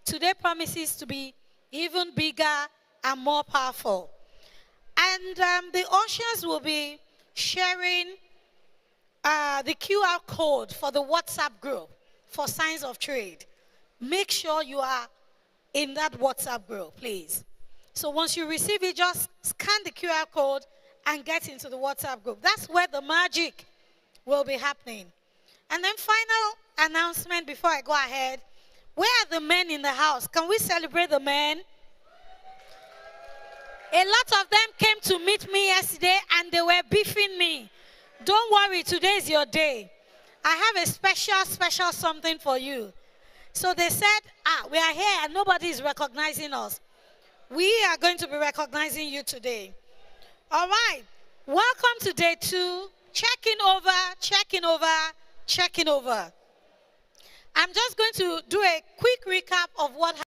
today promises to be even bigger and more powerful. And the ushers will be sharing the QR code for the WhatsApp group for Signs of Trade. Make sure you are in that WhatsApp group, please. So once you receive it, just scan the QR code and get into the WhatsApp group. That's where the magic will be happening. And then final announcement before I go ahead. Where are the men in the house? Can we celebrate the men? A lot of them came to meet me yesterday and they were beefing me. Don't worry, today is your day. I have a special something for you. So they said, we are here and nobody is recognizing us. We are going to be recognizing you today. All right. Welcome to day 2. Checking over. I'm just going to do a quick recap of what happened.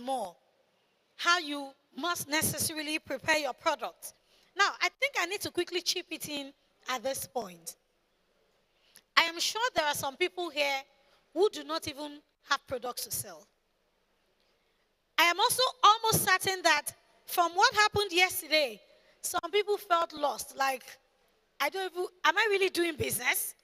more. How you must necessarily prepare your product. Now, I think I need to quickly chip it in at this point. I am sure there are some people here who do not even have products to sell. I am also almost certain that from what happened yesterday, some people felt lost, like, am I really doing business?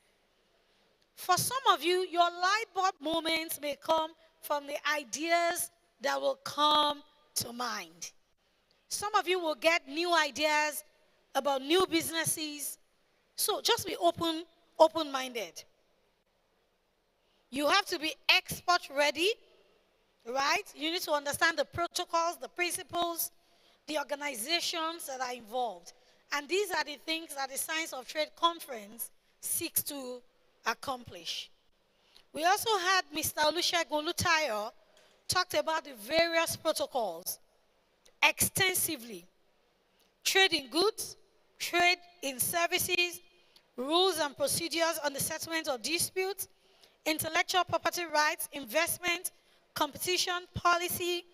For some of you, your light bulb moments may come from the ideas that will come to mind. Some of you will get new ideas about new businesses. So just be open-minded. You have to be export ready, right? You need to understand the protocols, the principles, the organizations that are involved. And these are the things that the Science of Trade Conference seeks to accomplish. We also had Mr. Olusegun Olutayo talked about the various protocols extensively. Trade in goods, trade in services, rules and procedures on the settlement of disputes, intellectual property rights, investment, competition, policy,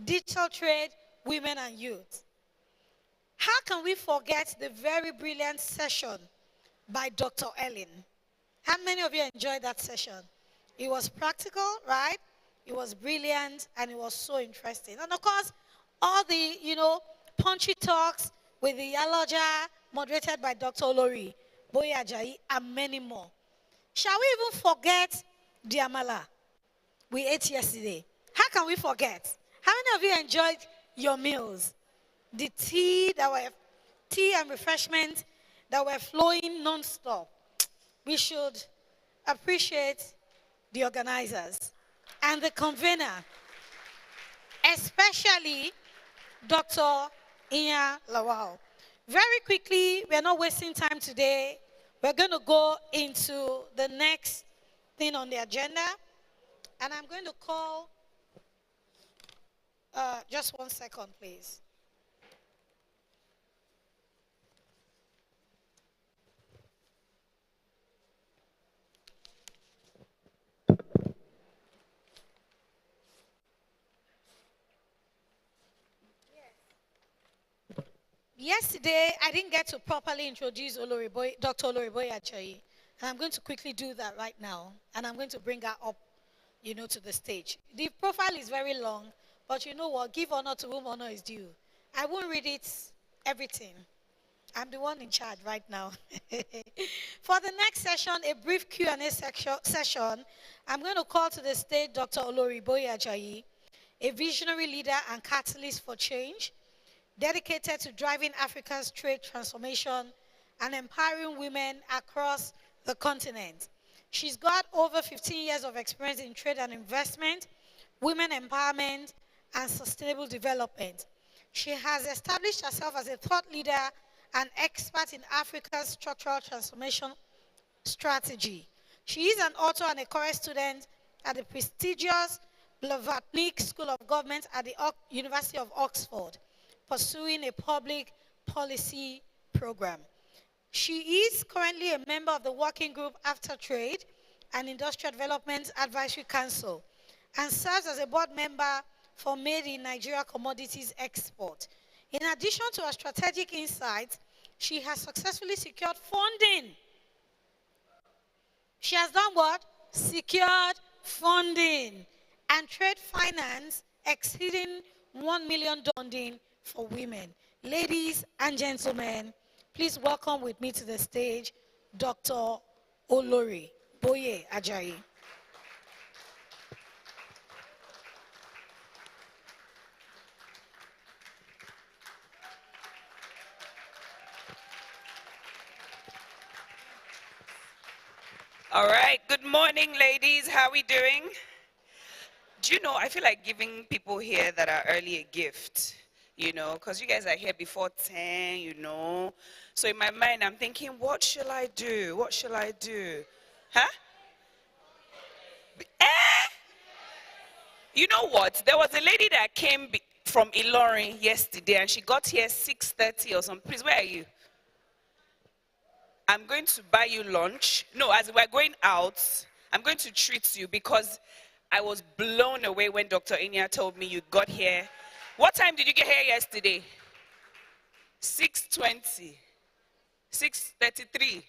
digital trade, women and youth. How can we forget the very brilliant session by Dr. Ellen? How many of you enjoyed that session? It was practical, right? It was brilliant, and it was so interesting. And of course, all the, punchy talks with the Yaloja, moderated by Dr. Olori, Boay, and many more. Shall we even forget the amala we ate yesterday? How can we forget? How many of you enjoyed your meals? The tea and refreshment that were flowing non-stop. We should appreciate the organizers and the convener, especially Dr. Inya Lawal. Very quickly, we are not wasting time today. We're going to go into the next thing on the agenda. And I'm going to call, just 1 second, please. Yesterday, I didn't get to properly introduce Dr. Olori Boay Ajayi, and I'm going to quickly do that right now, and I'm going to bring her up, to the stage. The profile is very long, but you know what? Give honor to whom honor is due. I won't read it, everything. I'm the one in charge right now. For the next session, a brief Q&A session, I'm going to call to the stage Dr. Olori Boay Ajayi, a visionary leader and catalyst for change, dedicated to driving Africa's trade transformation and empowering women across the continent. She's got over 15 years of experience in trade and investment, women empowerment, and sustainable development. She has established herself as a thought leader and expert in Africa's structural transformation strategy. She is an author and a chorus student at the prestigious Blavatnik School of Government at the University of Oxford, pursuing a public policy program. She is currently a member of the working group After Trade and Industrial Development Advisory Council and serves as a board member for Made in Nigeria Commodities Export. In addition to her strategic insights, she has successfully secured funding. She has done what? Secured funding and trade finance exceeding $1 million funding for women. Ladies and gentlemen, please welcome with me to the stage Dr. Olori Boay Ajayi. All right, good morning, ladies. How are we doing? Do you know, I feel like giving people here that are early a gift, because you guys are here before 10, So in my mind, I'm thinking, what shall I do? What shall I do? Huh? You know what? There was a lady that came from Ilorin yesterday, and she got here 6:30 or something. Please, where are you? I'm going to buy you lunch. No, as we're going out, I'm going to treat you because I was blown away when Dr. Inya told me you got here. What time did you get here yesterday? 6:20, 6:33,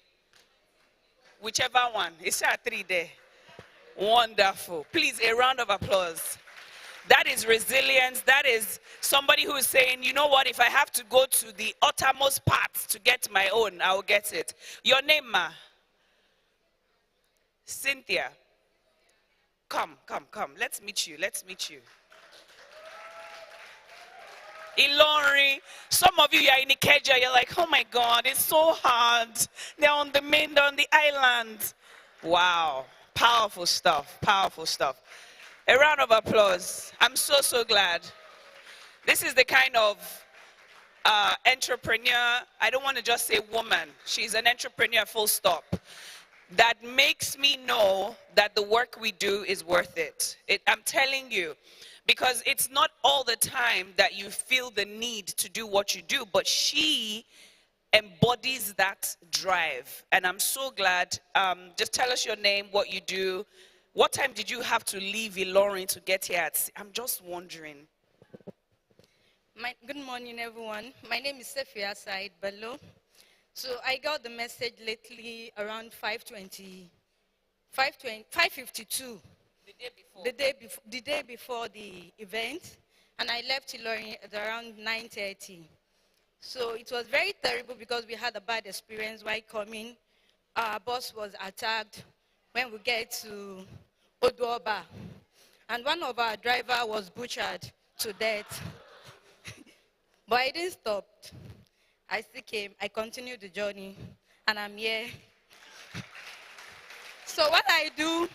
whichever one. It's at 3 there. Wonderful. Please, a round of applause. That is resilience. That is somebody who is saying, you know what, if I have to go to the uttermost parts to get my own, I will get it. Your name, ma? Cynthia. Come. Let's meet you. Ilori. Some of you are in Ikeja, you're like, oh my God, it's so hard. They're on the island. Wow. Powerful stuff. A round of applause. I'm so glad. This is the kind of entrepreneur, I don't want to just say woman, she's an entrepreneur full stop, that makes me know that the work we do is worth it. I'm telling you, because it's not all the time that you feel the need to do what you do, but she embodies that drive. And I'm so glad. Just tell us your name, what you do. What time did you have to leave Ilorin to get here? I'm just wondering. Good morning, everyone. My name is Sefia Said Bello. So I got the message lately around 5:52. The day before the event, and I left Ilorin at around 9:30. So it was very terrible because we had a bad experience while coming. Our bus was attacked when we get to Oduoba, and one of our drivers was butchered to death. But I didn't stop. I still came, I continued the journey, and I'm here. So what I do,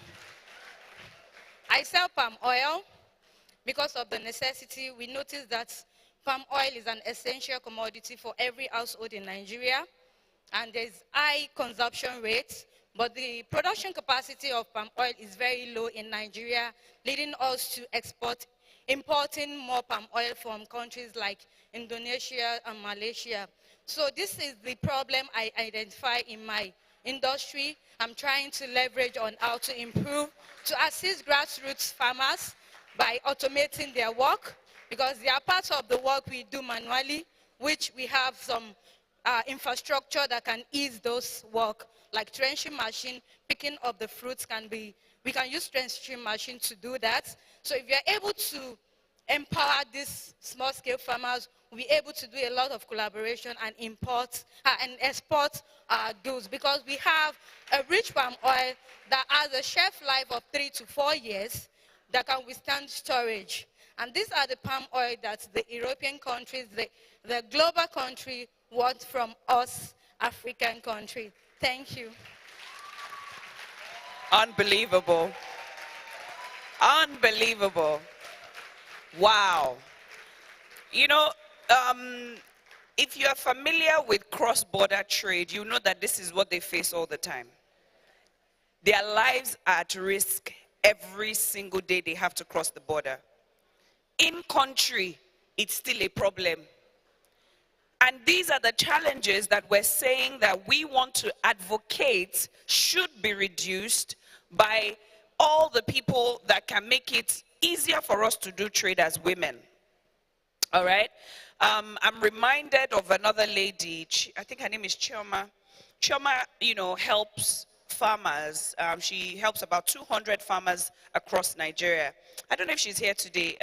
I sell palm oil. Because of the necessity, we noticed that palm oil is an essential commodity for every household in Nigeria, and there's high consumption rates, but the production capacity of palm oil is very low in Nigeria, leading us to importing more palm oil from countries like Indonesia and Malaysia. So this is the problem I identify in my industry. I'm trying to leverage on how to improve, to assist grassroots farmers by automating their work, because there are parts of the work we do manually, which we have some infrastructure that can ease those work, like trenching machine, picking up the fruits we can use trenching machine to do that. So if you're able to empower these small-scale farmers, we'll be able to do a lot of collaboration and import and export goods, because we have a rich palm oil that has a shelf life of 3 to 4 years that can withstand storage. And these are the palm oil that the European countries, the global country want from us, African country. Thank you. Unbelievable. Wow. You know, if you are familiar with cross-border trade, you know that this is what they face all the time. Their lives are at risk every single day they have to cross the border. In country, it's still a problem. And these are the challenges that we're saying that we want to advocate should be reduced by all the people that can make it easier for us to do trade as women. All right? I'm reminded of another lady, I think her name is Chioma. Chioma, helps farmers. She helps about 200 farmers across Nigeria. I don't know if she's here today.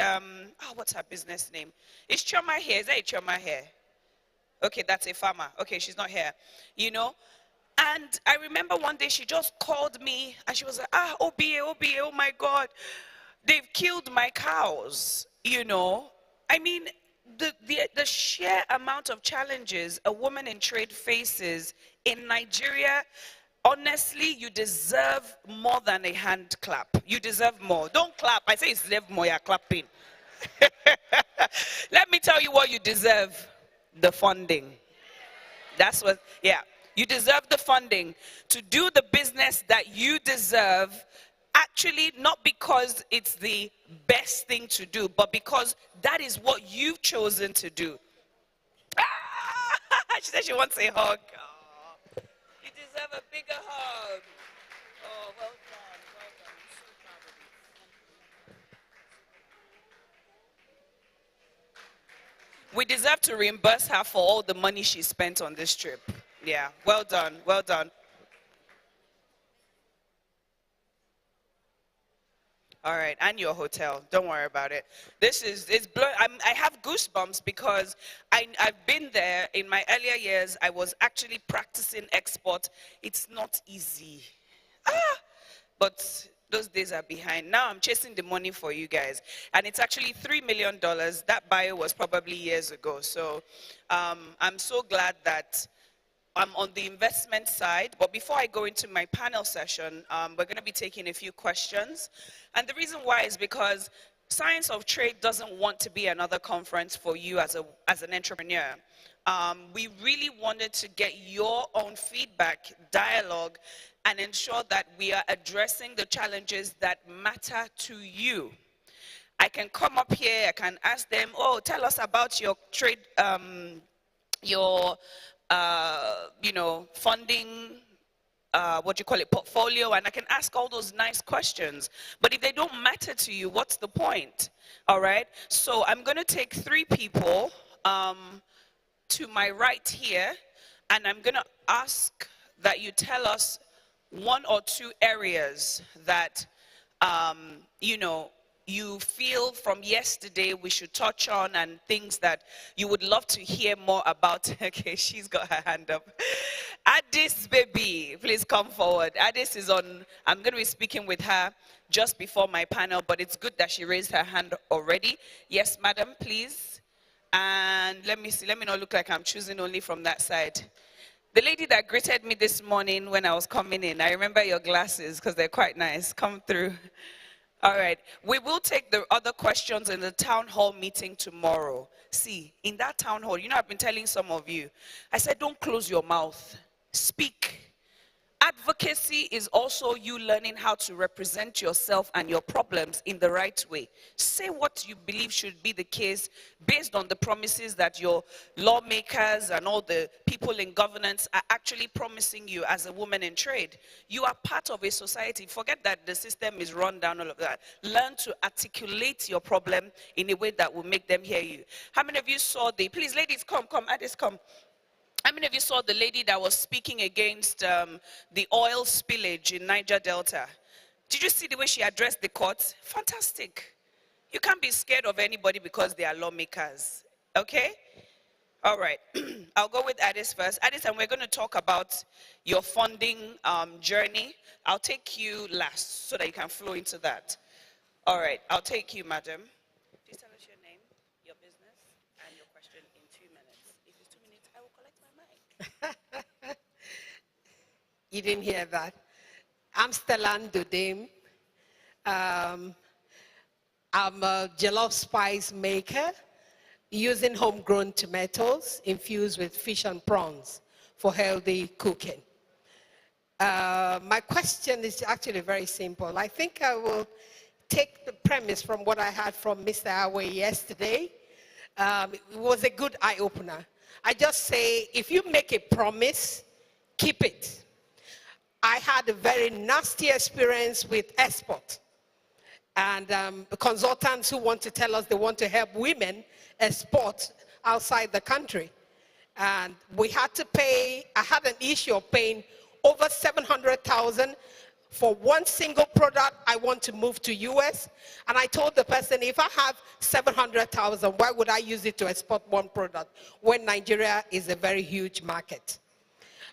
What's her business name? Is Chioma here? Is there a Chioma here? Okay, that's a farmer. Okay, she's not here. And I remember one day she just called me and she was like, OBA, oh my God, they've killed my cows, I mean, the sheer amount of challenges a woman in trade faces in Nigeria, honestly, you deserve more than a hand clap. You deserve more. Don't clap. I say you deserve more, you're clapping. Let me tell you what you deserve. The funding. That's what, you deserve the funding to do the business that you deserve, actually not because it's the best thing to do, but because that is what you've chosen to do. She said she wants a hug. Oh, you deserve a bigger hug. Oh, well done. I'm so proud of you. We deserve to reimburse her for all the money she spent on this trip. Yeah, well done, well done. All right, and your hotel. Don't worry about it. I have goosebumps because I've been there in my earlier years. I was actually practicing export. It's not easy. But those days are behind. Now I'm chasing the money for you guys. And it's actually $3 million. That bio was probably years ago. So I'm so glad that I'm on the investment side. But before I go into my panel session, we're going to be taking a few questions. And the reason why is because Science of Trade doesn't want to be another conference for you as an entrepreneur. We really wanted to get your own feedback, dialogue, and ensure that we are addressing the challenges that matter to you. I can come up here, I can ask them, oh, tell us about your trade, funding, portfolio, and I can ask all those nice questions. But if they don't matter to you, what's the point? All right, so I'm going to take 3 people to my right here, and I'm going to ask that you tell us 1 or 2 areas that, you feel from yesterday we should touch on, and things that you would love to hear more about. Okay, she's got her hand up. Addis, baby, please come forward. Addis is on. I'm going to be speaking with her just before my panel, but it's good that she raised her hand already. Yes, madam, please. And let me see. Let me not look like I'm choosing only from that side. The lady that greeted me this morning when I was coming in, I remember your glasses because they're quite nice. Come through. All right. We will take the other questions in the town hall meeting tomorrow. See, in that town hall, I've been telling some of you, I said, don't close your mouth. Speak. Advocacy is also you learning how to represent yourself and your problems in the right way. Say what you believe should be the case based on the promises that your lawmakers and all the people in governance are actually promising you as a woman in trade. You are part of a society. Forget that the system is run down, all of that. Learn to articulate your problem in a way that will make them hear you. How many of you saw please ladies, come, Addis, come. How many of you saw the lady that was speaking against the oil spillage in Niger Delta? Did you see the way she addressed the court? Fantastic. You can't be scared of anybody because they are lawmakers. Okay? All right. I'll go with Addis first. Addis, and we're going to talk about your funding journey. I'll take you last so that you can flow into that. All right. I'll take you, madam. Please tell us your name, your business, and your question in 2 minutes. If it's 2 minutes, I will collect my mic. You didn't hear that. I'm Stellan Dodem. I'm a jollof spice maker using homegrown tomatoes infused with fish and prawns for healthy cooking. My question is actually very simple. I think I will take the premise from what I had from Mr. Boay yesterday. It was a good eye-opener. I just say, if you make a promise, keep it. I had a very nasty experience with export. And consultants who want to tell us they want to help women export outside the country. And we had to pay, I had an issue of paying over $700,000 for one single product I want to move to US. And I told the person, if I have $700,000, why would I use it to export one product when Nigeria is a very huge market?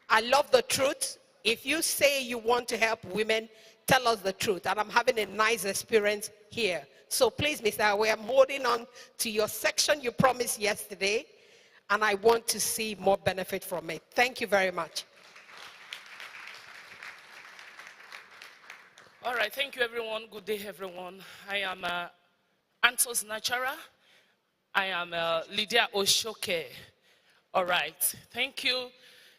I love the truth. If you say you want to help women, tell us the truth. And I'm having a nice experience here. So please, Mr. Boay, I'm holding on to your section you promised yesterday, and I want to see more benefit from it. Thank you very much. All right, thank you, everyone. Good day, everyone. I am Antos Nachara. I am Lydia Oshoke. All right, thank you.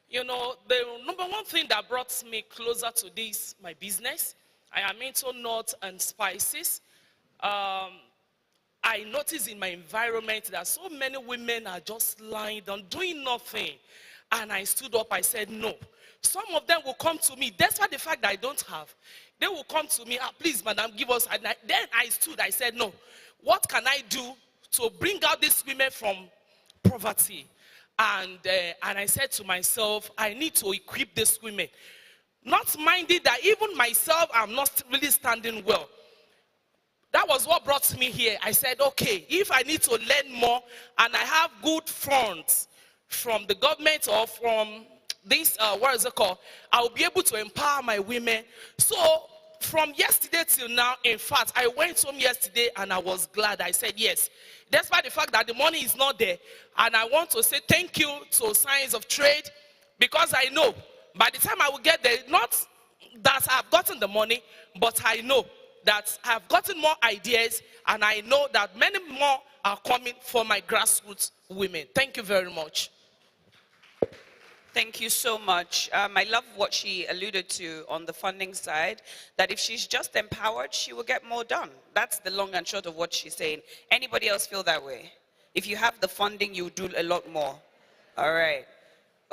You know, the number one thing that brought me closer to this, my business, I am into nuts and spices. I notice in my environment that so many women are just lying down, doing nothing. And I stood up, I said, no. Some of them will come to me, despite the fact that I don't have. They will come to me, please, madam, give us. And then I stood, I said, no. What can I do to bring out these women from poverty. And I said to myself, I need to equip these women. Not minding that even myself, I'm not really standing well. That was what brought me here. I said, okay, if I need to learn more and I have good funds from the government or from this, what is it called? I'll be able to empower my women. So from yesterday till now, in fact, I went home yesterday and I was glad. I said yes. Despite the fact that the money is not there. And I want to say thank you to Science of Trade, because I know by the time I will get there, not that I've gotten the money, but I know that I've gotten more ideas, and I know that many more are coming for my grassroots women. Thank you very much. Thank you so much. I love what she alluded to on the funding side, that if she's just empowered, she will get more done. That's the long and short of what she's saying. Anybody else feel that way? If you have the funding, you do a lot more. All right.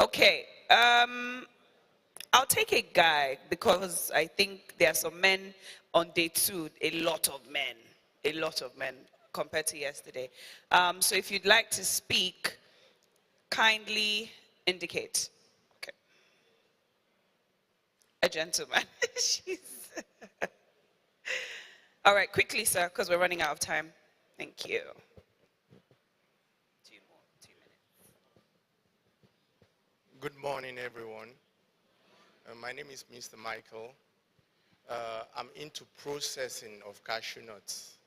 Okay. I'll take a guy, because I think there are some men on day 2, a lot of men compared to yesterday. So if you'd like to speak, kindly indicate. Okay. A gentleman. All right, quickly, sir, because we're running out of time. Thank you. 2 minutes. Good morning, everyone. My name is Mr. Michael. I'm into processing of cashew nuts.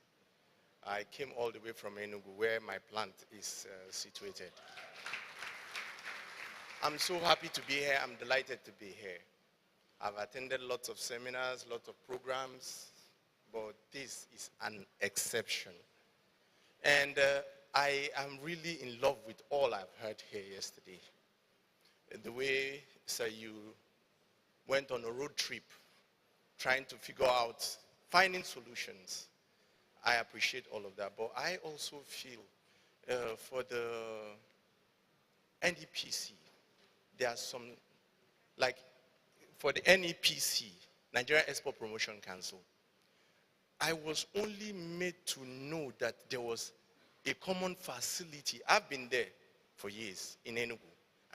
I came all the way from Enugu, where my plant is situated. I'm so happy to be here. I'm delighted to be here. I've attended lots of seminars, lots of programs, but this is an exception. And I am really in love with all I've heard here yesterday. The way, sir, you went on a road trip trying to figure out, finding solutions. I appreciate all of that, but I also feel for the NEPC, there are some, like for the NEPC, Nigeria Export Promotion Council, I was only made to know that there was a common facility. I've been there for years in Enugu.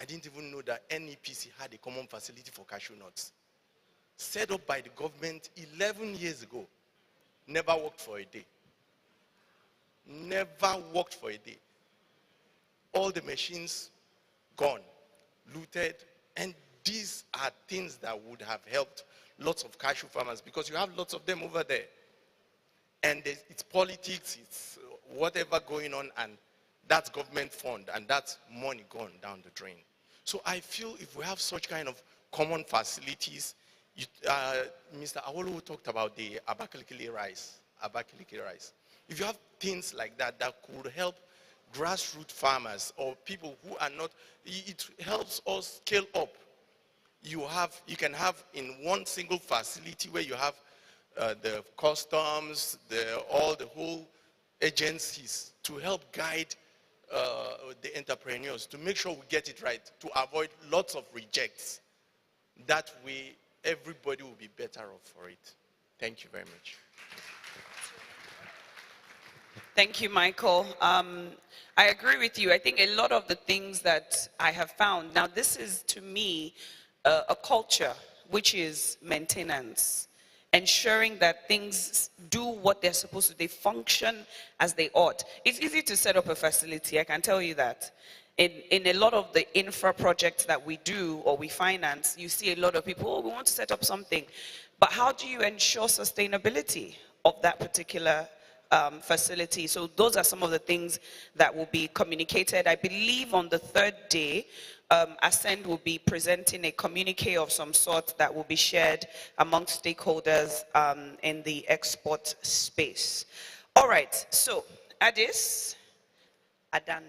I didn't even know that NEPC had a common facility for cashew nuts. Set up by the government 11 years ago. Never worked for a day. Never worked for a day. All the machines gone, looted, and these are things that would have helped lots of cashew farmers, because you have lots of them over there. And it's politics, it's whatever going on, and that's government fund, and that's money gone down the drain. So I feel if we have such kind of common facilities, Mr. Awolowo talked about the Abakaliki rice. If you have things like that that could help grassroots farmers or people who are not, it helps us scale up. You can have in one single facility where you have the customs, the whole agencies to help guide the entrepreneurs to make sure we get it right, to avoid lots of rejects. That way, everybody will be better off for it. Thank you very much. Thank you, Michael. I agree with you. I think a lot of the things that I have found, now this is to me a culture, which is maintenance. Ensuring that things do what they're supposed to, they function as they ought. It's easy to set up a facility, I can tell you that. In a lot of the infra projects that we do or we finance, you see a lot of people, oh, we want to set up something. But how do you ensure sustainability of that particular facility? So those are some of the things that will be communicated. I believe on the 3rd day, Ascend will be presenting a communique of some sort that will be shared amongst stakeholders in the export space. All right, so Adani.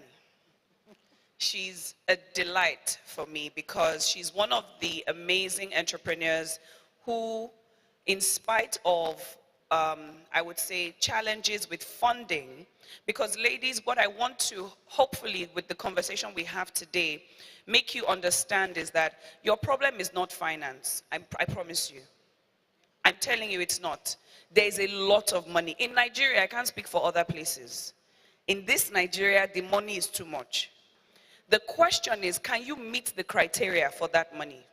She's a delight for me because she's one of the amazing entrepreneurs who, in spite of, I would say, challenges with funding, because ladies, what I want to, hopefully with the conversation we have today, make you understand is that your problem is not finance. I promise you. I'm telling you it's not. There's a lot of money. In Nigeria, I can't speak for other places. In this Nigeria, the money is too much. The question is, can you meet the criteria for that money?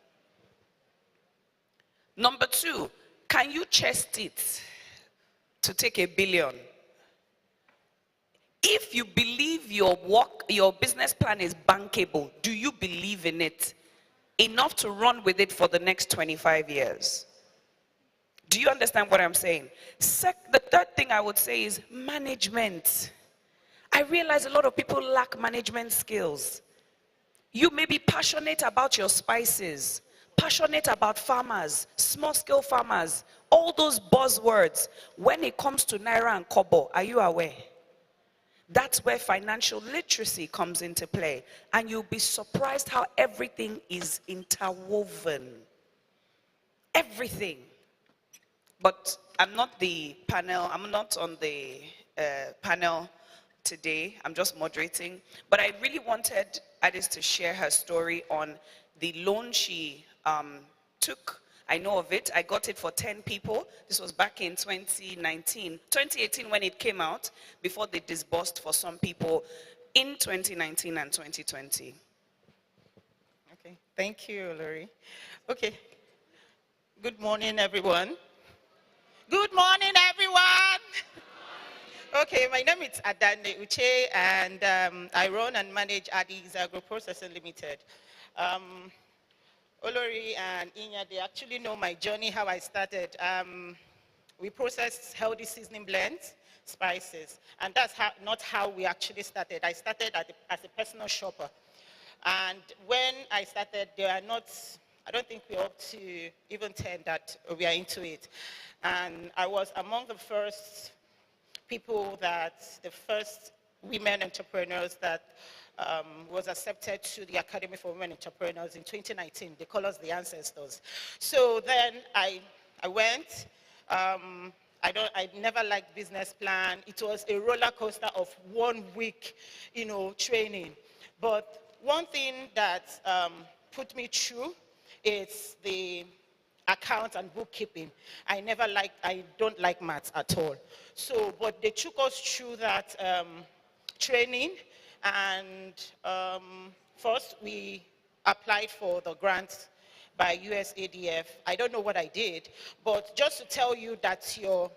Number two, can you chest it to take $1 billion? If you believe your business plan is bankable, do you believe in it enough to run with it for the next 25 years? Do you understand what I'm saying? The third thing I would say is management. I realize a lot of people lack management skills. You may be passionate about your spices, passionate about farmers, small-scale farmers, all those buzzwords. When it comes to Naira and Kobo, are you aware? That's where financial literacy comes into play. And you'll be surprised how everything is interwoven. Everything. But I'm not on the panel today. I'm just moderating. But I really wanted Addis to share her story on the loan she took. I know of it. I got it for 10 people. This was back in 2018 when it came out, before they disbursed for some people in 2019 and 2020. Okay, thank you, Lori. Okay, good morning, everyone. Good morning, everyone. Okay, my name is Adane Uche, and I run and manage Addis Agro Processing Limited. Olori and Inya, they actually know my journey, how I started. We process healthy seasoning blends, spices, and that's not how we actually started. I started as a personal shopper. And when I started, there are not, I don't think we're up to even 10 that we are into it. And I was among the first people the first women entrepreneurs that was accepted to the Academy for Women Entrepreneurs in 2019. They call us the ancestors. So then I went. I never liked business plan. It was a roller coaster of 1 week, training. But one thing that put me through is the account and bookkeeping. I don't like maths at all. So, but they took us through that training. And first, we applied for the grant by USADF. I don't know what I did, but just to tell you that your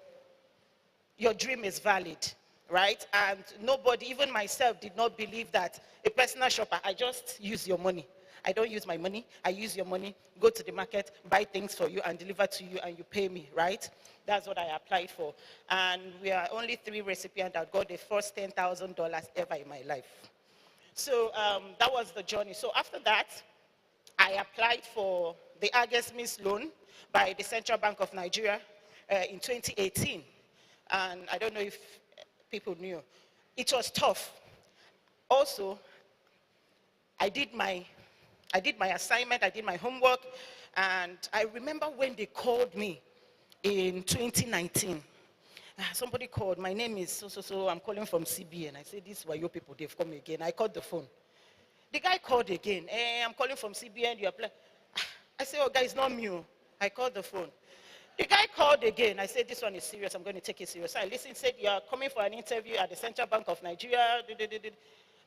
dream is valid, right? And nobody, even myself, did not believe that a personal shopper, I just use your money. I don't use my money, I use your money, go to the market, buy things for you and deliver to you and you pay me, right? That's what I applied for. And we are only 3 recipients that got the first $10,000 ever in my life. So that was the journey. So after that, I applied for the ASF loan by the Central Bank of Nigeria in 2018. And I don't know if people knew. It was tough. Also, I did my assignment, I did my homework, and I remember when they called me in 2019. Somebody called, my name is so, I'm calling from CBN. I said, this were your people, they've come again. I called the phone. The guy called again, I'm calling from CBN, you apply. I said, oh, guy, it's not me. I called the phone. The guy called again. I said, this one is serious, I'm going to take it serious. I listened, said, you are coming for an interview at the Central Bank of Nigeria.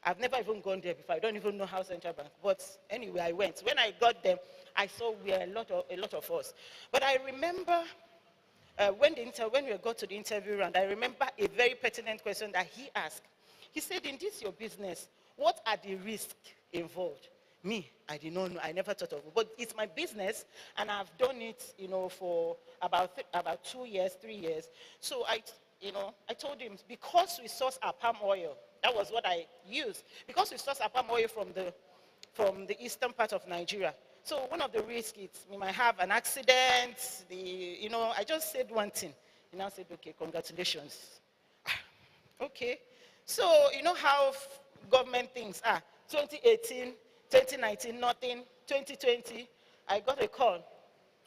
I've never even gone there before. I don't even know how Central Bank. But anyway, I went. When I got there, I saw we are a lot of us. But I remember when we got to the interview round, I remember a very pertinent question that he asked. He said, in this your business, what are the risks involved? Me, I did not know. I never thought of it. But it's my business, and I've done it, for about 2 years, 3 years. So I told him, because we source our palm oil, that was what I used. Because we source our palm oil from the eastern part of Nigeria. So one of the risks is we might have an accident. I just said one thing. He now said, okay, congratulations. Okay. So you know how government things are. 2018, 2019, nothing. 2020, I got a call.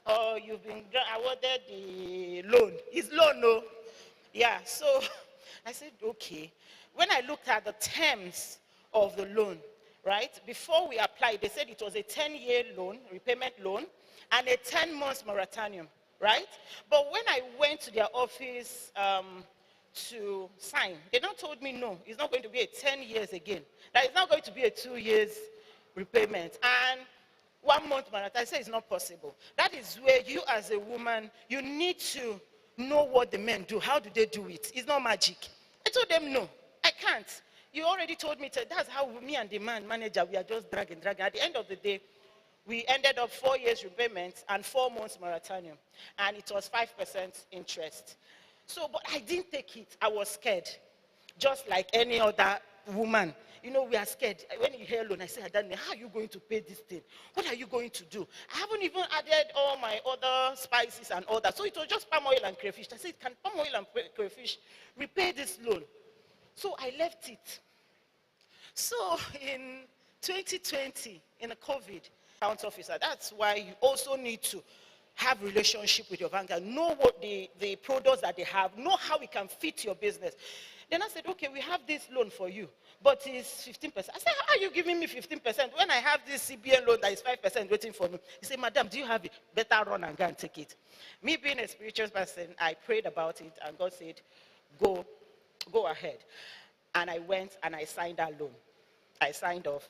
Oh, you've been awarded the loan. It's loan, no? Yeah, so I said, okay. When I looked at the terms of the loan, right, before we applied, they said it was a 10-year loan, repayment loan, and a 10-month moratorium, right? But when I went to their office to sign. They now told me, no, it's not going to be a 10 years again. That it's not going to be a 2 years repayment. And 1 month marathon, I said it's not possible. That is where you as a woman, you need to know what the men do. How do they do it? It's not magic. I told them, no, I can't. You already told me, that's how me and the man manager, we are just dragging. At the end of the day, we ended up 4 years repayment and 4 months moratorium. And it was 5% interest. So, but I didn't take it. I was scared. Just like any other woman. You know, we are scared. When you hear loan, I say, Adani, how are you going to pay this thing? What are you going to do? I haven't even added all my other spices and all that. So it was just palm oil and crayfish. I said, can palm oil and crayfish repay this loan? So I left it. So in 2020, in the COVID, account officer, that's why you also need to have relationship with your banker, know what the products that they have, know how it can fit your business. Then I said, okay, we have this loan for you, but it's 15%. I said, how are you giving me 15% when I have this CBN loan that is 5% waiting for me? He said, madam, do you have it? Better run and go and take it. Me being a spiritual person, I prayed about it, and God said, go ahead. And I went and I signed that loan. I signed off.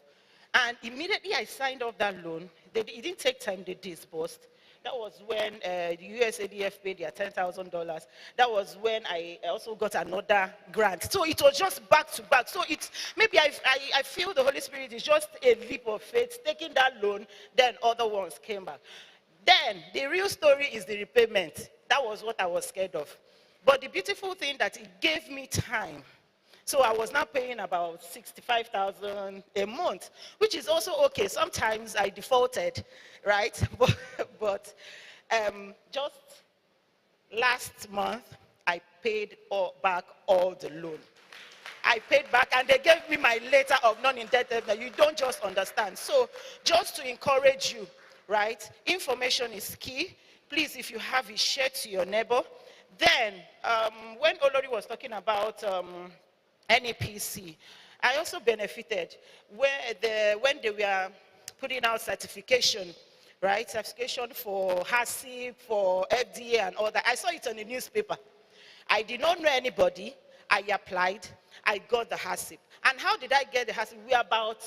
And immediately I signed off that loan. It didn't take time, they disbursed. That was when the USADF paid their $10,000. That was when I also got another grant. So it was just back to back. So it's, maybe I feel the Holy Spirit is just a leap of faith, taking that loan, then other ones came back. Then the real story is the repayment. That was what I was scared of. But the beautiful thing that it gave me time. So I was now paying about $65,000 a month, which is also okay. Sometimes I defaulted, right? But just last month, I paid back all the loan. I paid back, and they gave me my letter of non-indebtedness. You don't just understand. So just to encourage you, right? Information is key. Please, if you have it, share to your neighbor. Then, when Olori was talking about NEPC, I also benefited when they were putting out certification, right? Certification for HACCP, for FDA and all that. I saw it on the newspaper. I did not know anybody. I applied. I got the HACCP. And how did I get the HACCP? We were about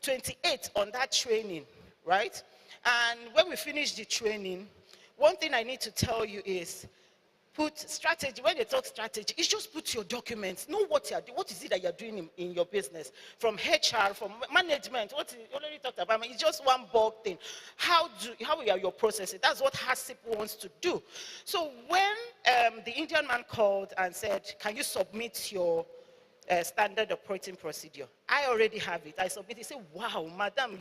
28 on that training, right? And when we finished the training, one thing I need to tell you is, put strategy. When they talk strategy, it's just put your documents. Know what you are doing. What is it that you're doing in your business? From HR, from management. What you already talked about. It's just one bulk thing. How are your processes? That's what HACCP wants to do. So when the Indian man called and said, "Can you submit your standard operating procedure?" I already have it. I submitted. He said, "Wow, madam,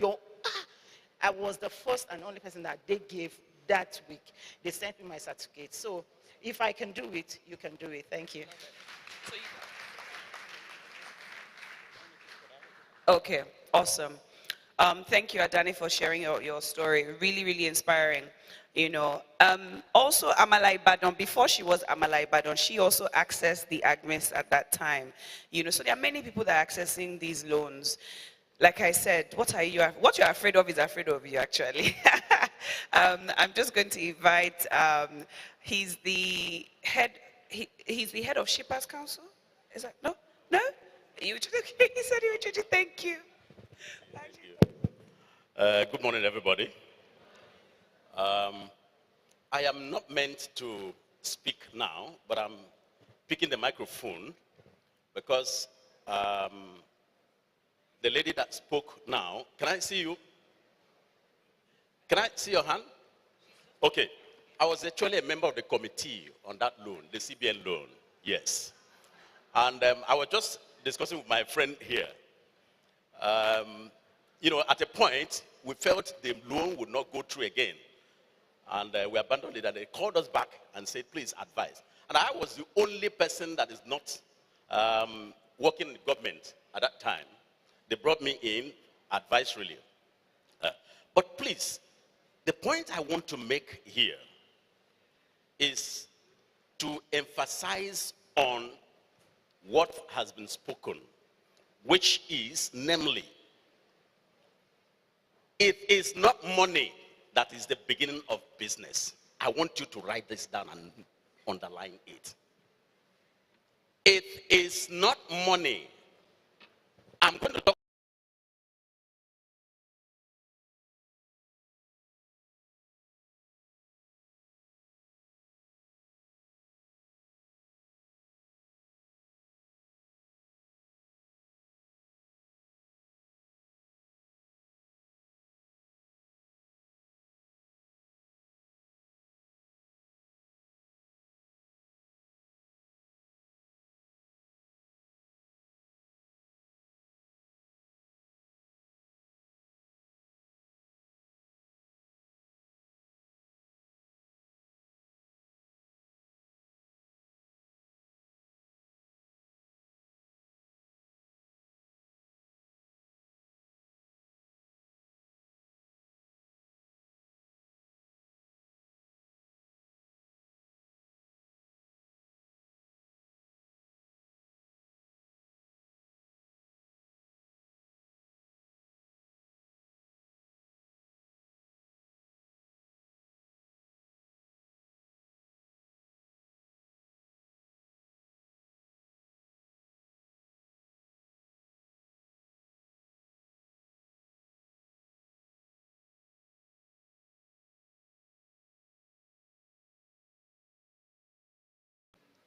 I was the first and only person that they gave that week. They sent me my certificate." So if I can do it, you can do it. Thank you. Okay, awesome. Thank you, Adani, for sharing your story. Really, really inspiring. You know, also Amala Ibadan, before she was Amala Ibadan, she also accessed the AGMIS at that time. You know, so there are many people that are accessing these loans. Like I said, what you're afraid of is afraid of you, actually. I'm just going to invite, he's the head of Shippers Council. Is that, no? No? He said he would you. Thank you. Thank you. Good morning, everybody. I am not meant to speak now, but I'm picking the microphone because the lady that spoke now, can I see you? Can I see your hand? Okay. I was actually a member of the committee on that loan, the CBN loan. Yes. And I was just discussing with my friend here. You know, at a point, we felt the loan would not go through again. And we abandoned it, and they called us back and said, please advise. And I was the only person that is not working in government at that time. They brought me in advisory. But please, the point I want to make here is to emphasize on what has been spoken, which is, namely, it is not money that is the beginning of business. I want you to write this down and underline it. It is not money. I'm going to talk.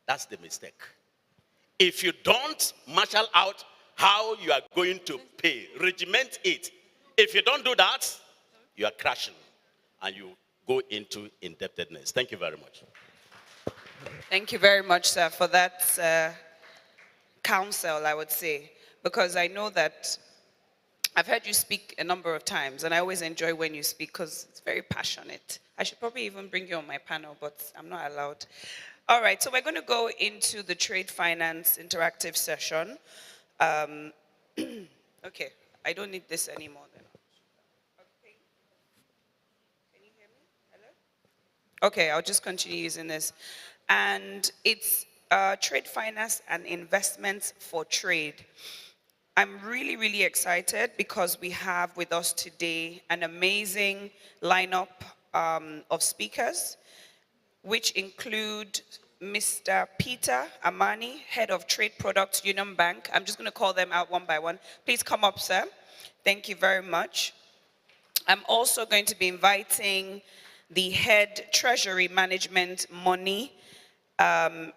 That's the mistake. If you don't marshal out how you are going to pay, regiment it. If you don't do that, you are crashing and you go into indebtedness. Thank you very much. Thank you very much, sir, for that counsel, I would say, because I know that I've heard you speak a number of times, and I always enjoy when you speak because it's very passionate. I should probably even bring you on my panel, but I'm not allowed. All right, so we're going to go into the trade finance interactive session. Okay, I don't need this anymore then. Okay. Can you hear me? Hello? Okay, I'll just continue using this. And it's trade finance and investments for trade. I'm really, really excited because we have with us today an amazing lineup of speakers, which include Mr. Peter Amani, Head of Trade Products Union Bank. I'm just going to call them out one by one. Please come up, sir. Thank you very much. I'm also going to be inviting the Head Treasury Management Money, Mr.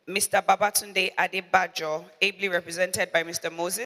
Babatunde Adebajo, ably represented by Mr. Moses.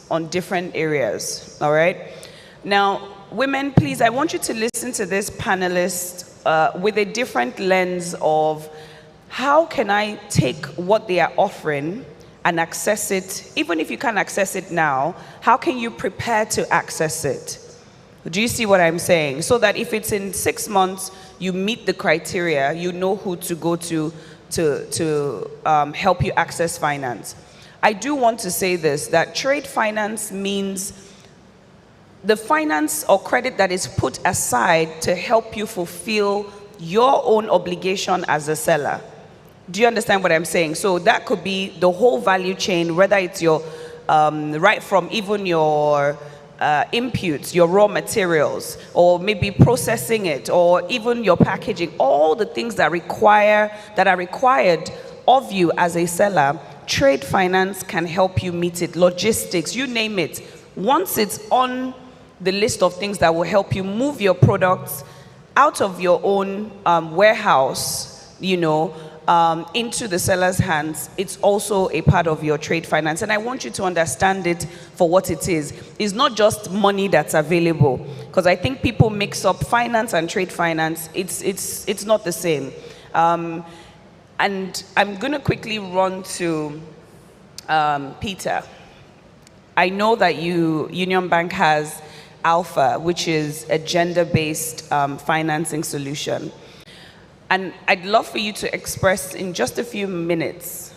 on different areas, all right? Now, women, please, I want you to listen to this panelist with a different lens of how can I take what they are offering and access it, even if you can't access it now, how can you prepare to access it? Do you see what I'm saying? So that if it's in 6 months, you meet the criteria, you know who to go to help you access finance. I do want to say this, that trade finance means the finance or credit that is put aside to help you fulfill your own obligation as a seller. Do you understand what I'm saying? So that could be the whole value chain, whether it's your, right from even your inputs, your raw materials, or maybe processing it, or even your packaging, all the things that are required of you as a seller. Trade finance can help you meet it. Logistics, you name it. Once it's on the list of things that will help you move your products out of your own warehouse, you know, into the seller's hands, it's also a part of your trade finance. And I want you to understand it for what it is. It's not just money that's available, because I think people mix up finance and trade finance. It's not the same. And I'm going to quickly run to Peter. I know that Union Bank has Alpha, which is a gender-based financing solution. And I'd love for you to express in just a few minutes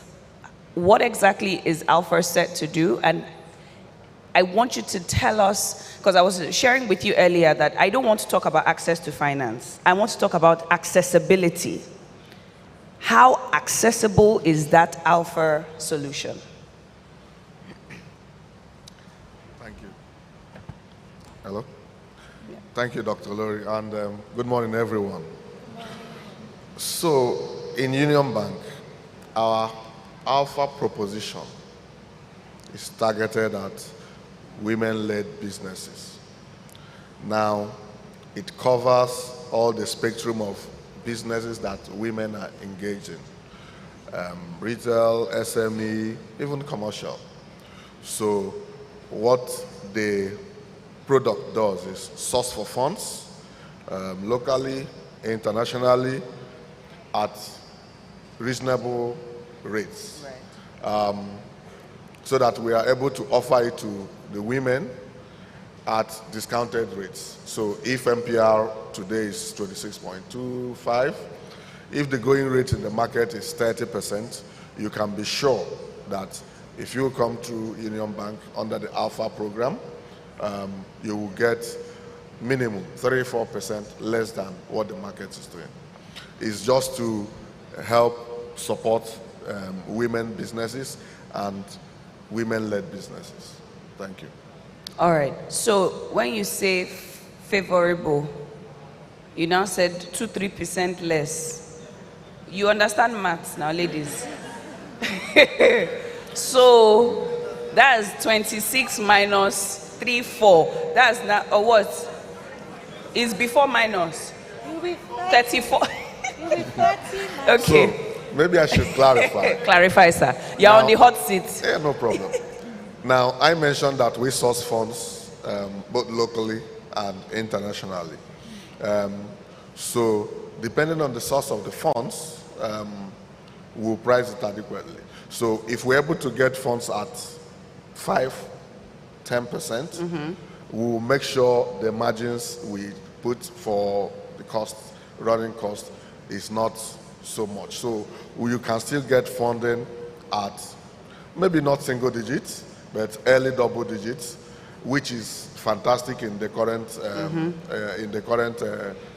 what exactly is Alpha set to do. And I want you to tell us, because I was sharing with you earlier that I don't want to talk about access to finance. I want to talk about accessibility. How accessible is that Alpha solution? Thank you. Hello? Yeah. Thank you, Dr. Lori, and good morning, everyone. So, in Union Bank, our Alpha proposition is targeted at women-led businesses. Now, it covers all the spectrum of businesses that women are engaged in. Retail, SME, even commercial. So what the product does is source for funds, locally, internationally, at reasonable rates. Right. So that we are able to offer it to the women at discounted rates. So if MPR today is 26.25, if the going rate in the market is 30%, you can be sure that if you come to Union Bank under the Alpha program, you will get minimum 34% less than what the market is doing. It's just to help support women businesses and women-led businesses. Thank you. All right. So when you say favorable, you now said 2-3% less. You understand maths now, ladies. So that's 26 minus 34. That's not, or what? Is before minus? 34. Okay. So maybe I should clarify. Clarify, sir. You're now, on the hot seat. Yeah, no problem. Now, I mentioned that we source funds both locally and internationally. So depending on the source of the funds, we'll price it adequately. So if we're able to get funds at 5-10%, we'll make sure the margins we put for the cost, running cost, is not so much. So you can still get funding at maybe not single digits, but early double digits, which is fantastic in the current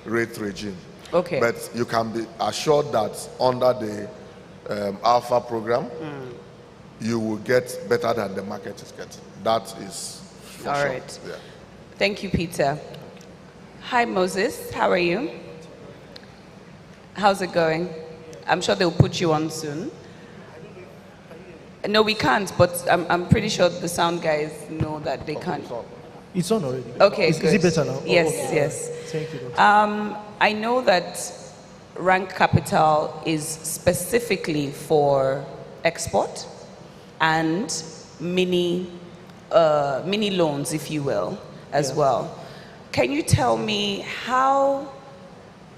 rate regime. Okay. But you can be assured that under the Alpha program, you will get better than the market is getting. That is for all sure. right. Yeah. Thank you, Peter. Hi, Moses. How are you? How's it going? I'm sure they'll put you on soon. No, we can't, but I'm pretty sure the sound guys know that they can't. It's on already. Okay, is it better now? Yes, okay. yes. Thank you, Doctor. I know that Rank Capital is specifically for export and mini mini loans, if you will, as well. Can you tell me how,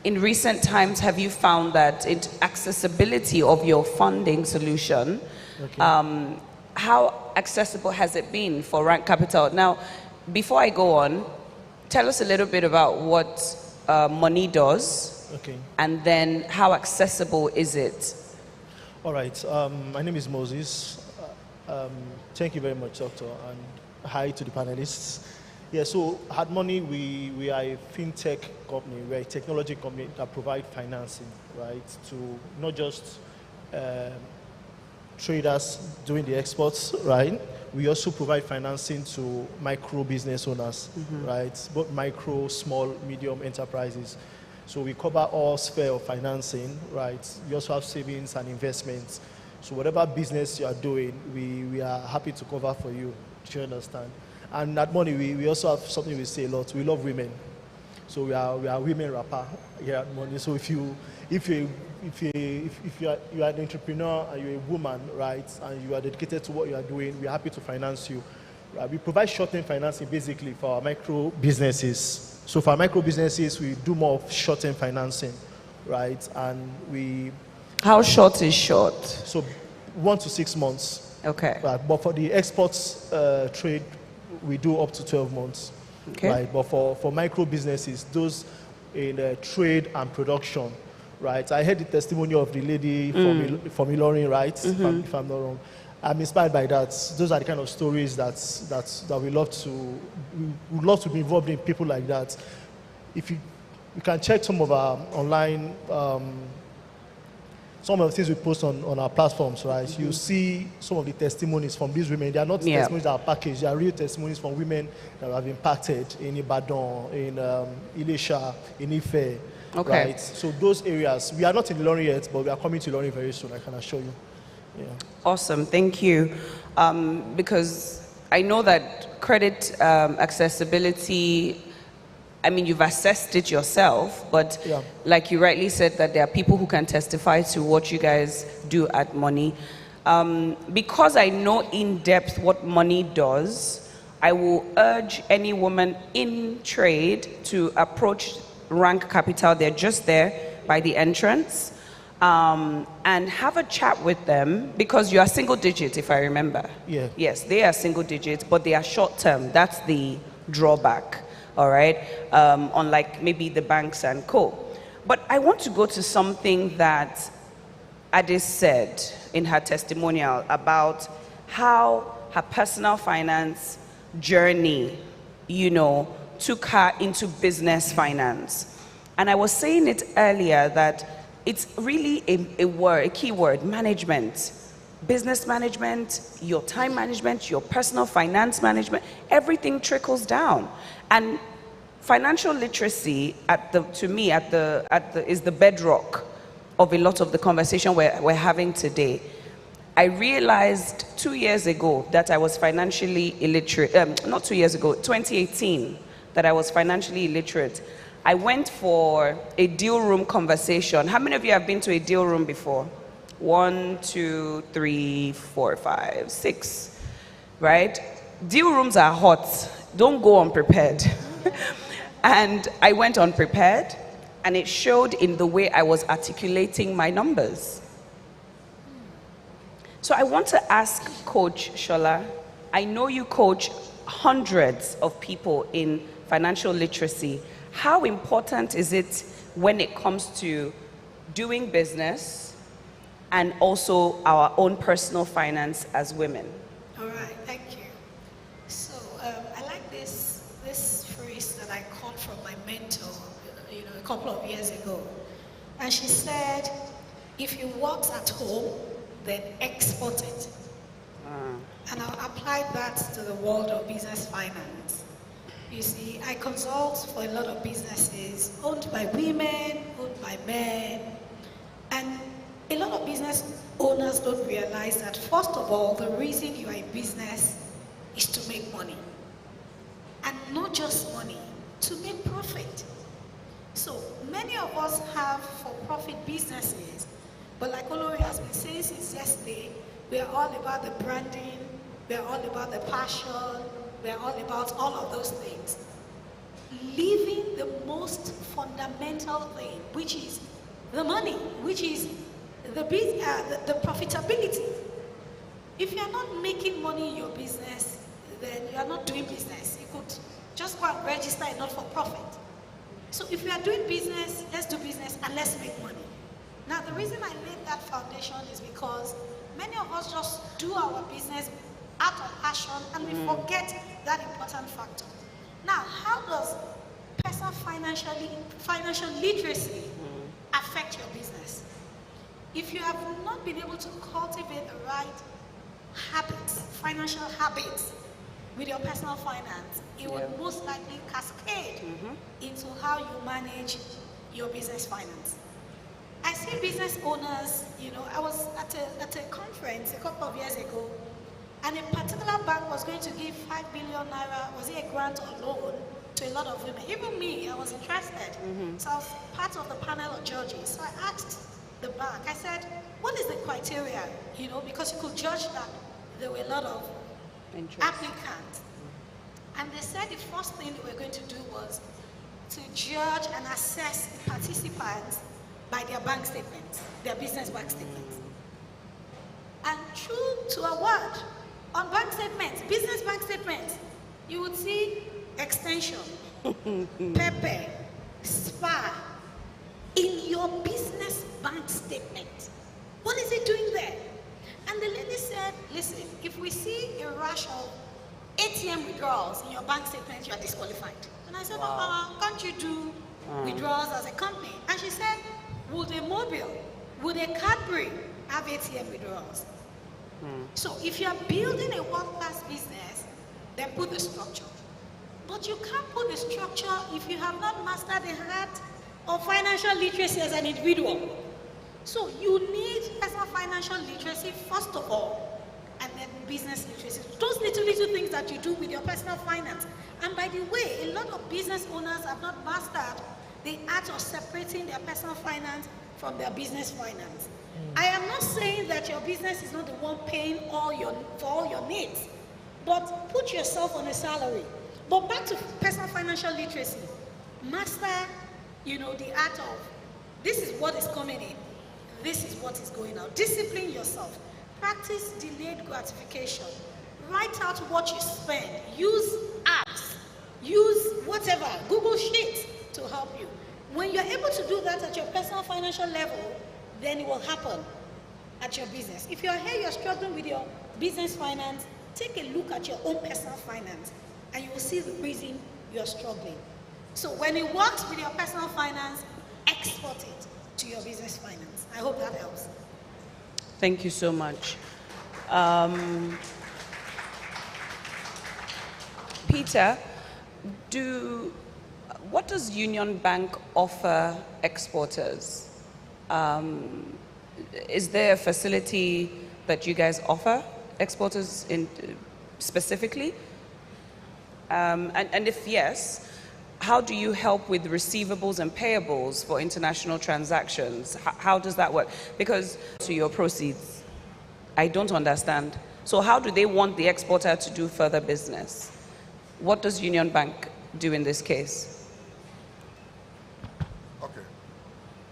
in recent times, have you found that accessibility of your funding solution, how accessible has it been for Rank Capital? Now, before I go on, tell us a little bit about what money does, and then how accessible is it? All right. My name is Moses. Thank you very much, Doctor, and hi to the panelists. Yeah, so Hard Money, we are a fintech company. We're a technology company that provide financing, right, to not just traders doing the exports, right? We also provide financing to micro business owners, right? Both micro, small, medium enterprises. So we cover all sphere of financing, right? We also have savings and investments. So whatever business you are doing, we are happy to cover for you. Do you understand? And at Money, we also have something we say a lot. We love women. So we are women rapper here at Money. So if you are an entrepreneur and you're a woman, right, and you are dedicated to what you are doing, we're happy to finance you. Right? We provide short-term financing basically for our micro businesses. So for our micro businesses, we do more of short-term financing, right? And we... How short is short? So 1 to 6 months. Okay. Right? But for the exports trade, we do up to 12 months. Okay. Right? But for micro businesses, those in trade and production, right? I heard the testimony of the lady from Ilorin, right? If I'm not wrong. I'm inspired by that. Those are the kind of stories that we love to be involved in, people like that. If you can check some of our online, some of the things we post on our platforms, right? You see some of the testimonies from these women. They are not testimonies that are packaged. They are real testimonies from women that have impacted in Ibadan, in Ilesha, in Ife. Okay. Right? So those areas, we are not in Ilorin yet, but we are coming to Ilorin very soon, I can assure you. Yeah. Awesome, thank you. Because I know that credit accessibility, I mean, you've assessed it yourself, but like you rightly said, that there are people who can testify to what you guys do at Money. Because I know in depth what Money does, I will urge any woman in trade to approach Rank Capital. They're just there by the entrance. And have a chat with them, because you are single digit, if I remember. Yeah. Yes, they are single digit, but they are short term. That's the drawback, all right? Unlike maybe the banks and co. But I want to go to something that Ade said in her testimonial about how her personal finance journey, took her into business finance. And I was saying it earlier that it's really a key word, management. Business management, your time management, your personal finance management, everything trickles down. And financial literacy, to me, is the bedrock of a lot of the conversation we're having today. I realized 2 years ago that I was financially illiterate, not 2 years ago, 2018, that I was financially illiterate. I went for a deal room conversation. How many of you have been to a deal room before? 1, 2, 3, 4, 5, 6, right? Deal rooms are hot. Don't go unprepared. And I went unprepared, and it showed in the way I was articulating my numbers. So I want to ask Coach Shola, I know you coach hundreds of people in financial literacy. How important is it when it comes to doing business and also our own personal finance as women? All right, thank you. So I like this phrase that I caught from my mentor, a couple of years ago. And she said, if you work at home, then export it. And I'll apply that to the world of business finance. You see, I consult for a lot of businesses owned by women, owned by men. And a lot of business owners don't realize that, first of all, the reason you are in business is to make money. And not just money, to make profit. So many of us have for-profit businesses, but like Olori has been saying since yesterday, we are all about the branding, we're all about the passion, we're all about all of those things. Leaving the most fundamental thing, which is the money, which is the profitability. If you're not making money in your business, then you're not doing business. You could just go and register a not-for-profit. So if you are doing business, let's do business and let's make money. Now, the reason I laid that foundation is because many of us just do our business out of passion and we forget that important factor. Now, how does personal financial literacy affect your business? If you have not been able to cultivate the right habits, financial habits with your personal finance, it will most likely cascade into how you manage your business finance. I see business owners, I was at a conference a couple of years ago, and a particular bank was going to give 5 billion naira, was it a grant or loan, to a lot of women. Even me, I was interested. So I was part of the panel of judges. So I asked the bank, I said, what is the criteria? Because you could judge that there were a lot of applicants. And they said the first thing they were going to do was to judge and assess the participants by their bank statements, their business bank statements. And true to a word, on bank statements, business bank statements, you would see extension, Pepe, SPA, in your business bank statement. What is it doing there? And the lady said, listen, if we see a rush of ATM withdrawals in your bank statement, you are disqualified. And I said, can't you do withdrawals as a company? And she said, would a mobile, would a Cadbury have ATM withdrawals? So if you are building a world-class business, then put the structure. But you can't put the structure if you have not mastered the art of financial literacy as an individual. So you need personal financial literacy first of all, and then business literacy. Those little things that you do with your personal finance. And by the way, a lot of business owners have not mastered the art of separating their personal finance from their business finance. I am not saying that your business is not the one paying for all your needs, but put yourself on a salary. But back to personal financial literacy, master, the art of, this is what is coming in, this is what is going out. Discipline yourself. Practice delayed gratification. Write out what you spend. Use apps. Use whatever, Google Sheets to help you. When you're able to do that at your personal financial level, then it will happen at your business. If you're here, you're struggling with your business finance, take a look at your own personal finance, and you will see the reason you're struggling. So when it works with your personal finance, export it to your business finance. I hope that helps. Thank you so much. Peter, what does Union Bank offer exporters? Is there a facility that you guys offer exporters specifically? And if yes, how do you help with receivables and payables for international transactions? How does that work? Because to your proceeds, I don't understand. So how do they want the exporter to do further business? What does Union Bank do in this case? Okay.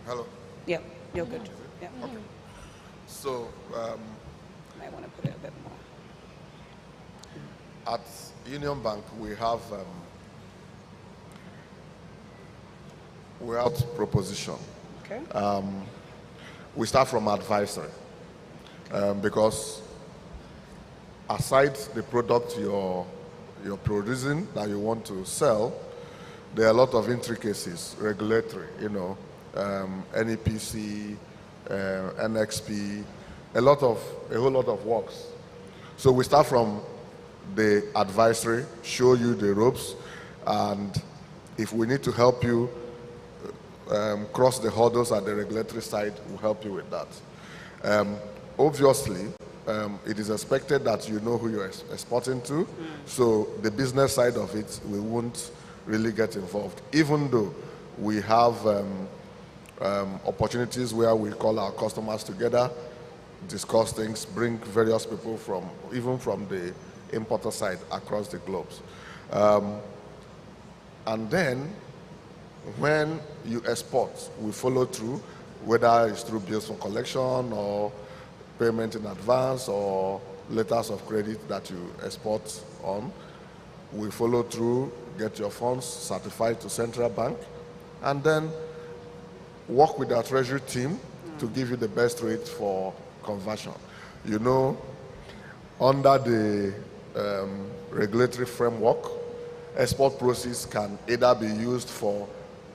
Hello. Yeah, you're good. Yeah. Okay. So, I want to put it a bit more. at Union Bank, we have proposition. Okay. We start from advisory because aside the product you're producing that you want to sell, there are a lot of intricacies, regulatory, NEPC, NXP, a whole lot of works. So we start from the advisory, show you the ropes, and if we need to help you cross the hurdles at the regulatory side, we'll help you with that. Obviously, it is expected that you know who you're exporting to, so the business side of it, we won't really get involved, even though we have opportunities where we call our customers together discuss things, bring various people from, even from the importer side across the globes. And then, when you export, we follow through, whether it's through bills for collection or payment in advance or letters of credit that you export on. We follow through, get your funds certified to central bank, and then work with our treasury team to give you the best rate for conversion. You know, under the regulatory framework, export proceeds can either be used for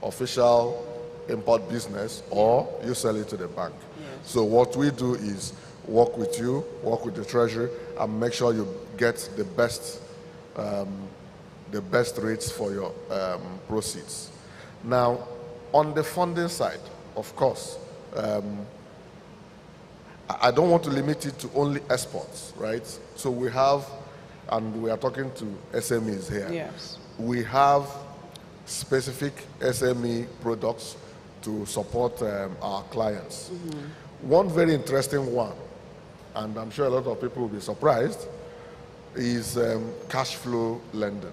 official import business or you sell it to the bank. Yes. So what we do is work with you, work with the treasury, and make sure you get the best rates for your proceeds. Now, on the funding side, of course, I don't want to limit it to only exports, right? So we have, and we are talking to SMEs here. Yes. We have specific SME products to support our clients. Mm-hmm. One very interesting one, and I'm sure a lot of people will be surprised, is cash flow lending.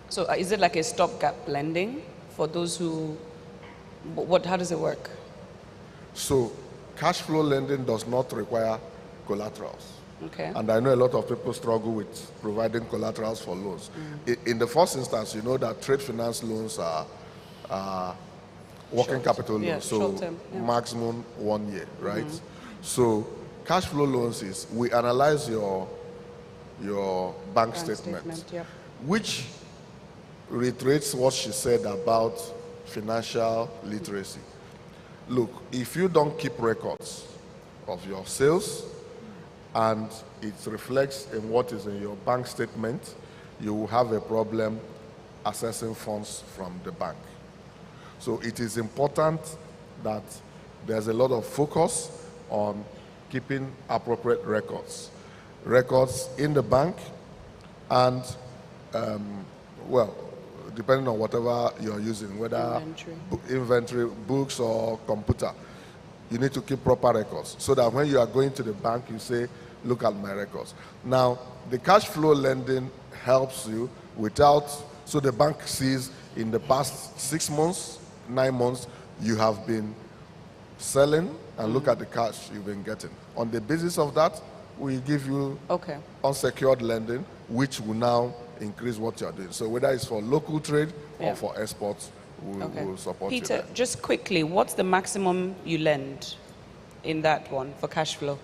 So is it like a stopgap lending for those who, how does it work? So cash flow lending does not require collaterals. Okay. And I know a lot of people struggle with providing collaterals for loans. In the first instance, you know that trade finance loans are working capital loans, so maximum 1 year, right? Mm-hmm. So cash flow loans is, we analyze your bank statement, which reiterates what she said about financial literacy. Look, if you don't keep records of your sales and it reflects in what is in your bank statement, you will have a problem accessing funds from the bank. So it is important that there's a lot of focus on keeping appropriate records. Records in the bank and, well, depending on whatever you're using, whether inventory, books or computer, you need to keep proper records so that when you are going to the bank, you say, look at my records. Now, the cash flow lending helps you without, so the bank sees in the past 6 months, 9 months, you have been selling and look at the cash you've been getting. On the basis of that, we give you unsecured lending, which will now increase what you're doing. So whether it's for local trade or for exports, we will support you. Peter, just quickly, what's the maximum you lend in that one for cash flow?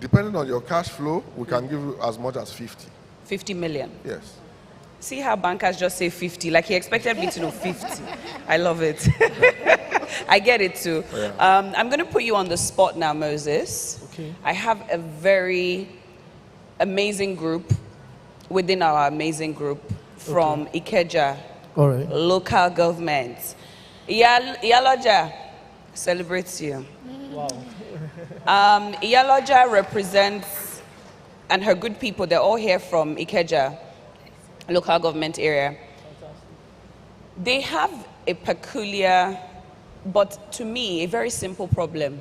Depending on your cash flow, we can give you as much as 50. 50 million? Yes. See how bankers just say 50, like he expected me to know 50. I love it. I get it too. I'm going to put you on the spot now, Moses. Okay. I have a very amazing group within our amazing group from Ikeja, local government. Iyaloja celebrates you. Wow. Iyaloja represents, and her good people, they're all here from Ikeja, local government area. They have a peculiar, but to me, a very simple problem.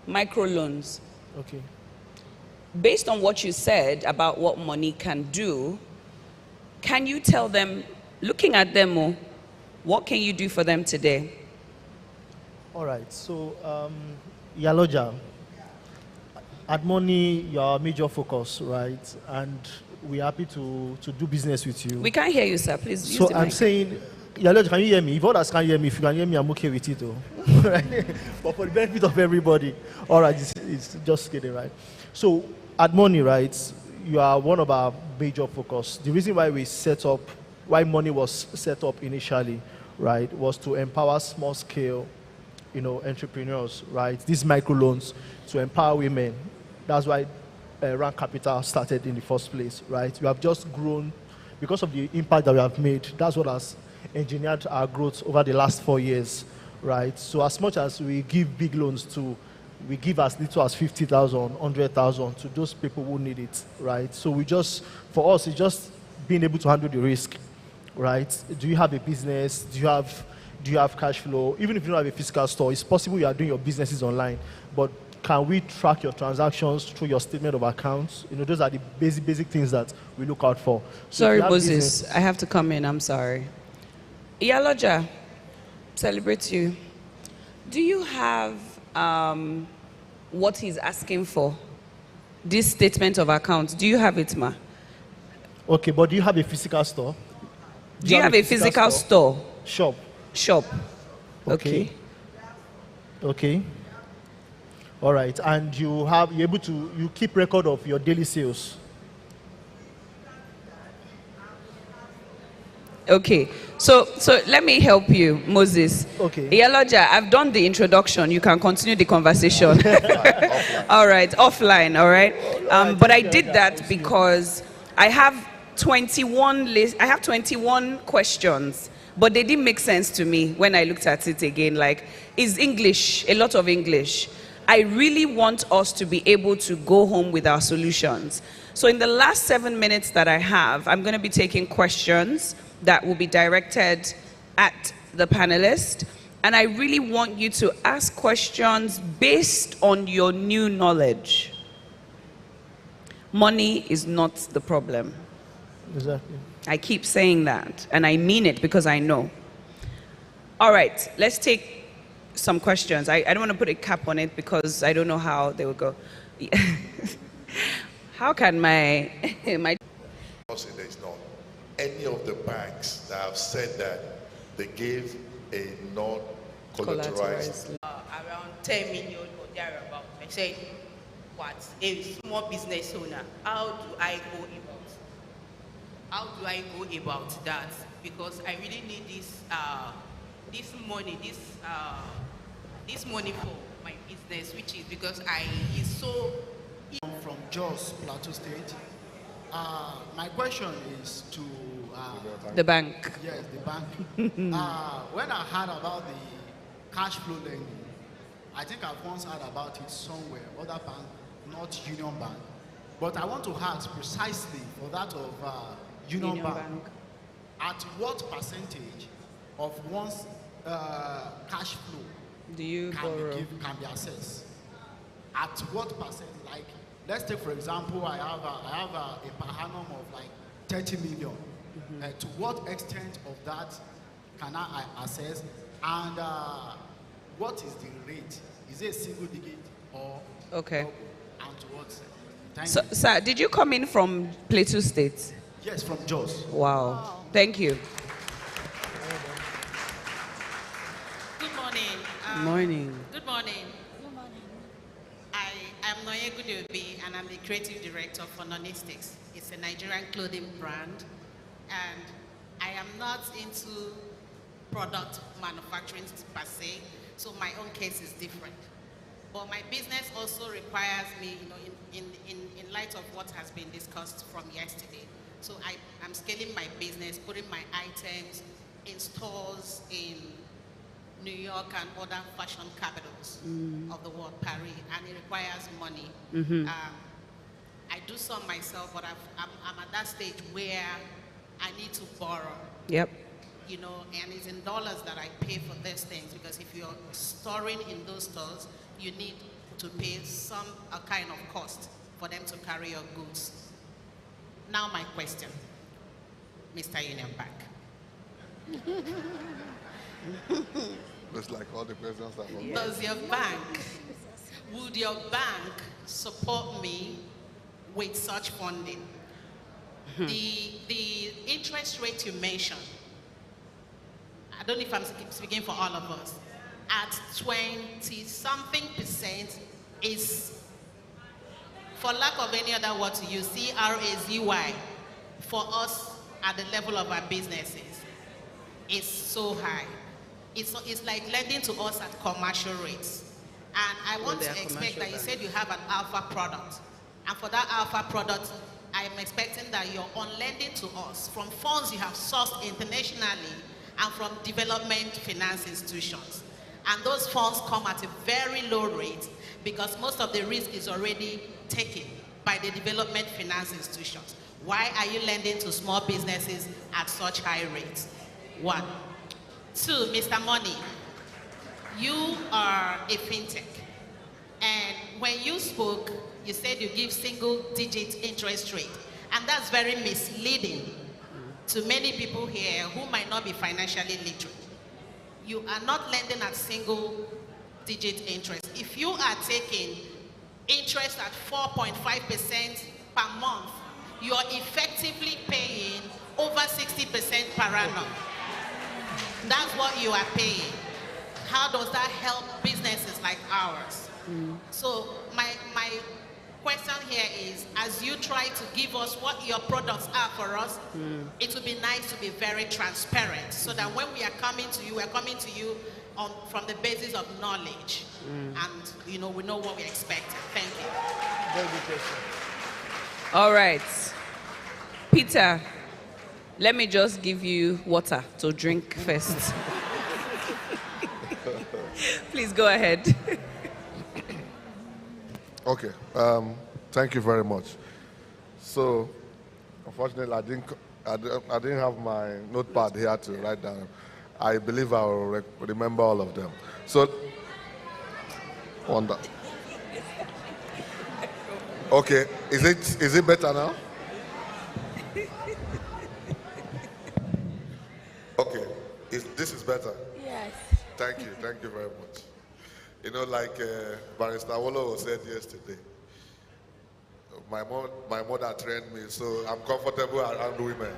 Microloans. Okay. Based on what you said about what money can do, can you tell them, looking at them, what can you do for them today? All right. So, Iyaloja, at money, your major focus, right? And we're happy to do business with you. We can't hear you, sir. Please use so the I'm mic. saying, Iyaloja, can you hear me? If others can't hear me, if you can hear me, I'm okay with it, though. Right? But for the benefit of everybody, all right, it's just kidding, right? So, at money, right, you are one of our major focus. The reason why we set up, why money was set up initially, right, was to empower small-scale, entrepreneurs, right? These microloans to empower women. That's why Rank Capital started in the first place, right? We have just grown because of the impact that we have made. That's what has engineered our growth over the last 4 years, right? So as much as we give big loans to, we give as little as 50,000, 100,000 to those people who need it, right? So for us, it's just being able to handle the risk, right? Do you have a business? Do you have cash flow? Even if you don't have a physical store, it's possible you are doing your businesses online, but can we track your transactions through your statement of accounts? Those are the basic things that we look out for. So Sorry, Moses, I have to come in. I'm sorry. Iyaloja, celebrate you. Do you have what he's asking for? This statement of accounts. Do you have it, ma? Okay, but do you have a physical store? Do you have a physical store? Shop. Okay. Okay. All right, and you keep record of your daily sales. Okay, so let me help you, Moses. Okay. Iyaloja, I've done the introduction. You can continue the conversation. All right, offline. All right. But I did that because I have 21 questions, but they didn't make sense to me when I looked at it again. Like, it's English, a lot of English. I really want us to be able to go home with our solutions. So in the last 7 minutes that I have, I'm going to be taking questions that will be directed at the panelists. And I really want you to ask questions based on your new knowledge. Money is not the problem. Exactly. I keep saying that, and I mean it because I know. All right, let's take some questions. I don't want to put a cap on it because I don't know how they will go. How can my There's not any of the banks that have said that they gave a non-collateralized. Around 10 million or thereabout. I said, what? A small business owner, how do I go about that? Because I really need this money for my business, which is because it's so. From Jos, Plateau State. My question is to the bank. Yes, the bank. When I heard about the cash flow lending, I think I've once heard about it somewhere, other bank, not Union Bank. But I want to ask precisely for that of Union Bank. At what percentage of one's cash flow do you can be accessed? At what percent? Like, let's take for example, I have a per annum of like 30 million. To what extent of that can I access? And what is the rate? Is it a single digit or okay? Double? And to what? Thank So, you. sir, did you come in from Plateau State? Yes, from Jos. Wow. Thank you. Good morning. Morning. Good morning. Good morning. I am Noye Gudobi, and I'm the creative director for Nonistics. It's a Nigerian clothing brand, and I am not into product manufacturing per se, so my own case is different. But my business also requires me, in light of what has been discussed from yesterday. So I'm scaling my business, putting my items in stores in New York and other fashion capitals of the world, Paris, and it requires money. I do some myself, but I'm at that stage where I need to borrow. Yep. And it's in dollars that I pay for these things, because if you're storing in those stores, you need to pay a kind of cost for them to carry your goods. Now my question, Mr. Union Bank. Looks like all the questions are from Would your bank support me with such funding? The interest rate you mentioned, I don't know if I'm speaking for all of us, at 20-something% is, for lack of any other word to use, CRAZY, for us at the level of our businesses, is so high. It's like lending to us at commercial rates. And I want to expect that you said you have an alpha product. And for that alpha product, I'm expecting that you're on lending to us from funds you have sourced internationally and from development finance institutions. And those funds come at a very low rate because most of the risk is already taken by the development finance institutions. Why are you lending to small businesses at such high rates? 1. 2, Mr. Money, you are a fintech. And when you spoke, you said you give single-digit interest rate, and that's very misleading to many people here who might not be financially literate. You are not lending at single-digit interest. If you are taking interest at 4.5% per month, you are effectively paying over 60% per annum. That's what you are paying. How does that help businesses like ours? So my question here is, as you try to give us what your products are for us, it would be nice to be very transparent so that when we are coming to you, we're coming to you from the basis of knowledge. And we know what we're expecting. Thank you. Very good question. All right. Peter, let me just give you water to drink first. Please go ahead. Okay, thank you very much. So, unfortunately, I didn't have my notepad here to write down. I believe I will remember all of them. So, wonder. Okay, is it better now? Okay, this is better. Yes. Thank you very much. You know, like Barrister Wolo said yesterday, my mother trained me, so I'm comfortable around women.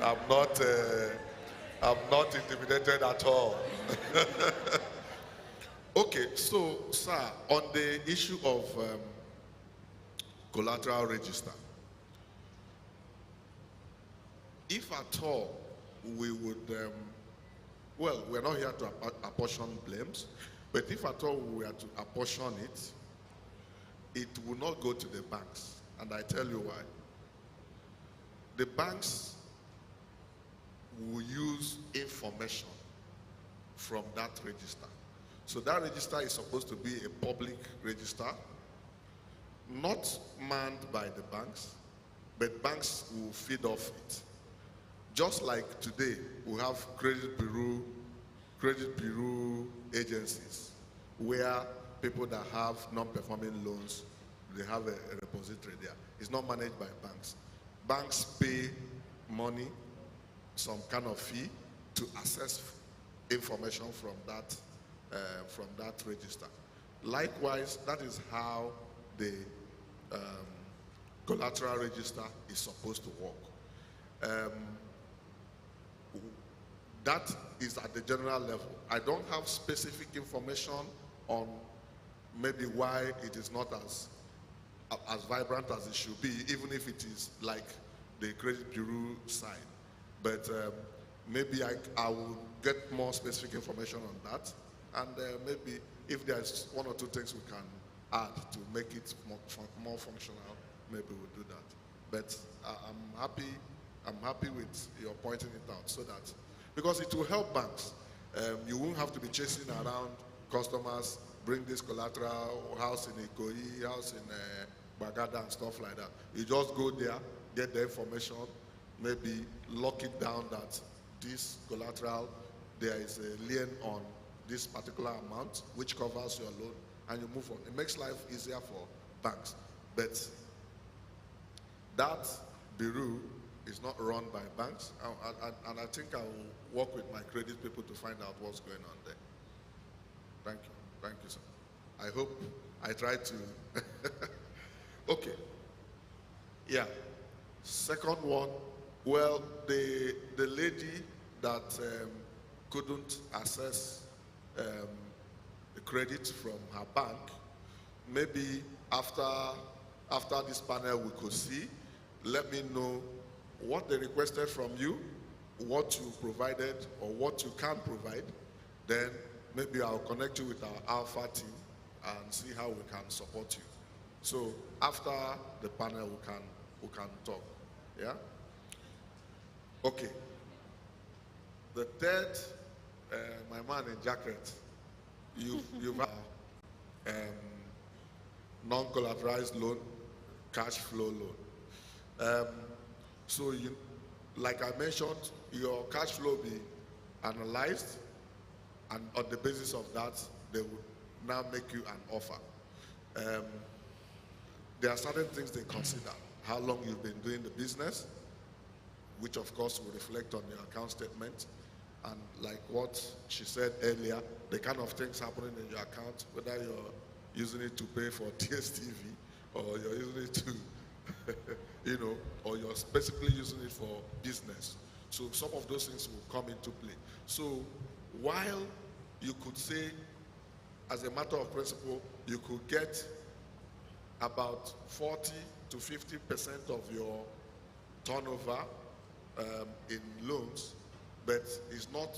I'm not intimidated at all. Okay, so sir, on the issue of collateral register, if at all we would, well, we're not here to apportion blames, but if at all we are to apportion it, it will not go to the banks. And I tell you why. The banks will use information from that register. So that register is supposed to be a public register, not manned by the banks, but banks will feed off it. Just like today, we have credit bureau agencies where people that have non-performing loans, they have a repository there. It's not managed by banks. Banks pay money, some kind of fee, to access information from that register. Likewise, that is how the collateral register is supposed to work. That is at the general level. I don't have specific information on maybe why it is not as vibrant as it should be, even if it is like the credit bureau side. But maybe I will get more specific information on that, and maybe if there's one or two things we can add to make it more functional, maybe we'll do that. But I'm happy with your pointing it out, so that, because it will help banks. You won't have to be chasing around customers, bring this collateral, house in Ikoyi, house in Bagada and stuff like that. You just go there, get the information, maybe lock it down that this collateral, there is a lien on this particular amount which covers your loan, and you move on. It makes life easier for banks. But that bureau is not run by banks, and I think I will work with my credit people to find out what's going on there. Thank you, sir. I hope I tried to. Okay. Yeah. Second one, well, the lady that couldn't access the credit from her bank, maybe after this panel we could see, let me know what they requested from you, what you provided, or what you can provide. Then maybe I'll connect you with our Alpha team and see how we can support you. So after the panel, we can talk. Yeah. Okay. The third, my man in jacket, you've non-collateralized loan, cash flow loan. So like I mentioned, your cash flow be analyzed, and on the basis of that, they will now make you an offer. Um, there are certain things they consider. How long you've been doing the business, which of course will reflect on your account statement. And like what she said earlier, the kind of things happening in your account, whether you're using it to pay for DSTV or you're using it to, you know, or you're specifically using it for business. So some of those things will come into play. So while you could say, as a matter of principle, you could get about 40 to 50% of your turnover in loans, but it's not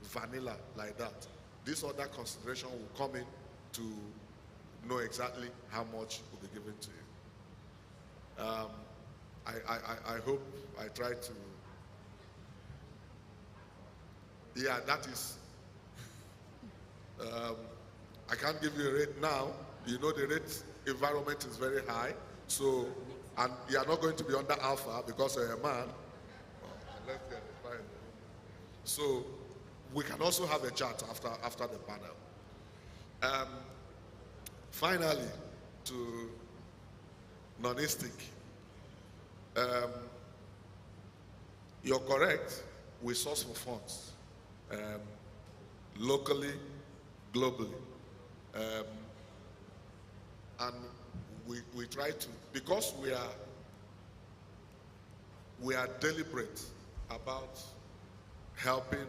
vanilla like that. This other consideration will come in to know exactly how much will be given to you. I hope I try to, yeah, that is, I can't give you a rate now. You know the rate environment is very high, so, and you are not going to be under alpha because you're a man. Let's get it, fine. So we can also have a chat after the panel. Finally, to nonistic, you're correct. We source for funds locally, globally, and we try to, because we are deliberate about helping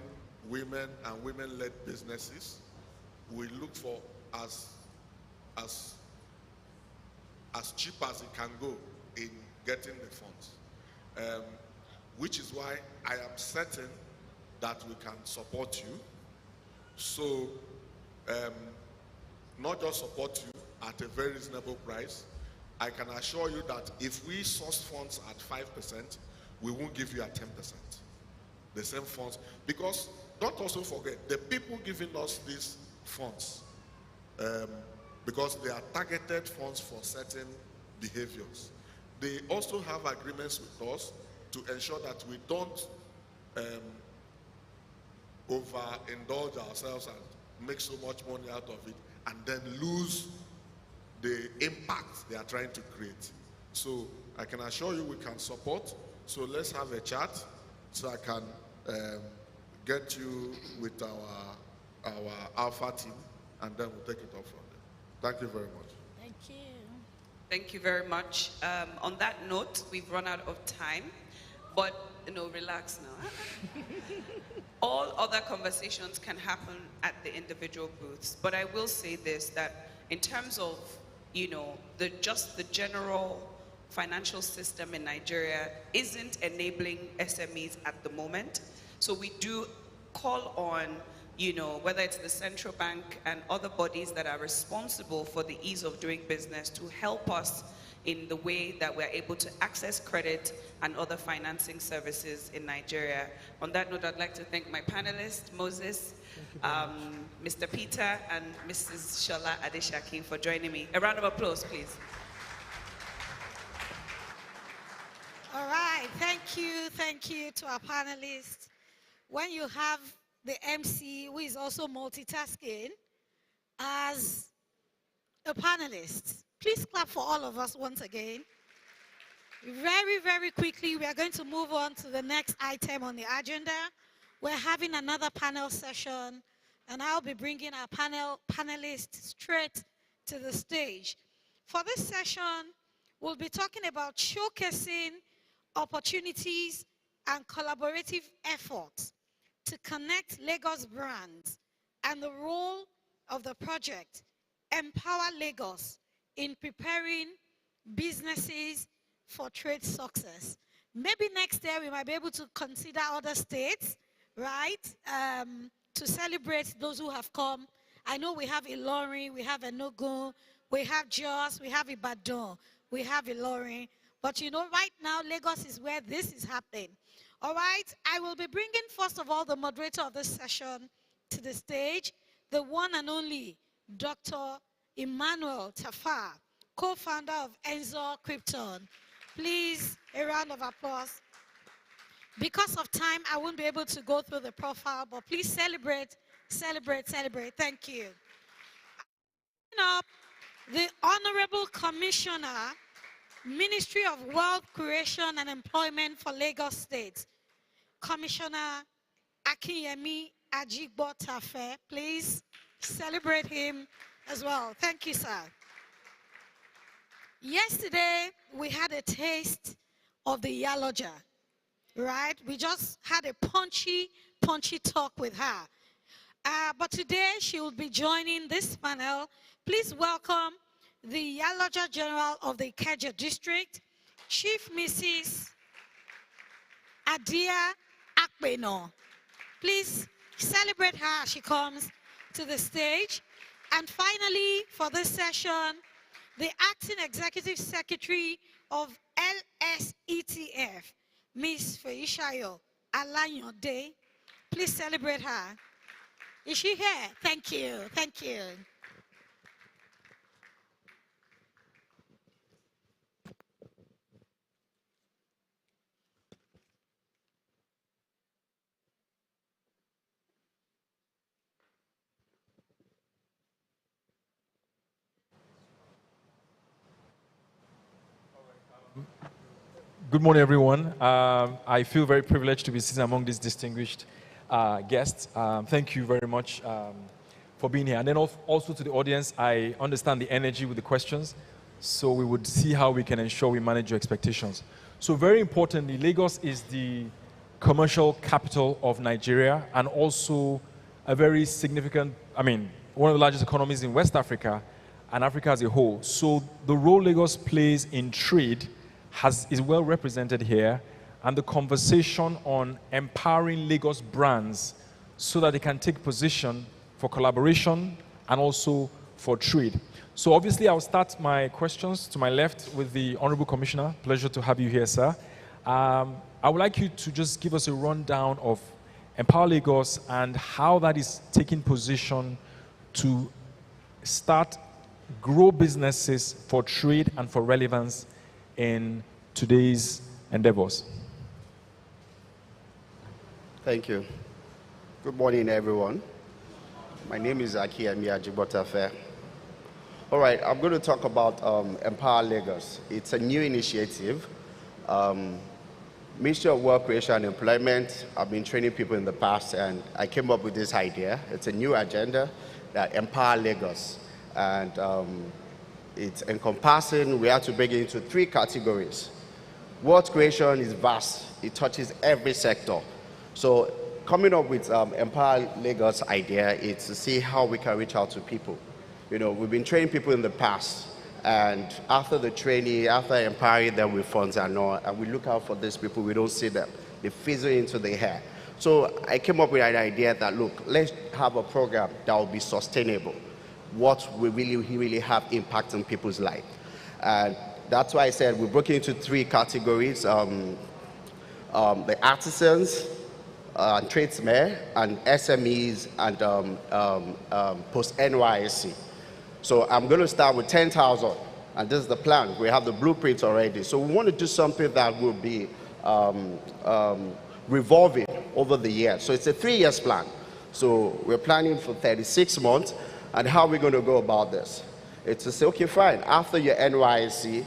women and women-led businesses. We look for as cheap as it can go in getting the funds, which is why I am certain that we can support you. So not just support you at a very reasonable price. I can assure you that if we source funds at 5%, we won't give you at 10%. The same funds, because don't also forget, the people giving us these funds, because they are targeted funds for certain behaviors, they also have agreements with us to ensure that we don't overindulge ourselves and make so much money out of it and then lose the impact they are trying to create. So I can assure you we can support. So let's have a chat so I can get you with our alpha team, and then we'll take it off from there. Thank you very much. Thank you. Thank you very much. On that note, we've run out of time, but relax now. All other conversations can happen at the individual booths, but I will say this, that in terms of just the general financial system in Nigeria isn't enabling SMEs at the moment. So we do call on, whether it's the central bank and other bodies that are responsible for the ease of doing business to help us in the way that we're able to access credit and other financing services in Nigeria. On that note, I'd like to thank my panelists, Moses, Mr. Peter, and Mrs. Shola Adeshaki for joining me. A round of applause, please. All right, thank you to our panelists. When you have the MC who is also multitasking as a panelist, please clap for all of us once again. Very, very quickly, we are going to move on to the next item on the agenda. We're having another panel session, and I'll be bringing our panelists straight to the stage. For this session, we'll be talking about showcasing opportunities and collaborative efforts to connect Lagos brands and the role of the project Empower Lagos in preparing businesses for trade success. Maybe next year we might be able to consider other states, right, to celebrate those who have come. I know we have Ilorin, we have Enugu, we have Jos, we have Ibadan, we have Ilorin. But right now, Lagos is where this is happening. All right, I will be bringing, first of all, the moderator of this session to the stage, the one and only Dr. Emmanuel Tafar, co-founder of Enzo Krypton. Please, a round of applause. Because of time, I won't be able to go through the profile, but please celebrate, celebrate, celebrate. Thank you. up the Honorable Commissioner, Ministry of Wealth Creation and Employment for Lagos State, Commissioner Akinyemi Ajigbotafe. Please celebrate him as well. Thank you, sir. Yesterday, we had a taste of the Yaloja, right? We just had a punchy talk with her. But today, she will be joining this panel. Please welcome the Yaloja General of the Ikeja District, Chief Mrs. Adia Akbeno. Please celebrate her as she comes to the stage. And finally, for this session, the Acting Executive Secretary of LSETF, Ms. Feishayo Alanyode. Please celebrate her. Is she here? Thank you. Thank you. Good morning, everyone. I feel very privileged to be sitting among these distinguished guests. Thank you very much for being here. And then also to the audience, I understand the energy with the questions, so we would see how we can ensure we manage your expectations. So very importantly, Lagos is the commercial capital of Nigeria and also a very significant, one of the largest economies in West Africa and Africa as a whole. So the role Lagos plays in trade is well represented here, and the conversation on empowering Lagos brands so that they can take position for collaboration and also for trade. So obviously I'll start my questions to my left with the Honorable Commissioner. Pleasure to have you here, sir. I would like you to just give us a rundown of Empower Lagos and how that is taking position to grow businesses for trade and for relevance in today's endeavors. Thank you. Good morning, everyone. My name is Akinyemi Ajigbotafe. All right, I'm going to talk about Empower Lagos. It's a new initiative. Ministry of Work, Creation and Employment, I've been training people in the past, and I came up with this idea. It's a new agenda that Empower Lagos. And it's encompassing, we have to break it into 3 categories. Wealth creation is vast. It touches every sector. So coming up with Empower Lagos idea is to see how we can reach out to people. You know, we've been training people in the past, and after the training, after empowering them with funds and all, and we look out for these people, we don't see them. They fizzle into the air. So I came up with an idea that, look, let's have a program that will be sustainable. What will really have impact on people's life. And that's why I said we broke it into 3 categories. The artisans, tradesmen, and SMEs, and post-NYSC. So I'm going to start with 10,000, and this is the plan. We have the blueprint already. So we want to do something that will be revolving over the years. So it's a 3-year plan. So we're planning for 36 months. And how are we going to go about this? It's to say, okay, fine, after your NYSC,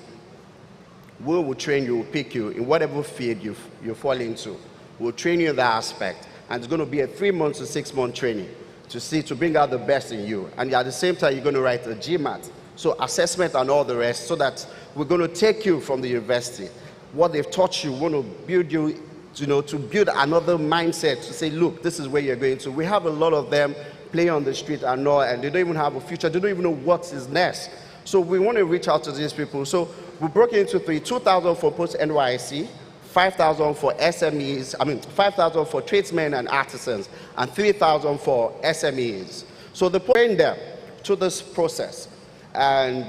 we will train you, pick you in whatever field you fall into. We'll train you in that aspect. And it's going to be a 3-month to 6-month training to bring out the best in you. And at the same time, you're going to write a GMAT. So assessment and all the rest, so that we're going to take you from the university. What they've taught you, we want to build you, to build another mindset to say, look, this is where you're going to. We have a lot of them play on the street and all, and they don't even have a future. They don't even know what is next. So we want to reach out to these people. So we broke it into 3: 2,000 for post-NYC, 5,000 for SMEs, 5,000 for tradesmen and artisans, and 3,000 for SMEs. So they point them to this process. And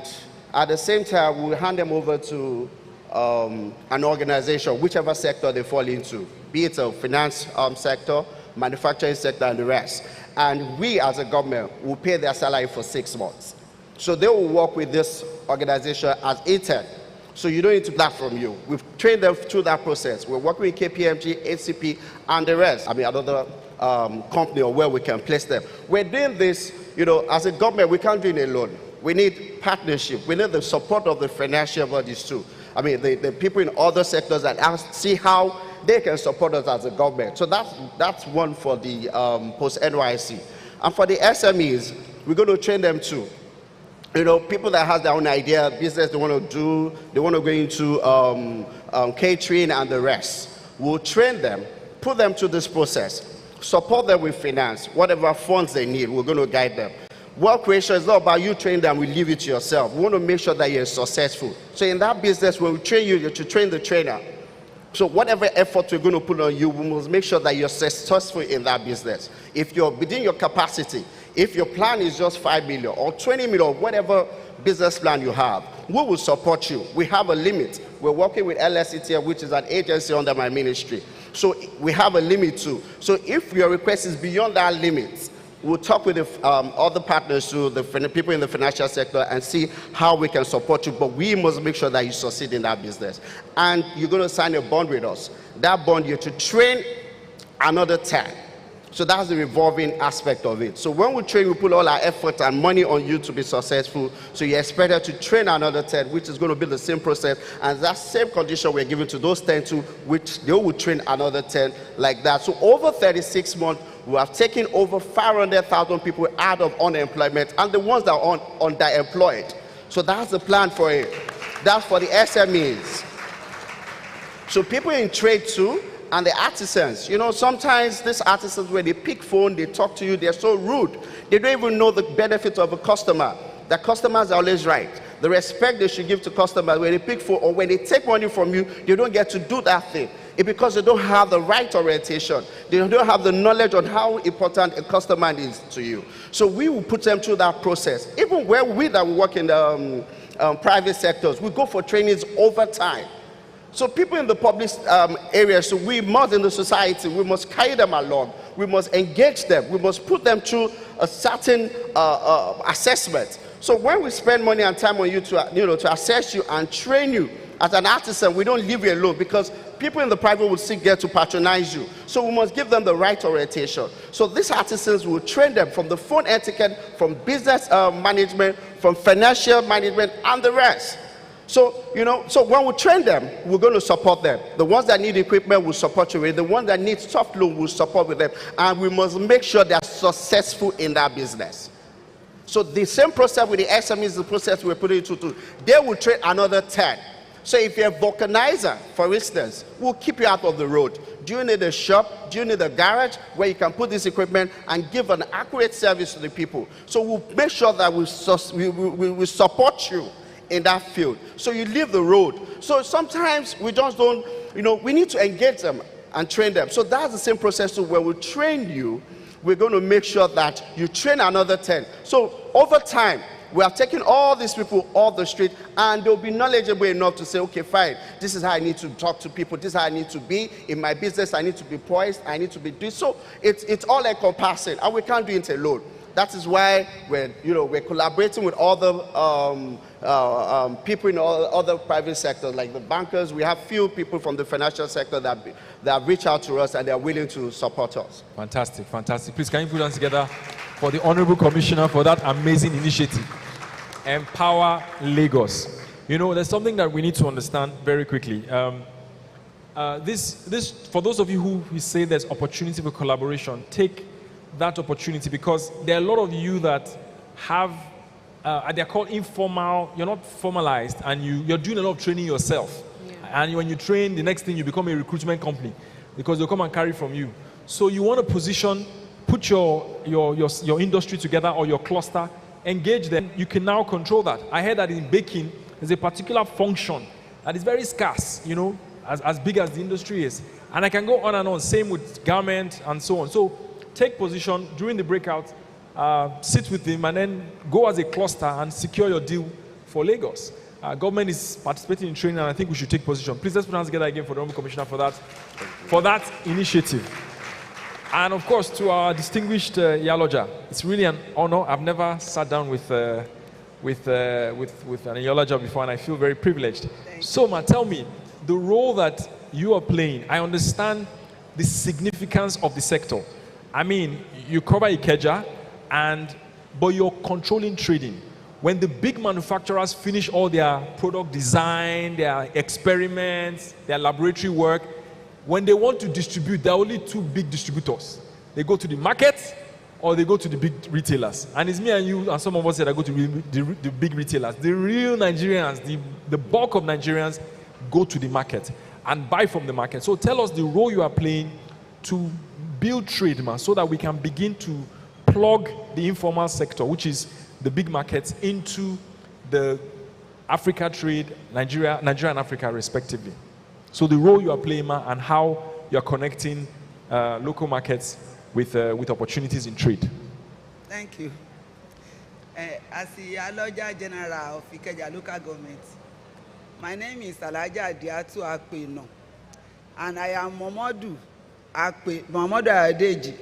at the same time, we'll hand them over to an organization, whichever sector they fall into, be it a finance sector, manufacturing sector, and the rest. And we, as a government, will pay their salary for 6 months. So they will work with this organization as intern. So you don't need to that from you. We've trained them through that process. We're working with KPMG, HCP, and the rest. Another company or where we can place them. We're doing this, as a government, we can't do it alone. We need partnership. We need the support of the financial bodies too. I mean, the people in other sectors that see how they can support us as a government. So that's one for the post-NYC. And for the SMEs, we're going to train them too. You know, people that have their own idea, business they want to do, they want to go into catering and the rest. We'll train them, put them through this process, support them with finance, whatever funds they need, we're going to guide them. Work creation is not about you training them, we leave it to yourself. We want to make sure that you're successful. So in that business, when we train you, you're to train the trainer. So whatever effort we're going to put on you, we must make sure that you're successful in that business. If you're within your capacity, if your plan is just 5 million or 20 million, whatever business plan you have, we will support you. We have a limit. We're working with LSETF, which is an agency under my ministry. So we have a limit too. So if your request is beyond that limit, we'll talk with the other partners, to the people in the financial sector, and see how we can support you. But we must make sure that you succeed in that business. And you're going to sign a bond with us. That bond, you're to train another 10. So that's the revolving aspect of it. So when we train, we put all our effort and money on you to be successful. So you're expected to train another 10, which is going to be the same process. And that same condition we're giving to those 10 too, which they will train another 10 like that. So over 36 months, we have taken over 500,000 people out of unemployment, and the ones that are underemployed. So that's the plan for it. That's for the SMEs. So people in trade too, and the artisans. You know, sometimes these artisans, when they pick phone, they talk to you, they're so rude. They don't even know the benefit of a customer. The customers are always right. The respect they should give to customers when they pick phone or when they take money from you, they don't get to do that thing. It's because they don't have the right orientation. They don't have the knowledge on how important a customer is to you. So we will put them through that process. Even where we that work in the private sectors, we go for trainings over time. So people in the public areas, so we must, in the society, we must carry them along. We must engage them. We must put them through a certain assessment. So when we spend money and time on you to assess you and train you as an artisan, we don't leave you alone, because people in the private will still get to patronize you. So we must give them the right orientation. So these artisans will train them from the phone etiquette, from business management, from financial management, and the rest. So, so when we train them, we're going to support them. The ones that need equipment, will support you with. The ones that need soft loan, will support with them. And we must make sure they're successful in that business. So the same process with the SMEs is the process we're putting into too. They will train another 10. So if you're a vulcanizer, for instance, we'll keep you out of the road. Do you need a shop? Do you need a garage where you can put this equipment and give an accurate service to the people? So we'll make sure that we support you in that field. So you leave the road. So sometimes we just don't, we need to engage them and train them. So that's the same process too. When we train you, we're going to make sure that you train another 10. So over time, we have taken all these people off the street, and they'll be knowledgeable enough to say, okay, fine, this is how I need to talk to people, this is how I need to be in my business, I need to be poised, I need to be this. So it's all encompassing, and we can't do it alone. That is why we're collaborating with other people in other private sectors, like the bankers. We have few people from the financial sector that reach out to us, and they're willing to support us. Fantastic, fantastic. Please, can you put us together for the Honorable Commissioner for that amazing initiative? Empower Lagos. There's something that we need to understand very quickly. This for those of you who say there's opportunity for collaboration, take that opportunity, because there are a lot of you that have, they're called informal, you're not formalized, and you're doing a lot of training yourself. Yeah. And when you train, the next thing you become a recruitment company, because they'll come and carry from you. So you want to position, put your industry together, or your cluster, engage them. You can now control that. I heard that in baking, there's a particular function that is very scarce, as big as the industry is. And I can go on and on, same with garment and so on. So take position during the breakout, sit with him, and then go as a cluster and secure your deal for Lagos. Government is participating in training, and I think we should take position. Please, let's put hands together again for the Honorable Commissioner for that initiative. And of course, to our distinguished Yaloja, it's really an honor. I've never sat down with an Yaloja before, and I feel very privileged. So, Ma, tell me, the role that you are playing, I understand the significance of the sector. I mean, you cover Ikeja, but you're controlling trading. when the big manufacturers finish all their product design, their experiments, their laboratory work, when they want to distribute, there are only two big distributors. They go to the market or they go to the big retailers. And it's me and you and some of us that go to the big retailers. The real Nigerians, the bulk of Nigerians go to the market and buy from the market. So tell us the role you are playing to build trade, man, so that we can begin to plug the informal sector, which is the big markets, into the Africa trade, Nigeria and Africa respectively. So the role you are playing, man, and how you are connecting local markets with opportunities in trade. Thank you. As the Aloja General of Ikeja local government, my name is Alaja Diatu Akpeno, and I am Momodu Adeji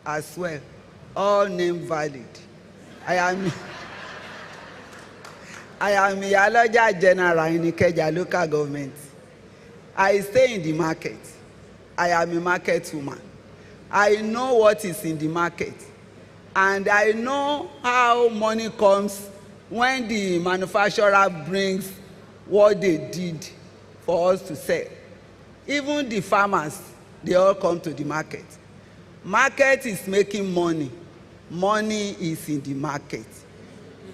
as well, all name valid. I am the Aloja General in Ikeja local government. I stay in the market. I am a market woman. I know what is in the market, and I know how money comes when the manufacturer brings what they did for us to sell. Even the farmers, they all come to the market. Market is making money. Money is in the market.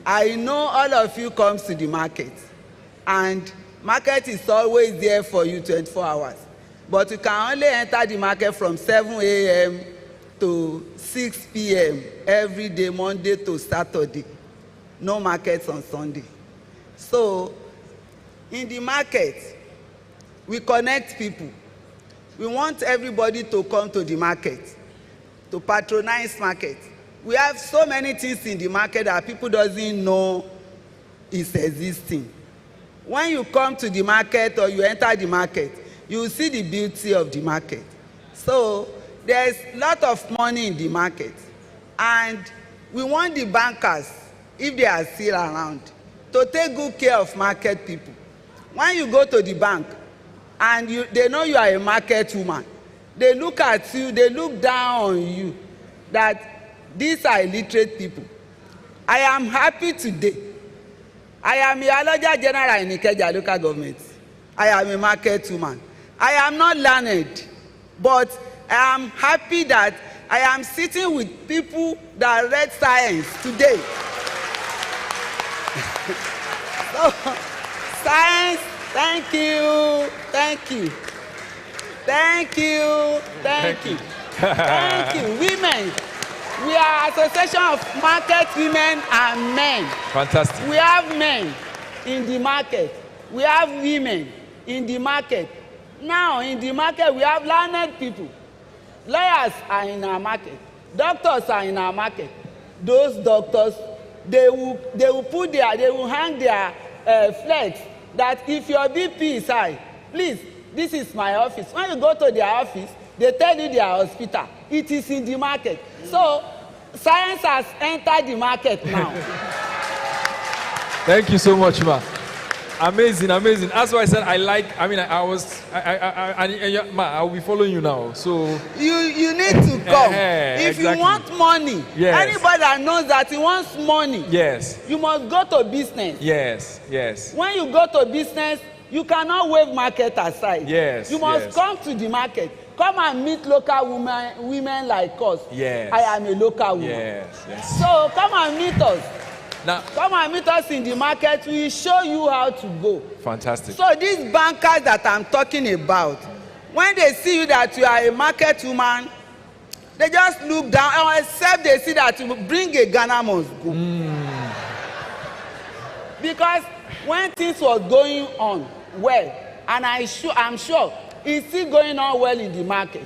I know all of you comes to the market, and market is always there for you 24 hours. But you can only enter the market from 7 a.m. to 6 p.m. every day, Monday to Saturday. No markets on Sunday. So, in the market, we connect people. We want everybody to come to the market, to patronize market. We have so many things in the market that people doesn't know is existing. When you come to the market or you enter the market, you see the beauty of the market. So there's a lot of money in the market, and we want the bankers, if they are still around, to take good care of market people. When you go to the bank and they know you are a market woman, they look at you, they look down on you, that these are illiterate people. I am happy today. I am a Aloja General in Ikeja local government. I am a market woman. I am not learned, but I am happy that I am sitting with people that read science today. So, science, thank you, thank you, thank you, thank you, thank you. Women, we are Association of Market Women and Men. Fantastic. We have men in the market. We have women in the market. Now, in the market, we have learned people. Lawyers are in our market. Doctors are in our market. Those doctors, they will hang their flags that if your BP is high, please, this is my office. When you go to their office, they tell you their hospital. It is in the market. So, science has entered the market now. Thank you so much, ma. Amazing, amazing. That's why I said I will be following you now. So you need to come. If exactly. You want money, yes. Anybody that knows that he wants money, yes, you must go to business. Yes, yes. When you go to business, you cannot wave market aside. Yes, you must come to the market. Come and meet local women like us. Yes. I am a local woman. Yes, yes. So come and meet us. Now, come and meet us in the market. We show you how to go. Fantastic. So these bankers that I'm talking about, when they see you that you are a market woman, they just look down, except they see that you bring a Ghana must go. Because when things were going on well, and I'm sure it's still going on well in the market,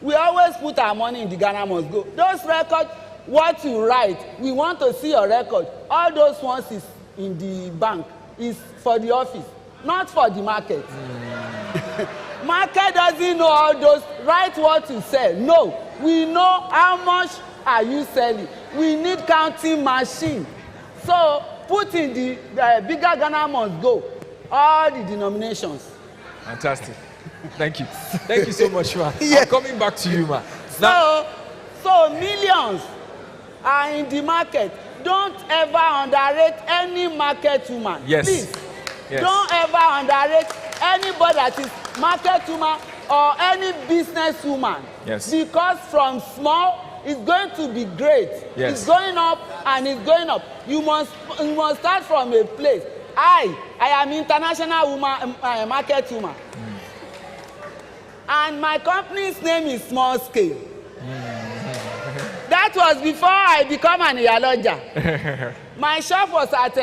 we always put our money in the Ghana must go. Those records, what you write, we want to see your record. All those ones is in the bank, is for the office, not for the market. Market doesn't know all those, write what you sell. No, we know how much are you selling. We need counting machine. So put in the bigger Ghana must go, all the denominations. Fantastic. Thank you. Thank you so much, ma. Yes. I'm coming back to you, ma. So millions are in the market. don't ever underrate any market woman. Yes. Please. Yes. Don't ever underrate anybody that is market woman or any business woman. Yes. Because from small, it's going to be great. Yes. It's going up and it's going up. You must start from a place. I am international woman, market woman. And my company's name is Small Scale. That was before I become an Iyaloja. My shop was at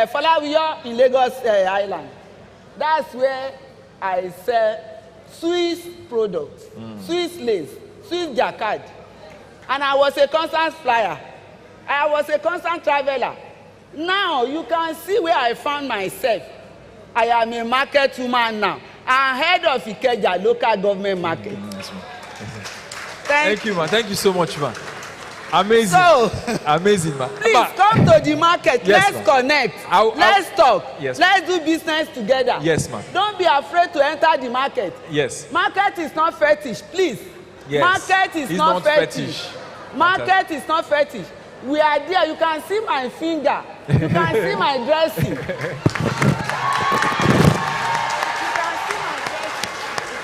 Falawiyo in Lagos Island. That's where I sell Swiss products, Swiss lace, Swiss jacquard. And I was a constant flyer. I was a constant traveler. Now you can see where I found myself. I am a market woman now. I'm head of Ikeja local government market. Thank you, man. Thank you so much, man. Amazing. So, amazing, man. Please come to the market. Yes, let's man. connect. Let's talk. Yes, let's do business together. Yes, man. Don't be afraid to enter the market. Yes. Market is not fetish, please. Yes. Market is It's not fetish. Market is not fetish. We are there. You can see my finger. You can see my dressing.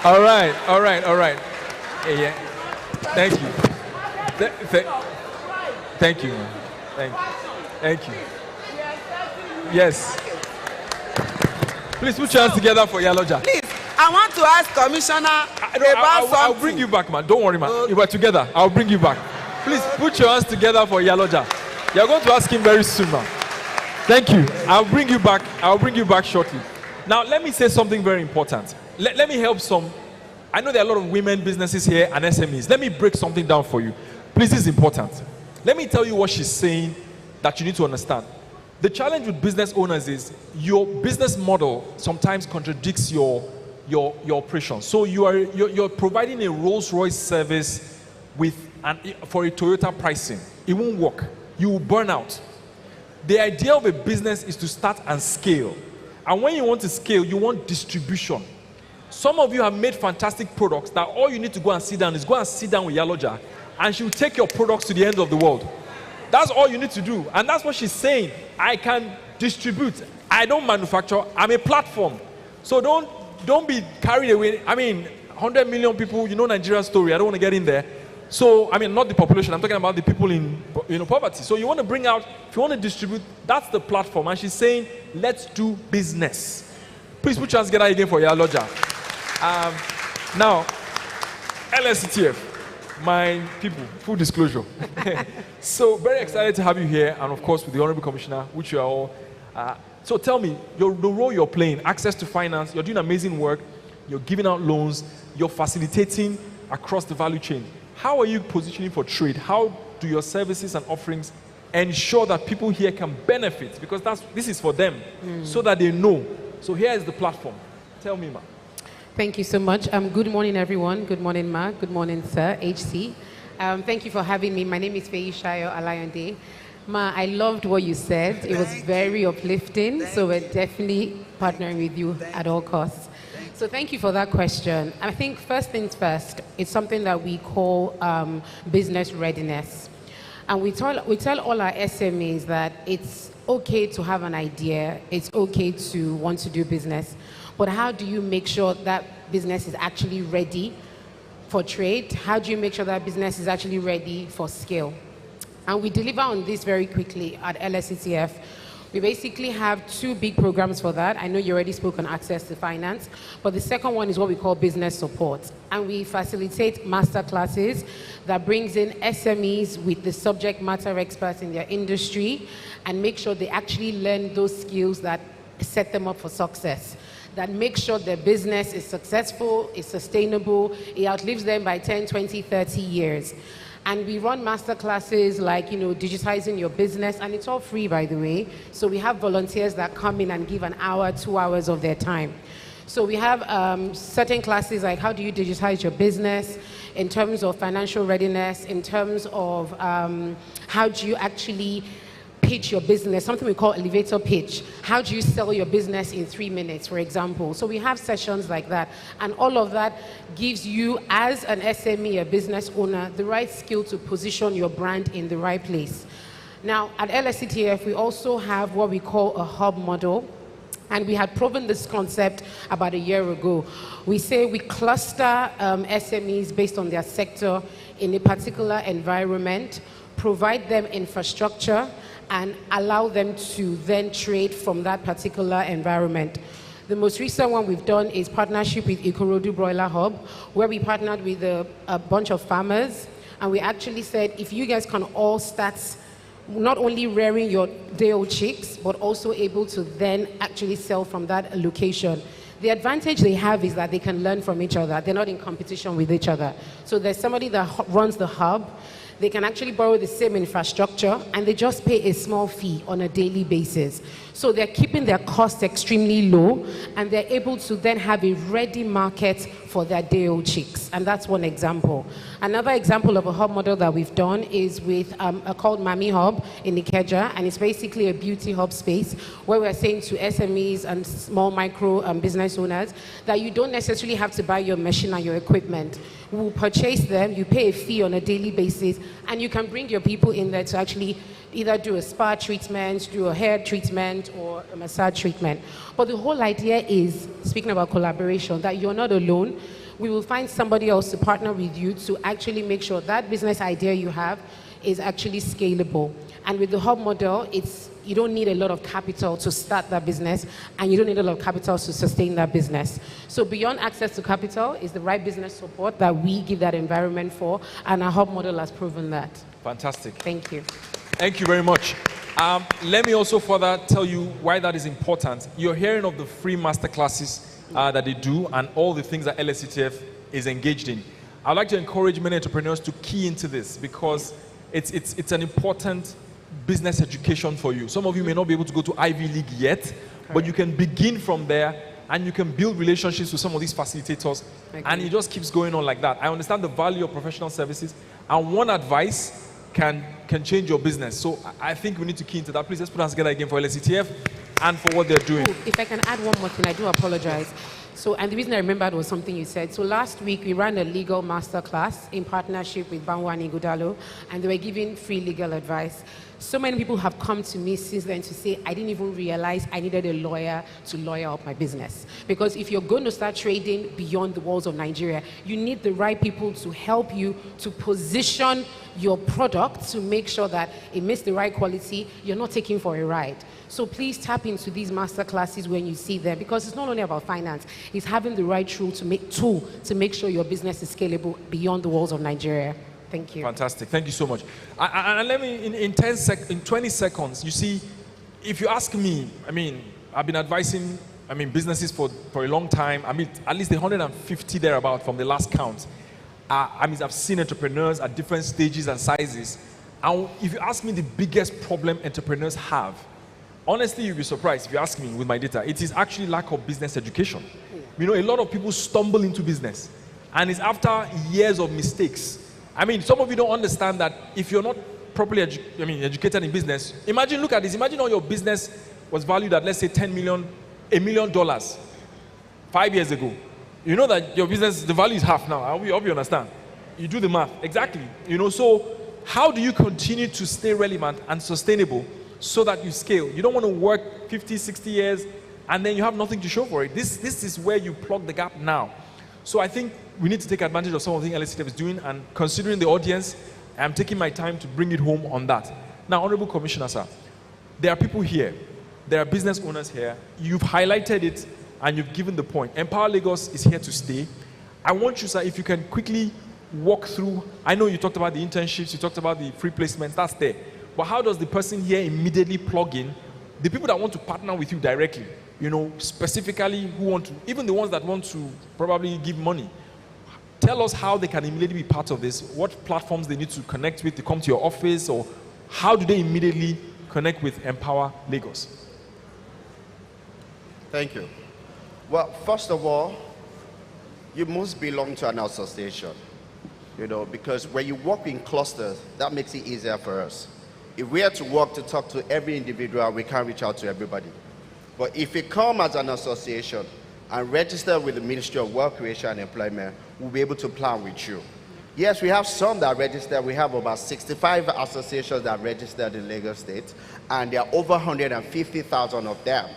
All right, all right, all right. Yeah. Thank you. Thank you, man. Thank you. Thank you. Yes. Please put your hands together for Iyaloja. Please, I want to ask Commissioner about something. I'll bring you back, man. Don't worry, man. Okay. We're together. I'll bring you back. Please put your hands together for Iyaloja. You're going to ask him very soon, man. Thank you. I'll bring you back. I'll bring you back shortly. Now, let me say something very important. Let me help some. I know there are a lot of women businesses here and SMEs. Let me break something down for you. Please, this is important. Let me tell you what she's saying that you need to understand. The challenge with business owners is your business model sometimes contradicts your operations. So you're providing a Rolls-Royce service for a Toyota pricing. It won't work. You will burn out. The idea of a business is to start and scale. And when you want to scale, you want distribution. Some of you have made fantastic products that all you need to go and sit down is go and sit down with Iyaloja and she will take your products to the end of the world. That's all you need to do. And that's what she's saying. I can distribute. I don't manufacture. I'm a platform. So don't be carried away. I mean, 100 million people, you know Nigeria's story. I don't want to get in there. So, I mean, not the population. I'm talking about the people in poverty. So you want to bring out, if you want to distribute, that's the platform. And she's saying, let's do business. Please put your hands together again for Iyaloja. Now, LSCTF, my people, full disclosure. So very excited to have you here, and of course with the Honorable Commissioner, which you are all. So tell me, the role you're playing, access to finance, you're doing amazing work, you're giving out loans, you're facilitating across the value chain. How are you positioning for trade? How do your services and offerings ensure that people here can benefit? Because this is for them, so that they know. So here is the platform. Tell me, ma. Thank you so much. Good morning, everyone. Good morning, Ma. Good morning, sir, HC. Thank you for having me. My name is Feishayo Alayande. Ma, I loved what you said. It was very uplifting. So we're definitely partnering with you at all costs. So thank you for that question. I think first things first, it's something that we call business readiness. And we tell all our SMEs that it's okay to have an idea. It's okay to want to do business. But how do you make sure that business is actually ready for trade? How do you make sure that business is actually ready for scale? And we deliver on this very quickly at LSCTF. We basically have two big programs for that. I know you already spoke on access to finance, but the second one is what we call business support. And we facilitate master classes that brings in SMEs with the subject matter experts in their industry and make sure they actually learn those skills that set them up for success, that make sure their business is successful, is sustainable, it outlives them by 10, 20, 30 years. And we run master classes like, digitizing your business, and it's all free, by the way. So we have volunteers that come in and give an hour, 2 hours of their time. So we have certain classes like how do you digitize your business, in terms of financial readiness, in terms of how do you actually pitch your business, something we call elevator pitch. How do you sell your business in 3 minutes, for example? So we have sessions like that. And all of that gives you, as an SME, a business owner, the right skill to position your brand in the right place. Now, at LSCTF, we also have what we call a hub model. And we had proven this concept about a year ago. We say we cluster SMEs based on their sector in a particular environment, provide them infrastructure, and allow them to then trade from that particular environment. The most recent one we've done is partnership with Ikorodu Broiler Hub, where we partnered with a bunch of farmers, and we actually said, if you guys can all start not only rearing your day-old chicks, but also able to then actually sell from that location. The advantage they have is that they can learn from each other. They're not in competition with each other. So there's somebody that runs the hub. They can actually borrow the same infrastructure, and they just pay a small fee on a daily basis. So they're keeping their costs extremely low, and they're able to then have a ready market for their day-old chicks. And that's one example. Another example of a hub model that we've done is with called Mami Hub in Ikeja, and it's basically a beauty hub space where we're saying to SMEs and small micro business owners that you don't necessarily have to buy your machine and your equipment. We will purchase them, you pay a fee on a daily basis, and you can bring your people in there to actually either do a spa treatment, do a hair treatment, or a massage treatment. But the whole idea is, speaking about collaboration, that you're not alone. We will find somebody else to partner with you to actually make sure that business idea you have is actually scalable. And with the hub model, you don't need a lot of capital to start that business, and you don't need a lot of capital to sustain that business. So beyond access to capital is the right business support that we give that environment for, and our hub model has proven that. Fantastic. Thank you. Thank you very much. Let me also further tell you why that is important. You're hearing of the free masterclasses that they do and all the things that LSCTF is engaged in. I'd like to encourage many entrepreneurs to key into this because it's an important business education for you. Some of you may not be able to go to Ivy League yet, but you can begin from there and you can build relationships with some of these facilitators, and it just keeps going on like that. I understand the value of professional services, and one advice can change your business. So I think we need to key into that. Please let's put our hands together again for LSCTF and for what they're doing. If I can add one more thing, I do apologize. So, and the reason I remembered was something you said. So last week we ran a legal masterclass in partnership with Banwani Gudalo, and they were giving free legal advice. So many people have come to me since then to say, I didn't even realize I needed a lawyer to lawyer up my business. Because if you're going to start trading beyond the walls of Nigeria, you need the right people to help you to position your product to make sure that it meets the right quality, you're not taking for a ride. So please tap into these master classes when you see them, because it's not only about finance, it's having the right tool to make sure your business is scalable beyond the walls of Nigeria. Thank you. Fantastic. Thank you so much. And let me, in 20 seconds, you see, if you ask me, I've been advising, businesses for a long time. At least 150 thereabout from the last count. I've seen entrepreneurs at different stages and sizes. And if you ask me the biggest problem entrepreneurs have, honestly, you'll be surprised if you ask me with my data. It is actually lack of business education. A lot of people stumble into business, and it's after years of mistakes. Some of you don't understand that if you're not properly educated in business, look at this. Imagine all your business was valued at, let's say, $1 million 5 years ago. You know that your business, the value is half now. I hope you understand. You do the math. Exactly. So how do you continue to stay relevant and sustainable so that you scale? You don't want to work 50, 60 years and then you have nothing to show for it. This is where you plug the gap now. So I think we need to take advantage of some of the things LSCTF is doing, and considering the audience, I'm taking my time to bring it home on that. Now, Honorable Commissioner, sir, there are people here. There are business owners here. You've highlighted it and you've given the point. Empower Lagos is here to stay. I want you, sir, if you can quickly walk through. I know you talked about the internships, you talked about the free placements, that's there. But how does the person here immediately plug in? The people that want to partner with you directly, specifically who want to, even the ones that want to probably give money. Tell us how they can immediately be part of this, what platforms they need to connect with to come to your office, or how do they immediately connect with Empower Lagos? Thank you. Well, first of all, you must belong to an association, because when you work in clusters, that makes it easier for us. If we are to work to talk to every individual, we can't reach out to everybody. But if you come as an association and register with the Ministry of Work, Creation and Employment, we'll be able to plan with you. Yes, we have some that are registered. We have about 65 associations that are registered in Lagos State, and there are over 150,000 of them.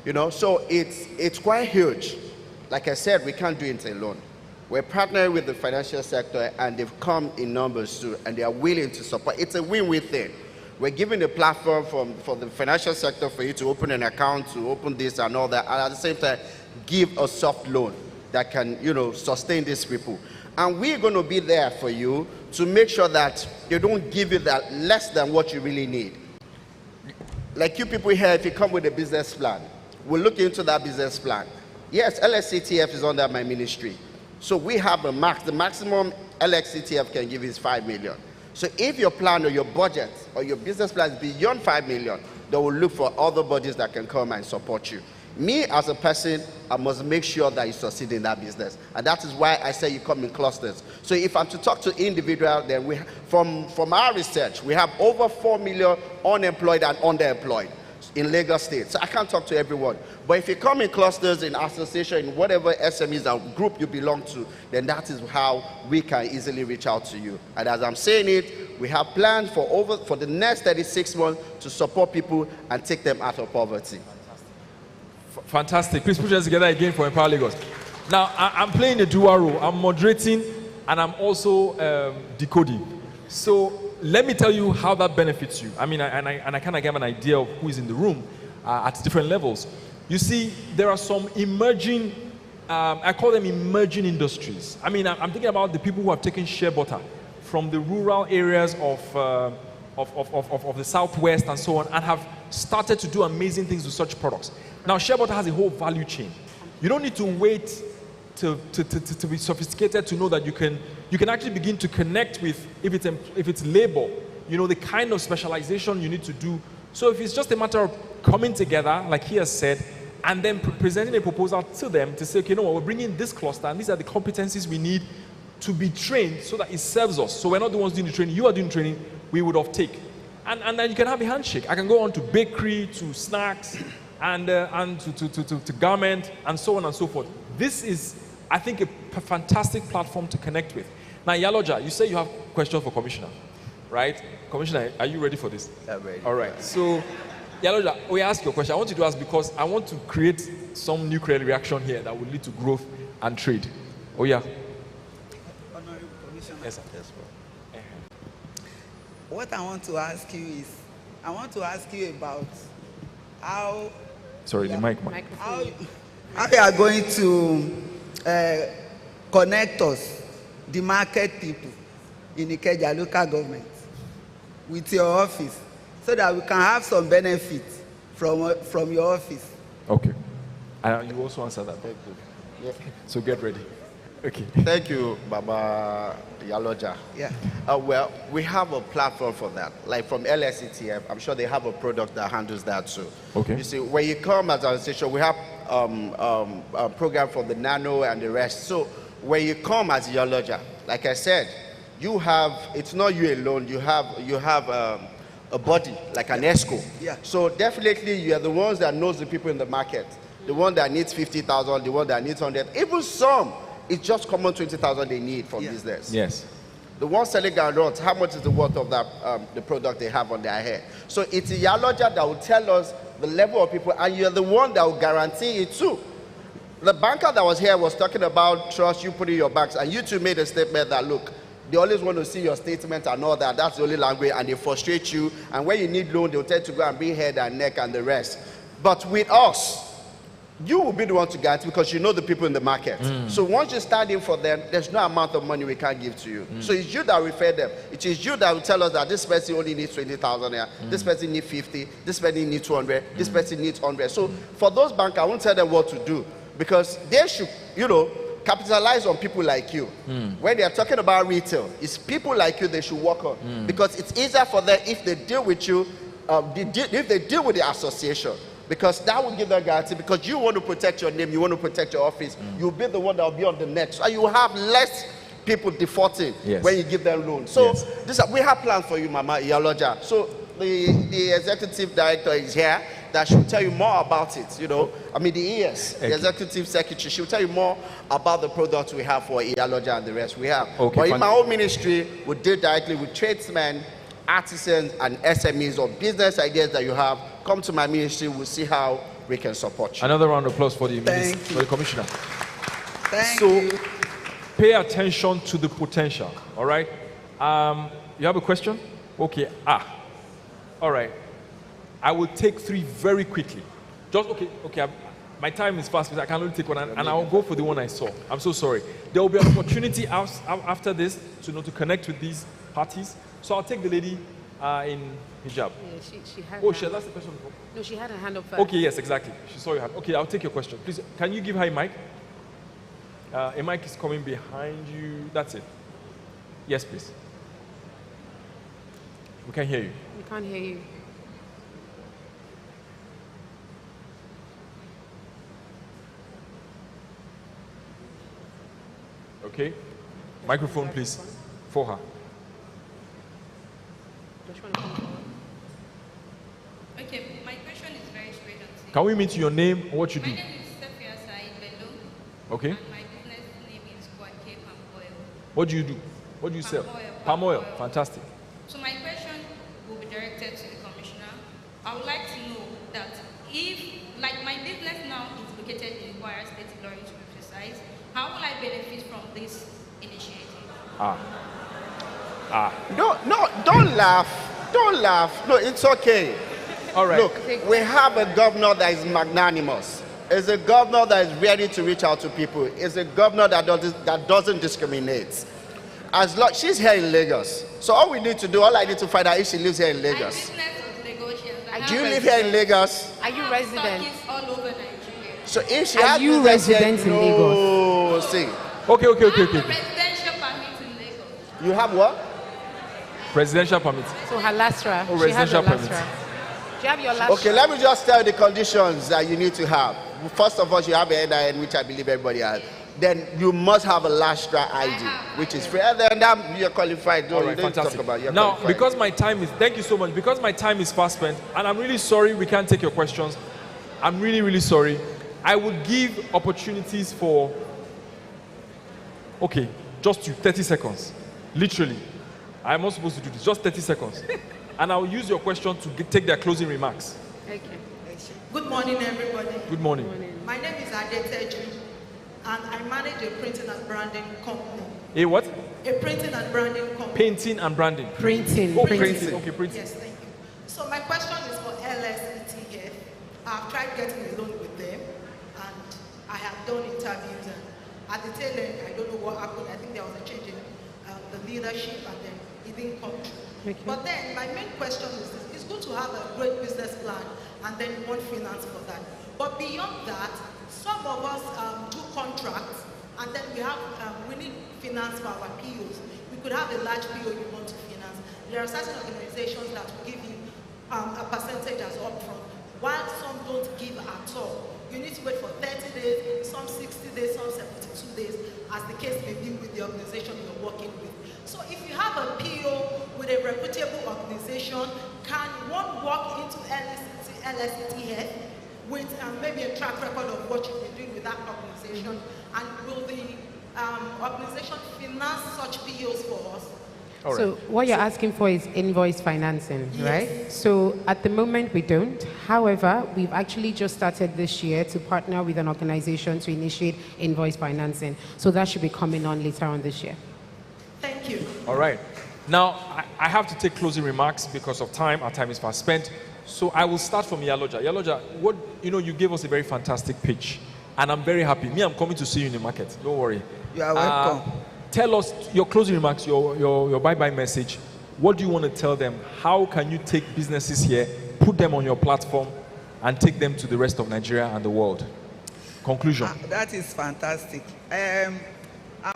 You know, so it's quite huge. Like I said, we can't do it alone. We're partnering with the financial sector, and they've come in numbers too, and they are willing to support. It's a win-win thing. We're giving a platform for the financial sector for you to open an account, to open this and all that, and at the same time, give a soft loan that can, you know, sustain these people. And we're going to be there for you to make sure that they don't give you that less than what you really need. Like you people here, if you come with a business plan, we'll look into that business plan. Yes, LSCTF is under my ministry. So we have a max. The maximum LSCTF can give is 5 million. So if your plan or your budget or your business plan is beyond 5 million, they will look for other bodies that can come and support you. Me as a person, I must make sure that you succeed in that business. And that is why I say you come in clusters. So if I'm to talk to individual, then from our research, we have over 4 million unemployed and underemployed in Lagos State. So I can't talk to everyone. But if you come in clusters, in association, in whatever SMEs or group you belong to, then that is how we can easily reach out to you. And as I'm saying it, we have plans for the next 36 months to support people and take them out of poverty. Fantastic. Please put us together again for Empower Lagos. Now, I'm playing a dual role. I'm moderating and I'm also decoding. So let me tell you how that benefits you. I mean, I kind of give an idea of who is in the room at different levels. You see, there are some emerging, I call them emerging industries. I mean, I'm thinking about the people who have taken shea butter from the rural areas of the Southwest and so on, and have started to do amazing things with such products. Now, shea butter has a whole value chain. You don't need to wait to be sophisticated to know that you can actually begin to connect with, if it's labor, you know, the kind of specialization you need to do. So if it's just a matter of coming together, like he has said, and then presenting a proposal to them to say, okay, you know what, we're bringing this cluster, and these are the competencies we need to be trained so that it serves us. So we're not the ones doing the training, you are doing training, we would have taken. And then you can have a handshake. I can go on to bakery, to snacks, and to garment, and so on and so forth. This is, I think, a fantastic platform to connect with. Now, Yaloja, you say you have questions for Commissioner, right? Commissioner, are you ready for this? I'm ready. All right. So, Yaloja, we ask your question. I want you to ask because I want to create some nuclear reaction here that will lead to growth and trade. Oh, yeah. Honorable Commissioner. Yes, sir. Yes, sir. What I want to ask you is, I want to ask you about how... Sorry, the mic. How you are going to connect us, the market people in Ikeja local government, with your office, so that we can have some benefit from your office. Okay. You also answer that. Very good. Yeah. So get ready. Okay. Thank you, Baba Yaloja. Yeah. Well, we have a platform for that. Like from LSCTF, I'm sure they have a product that handles that too. Okay. You see, when you come as an association, we have a program for the nano and the rest. So when you come as Yaloja, like I said, you have, it's not you alone, you have a body, like an ESCO. Yeah. So definitely you are the ones that knows the people in the market. The one that needs 50,000, the one that needs 100, even some, it's just common 20,000 they need for business. Yes. The one selling groundnuts, how much is the worth of that the product they have on their hair? So it's a Yaloja that will tell us the level of people, and you're the one that will guarantee it too. The banker that was here was talking about trust you put in your banks, and you two made a statement that, look, they always want to see your statement and all that. That's the only language, and they frustrate you. And when you need loan, they'll tend to go and bring head and neck and the rest. But with us, you will be the one to guarantee because you know the people in the market. So once you start in for them, there's no amount of money we can't give to you. So it's you that refer them. It is you that will tell us that this person only needs 20,000 here, this person needs 50, this person needs 200, this person needs 100. So for those banks, I won't tell them what to do because they should, you know, capitalize on people like you. When they are talking about retail, it's people like you they should work on because it's easier for them if they deal with you, if they deal with the association. Because that will give them guarantee because you want to protect your name, you want to protect your office, you'll be the one that will be on the net. So you will have less people defaulting when you give them loans. So we have plans for you, Mama Yaloja. So the executive director is here. that she'll tell you more about it, you know. I mean, the ES, the executive secretary, she'll tell you more about the products we have for Iyaloja and the rest we have. Okay, but in my own ministry, we deal directly with tradesmen, artisans, and SMEs, or business ideas that you have. Come to my ministry, we'll see how we can support you. Another round of applause for the minister, for the commissioner. Thank you. Pay attention to the potential, all right? You have a question? Okay, all right. I will take 3 very quickly. Just, okay, my time is fast, but I can only take one, and I'll go for the one I saw. I'm so sorry. There will be an opportunity after this to connect with these parties. So I'll take the lady in hijab. Yeah, she had she has asked the question before? No, she had her hand up first. Okay, yes, exactly. She saw your hand. Okay, I'll take your question. Please, can you give her a mic? A mic is coming behind you. That's it. Yes, please. We can hear you. We can't hear you. Okay. Microphone, please, for her. Okay, my question is very straight and simple. Can we meet your name and what you do? My name is Sophia Said Bello. Okay. And my business name is Boay Palm Oil. What do you do? What do you sell? Palm oil. Fantastic. So my question will be directed to the commissioner. I would like to know that if, like my business now is located in Kwara State, Ilorin to be precise, how will I benefit from this initiative? No, don't laugh. Don't laugh. No, it's okay. All right. Look, we have a governor that is magnanimous. It's a governor that is ready to reach out to people. It's a governor that doesn't discriminate. As long she's here in Lagos, so all we need to do, all I need to find out if she lives here in Lagos. Do you live here in Lagos? Are you resident? All over Nigeria. So if she Are has you business here, resident in Lagos? See. Okay. Residential permit in Lagos. You have what? Presidential permit. So her lastra. Oh, She has residential her permit. lastra. Do you have your lastra? Okay, let me just tell you the conditions that you need to have. First of all, you have an NIN, which I believe everybody has. Then you must have a Lastra ID, which is free. And then you're qualified. All right, fantastic. Now, because my time is, thank you so much, because my time is fast spent, and I'm really sorry we can't take your questions. I'm really, really sorry. I would give opportunities for, okay, just you, 30 seconds. Literally. I'm not supposed to do this, just 30 seconds. And I'll use your question to take their closing remarks. Okay. Good morning, everybody. Good morning. My name is Adeteju, and I manage a printing and branding company. A what? A printing and branding company. Painting and branding. Printing. Oh, printing. Okay, printing. Yes, thank you. So my question is for LSETF. I've tried getting a loan with them, and I have done interviews, and at the tail end, I don't know what happened. I think there was a change in the leadership, and then it didn't come true. Okay. But then my main question is this. It's good to have a great business plan and then want finance for that. But beyond that, some of us do contracts, and then we need finance for our POs. We could have a large PO you want to finance. There are certain organizations that will give you a percentage as upfront, while some don't give at all. You need to wait for 30 days, some 60 days, some 72 days, as the case may be with the organization you're working with. So if you have a PO with a reputable organization, can one walk into LSETF with maybe a track record of what you've been doing with that organization, and will the organization finance such POs for us? Right. So what you're asking for is invoice financing, Yes. right? So at the moment we don't. However, we've actually just started this year to partner with an organization to initiate invoice financing. So that should be coming on later on this year. Thank you. All right. Now, I have to take closing remarks because of time. Our time is fast spent. So I will start from Iyaloja. Iyaloja, you gave us a very fantastic pitch. And I'm very happy. Me, I'm coming to see you in the market. Don't worry. You are welcome. Tell us your closing remarks, your bye-bye message. What do you want to tell them? How can you take businesses here, put them on your platform, and take them to the rest of Nigeria and the world? Conclusion. That is fantastic. I'm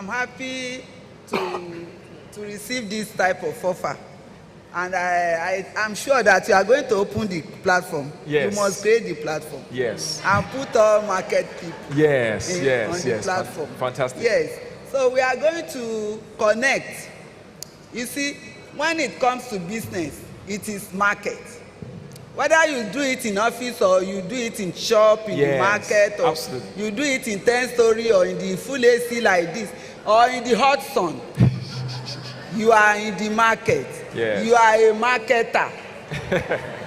happy to receive this type of offer. And I'm sure that you are going to open the platform. Yes. You must create the platform. Yes. And put all market people on the platform. Fantastic. Yes. So we are going to connect. You see, when it comes to business, it is market. Whether you do it in office or you do it in shop, in the market, or absolutely. you do it in 10-story or in the full AC like this, or in the hot sun, you are in the market. Yes. You are a marketer.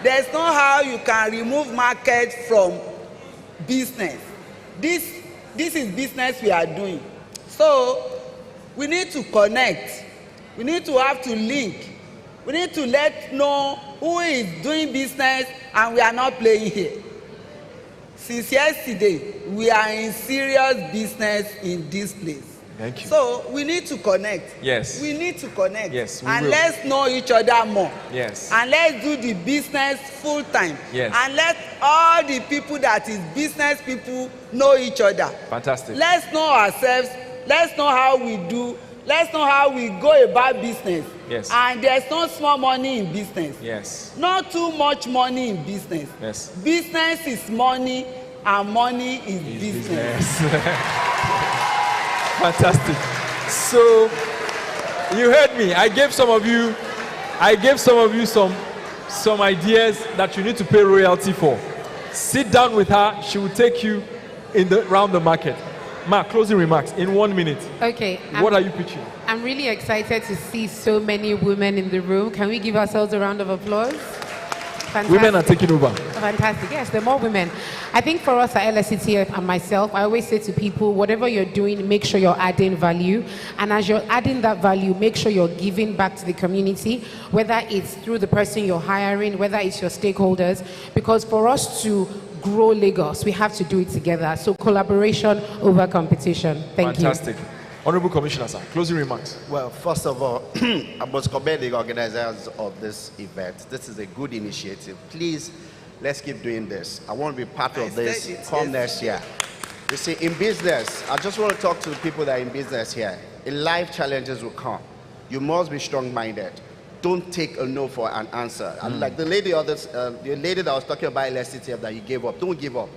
There's no how you can remove market from business. This is business we are doing. So we need to connect. We need to have to link. We need to let know who is doing business, and we are not playing here. Since yesterday, we are in serious business in this place. Thank you. So we need to connect. Yes. We need to connect. Yes, we and will. let's know each other more. Yes. And let's do the business full time. Yes. And let all the people that is business people know each other. Fantastic. Let's know ourselves. Let's know how we do. Let's know how we go about business. Yes. And there's no small money in business. Yes. Not too much money in business. Yes. Business is money, and money is business. Fantastic. So you heard me. I gave some of you some ideas that you need to pay royalty for. Sit down with her. She will take you around the market. Ma, closing remarks in 1 minute. Okay. What are you pitching? I'm really excited to see so many women in the room. Can we give ourselves a round of applause? Fantastic. Women are taking over. Fantastic. Yes, there are more women. I think for us at LSCTF and myself, I always say to people, whatever you're doing, make sure you're adding value. And as you're adding that value, make sure you're giving back to the community, whether it's through the person you're hiring, whether it's your stakeholders. Because for us to grow Lagos, we have to do it together. So collaboration over competition. Thank you. Fantastic. Honorable Commissioner, sir, closing remarks. Well, first of all, I must commend the organizers of this event. This is a good initiative. Please, let's keep doing this. I want to be part of this. Come next year. You see, in business, I just want to talk to the people that are in business here. In life, challenges will come. You must be strong-minded. Don't take a no for an answer. And like the lady that was talking about LSCTF that you gave up, don't give up.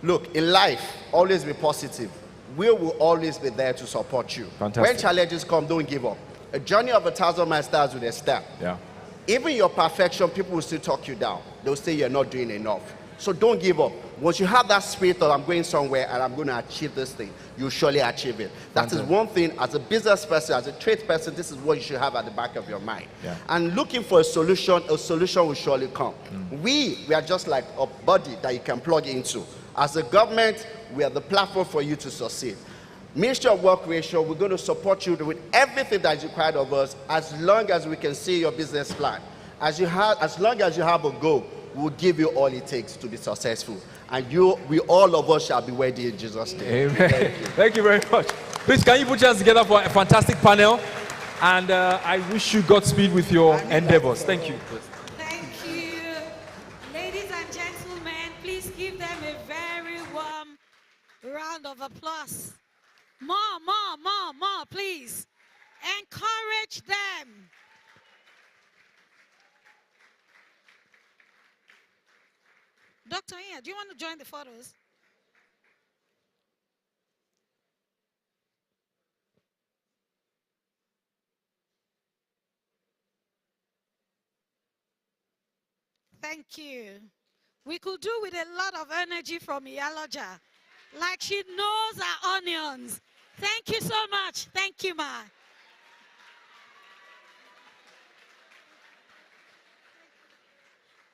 Look, in life, always be positive. We will always be there to support you. Fantastic. When challenges come, don't give up. A journey of 1,000 miles starts with a step. Yeah. Even your perfection, people will still talk you down. They'll say you're not doing enough. So don't give up. Once you have that spirit of I'm going somewhere and I'm going to achieve this thing, you'll surely achieve it. That is one thing, as a business person, as a trade person, this is what you should have at the back of your mind. Yeah. And looking for a solution will surely come. We are just like a body that you can plug into. As a government, we are the platform for you to succeed. Ministry of Work Ratio, we're going to support you with everything that is required of us as long as we can see your business plan. As long as you have a goal, we'll give you all it takes to be successful. And all of us shall be worthy in Jesus' name. Amen. Thank you very much. Please, can you put your hands together for a fantastic panel? And I wish you Godspeed with your endeavors. Thank you. Thank you. Ladies and gentlemen, please give them a very warm round of applause. More, please. Encourage them. Dr. Ian, do you want to join the photos? Thank you. We could do with a lot of energy from Iyaloja. Like she knows her onions. Thank you so much. Thank you, ma.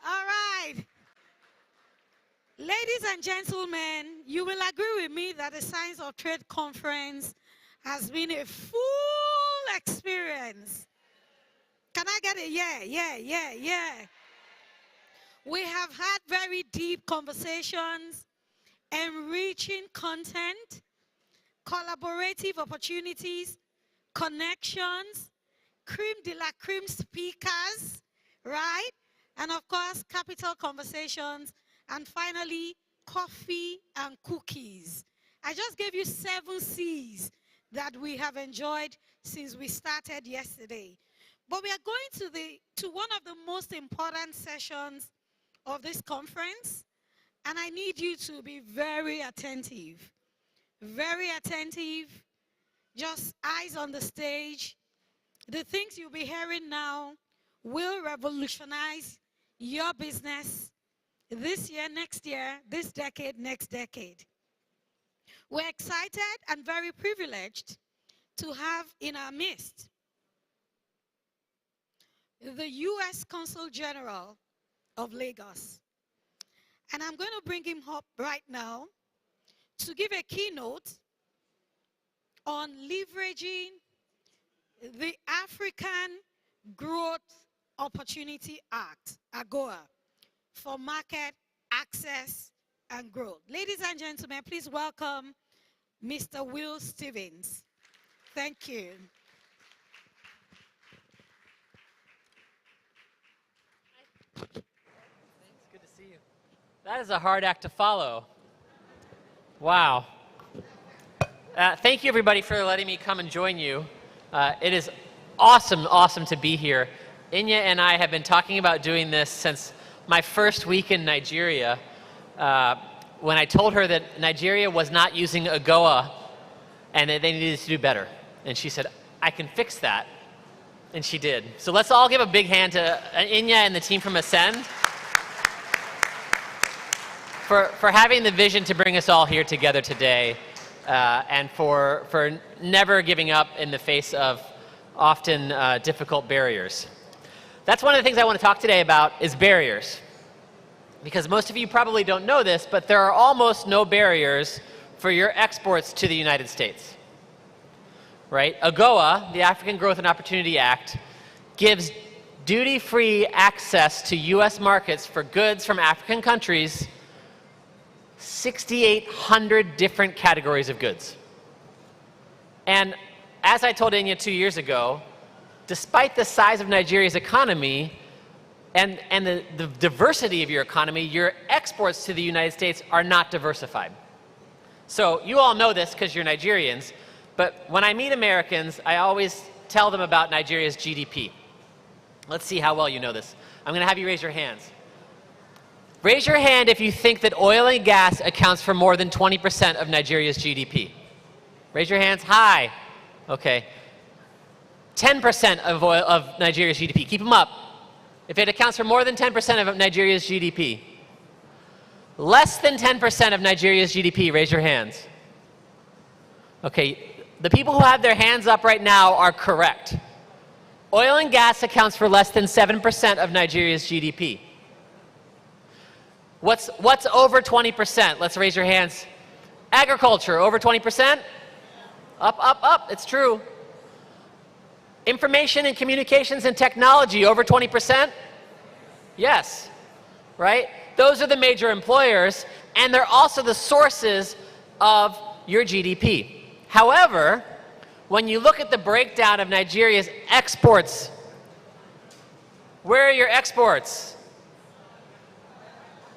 All right. Ladies and gentlemen, you will agree with me that the Science of Trade Conference has been a full experience. Can I get a yeah? We have had very deep conversations, enriching content, collaborative opportunities, connections, creme de la creme speakers, right? And of course, capital conversations, and finally, coffee and cookies. I just gave you 7 C's that we have enjoyed since we started yesterday. But we are going to one of the most important sessions of this conference, and I need you to be very attentive. Very attentive, just eyes on the stage. The things you'll be hearing now will revolutionize your business this year, next year, this decade, next decade. We're excited and very privileged to have in our midst the U.S. Consul General of Lagos. And I'm going to bring him up right now to give a keynote on leveraging the African Growth Opportunity Act, AGOA, for market access and growth. Ladies and gentlemen, please welcome Mr. Will Stevens. Thank you. Good to see you. That is a hard act to follow. Wow. Thank you, everybody, for letting me come and join you. It is awesome to be here. Inya and I have been talking about doing this since my first week in Nigeria, when I told her that Nigeria was not using AGOA and that they needed to do better. And she said, I can fix that. And she did. So let's all give a big hand to Inya and the team from Ascend for having the vision to bring us all here together today, and for never giving up in the face of often difficult barriers. That's one of the things I want to talk today about is barriers. Because most of you probably don't know this, but there are almost no barriers for your exports to the United States. Right? AGOA, the African Growth and Opportunity Act, gives duty-free access to US markets for goods from African countries, 6,800 different categories of goods. And as I told Inya 2 years ago, despite the size of Nigeria's economy and the diversity of your economy, your exports to the United States are not diversified. So you all know this because you're Nigerians, but when I meet Americans, I always tell them about Nigeria's GDP. Let's see how well you know this. I'm going to have you raise your hands. Raise your hand if you think that oil and gas accounts for more than 20% of Nigeria's GDP. Raise your hands high. Okay. 10% of Nigeria's GDP. Keep them up. If it accounts for more than 10% of Nigeria's GDP. Less than 10% of Nigeria's GDP, raise your hands. Okay, the people who have their hands up right now are correct. Oil and gas accounts for less than 7% of Nigeria's GDP. What's over 20%? Let's raise your hands. Agriculture, over 20%? Up, it's true. Information and communications and technology, over 20%? Yes, right? Those are the major employers, and they're also the sources of your GDP. However, when you look at the breakdown of Nigeria's exports, where are your exports?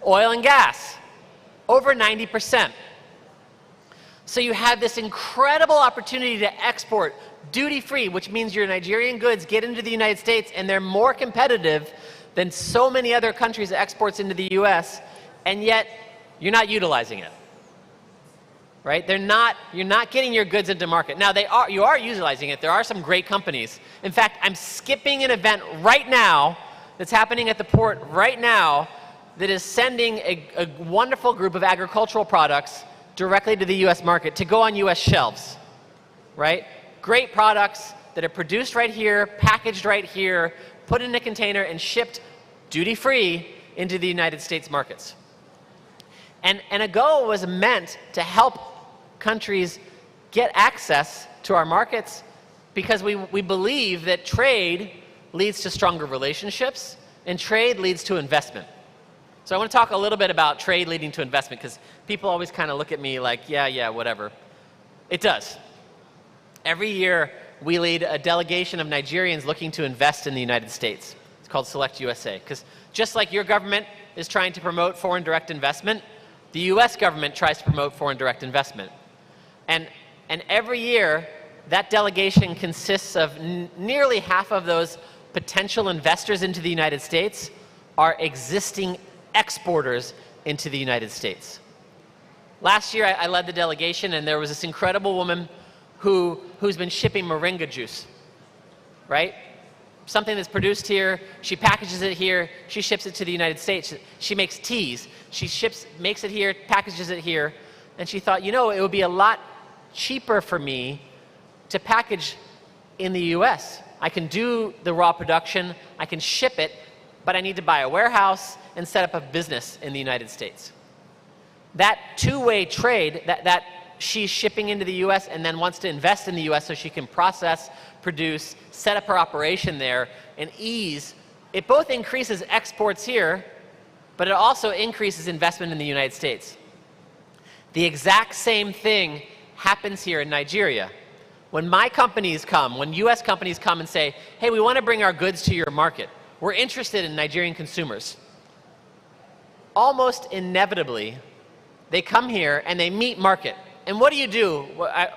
Oil and gas, over 90%. So you have this incredible opportunity to export duty-free, which means your Nigerian goods get into the United States and they're more competitive than so many other countries' exports into the US, and yet you're not utilizing it. Right? You're not getting your goods into market. Now you are utilizing it. There are some great companies. In fact, I'm skipping an event right now that's happening at the port right now that is sending a wonderful group of agricultural products directly to the US market to go on US shelves. Right? Great products that are produced right here, packaged right here, put in a container and shipped duty-free into the United States markets. And AGOA was meant to help countries get access to our markets because we believe that trade leads to stronger relationships and trade leads to investment. So I want to talk a little bit about trade leading to investment because people always kind of look at me like, yeah, whatever. It does. Every year, we lead a delegation of Nigerians looking to invest in the United States. It's called Select USA. Because just like your government is trying to promote foreign direct investment, the US government tries to promote foreign direct investment. And every year, that delegation consists of nearly half of those potential investors into the United States are existing exporters into the United States. Last year, I led the delegation, and there was this incredible woman who's been shipping moringa juice, right? something that's produced here, she packages it here, she ships it to the United States. She makes teas, she makes it here, packages it here, and she thought, you know, it would be a lot cheaper for me to package in the US. I can do the raw production, I can ship it, but I need to buy a warehouse and set up a business in the United States. That two-way trade, that she's shipping into the US and then wants to invest in the US so she can process, produce, set up her operation there, and ease, it both increases exports here, but it also increases investment in the United States. The exact same thing happens here in Nigeria. When my companies come, when US companies come and say, hey, we want to bring our goods to your market, we're interested in Nigerian consumers, almost inevitably, they come here and they meet market. And what do you do?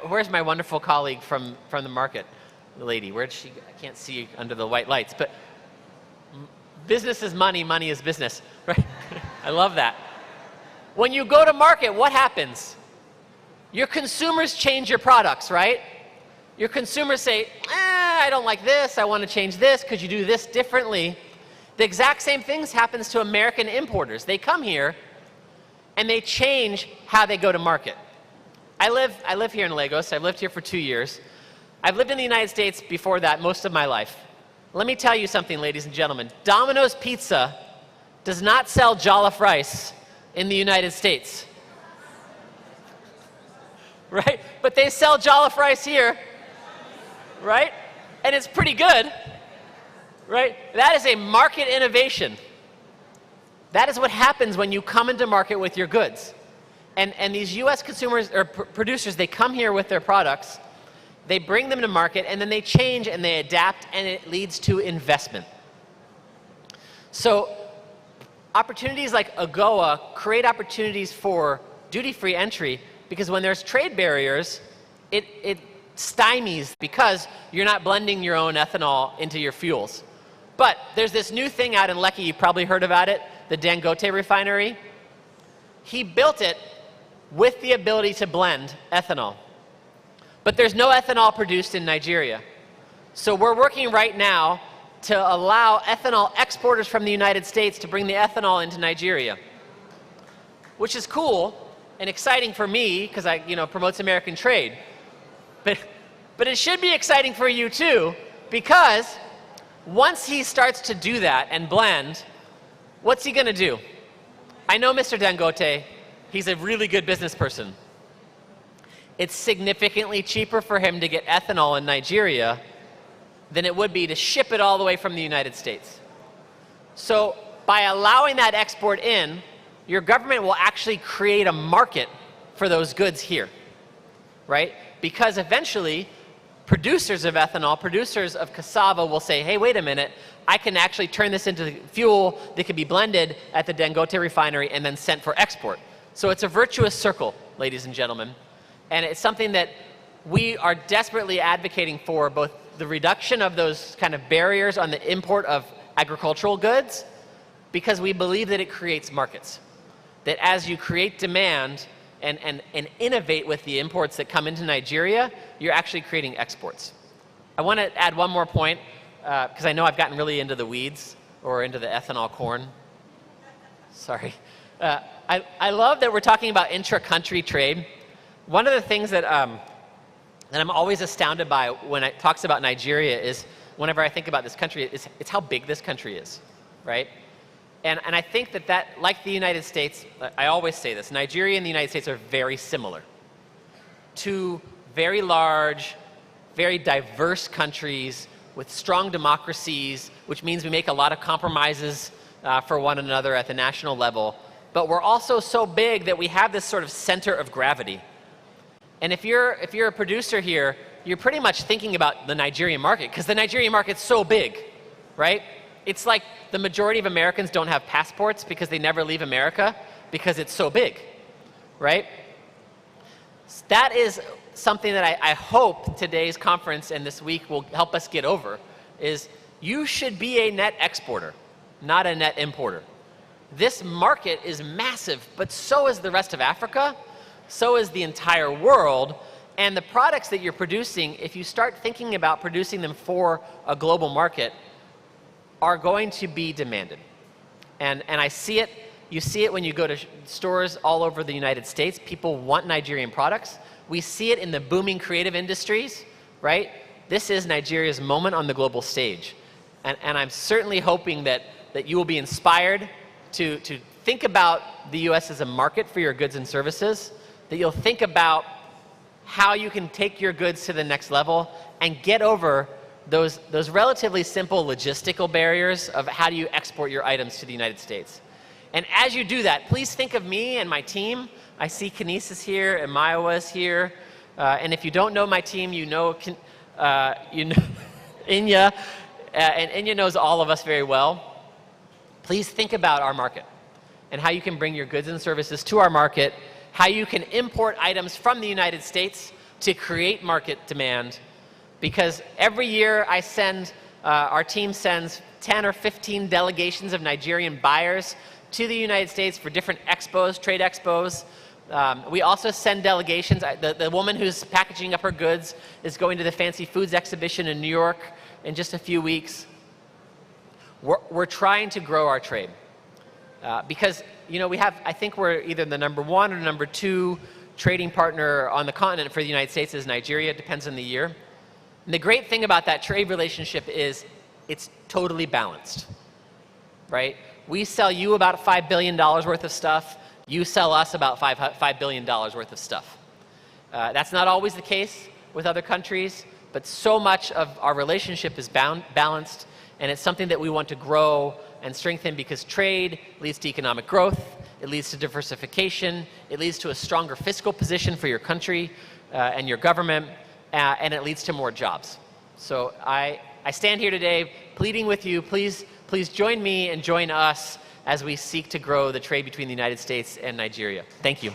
Where's my wonderful colleague from the market? The lady, where'd she? I can't see under the white lights, but business is money, money is business, right? I love that. When you go to market, what happens? Your consumers change your products, right? Your consumers say, I don't like this, I want to change this, could you do this differently? The exact same things happens to American importers. They come here and they change how they go to market. I live here in Lagos. I've lived here for 2 years. I've lived in the United States before that most of my life. Let me tell you something, ladies and gentlemen. Domino's Pizza does not sell jollof rice in the United States. Right? But they sell jollof rice here, right? And it's pretty good, right? That is a market innovation. That is what happens when you come into market with your goods. And these US consumers or producers, they come here with their products, they bring them to market, and then they change and they adapt, and it leads to investment. So opportunities like AGOA create opportunities for duty-free entry, because when there's trade barriers, it stymies because you're not blending your own ethanol into your fuels. But there's this new thing out in Lekki, you've probably heard about it, the Dangote refinery. He built it with the ability to blend ethanol. But there's no ethanol produced in Nigeria. So we're working right now to allow ethanol exporters from the United States to bring the ethanol into Nigeria, which is cool and exciting for me because I, promotes American trade. But it should be exciting for you too, because once he starts to do that and blend, what's he going to do? I know Mr. Dangote. He's a really good business person. It's significantly cheaper for him to get ethanol in Nigeria than it would be to ship it all the way from the United States. So by allowing that export in, your government will actually create a market for those goods here, right? Because eventually, producers of ethanol, producers of cassava will say, hey, wait a minute, I can actually turn this into fuel that can be blended at the Dangote refinery and then sent for export. So it's a virtuous circle, ladies and gentlemen. And it's something that we are desperately advocating for, both the reduction of those kind of barriers on the import of agricultural goods, because we believe that it creates markets. That as you create demand and innovate with the imports that come into Nigeria, you're actually creating exports. I want to add one more point, because I know I've gotten really into the weeds, or into the ethanol corn. Sorry. I love that we're talking about intra-country trade. One of the things that I'm always astounded by when it talks about Nigeria is, whenever I think about this country, it's how big this country is, right? And I think that, like the United States, I always say this, Nigeria and the United States are very similar. Two very large, very diverse countries with strong democracies, which means we make a lot of compromises for one another at the national level. But we're also so big that we have this sort of center of gravity. And if you're a producer here, you're pretty much thinking about the Nigerian market, because the Nigerian market's so big, right? It's like the majority of Americans don't have passports because they never leave America because it's so big, right? That is something that I hope today's conference and this week will help us get over, is you should be a net exporter, not a net importer. This market is massive, but so is the rest of Africa, so is the entire world, and the products that you're producing, if you start thinking about producing them for a global market, are going to be demanded. And I see it, you see it when you go to stores all over the United States. People want Nigerian products. We see it in the booming creative industries, right? This is Nigeria's moment on the global stage. And I'm certainly hoping that you will be inspired to think about the US as a market for your goods and services, that you'll think about how you can take your goods to the next level and get over those relatively simple logistical barriers of how do you export your items to the United States. And as you do that, please think of me and my team. I see Kinesis here and Maiwa is here. And if you don't know my team, you know Inya, and Inya knows all of us very well. Please think about our market and how you can bring your goods and services to our market, how you can import items from the United States to create market demand. Because every year I send, our team sends 10 or 15 delegations of Nigerian buyers to the United States for different expos, trade expos. We also send delegations. The woman who's packaging up her goods is going to the Fancy Foods exhibition in New York in just a few weeks. We're trying to grow our trade. Because, you know, I think we're either the #1 or #2 trading partner on the continent for the United States is Nigeria. It depends on the year. And the great thing about that trade relationship is it's totally balanced, right? We sell you about $5 billion worth of stuff. You sell us about $5 billion worth of stuff. That's not always the case with other countries, but so much of our relationship is balanced, and it's something that we want to grow and strengthen because trade leads to economic growth, it leads to diversification, it leads to a stronger fiscal position for your country and your government, and it leads to more jobs. So I stand here today pleading with you, please join me and join us as we seek to grow the trade between the United States and Nigeria. Thank you.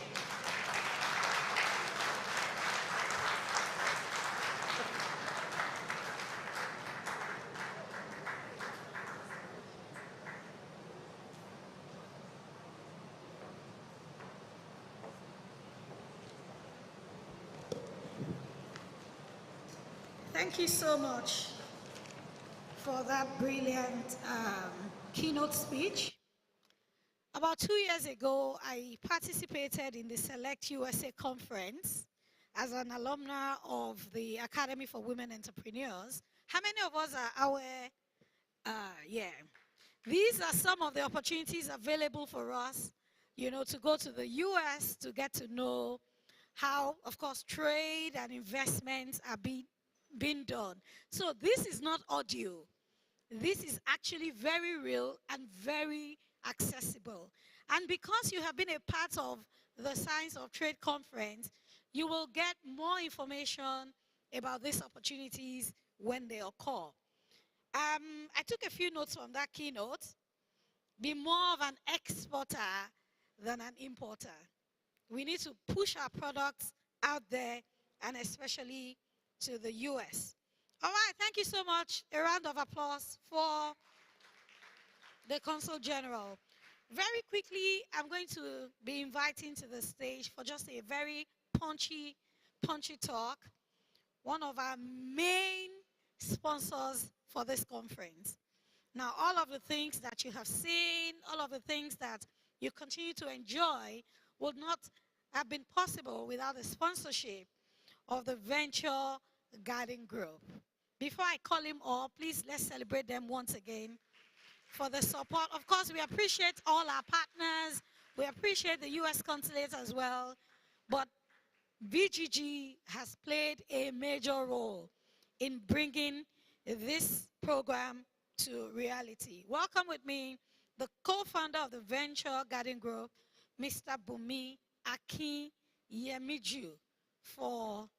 Thank you so much for that brilliant keynote speech. About 2 years ago, I participated in the Select USA conference as an alumna of the Academy for Women Entrepreneurs. How many of us are aware? Yeah. These are some of the opportunities available for us, you know, to go to the US to get to know how, of course, trade and investments are being done. So this is not audio. This is actually very real and very accessible. And because you have been a part of the Science of Trade conference, you will get more information about these opportunities when they occur. I took a few notes from that keynote. Be more of an exporter than an importer. We need to push our products out there, and especially to the US. All right, thank you so much. A round of applause for the Consul General. Very quickly, I'm going to be inviting to the stage for just a very punchy talk, one of our main sponsors for this conference. Now, all of the things that you have seen, all of the things that you continue to enjoy would not have been possible without the sponsorship of the Venture Garden Group. Before I call him all, please let's celebrate them once again for the support. Of course, we appreciate all our partners. We appreciate the US consulate as well. But VGG has played a major role in bringing this program to reality. Welcome with me, the co-founder of the Venture Garden Group, Mr. Bumi Akin-Yemiju, for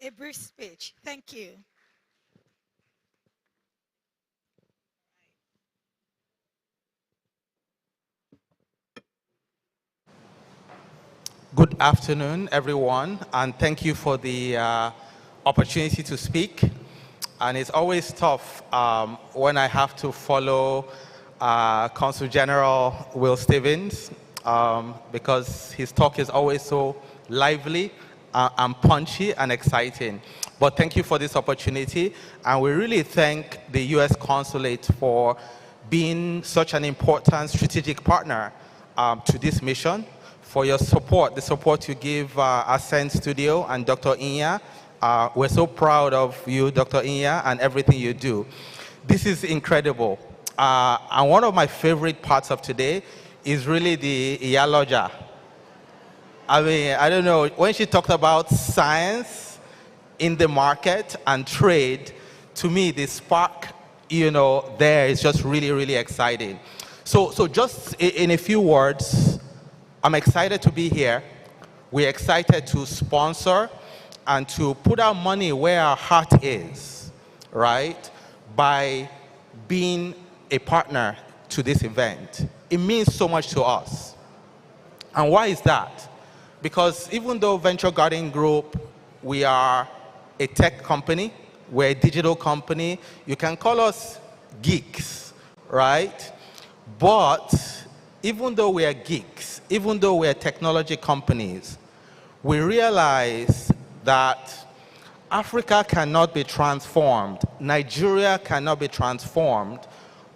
a brief speech. Thank you. Good afternoon, everyone, and thank you for the opportunity to speak. And it's always tough when I have to follow Consul General Will Stevens because his talk is always so lively and punchy and exciting. But thank you for this opportunity, and we really thank the U.S. Consulate for being such an important strategic partner to this mission, for your support, the support you give Ascend Studio and Dr. Inya. We're so proud of you, Dr. Inya, and everything you do. This is incredible. And one of my favorite parts of today is really the Iyaloja. I mean, I don't know, when she talked about science in the market and trade, to me, the spark, there is just really, really exciting. So just in a few words, I'm excited to be here. We're excited to sponsor and to put our money where our heart is, right? By being a partner to this event. It means so much to us. And why is that? Because even though Venture Garden Group, we are a tech company, we're a digital company, you can call us geeks, right? But even though we are geeks, even though we are technology companies, we realize that Africa cannot be transformed, Nigeria cannot be transformed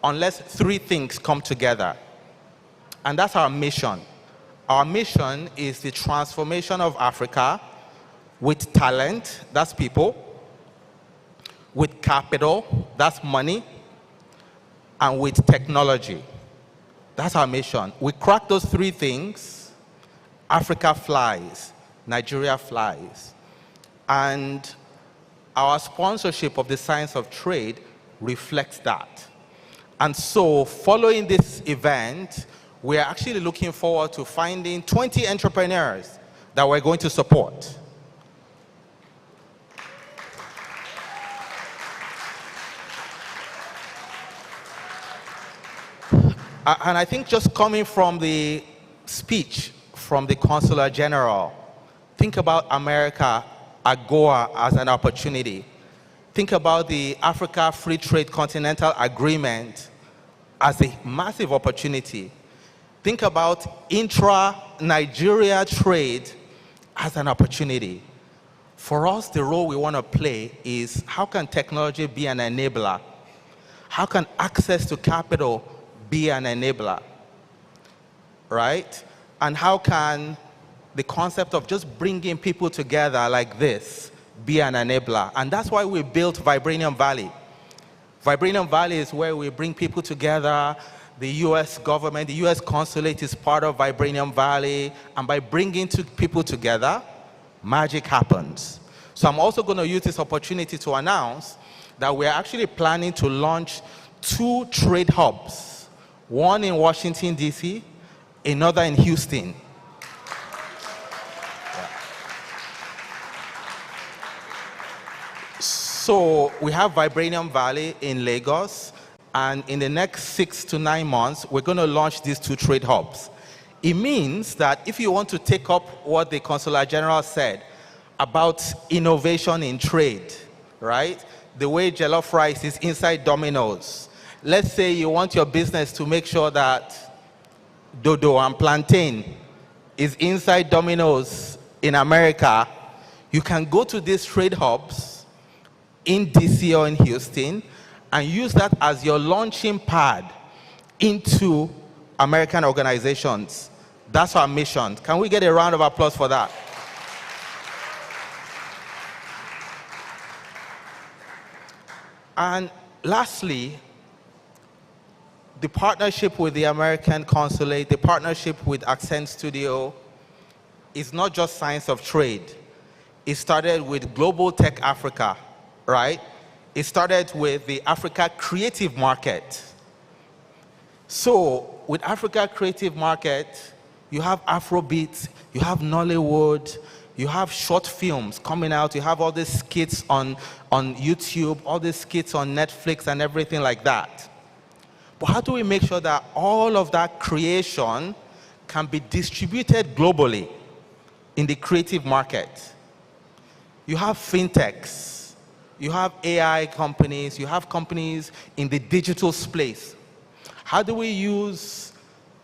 unless three things come together. And that's our mission. Our mission is the transformation of Africa with talent, that's people, with capital, that's money, and with technology. That's our mission. We crack those three things, Africa flies, Nigeria flies. And our sponsorship of the Science of Trade reflects that. And so following this event, we are actually looking forward to finding 20 entrepreneurs that we're going to support. And I think just coming from the speech from the Consular General, think about America, AGOA as an opportunity. Think about the Africa Free Trade Continental Agreement as a massive opportunity. Think about intra-Nigeria trade as an opportunity. For us, the role we want to play is how can technology be an enabler? How can access to capital be an enabler, right? And how can the concept of just bringing people together like this be an enabler? And that's why we built Vibranium Valley. Vibranium Valley is where we bring people together. The US government, the US consulate is part of Vibranium Valley, and by bringing people together, magic happens. So I'm also going to use this opportunity to announce that we're actually planning to launch 2 trade hubs, one in Washington, D.C., another in Houston. So we have Vibranium Valley in Lagos, and in the next 6 to 9 months, we're going to launch these 2 trade hubs. It means that if you want to take up what the Consular General said about innovation in trade, right? The way jollof rice is inside Domino's. Let's say you want your business to make sure that dodo and plantain is inside Domino's in America. You can go to these trade hubs in DC or in Houston and use that as your launching pad into American organizations. That's our mission. Can we get a round of applause for that? And lastly, the partnership with the American Consulate, the partnership with Ascend Studio is not just science of trade. It started with Global Tech Africa, right? It started with the Africa Creative Market. So with Africa Creative Market, you have Afrobeat, you have Nollywood, you have short films coming out, you have all these skits on YouTube, all these skits on Netflix and everything like that. But how do we make sure that all of that creation can be distributed globally in the creative market? You have fintechs, you have AI companies, you have companies in the digital space. How do we use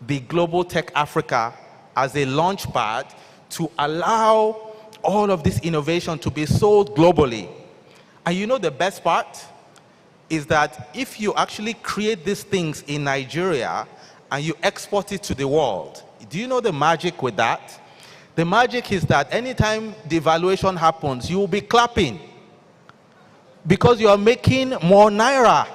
the Global Tech Africa as a launch pad to allow all of this innovation to be sold globally And you know the best part is that if you actually create these things in Nigeria and you export it to the world, do you know the magic with that? The magic is that anytime devaluation happens, you will be clapping because you are making more naira,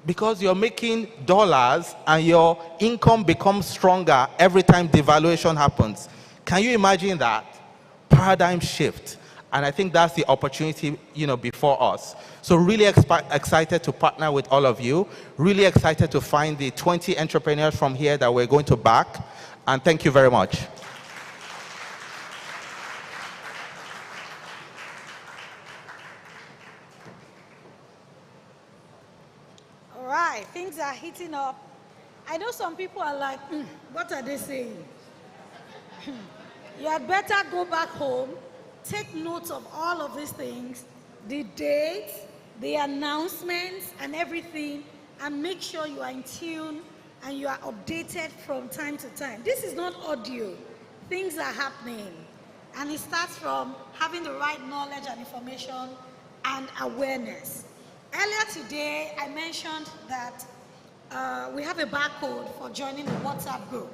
because you're making dollars and your income becomes stronger every time devaluation happens. Can you imagine that? Paradigm shift. And I think that's the opportunity, before us. So really excited to partner with all of you. Really excited to find the 20 entrepreneurs from here that we're going to back. And thank you very much. All right, things are heating up. I know some people are like, what are they saying? You had better go back home, take notes of all of these things, the dates, the announcements, and everything, and make sure you are in tune and you are updated from time to time. This is not audio. Things are happening. And it starts from having the right knowledge and information and awareness. Earlier today, I mentioned that we have a barcode for joining the WhatsApp group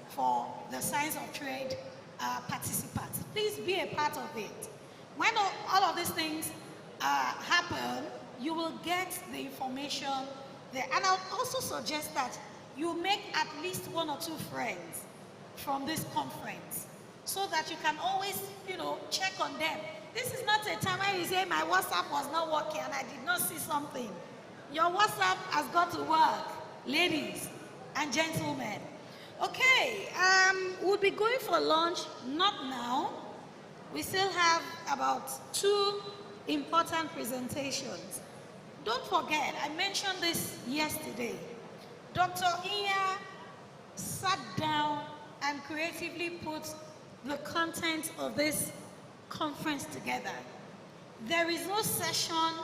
for the Science of Trade participants. Please be a part of it. When all of these things happen, you will get the information there. And I'll also suggest that you make at least 1 or 2 friends from this conference so that you can always, check on them. This is not a time when you say, my WhatsApp was not working and I did not see something. Your WhatsApp has got to work, ladies and gentlemen. Okay, we'll be going for lunch, not now. We still have about 2 important presentations. Don't forget, I mentioned this yesterday. Dr. Iya sat down and creatively put the content of this conference together. There is no session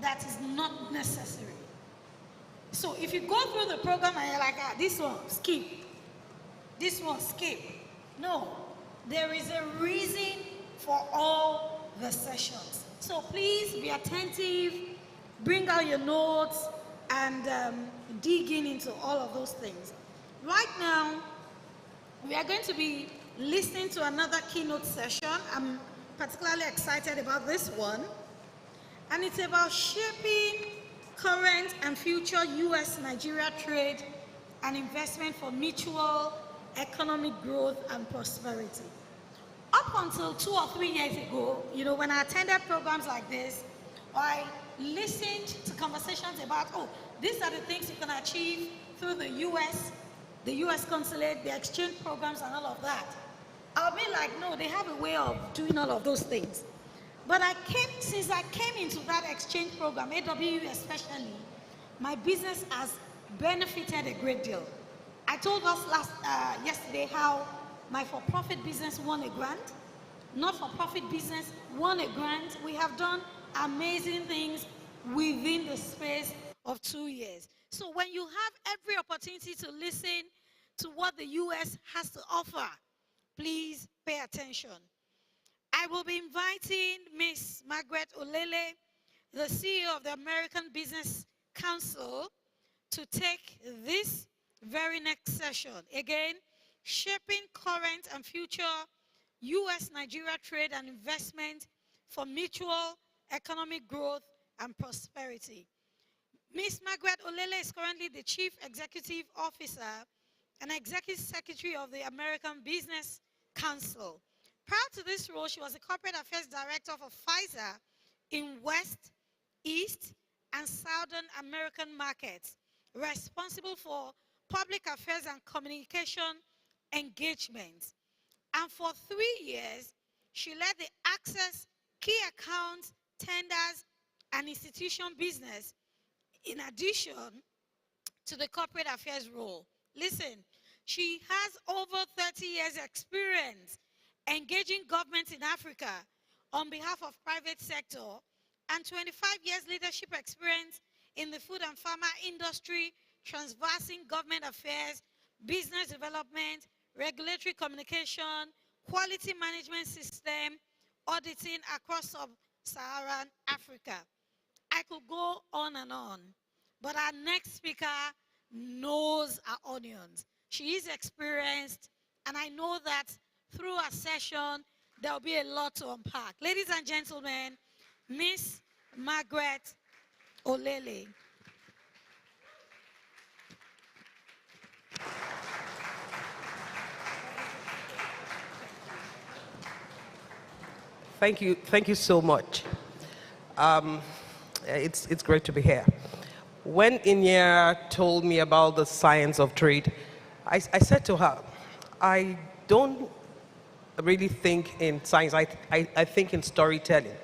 that is not necessary. So if you go through the program and you're like, this one, skip. This one, skip. No, there is a reason for all the sessions. So please be attentive, bring out your notes, and dig into all of those things. Right now, we are going to be listening to another keynote session. I'm particularly excited about this one. And it's about shaping current and future US-Nigeria trade and investment for mutual economic growth and prosperity. Up until 2 or 3 years ago, when I attended programs like this, I listened to conversations about, these are the things you can achieve through the US consulate, the exchange programs and all of that. I'll be like, no, they have a way of doing all of those things. But since I came into that exchange program, AWU especially, my business has benefited a great deal. I told us yesterday how my for-profit business won a grant, not-for-profit business won a grant. We have done amazing things within the space of 2 years. So when you have every opportunity to listen to what the US has to offer, please pay attention. I will be inviting Ms. Margaret Olele, the CEO of the American Business Council, to take this very next session. Again, shaping current and future US-Nigeria trade and investment for mutual economic growth and prosperity. Ms. Margaret Olele is currently the Chief Executive Officer and Executive Secretary of the American Business Council. Prior to this role, she was the Corporate Affairs Director for Pfizer in West, East, and Southern American markets, responsible for public affairs and communication engagement. And for 3 years, she led the access, key accounts, tenders, and institution business, in addition to the corporate affairs role. Listen, she has over 30 years experience engaging governments in Africa on behalf of private sector and 25 years leadership experience in the food and pharma industry, transversing government affairs, business development, regulatory communication, quality management system, auditing across sub-Saharan Africa. I could go on and on, but our next speaker knows our onions. She is experienced, and I know that through our session, there'll be a lot to unpack. Ladies and gentlemen, Miss Margaret Olele. Thank you so much. It's great to be here. When Inya told me about the science of trade, I said to her, I don't really think in science, I think in storytelling.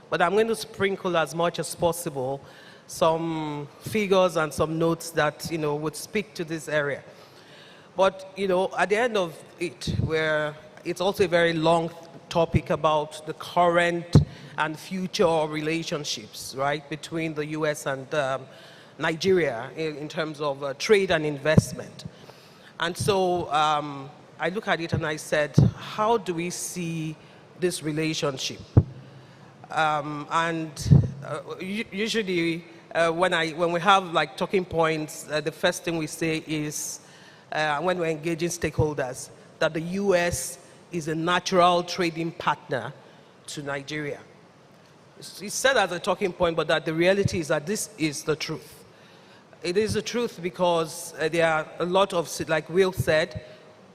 But I'm going to sprinkle as much as possible some figures and some notes that, would speak to this area. But, at the end of it, where it's also a very long topic about the current and future relationships, right, between the US and Nigeria in terms of trade and investment. And so I look at it and I said, how do we see this relationship? Usually when we have like talking points, the first thing we say is when we're engaging stakeholders, that the US is a natural trading partner to Nigeria. It's said as a talking point, but that the reality is that this is the truth. It is the truth because there are a lot of, like Will said,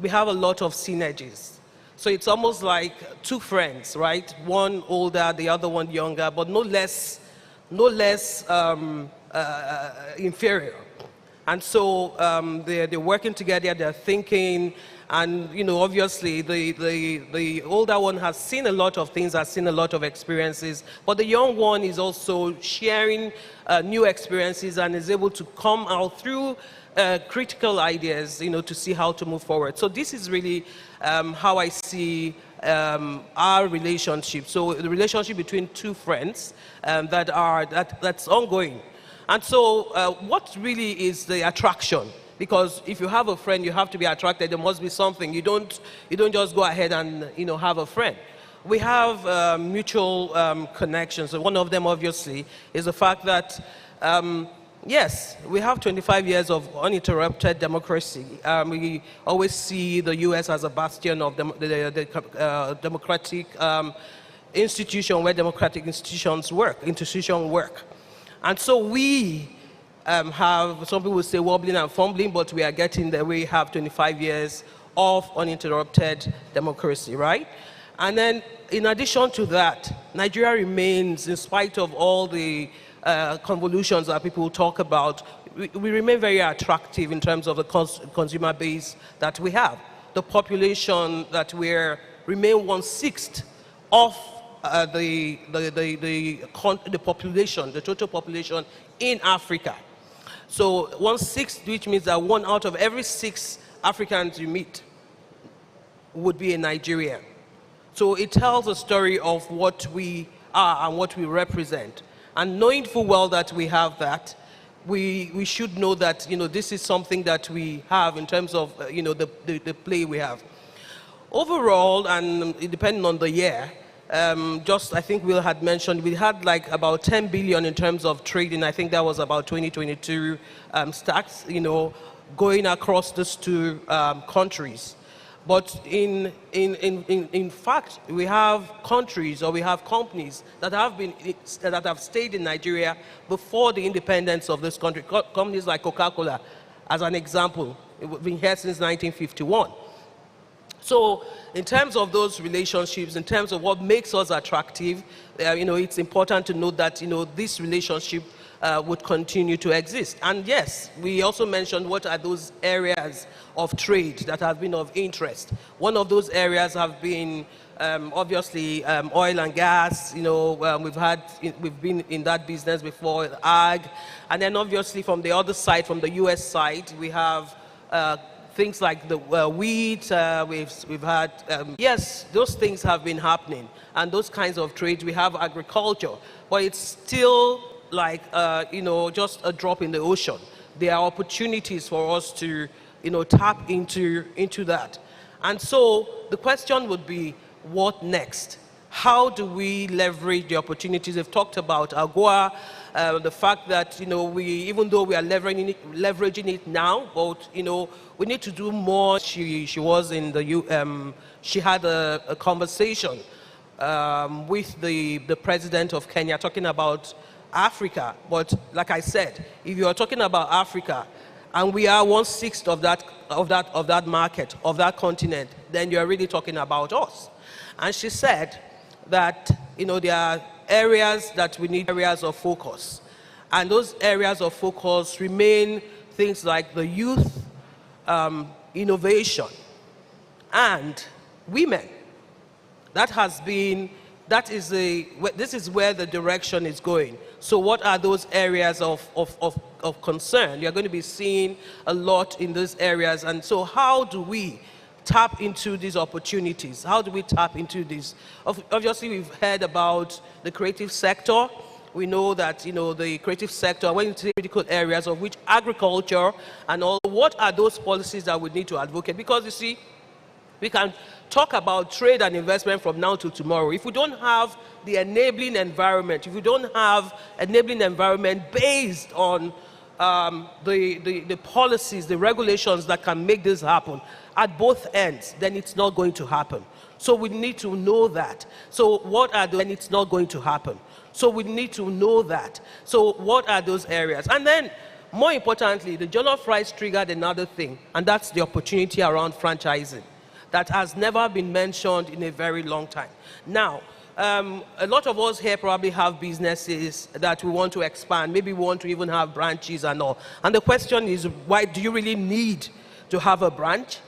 we have a lot of synergies. So it's almost like two friends, right? One older, the other one younger, but no less inferior. And so they're working together, they're thinking, and obviously the older one has seen a lot of things, has seen a lot of experiences, but the young one is also sharing new experiences and is able to come out through critical ideas, to see how to move forward. So this is really how I see our relationship. So the relationship between two friends that's ongoing. And so what really is the attraction? Because if you have a friend, you have to be attracted. There must be something. You don't just go ahead and have a friend. We have mutual connections. And one of them, obviously, is the fact that yes, we have 25 years of uninterrupted democracy. We always see the U.S. as a bastion of the democratic institution where democratic institutions work. And so we have, some people say wobbling and fumbling, but we are getting there. We have 25 years of uninterrupted democracy, right? And then in addition to that, Nigeria remains, in spite of all the convolutions that people talk about, we remain very attractive in terms of the consumer base that we have. The population that remain 1/6 of the population, the total population in Africa. So 1/6, which means that 1 out of every 6 Africans you meet would be a Nigerian. So it tells a story of what we are and what we represent. And knowing full well that we have that, we should know that this is something that we have in terms of the play we have. Overall, and depending on the year, I think Will had mentioned, we had like about 10 billion in terms of trading. I think that was about 2022 stats, going across these two countries. But in fact, we have countries or we have companies that have stayed in Nigeria before the independence of this country. Companies like Coca-Cola, as an example, have been here since 1951. So in terms of those relationships, in terms of what makes us attractive, it's important to note that, this relationship would continue to exist. And yes, we also mentioned what are those areas of trade that have been of interest. One of those areas have been obviously oil and gas. We've been in that business before, ag. And then obviously from the other side, from the US side, we have things like the wheat, we've had, yes, those things have been happening, and those kinds of trades. We have agriculture, but it's still like, just a drop in the ocean. There are opportunities for us to, tap into that. And so the question would be, what next? How do we leverage the opportunities? They've talked about AGOA, the fact that, even though we are leveraging it now, but, we need to do more. She was in the, she had a conversation with the president of Kenya talking about Africa. But like I said, if you are talking about Africa, and we are 1/6 of that market, of that continent, then you are really talking about us. And she said that, there are areas that we need areas of focus. And those areas of focus remain things like the youth, innovation, and women. This is where the direction is going. So what are those areas of concern? You're going to be seeing a lot in those areas. And so how do we tap into these opportunities? How do we tap into this? Obviously, we've heard about the creative sector. We know that, the creative sector, when it's critical areas of which agriculture and all, what are those policies that we need to advocate? Because you see, we can talk about trade and investment from now to tomorrow. If we don't have the enabling environment, if we don't have enabling environment based on the policies, the regulations that can make this happen at both ends, then it's not going to happen. So we need to know that. So what are those? Then it's not going to happen. So we need to know that. So what are those areas? And then, more importantly, the jollof rice triggered another thing, and that's the opportunity around franchising that has never been mentioned in a very long time. Now, a lot of us here probably have businesses that we want to expand. Maybe we want to even have branches and all. And the question is, why do you really need to have a branch?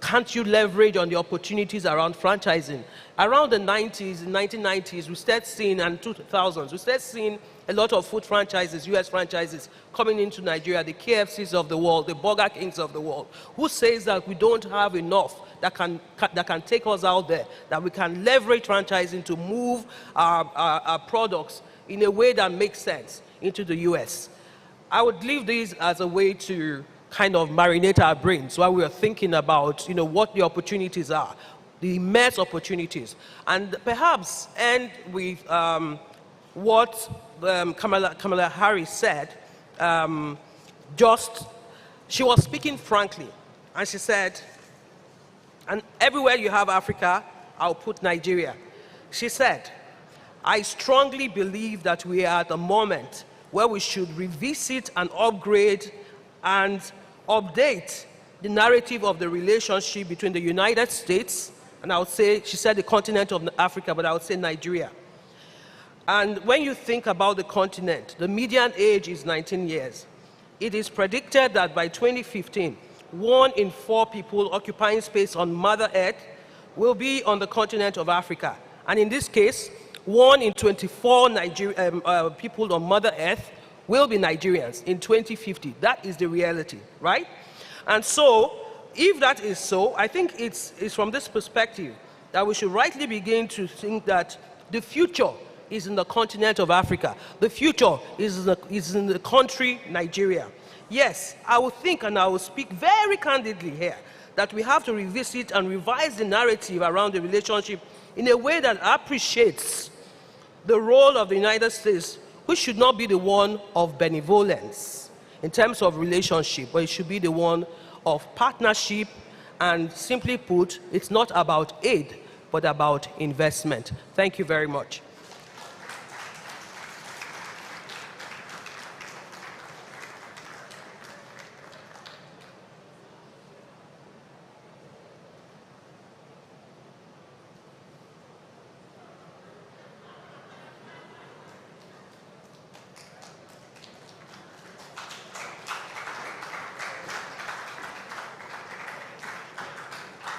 Can't you leverage on the opportunities around franchising? Around the 1990s, we started seeing, and 2000s, we started seeing a lot of food franchises, US franchises, coming into Nigeria, the KFCs of the world, the Burger Kings of the world. Who says that we don't have enough that can take us out there, that we can leverage franchising to move our products in a way that makes sense into the US? I would leave this as a way to kind of marinate our brains while we are thinking about, what the opportunities are, the immense opportunities, and perhaps end with what Kamala Harris said. She was speaking frankly, and she said, and everywhere you have Africa, I'll put Nigeria. She said, I strongly believe that we are at the moment where we should revisit and upgrade and update the narrative of the relationship between the United States, and I would say, she said the continent of Africa, but I would say Nigeria. And when you think about the continent, the median age is 19 years. It is predicted that by 2015, 1 in 4 people occupying space on Mother Earth will be on the continent of Africa. And in this case, 1 in 24 people on Mother Earth will be Nigerians in 2050. That is the reality, right? And so, if that is so, I think it's from this perspective that we should rightly begin to think that the future is in the continent of Africa. The future is in the country Nigeria. Yes, I would think, and I will speak very candidly here, that we have to revisit and revise the narrative around the relationship in a way that appreciates the role of the United States, which should not be the one of benevolence in terms of relationship, but it should be the one of partnership. And simply put, it's not about aid, but about investment. Thank you very much.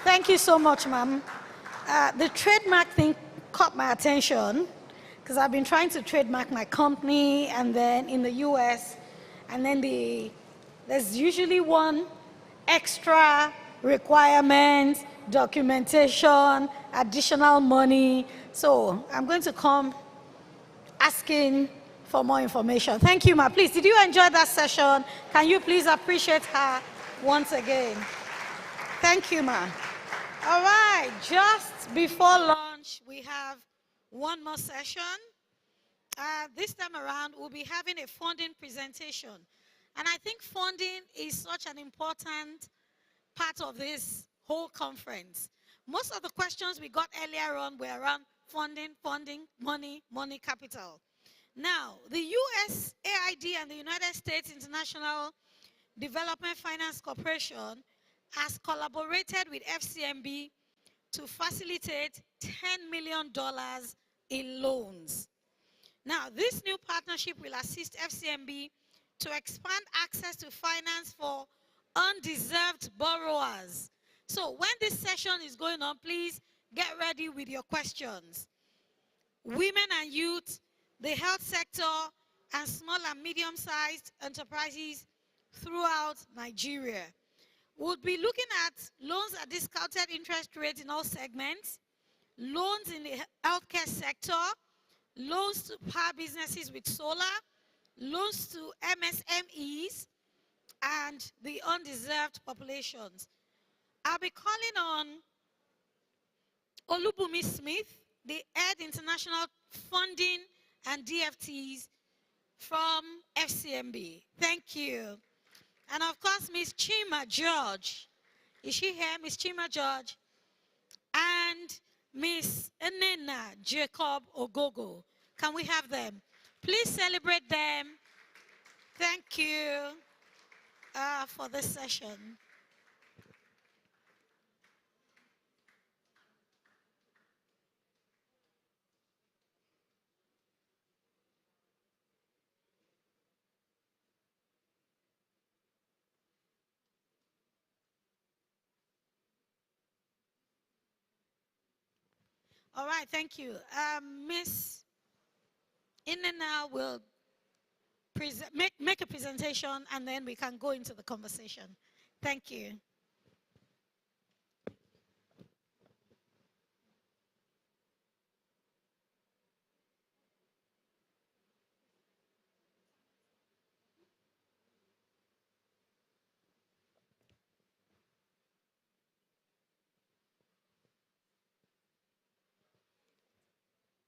Thank you so much, ma'am. The trademark thing caught my attention because I've been trying to trademark my company, and then in the US, and then there's usually one extra requirement, documentation, additional money. So I'm going to come asking for more information. Thank you, ma'am. Please, did you enjoy that session? Can you please appreciate her once again? Thank you, ma'am. All right, just before lunch, we have one more session. This time around, we'll be having a funding presentation. And I think funding is such an important part of this whole conference. Most of the questions we got earlier on were around funding, money, capital. Now, the USAID and the United States International Development Finance Corporation has collaborated with FCMB to facilitate $10 million in loans. Now, this new partnership will assist FCMB to expand access to finance for undeserved borrowers. So when this session is going on, please get ready with your questions. Women and youth, the health sector, and small and medium-sized enterprises throughout Nigeria. We'll be looking at loans at discounted interest rates in all segments, loans in the healthcare sector, loans to power businesses with solar, loans to MSMEs, and the undeserved populations. I'll be calling on Olubunmi Smith, the Head International Funding and DFTs from FCMB. Thank you. And of course, Ms. Chima George. Is she here, Ms. Chima George? And Ms. Enena Jacob Ogogo. Can we have them? Please celebrate them. Thank you for this session. All right, thank you. Ms. Inena will make a presentation, and then we can go into the conversation. Thank you.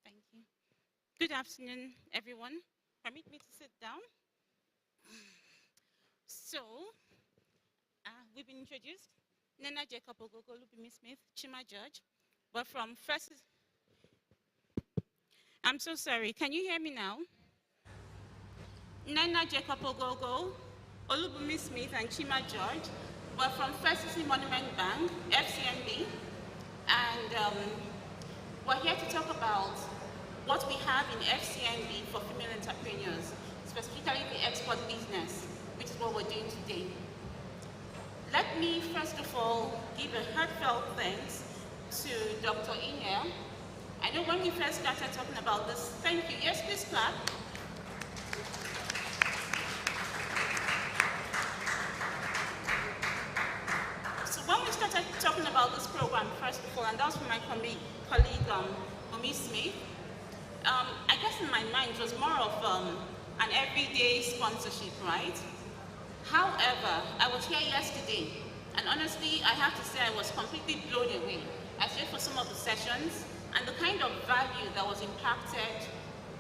Thank you. Good afternoon, everyone. Permit me to sit down. So, we've been introduced. Nena Jacob Ogogo, Olubunmi Smith, Chima George. But from first, I'm so sorry. Can you hear me now? Nena Jacob Ogogo, Olubunmi Smith, and Chima George. We're from First City Monument Bank, FCMB. And we're here to talk about what we have in FCMB for female entrepreneurs, specifically the export business, which is what we're doing today. Let me first of all give a heartfelt thanks to Dr. Inya. I know when we first started talking about this, thank you. Yes, please clap. So when we started talking about this program, first of all, and that was from my colleague, Omi Smith, I guess in my mind it was more of an everyday sponsorship, right? However, I was here yesterday, and honestly, I have to say I was completely blown away. I stayed for some of the sessions, and the kind of value that was impacted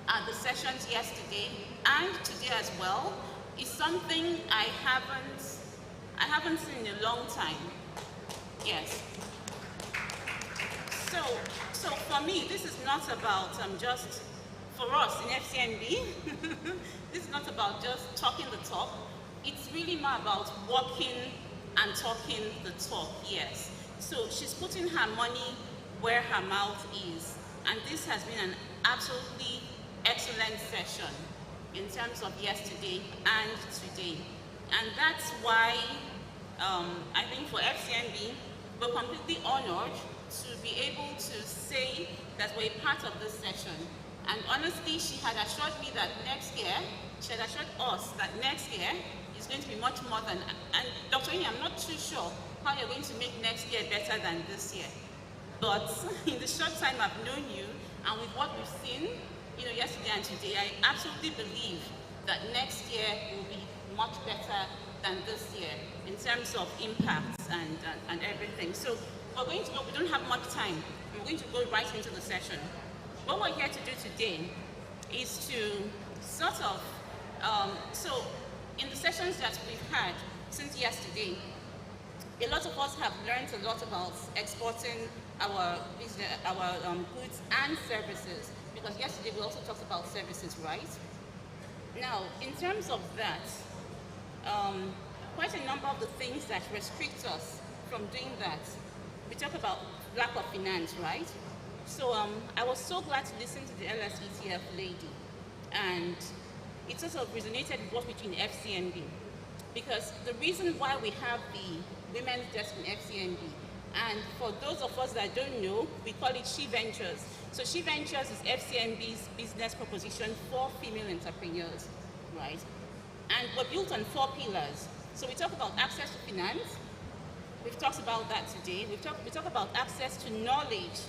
at the sessions yesterday and today as well is something I haven't seen in a long time. Yes. So for me, this is not about just, for us in FCMB, this is not about just talking the talk. It's really more about walking and talking the talk, yes. So she's putting her money where her mouth is. And this has been an absolutely excellent session in terms of yesterday and today. And that's why I think for FCMB, we're completely honored to be able to say that we're a part of this session. And honestly, she had assured me that next year, she had assured us that next year is going to be much more than, and Dr. Ini, I'm not too sure how you're going to make next year better than this year. But in the short time I've known you, and with what we've seen, yesterday and today, I absolutely believe that next year will be much better than this year in terms of impacts and everything. So we're going to go, we don't have much time. We're going to go right into the session. what we're here to do today is to sort of, so in the sessions that we've had since yesterday, a lot of us have learned a lot about exporting our business, our goods and services, because yesterday we also talked about services, right? Now, in terms of that, quite a number of the things that restrict us from doing that, we talk about lack of finance, right? So I was so glad to listen to the LSETF lady, and it sort of resonated with what we do in FCNB, because the reason why we have the women's desk in FCNB, and for those of us that don't know, we call it She Ventures. So She Ventures is FCNB's business proposition for female entrepreneurs, right? And we're built on 4 pillars. So we talk about access to finance. We've talked about that today. We talk about access to knowledge.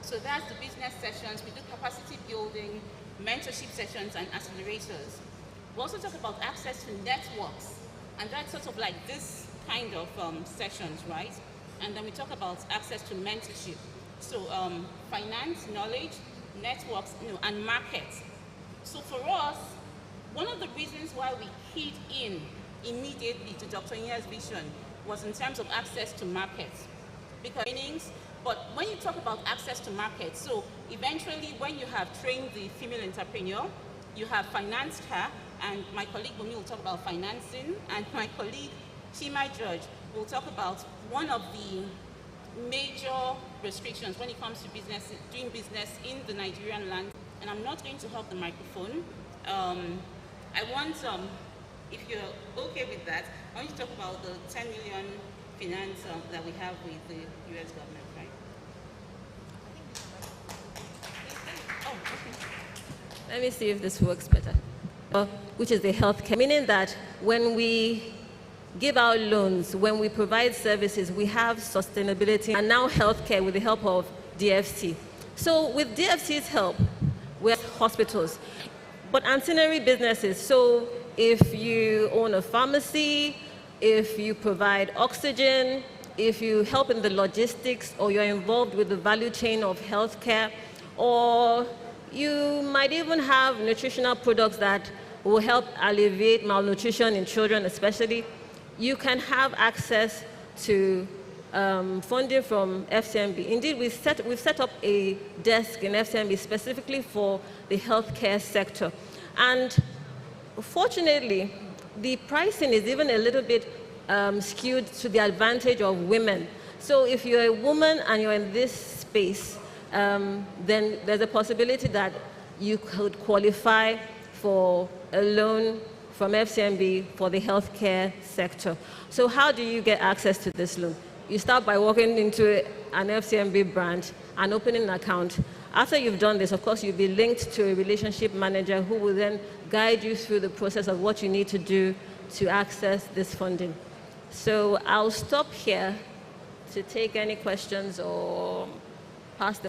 So that's the business sessions. We do capacity building, mentorship sessions, and accelerators. We also talk about access to networks. And that's sort of like this kind of sessions, right? And then we talk about access to mentorship. So finance, knowledge, networks, and markets. So for us, one of the reasons why we keyed in immediately to Dr. Nya's vision was in terms of access to markets. Because but when you talk about access to markets, so eventually when you have trained the female entrepreneur, you have financed her, and my colleague Bomi will talk about financing, and my colleague Chima George will talk about one of the major restrictions when it comes to business, doing business in the Nigerian land. And I'm not going to hog the microphone. I want, if you're okay with that, I want to talk about the 10 million finance that we have with the US government, right? Oh, okay. Let me see if this works better. Which is the healthcare, meaning that when we give out loans, when we provide services, we have sustainability, and now healthcare with the help of DFC. So with DFC's help, we have hospitals, but ancillary businesses. So if you own a pharmacy, if you provide oxygen, if you help in the logistics, or you're involved with the value chain of healthcare, or you might even have nutritional products that will help alleviate malnutrition in children especially, you can have access to funding from FCMB. Indeed, we've set up a desk in FCMB specifically for the healthcare sector. And fortunately, the pricing is even a little bit skewed to the advantage of women. So if you're a woman and you're in this space, then there's a possibility that you could qualify for a loan from FCMB for the healthcare sector. So how do you get access to this loan? You start by walking into an FCMB branch and opening an account. After you've done this, of course, you'll be linked to a relationship manager who will then guide you through the process of what you need to do to access this funding. So I'll stop here to take any questions or pass the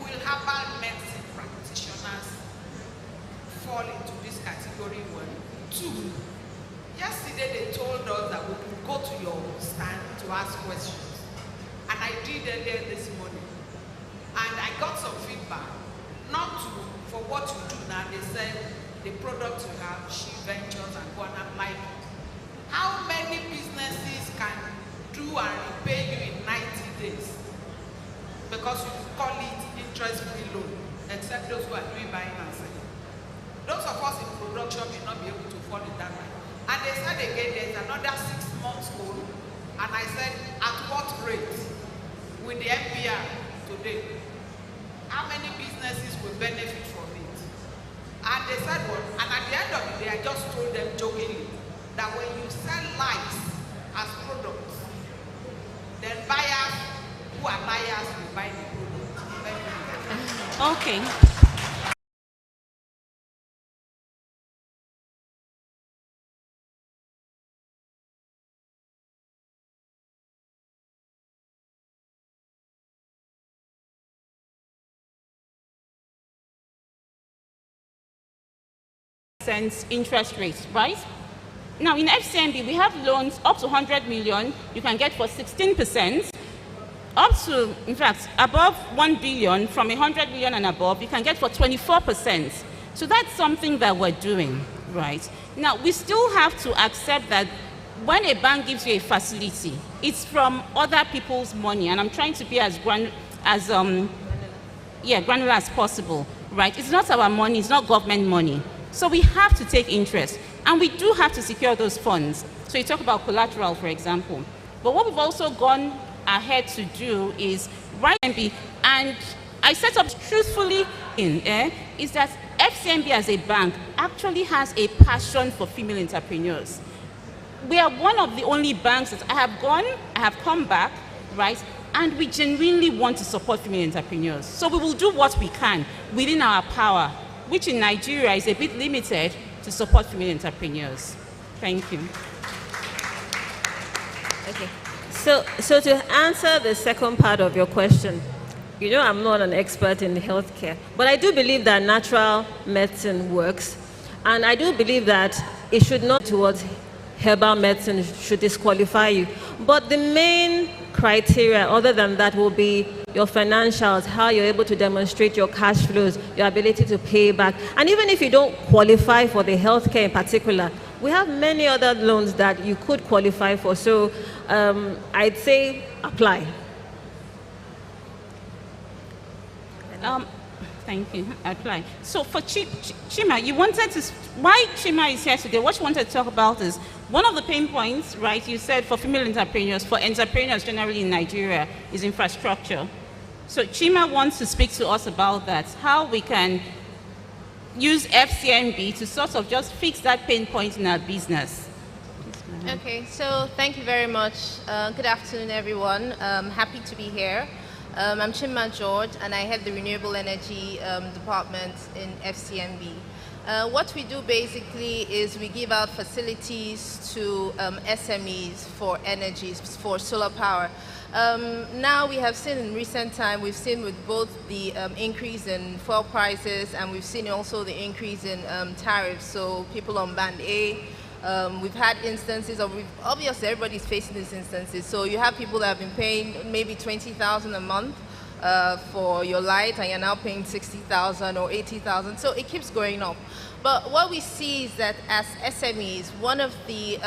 will herbal medicine practitioners fall into this category 1? 2, yesterday they told us that we could go to your stand to ask questions. And I did earlier this morning. And I got some feedback, for what you do now. They said the products you have, She Ventures and one, I'm like, how many businesses can do and repay you in 90 days? Because you call it interest-free loan, except those who are doing buying and selling. Those of us in production may not be able to fall in that line. And they said again, there's another 6 months old. And I said, at what rate with the MPR today? How many businesses will benefit from it? And they said, well, and at the end of the day, I just told them jokingly that when you sell lives as products, then buyers who are liars will buy the product. Okay. interest rate, right? Now, in FCMB, we have loans up to 100 million, you can get for 16%. Up to, in fact, above 1 billion, from 100 million and above, you can get for 24%. So that's something that we're doing, right? Now, we still have to accept that when a bank gives you a facility, it's from other people's money, and I'm trying to be as granular as possible, right? It's not our money, it's not government money. So we have to take interest, and we do have to secure those funds. So you talk about collateral, for example. But what we've also gone ahead to do is and I set up truthfully is that FCMB as a bank actually has a passion for female entrepreneurs. We are one of the only banks that I have come back, right, and we genuinely want to support female entrepreneurs. So we will do what we can within our power, which in Nigeria is a bit limited, to support female entrepreneurs. Thank you. Okay. So to answer the second part of your question, you know I'm not an expert in healthcare, but I do believe that natural medicine works, and I do believe that it should not towards herbal medicine should disqualify you. But the main criteria other than that will be your financials, how you're able to demonstrate your cash flows, your ability to pay back. And even if you don't qualify for the healthcare in particular, we have many other loans that you could qualify for. So I'd say apply. Thank you. Apply. So for Chima, you wanted to, why Chima is here today, what you wanted to talk about is one of the pain points, right, you said for female entrepreneurs, for entrepreneurs generally in Nigeria, is infrastructure. So Chima wants to speak to us about that, how we can use FCMB to sort of just fix that pain point in our business. Okay, so thank you very much. Good afternoon, everyone. Happy to be here. I'm Chima George, and I head the Renewable Energy Department in FCMB. What we do basically is we give out facilities to SMEs for energy, for solar power. Now we have seen in recent time, we've seen with both the increase in fuel prices, and we've seen also the increase in tariffs. So people on band A, we've had instances of, obviously everybody's facing these instances. So you have people that have been paying maybe 20,000 a month for your light, and you're now paying 60,000 or 80,000. So it keeps going up. But what we see is that as SMEs, one of the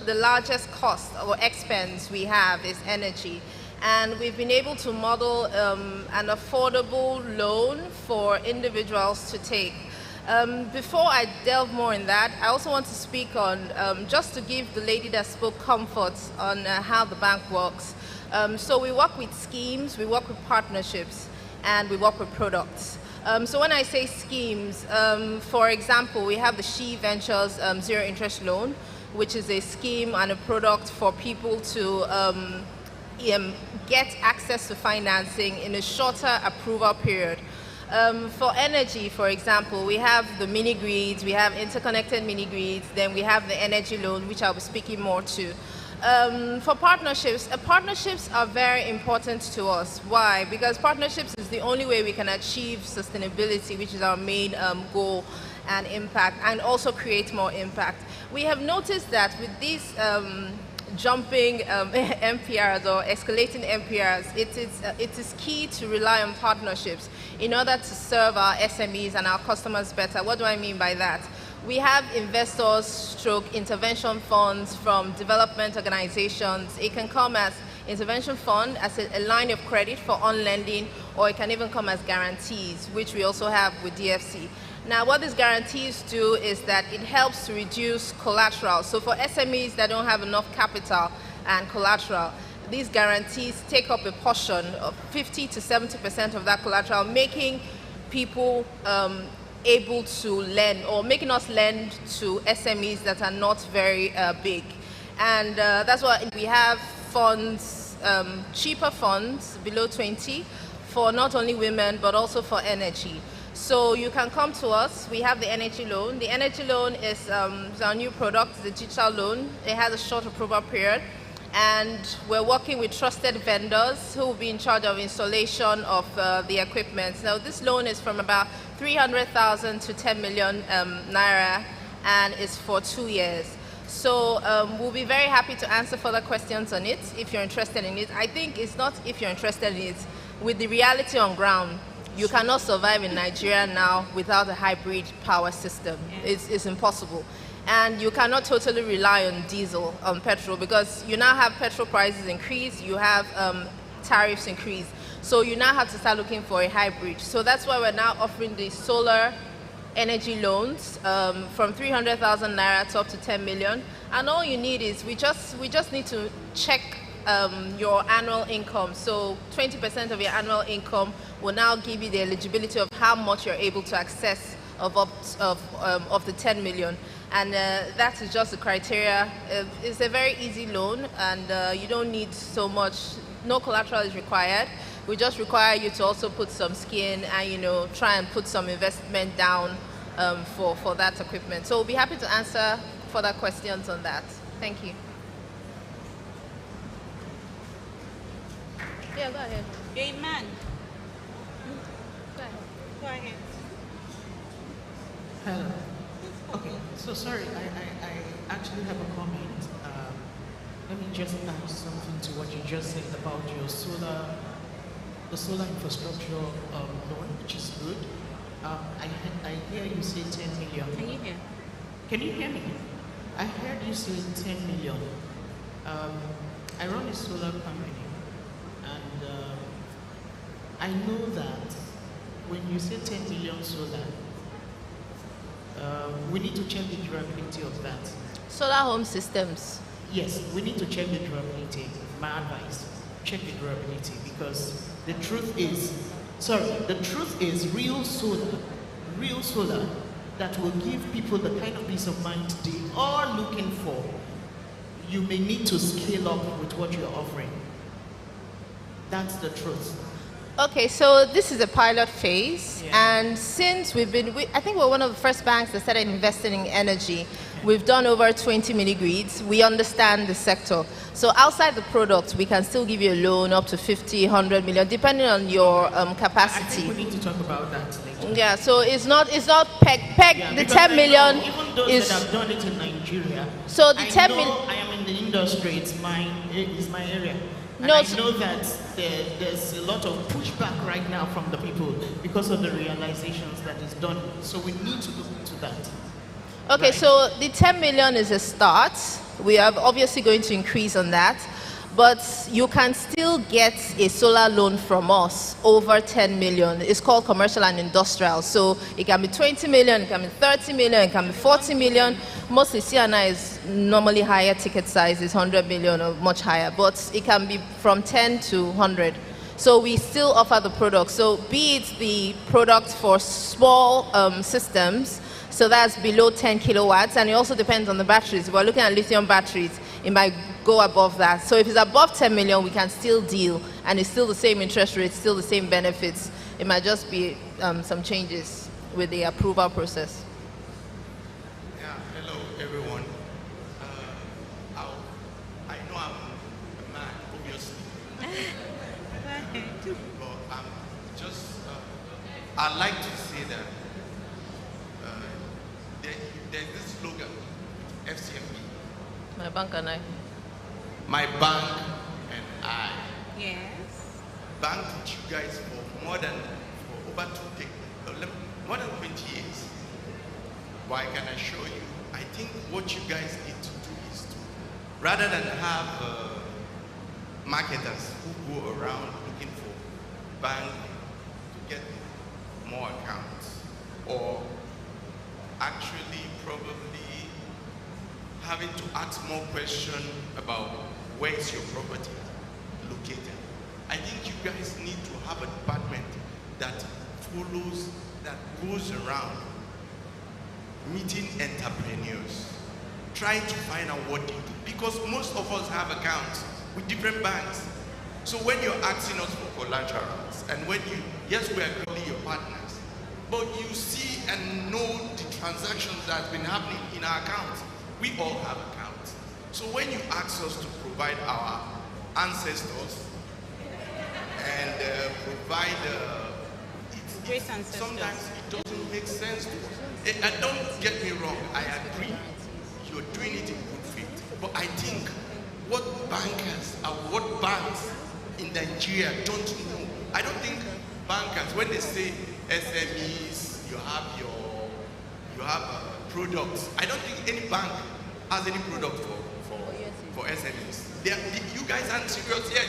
largest cost or expense we have is energy. And we've been able to model an affordable loan for individuals to take. Before I delve more in that, I also want to speak on, just to give the lady that spoke comfort on how the bank works. So we work with schemes, we work with partnerships, and we work with products. So when I say schemes, for example, we have the She Ventures Zero Interest Loan, which is a scheme and a product for people to get access to financing in a shorter approval period. For energy, for example, we have the mini-grids, we have interconnected mini-grids, then we have the energy loan, which I'll be speaking more to. For partnerships, partnerships are very important to us. Why? Because partnerships is the only way we can achieve sustainability, which is our main goal and impact, and also create more impact. We have noticed that with these jumping MPRs or escalating MPRs, it is key to rely on partnerships in order to serve our SMEs and our customers better. What do I mean by that? We have investors stroke intervention funds from development organizations. It can come as intervention fund, as a line of credit for on-lending, or it can even come as guarantees, which we also have with DFC. Now, what these guarantees do is that it helps to reduce collateral. So for SMEs that don't have enough capital and collateral, these guarantees take up a portion of 50 to 70% of that collateral, making people able to lend, or making us lend to SMEs that are not very big. And that's why we have funds, cheaper funds below 20 for not only women, but also for energy. So you can come to us. We have the energy loan. The energy loan is our new product, the digital loan. It has a short approval period. And we're working with trusted vendors who will be in charge of installation of the equipment. Now, this loan is from about 300,000 to 10 million naira, and it's for 2 years. So we'll be very happy to answer further questions on it if you're interested in it. I think it's not if you're interested in it. With the reality on ground, you cannot survive in Nigeria now without a hybrid power system. It's impossible. And you cannot totally rely on diesel, on petrol, because you now have petrol prices increase, you have tariffs increase. So you now have to start looking for a hybrid. So that's why we're now offering the solar energy loans from 300,000 naira to up to 10 million. And all you need is, we just need to check your annual income. So 20% of your annual income will now give you the eligibility of how much you're able to access of the 10 million. And that is just the criteria. It's a very easy loan, and you don't need so much, no collateral is required. We just require you to also put some skin and, try and put some investment down for that equipment. So we'll be happy to answer further questions on that. Thank you. Yeah, go ahead. Amen. Go ahead. Go ahead. Hello. Okay, so sorry, I actually have a comment. Let me just add something to what you just said about the solar infrastructure loan, which is good. I hear you say 10 million. Can you hear? Can you hear me? I heard you say 10 million. I run a solar company, and I know that when you say 10 million solar, we need to check the durability of that. Solar home systems. Yes, we need to check the durability. My advice, check the durability, because the truth is, real solar that will give people the kind of peace of mind they are looking for, you may need to scale up with what you're offering. That's the truth. Okay, so this is a pilot phase, and since I think we're one of the first banks that started investing in energy. We've done over 20 mini-grids. We understand the sector. So outside the product, we can still give you a loan up to 50, 100 million, depending on your capacity. I think we need to talk about that later. Yeah, so it's not peg. Yeah, the 10 million even those is... that have done it in Nigeria, so the 10 million... I am in the industry, it's my area. And no, I know that there's a lot of pushback right now from the people because of the realizations that is done. So we need to look into that. Okay, right. So the 10 million is a start. We are obviously going to increase on that. But you can still get a solar loan from us over 10 million. It's called commercial and industrial. So it can be 20 million, it can be 30 million, it can be 40 million. Mostly CNI is normally higher ticket sizes, 100 million or much higher. But it can be from 10 to 100. So we still offer the product. So be it the product for small systems, so that's below 10 kilowatts, and it also depends on the batteries. If we're looking at lithium batteries, it might go above that. So if it's above 10 million, we can still deal, and it's still the same interest rate, still the same benefits. It might just be some changes with the approval process. Yeah, hello everyone. I know I'm a man, obviously. But I'm just, I'd like to say that there's this slogan, FCMB. My bank and I. My bank and I. Yes. Bank with you guys for more than 20 years. But I can assure you, I think what you guys need to do is to, rather than have marketers who go around looking for bank to get more accounts, or actually probably having to ask more questions about where is your property located. I think you guys need to have a department that follows, that goes around meeting entrepreneurs, trying to find out what they do. Because most of us have accounts with different banks. So when you're asking us for collaterals, and when you, yes, we are calling your partners, but you see and know the transactions that have been happening in our accounts. We all have accounts. So when you ask us to provide our ancestors and provide Great ancestors. Sometimes it doesn't make sense to us. And don't get me wrong, I agree. You're doing it in good faith. But I think what bankers and what banks in Nigeria don't know. I don't think bankers, when they say SMEs, you have products. I don't think any bank has any product for SMEs. You guys aren't serious yet.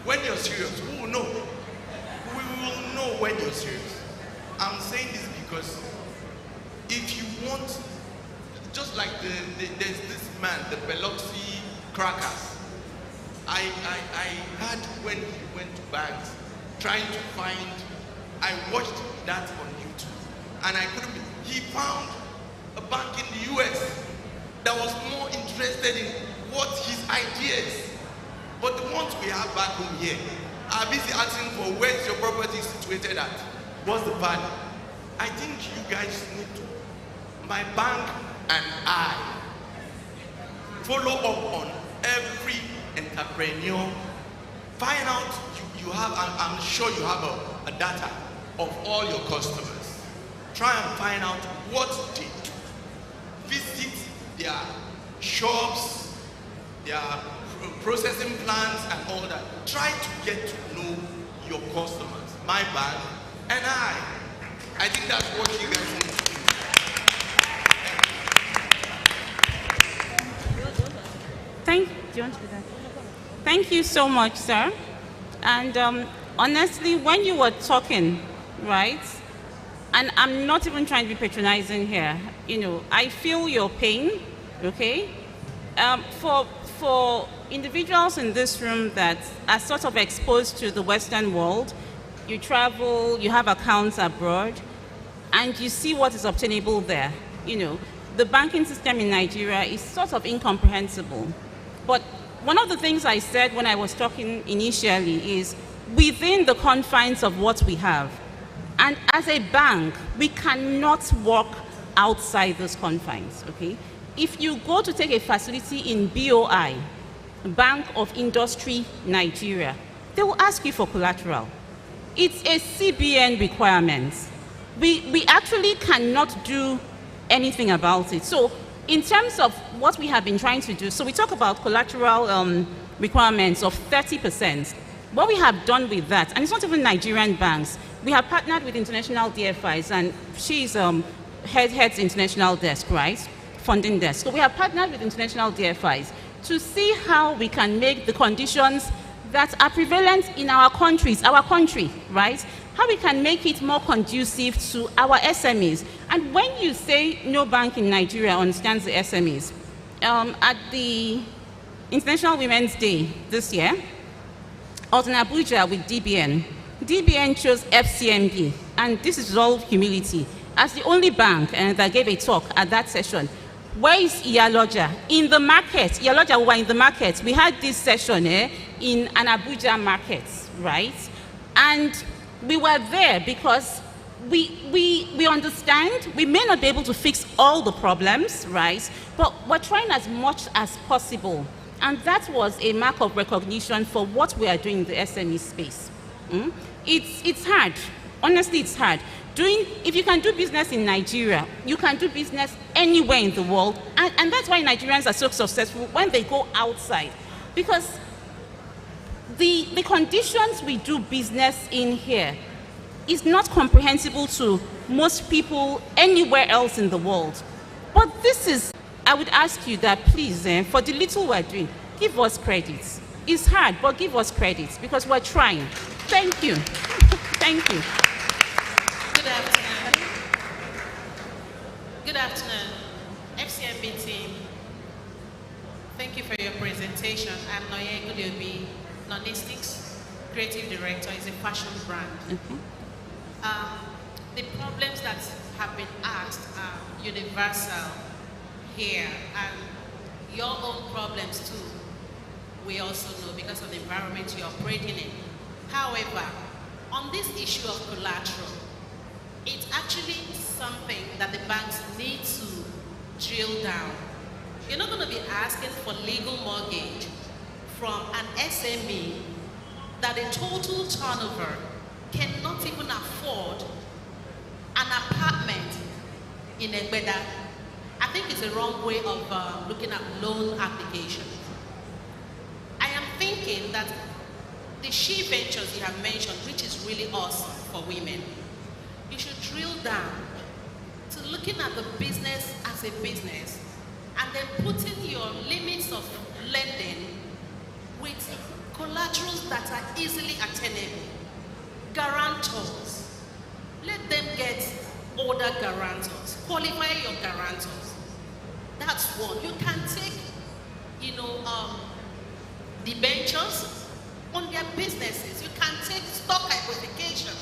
When you're serious, we will know. We will know when you're serious. I'm saying this because if you want, just like there's this man, the Biloxi crackers. I heard when he went to banks, trying to find, I watched that on YouTube, and I couldn't, he found a bank in the US that was more interested in what his ideas, but the ones we have back home here are busy asking for where's your property situated at, what's the value. I think you guys need to, my bank and I, follow up on every entrepreneur, find out you have, I'm sure you have a data of all your customers. Try and find out what they do. Visit their shops, their processing plants and all that. Try to get to know your customers, my bank and I think that's what you guys need to do. Thank you so much, sir. And honestly, when you were talking, right, and I'm not even trying to be patronizing here, you know, I feel your pain, okay? For individuals in this room that are sort of exposed to the Western world, you travel, you have accounts abroad, and you see what is obtainable there. You know, the banking system in Nigeria is sort of incomprehensible. But one of the things I said when I was talking initially is within the confines of what we have. And as a bank, we cannot work outside those confines, okay? If you go to take a facility in BOI, Bank of Industry Nigeria, they will ask you for collateral. It's a CBN requirement. We actually cannot do anything about it. So in terms of what we have been trying to do, so we talk about collateral requirements of 30%. What we have done with that, and it's not even Nigerian banks, we have partnered with international DFIs, and she's heads international desk, right? Funding desk. So we have partnered with international DFIs to see how we can make the conditions that are prevalent in our countries, our country, right? How we can make it more conducive to our SMEs. And when you say no bank in Nigeria understands the SMEs, at the International Women's Day this year, I was in Abuja with DBN. DBN chose FCMB, and this is all humility, as the only bank that gave a talk at that session. Where is Iyaloja? In the market. Iyaloja, we were in the market. We had this session in an Abuja market, right? And we were there because we understand we may not be able to fix all the problems, right? But we're trying as much as possible. And that was a mark of recognition for what we are doing in the SME space. It's hard. Honestly, it's hard. If you can do business in Nigeria, you can do business anywhere in the world. And that's why Nigerians are so successful when they go outside. Because the conditions we do business in here is not comprehensible to most people anywhere else in the world. But this is, I would ask you that please, for the little we're doing, give us credit. It's hard, but give us credit because we're trying. Thank you. Thank you. Good afternoon. Good afternoon, FCMB team. Thank you for your presentation. I'm Noye Gudiobi, Nonistics Creative Director. It's a fashion brand. The problems that have been asked are universal here, and your own problems too, we also know because of the environment you're operating in. However, on this issue of collateral, it's actually something that the banks need to drill down. You're not going to be asking for legal mortgage from an SME that the total turnover cannot even afford an apartment in Egbeda, I think it's a wrong way of looking at loan applications. I am thinking that the she ventures you have mentioned, which is really awesome for women, you should drill down to looking at the business as a business and then putting your limits of lending with collaterals that are easily attainable. Guarantors. Let them get older guarantors. Qualify your guarantors. That's one. You can take, debentures on their businesses. You can take stock hypothecation.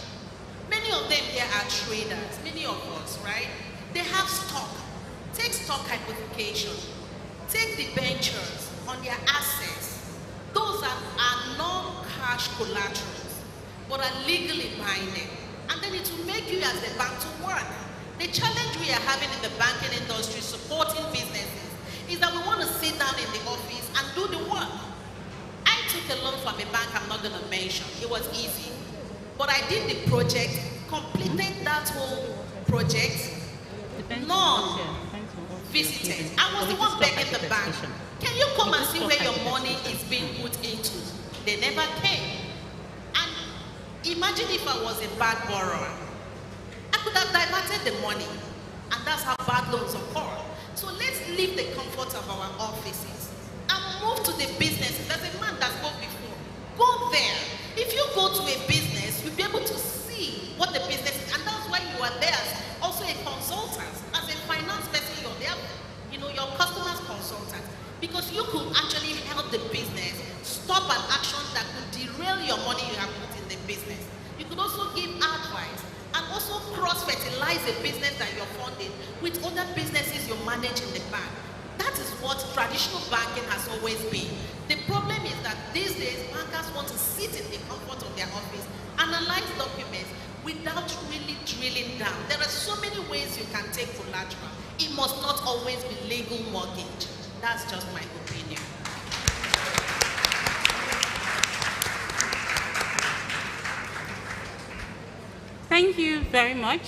Many of them here are traders. Many of us, right? They have stock. Take stock hypothecation. Take debentures on their assets. Those are non-cash collaterals, but are legally binding. And then it will make you as the bank to work. The challenge we are having in the banking industry supporting businesses is that we want to sit down in the office and do the work. I took a loan from a bank I'm not going to mention. It was easy. But I did the project, completed that whole project, none visited. I was the one begging the bank, can you come and see where your money is being put into? They never came. And imagine if I was a bad borrower. I could have diverted the money. And that's how bad loans occur. So let's leave the comfort of our offices and move to the businesses. There's a man that spoke before. Go there. If you go to a business, you'll be able to see what the business is. And that's why you are there as also a consultant. As a finance person, you're there, your customer's consultant. Because you could actually help the business stop an action that could derail your money you have put in the business. You could also give advice and also cross-fertilize the business that you're funding with other businesses you manage in the bank. That is what traditional banking has always been. The problem is that these days, bankers want to sit in the comfort of their office, analyze documents without really drilling down. There are so many ways you can take collateral. It must not always be legal mortgage. That's just my opinion. Thank you very much.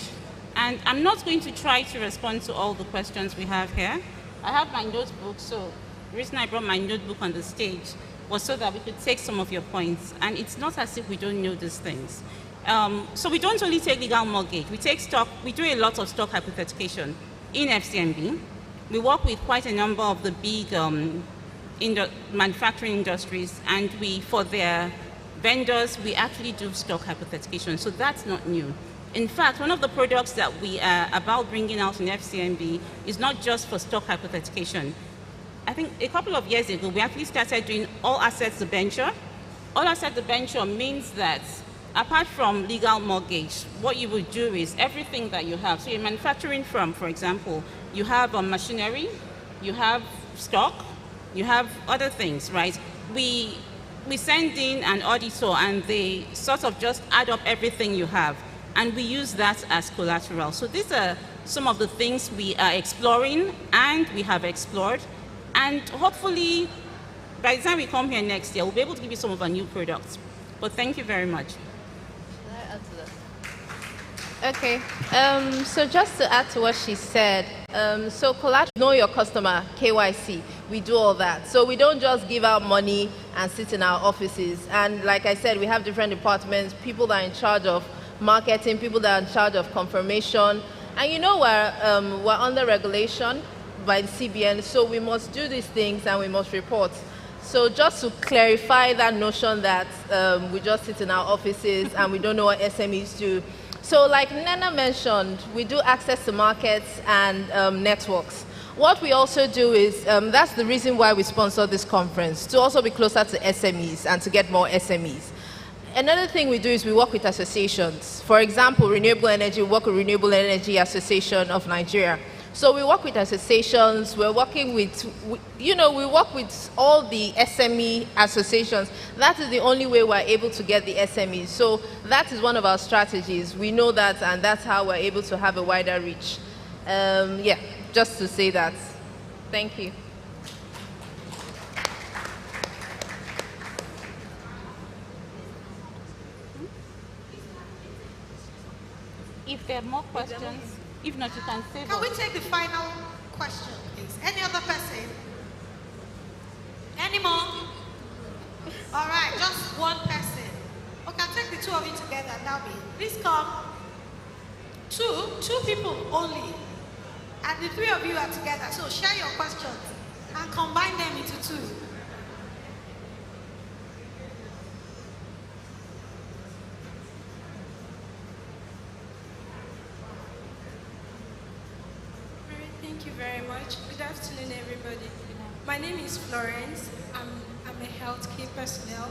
And I'm not going to try to respond to all the questions we have here. I have my notebook, so the reason I brought my notebook on the stage was so that we could take some of your points. And it's not as if we don't know these things. So we don't only take legal mortgage. We take stock. We do a lot of stock hypothecation in FCMB. We work with quite a number of the big manufacturing industries, and for their vendors, we actually do stock hypothecation. So that's not new. In fact, one of the products that we are about bringing out in FCMB is not just for stock hypothecation. I think a couple of years ago, we actually started doing all assets debenture. All asset debenture means that apart from legal mortgage, what you would do is everything that you have. So you're manufacturing firm, for example, you have machinery, you have stock, you have other things, right? We send in an auditor and they sort of just add up everything you have, and we use that as collateral. So these are some of the things we are exploring and we have explored. And hopefully, by the time we come here next year, we'll be able to give you some of our new products. But thank you very much. Okay, so just to add to what she said, so collateral, know your customer, KYC, we do all that. So we don't just give out money and sit in our offices. And like I said, we have different departments, people that are in charge of marketing, people that are in charge of confirmation. And we're under regulation by the CBN, so we must do these things and we must report. So just to clarify that notion that we just sit in our offices and we don't know what SMEs do. So like Nana mentioned, we do access to markets and networks. What we also do is, that's the reason why we sponsor this conference, to also be closer to SMEs and to get more SMEs. Another thing we do is we work with associations. For example, Renewable Energy, we work with Renewable Energy Association of Nigeria. So we work with associations, we're working with, we work with all the SME associations. That is the only way we're able to get the SMEs. So that is one of our strategies. We know that, and that's how we're able to have a wider reach. Yeah, just to say that. Thank you. If there are more questions, if not, you can save Can we us. take the final question, please? Any other person? Any more? All right, just one person. Okay, I'll take the two of you together. Now, please come. Two people only. And the three of you are together. So share your questions and combine them into two. Thank you very much. Good afternoon, everybody. My name is Florence. I'm a healthcare personnel,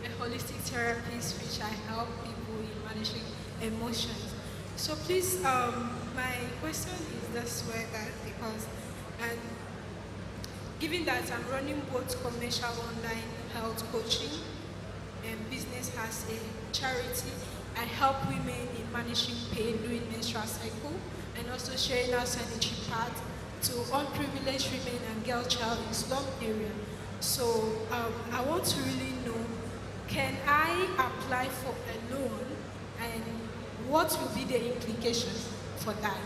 a holistic therapist, which I help people in managing emotions. So please, my question is this way, that because, given that I'm running both commercial online health coaching and business as a charity, I help women in managing pain during menstrual cycle, and also sharing our sanitary pad to unprivileged women and girl child in slum area. So I want to really know, can I apply for a loan, and what will be the implications for that?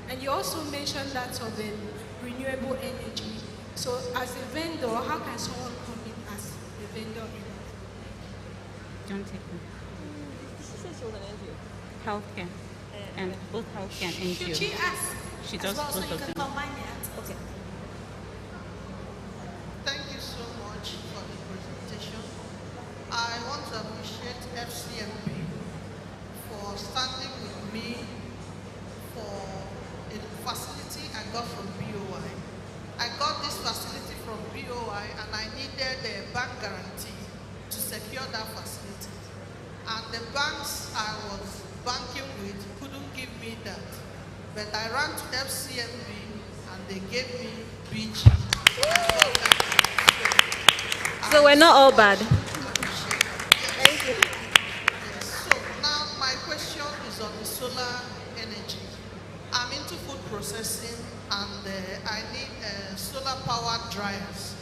And you also mentioned that of renewable energy. So as a vendor, how can someone come in as a vendor? Don't take them. She said she was an NGO. Healthcare. And both healthcare and NGO. Should she ask? She as does well, both so you of can them. combine the answers. Okay. Thank you so much for the presentation. I want to appreciate FCMB for standing with me for a facility I got from BOI. I got this facility from BOI and I needed a bank guarantee to secure that facility. And the banks I was banking with couldn't give me that. But I ran to FCMB and they gave me BG. So we're not all bad. Thank you. Yes. So now my question is on the solar energy. I'm into food processing and I need solar powered dryers.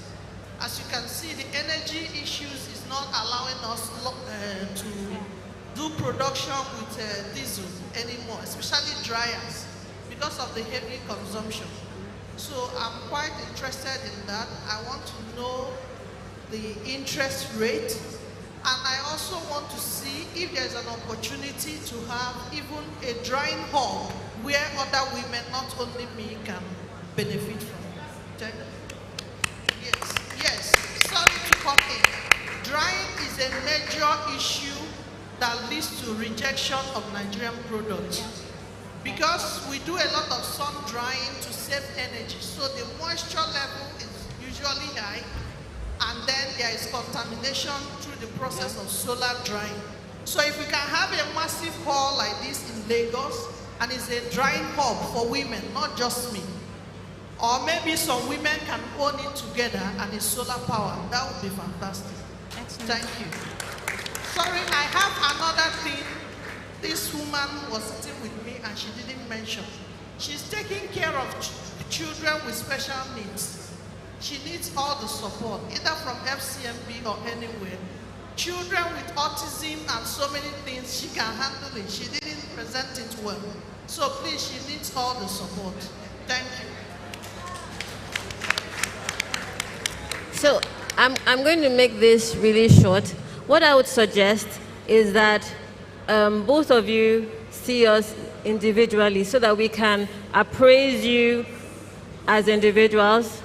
As you can see, the energy issues is not allowing us to do production with diesel anymore, especially dryers, because of the heavy consumption. So I'm quite interested in that. I want to know the interest rate, and I also want to see if there's an opportunity to have even a drying hall where other women, not only me, can benefit from. Thank you. Yes, sorry to come in. Drying is a major issue that leads to rejection of Nigerian products. Because we do a lot of sun drying to save energy, so the moisture level is usually high, and then there is contamination through the process of solar drying. So if we can have a massive hall like this in Lagos, and it's a drying hub for women, not just me, or maybe some women can own it together and it's solar power, that would be fantastic. Excellent. Thank you. Sorry, I have another thing. This woman was sitting with me and she didn't mention. She's taking care of children with special needs. She needs all the support, either from FCMB or anywhere. Children with autism and so many things, she can handle it. She didn't present it well. So please, she needs all the support. Thank you. So I'm going to make this really short. What I would suggest is that both of you see us individually so that we can appraise you as individuals.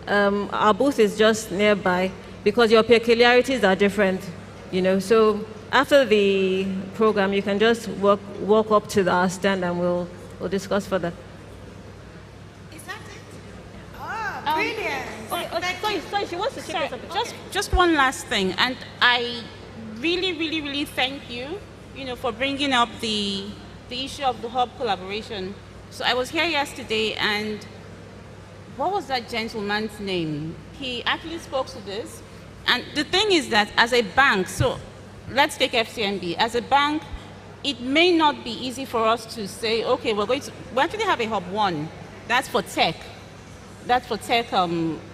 Our booth is just nearby because your peculiarities are different, you know. So after the program, you can just walk up to our stand and we'll discuss further. Brilliant. Sorry, she wants to check something. Just one last thing, and I really thank you, for bringing up the issue of the hub collaboration. So I was here yesterday, and what was that gentleman's name? He actually spoke to this, and the thing is that as a bank, so let's take FCMB as a bank, it may not be easy for us to say, okay, we actually have a hub one, that's for tech. That's for tech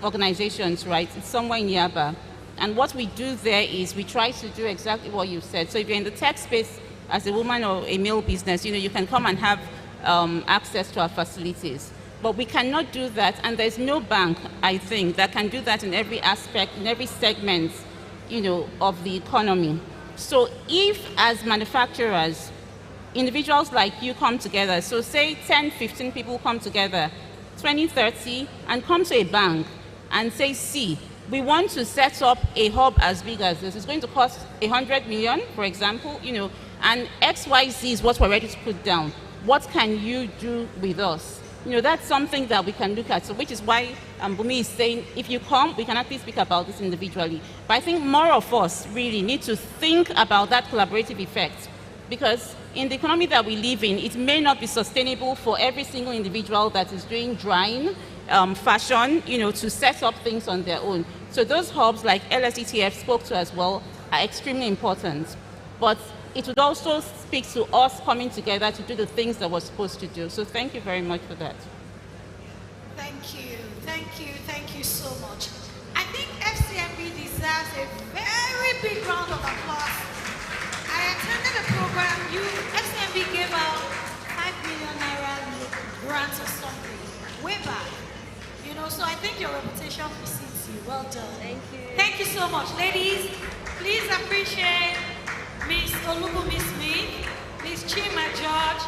organizations, right? It's somewhere in Yaba. And what we do there is we try to do exactly what you said. So if you're in the tech space as a woman or a male business, you can come and have access to our facilities. But we cannot do that, and there's no bank, I think, that can do that in every aspect, in every segment, of the economy. So if, as manufacturers, individuals like you come together, so say 10, 15 people come together, 20, 30, and come to a bank and say, see, we want to set up a hub as big as this. It's going to cost 100 million, for example, and XYZ is what we're ready to put down. What can you do with us? That's something that we can look at, so which is why Bumi is saying, if you come, we can at least speak about this individually. But I think more of us really need to think about that collaborative effect, because in the economy that we live in, it may not be sustainable for every single individual that is doing drying, fashion, to set up things on their own. So those hubs, like LSETF spoke to as well, are extremely important. But it would also speak to us coming together to do the things that we're supposed to do. So thank you very much for that. Thank you so much. I think FCMB deserves a very big round of applause. I attended a program, FCMB gave out 5 million naira grants or something, way back. So I think your reputation precedes you. Well done. Thank you. Thank you so much. Ladies, please appreciate Miss Olubumi Smith, Miss Chima George,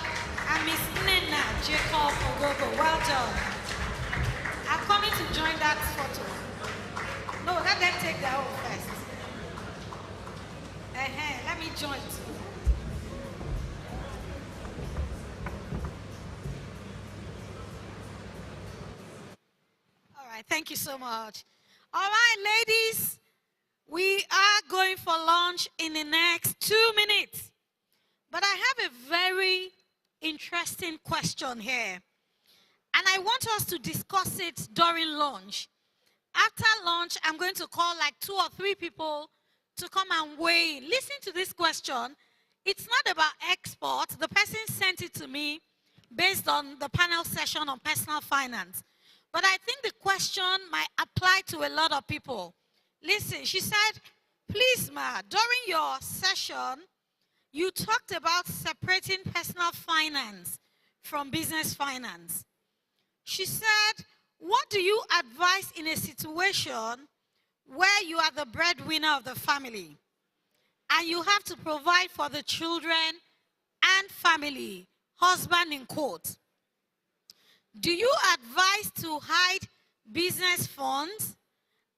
and Miss Nena Jacob Ogogo. Well done. I'm coming to join that photo. No, let them take their own first. Let me join too. All right, thank you so much. All right, ladies, we are going for lunch in the next 2 minutes. But I have a very interesting question here. And I want us to discuss it during lunch. After lunch, I'm going to call like 2 or 3 people to come and weigh in. Listen to this question. It's not about export. The person sent it to me based on the panel session on personal finance. But I think the question might apply to a lot of people. Listen, she said, please, Ma, during your session, you talked about separating personal finance from business finance. She said, what do you advise in a situation where you are the breadwinner of the family and you have to provide for the children and family, husband in quotes? Do you advise to hide business funds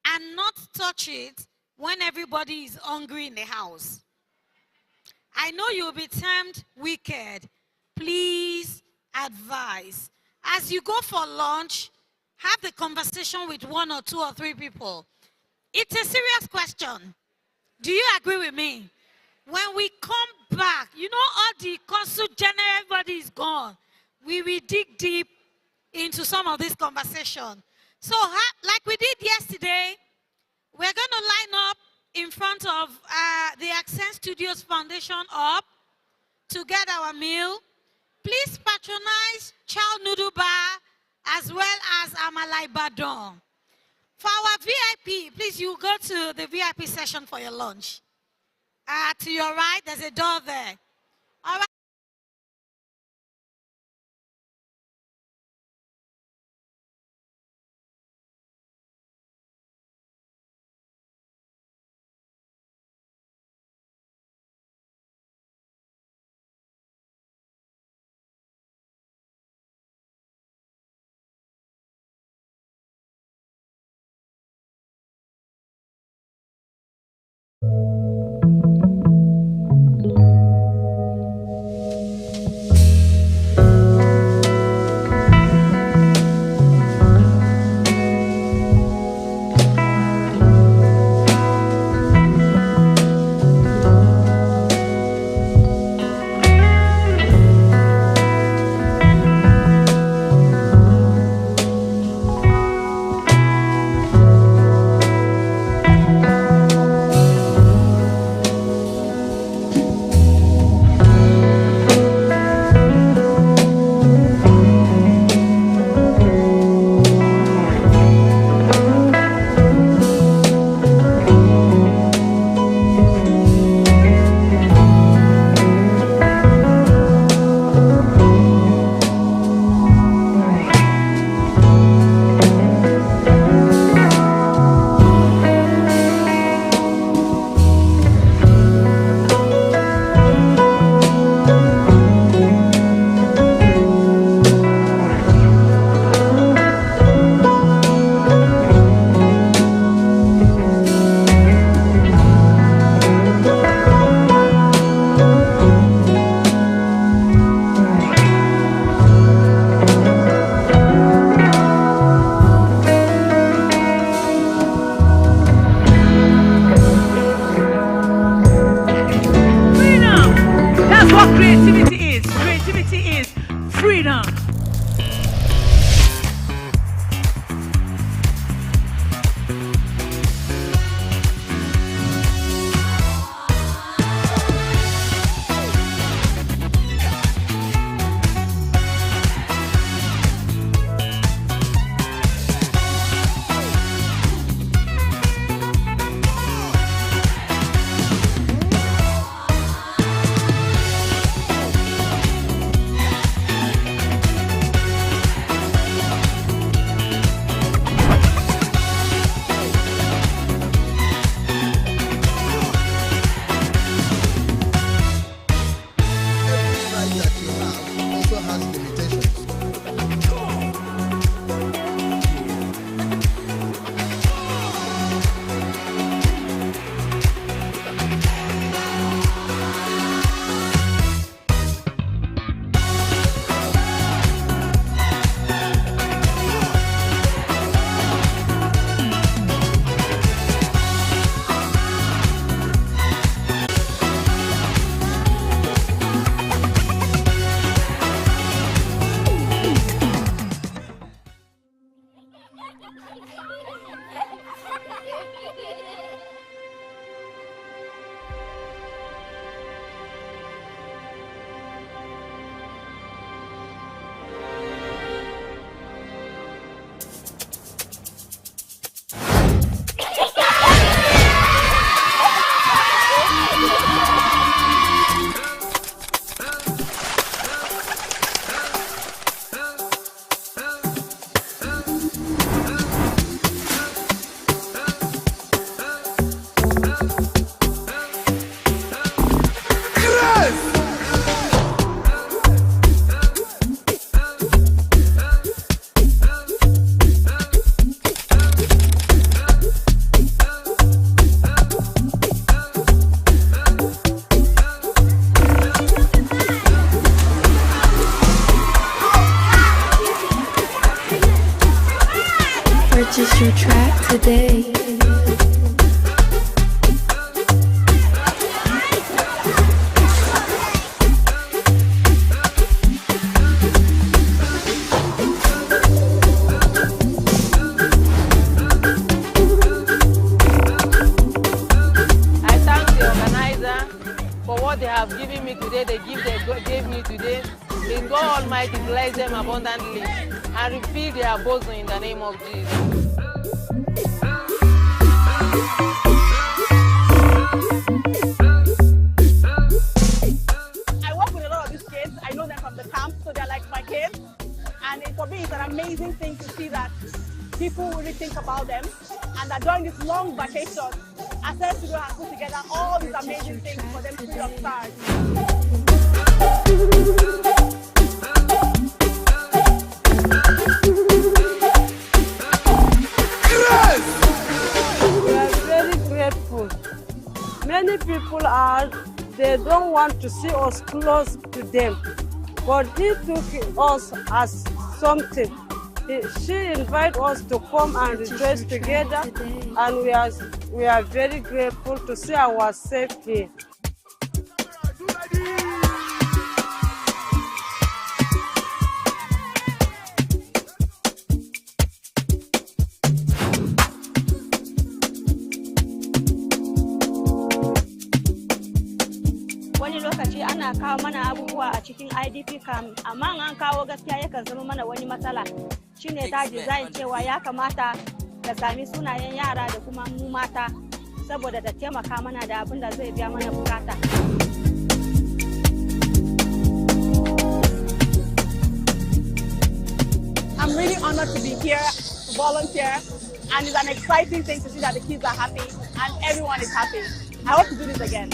and not touch it when everybody is hungry in the house? I know you'll be termed wicked. Please advise. As you go for lunch, have the conversation with 1 or 2 or 3 people. It's a serious question. Do you agree with me? When we come back, all the consul general, everybody is gone. We will dig deep into some of this conversation. So, like we did yesterday, we're going to line up in front of the Accent Studios Foundation up to get our meal. Please patronize Chow Noodle Bar as well as Amalai Badon. For our VIP, please, you go to the VIP session for your lunch. To your right, there's a door there. All right. request your track today. I thank the organizer for what they have given me today, the gift they gave me today. May God Almighty bless them abundantly and refill their bosom in the name of Jesus. I work with a lot of these kids. I know them from the camp, so they're like my kids. And for me, it's an amazing thing to see that people really think about them and that during this long vacation, ASF Studio has put together all these amazing things for them free of charge. We are very grateful. Many people they don't want to see us close to them, but he took us as something. She invited us to come and rejoice together, and we are very grateful to see ourselves here. Wani lokaci ana kawo mana abubuwa a cikin IDP camp, amma an kawo gaskiya yakan zama mana wani matsala. Shine ta design cewa ya kamata ta sami sunayen yara da kuma mu mata saboda ta taimaka mana da abin da zai biya mana bukata. I'm really honored to be here to volunteer, and it's an exciting thing to see that the kids are happy and everyone is happy. I hope to do this again.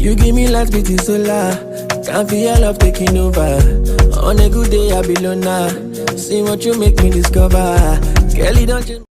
You give me light with the solar. Can't feel your love taking over. On a good day, I be loner. See what you make me discover. Kelly, don't you?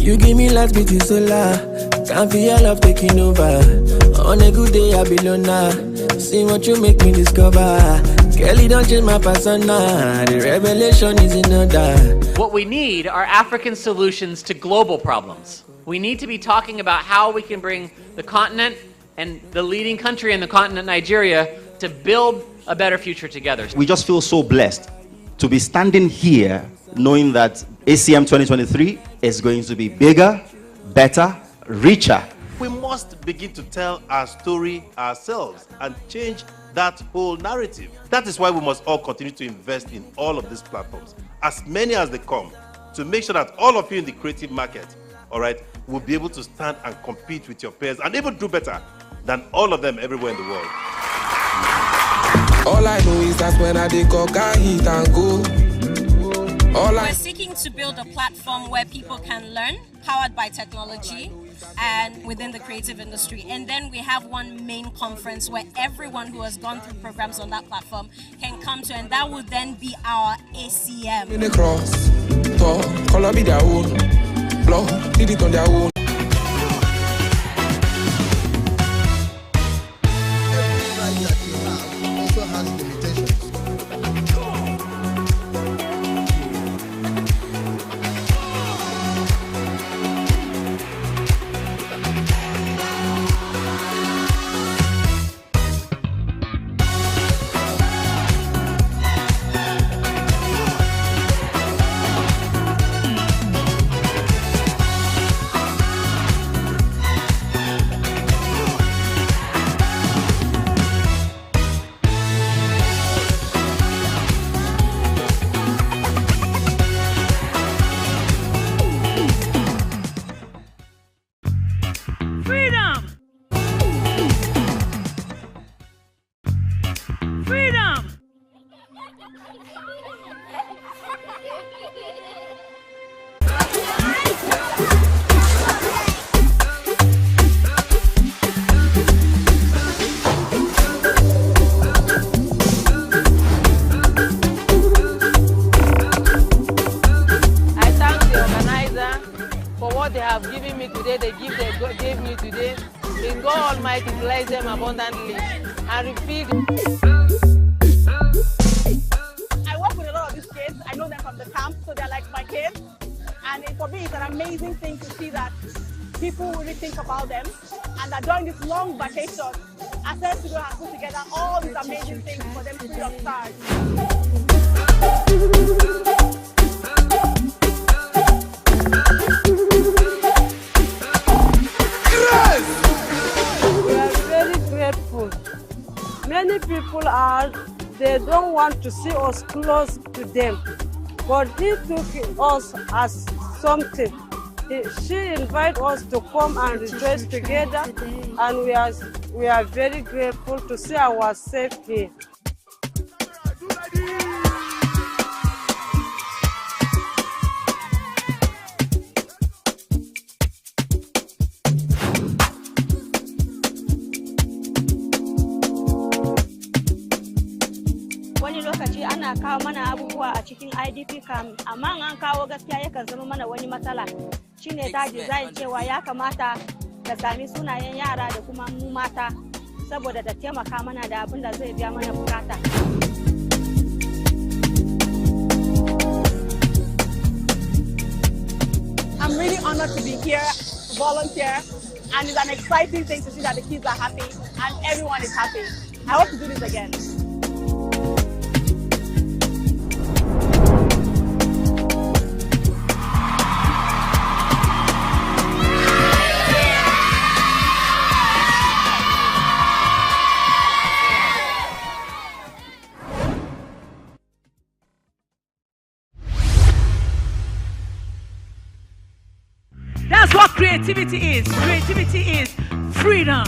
You give me light with the solar. Can't feel your love taking over. On a good day, I be loner. See what you make me discover. Kelly, don't change my persona. The revelation is in order. What we need are African solutions to global problems. We need to be talking about how we can bring the continent and the leading country in the continent, Nigeria, to build a better future together. We just feel so blessed to be standing here knowing that ACM 2023 is going to be bigger, better, richer. We must begin to tell our story ourselves and change that whole narrative. That is why we must all continue to invest in all of these platforms, as many as they come, to make sure that all of you in the creative market, all right, will be able to stand and compete with your peers and even do better than all of them everywhere in the world. All I know is that when I dig up, I hit and go. We're seeking to build a platform where people can learn, powered by technology and within the creative industry. And then we have one main conference where everyone who has gone through programs on that platform can come to, and that will then be our ACM. In the cross, color be their own, blood, did it on their own. them abundantly and refill. I work with a lot of these kids. I know them from the camp, so they're like my kids. And for me, it's an amazing thing to see that people really think about them, and that during this long vacation, ASF Cares has put together all these amazing things for them free of charge. We are very grateful. Many people they don't want to see us close to them, but he took us as something. She invited us to come and rejoice together, and we are very grateful to see ourselves here. Wani lokaci ana kawo mana abubuwa a cikin IDP camp, amma an kawo gaskiya yakan zama mana wani matsala. Shine ta design cewa ya kamata ta sami sunayen yara da kuma mu mata saboda ta taimaka mana da abin da zai biya mana bukata. I'm really honored to be here to volunteer, and it's an exciting thing to see that the kids are happy and everyone is happy. I hope to do this again. That's what creativity is. Creativity is freedom.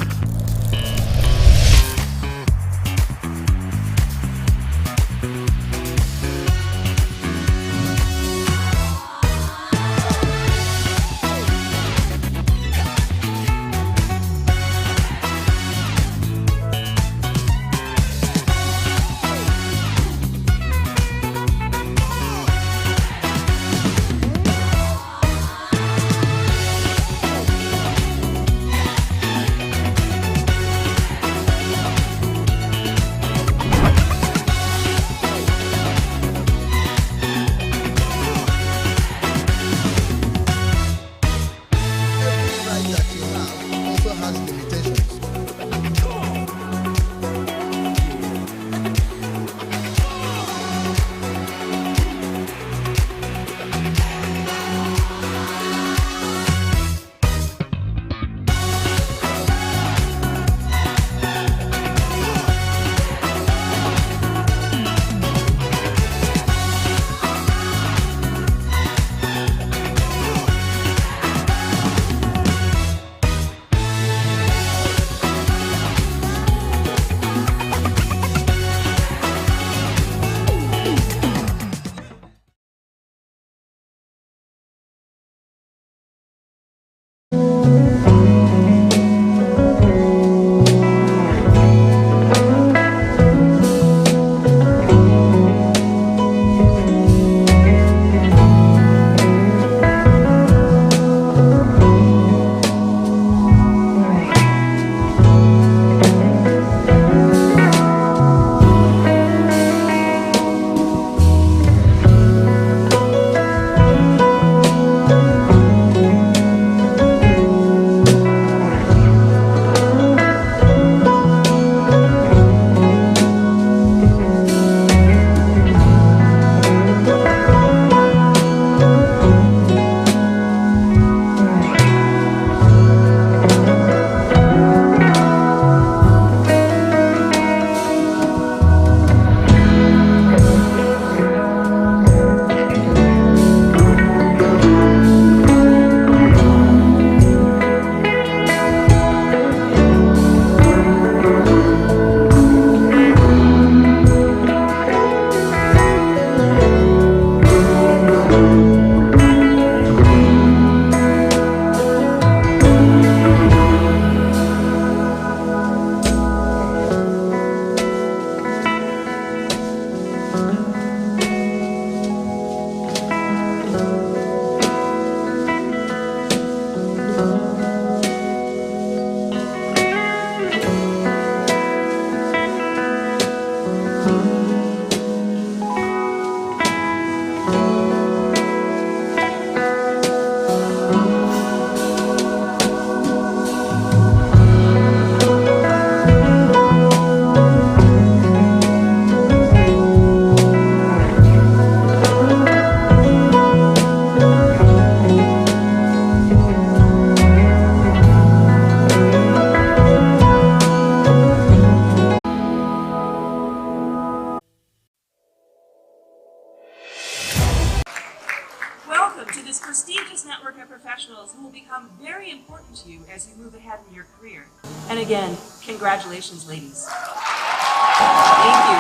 important to you as you move ahead in your career. And again, congratulations, ladies. Thank you.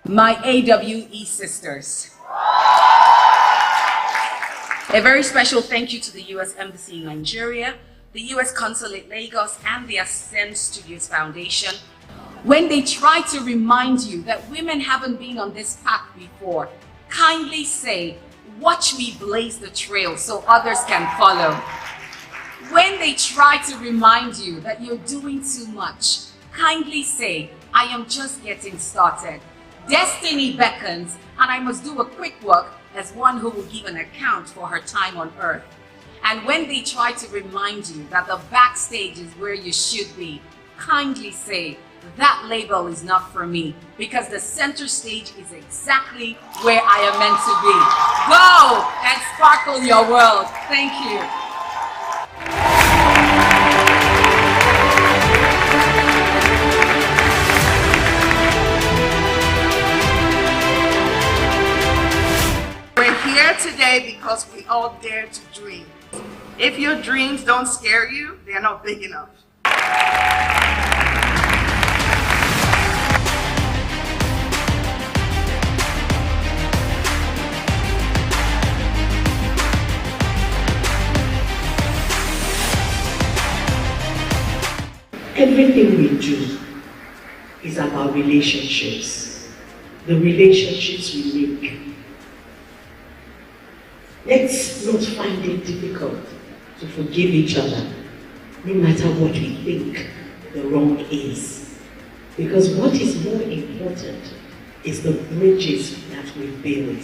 My AWE sisters. A very special thank you to the U.S. Embassy in Nigeria, the U.S. Consulate Lagos, and the Ascend Studios Foundation. When they try to remind you that women haven't been on this path before, kindly say, "Watch me blaze the trail so others can follow." When they try to remind you that you're doing too much, kindly say, "I am just getting started. Destiny beckons, and I must do a quick work as one who will give an account for her time on earth." And when they try to remind you that the backstage is where you should be, kindly say, "That label is not for me, because the center stage is exactly where I am meant to be." Go and sparkle your world. Thank you. We're here today because we all dare to dream. If your dreams don't scare you, they're not big enough. Everything we do is about relationships. The relationships we make. Let's not find it difficult to forgive each other, no matter what we think the wrong is. Because what is more important is the bridges that we build.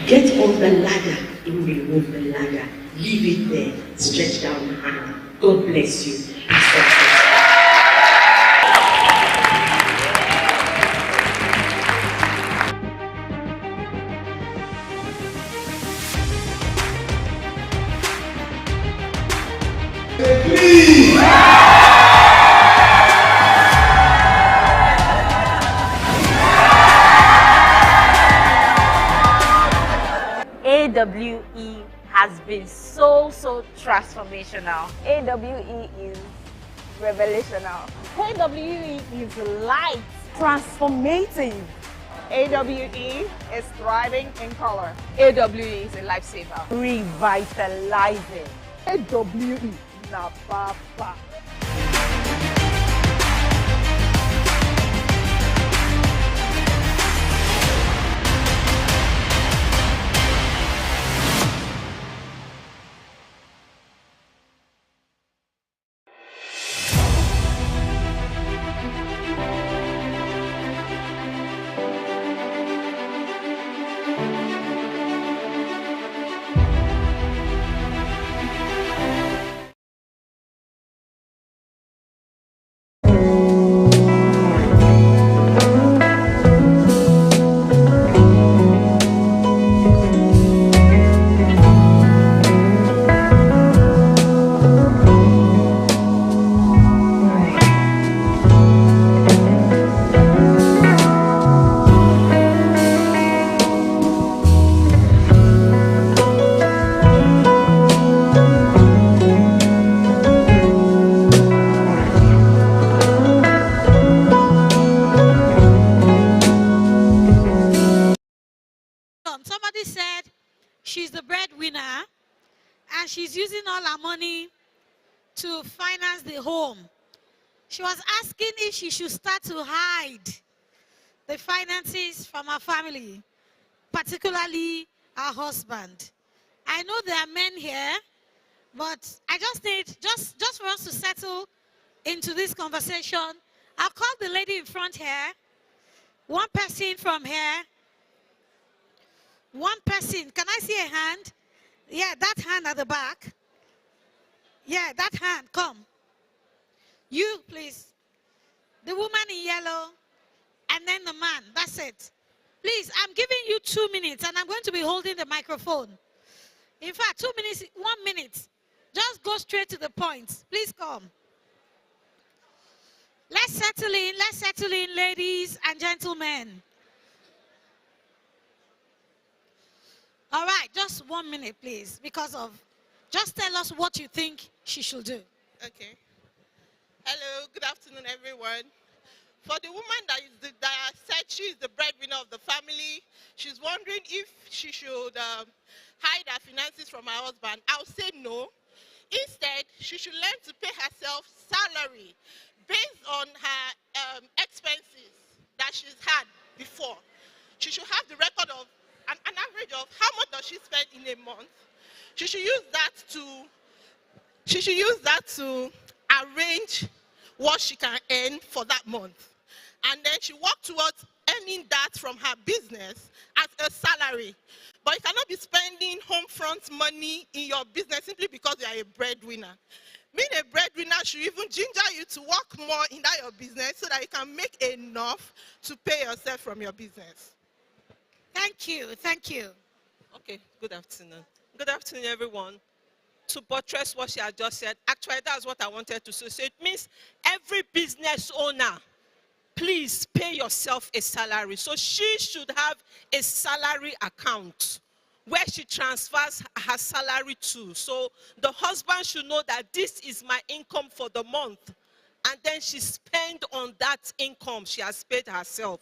Get on the ladder, don't remove the ladder. Leave it there, stretch down the hand. God bless you. AWE has been so transformational. AWE is revelational. AWE is light, transformative. AWE is thriving in color. AWE is a lifesaver, revitalizing. AWE na papa. Somebody said she's the breadwinner and she's using all her money to finance the home. She was asking if she should start to hide the finances from her family, particularly her husband. I know there are men here, but I just need, just for us to settle into this conversation, I'll call the lady in front here, one person from here, one person. Can I see a hand? Yeah, that hand at the back. Yeah, that hand, come. You, please. The woman in yellow, and then the man, that's it. Please, I'm giving you 2 minutes, and I'm going to be holding the microphone. In fact, 2 minutes, 1 minute. Just go straight to the point. Please come. Let's settle in, ladies and gentlemen. All right, just 1 minute, please, just tell us what you think she should do. Okay. Hello, good afternoon, everyone. For the woman that said she is the breadwinner of the family, she's wondering if she should hide her finances from her husband. I'll say no. Instead, she should learn to pay herself salary based on her expenses that she's had before. She should have the record of an average of how much does she spend in a month. She should use that to arrange what she can earn for that month. And then she work towards earning that from her business as a salary. But you cannot be spending home front money in your business simply because you are a breadwinner. Being a breadwinner should even ginger you to work more in that your business so that you can make enough to pay yourself from your business. Thank you. Thank you. Okay, good afternoon. Good afternoon, everyone. To buttress what she had just said, actually, that's what I wanted to say. So it means every business owner, please pay yourself a salary. So she should have a salary account where she transfers her salary to. So the husband should know that this is my income for the month. And then she spends on that income she has paid herself.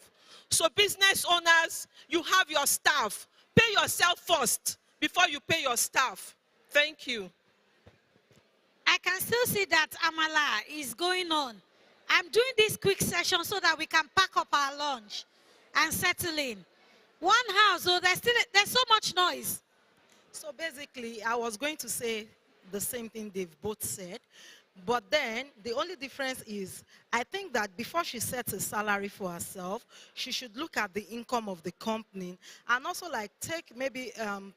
So business owners, you have your staff. Pay yourself first before you pay your staff. Thank you. I can still see that Amala is going on. I'm doing this quick session so that we can pack up our lunch and settle in. One house, so there's so much noise. So basically, I was going to say the same thing they've both said. But then the only difference is, I think that before she sets a salary for herself, she should look at the income of the company and also like take maybe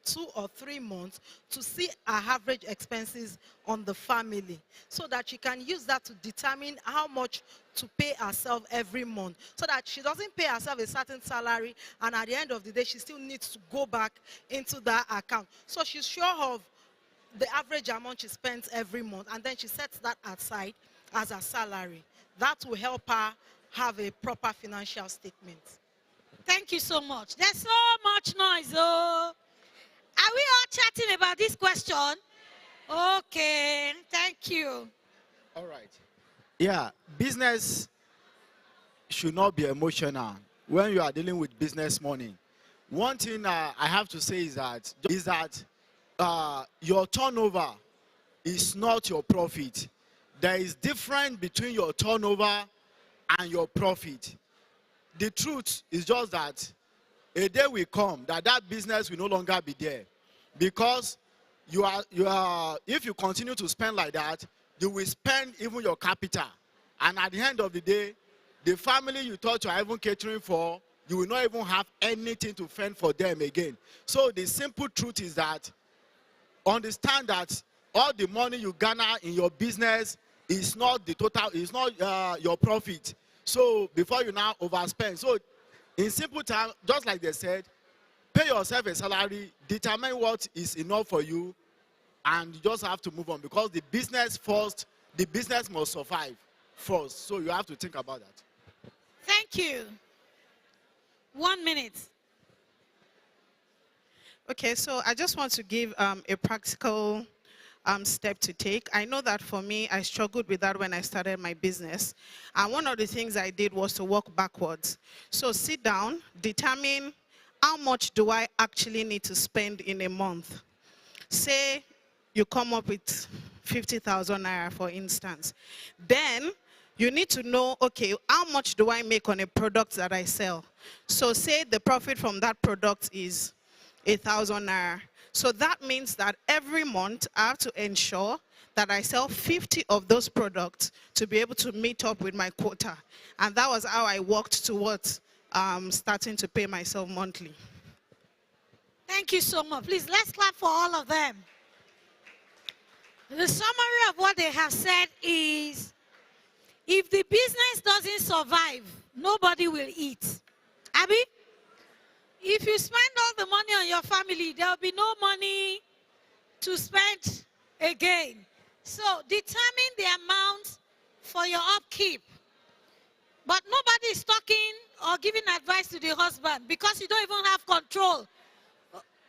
2 or 3 months to see her average expenses on the family so that she can use that to determine how much to pay herself every month so that she doesn't pay herself a certain salary and at the end of the day, she still needs to go back into that account. So she's sure of the average amount she spends every month, and then she sets that aside as a salary. That will help her have a proper financial statement. Thank you so much. There's so much noise. Oh. Are we all chatting about this question? Okay, thank you. All right. Yeah, business should not be emotional when you are dealing with business money. One thing I have to say is that your turnover is not your profit. There is difference between your turnover and your profit. The truth is just that a day will come that business will no longer be there, because if you continue to spend like that, you will spend even your capital, and at the end of the day, the family you thought you are even catering for, you will not even have anything to fend for them again. So the simple truth is that understand that all the money you garner in your business is not the total, is not your profit. So before you now overspend. So in simple terms, just like they said, pay yourself a salary, determine what is enough for you, and you just have to move on, because the business first, the business must survive first. So you have to think about that. Thank you. 1 minute. Okay, so I just want to give a practical step to take. I know that for me, I struggled with that when I started my business. And one of the things I did was to work backwards. So sit down, determine how much do I actually need to spend in a month. Say you come up with 50,000 naira, for instance. Then you need to know, okay, how much do I make on a product that I sell? So say the profit from that product is 1,000 naira. So that means that every month I have to ensure that I sell 50 of those products to be able to meet up with my quota. And that was how I worked towards starting to pay myself monthly. Thank you so much. Please, let's clap for all of them. The summary of what they have said is, if the business doesn't survive, nobody will eat. Abby? If you spend all the money on your family, there will be no money to spend again. So determine the amount for your upkeep. But nobody is talking or giving advice to the husband because you don't even have control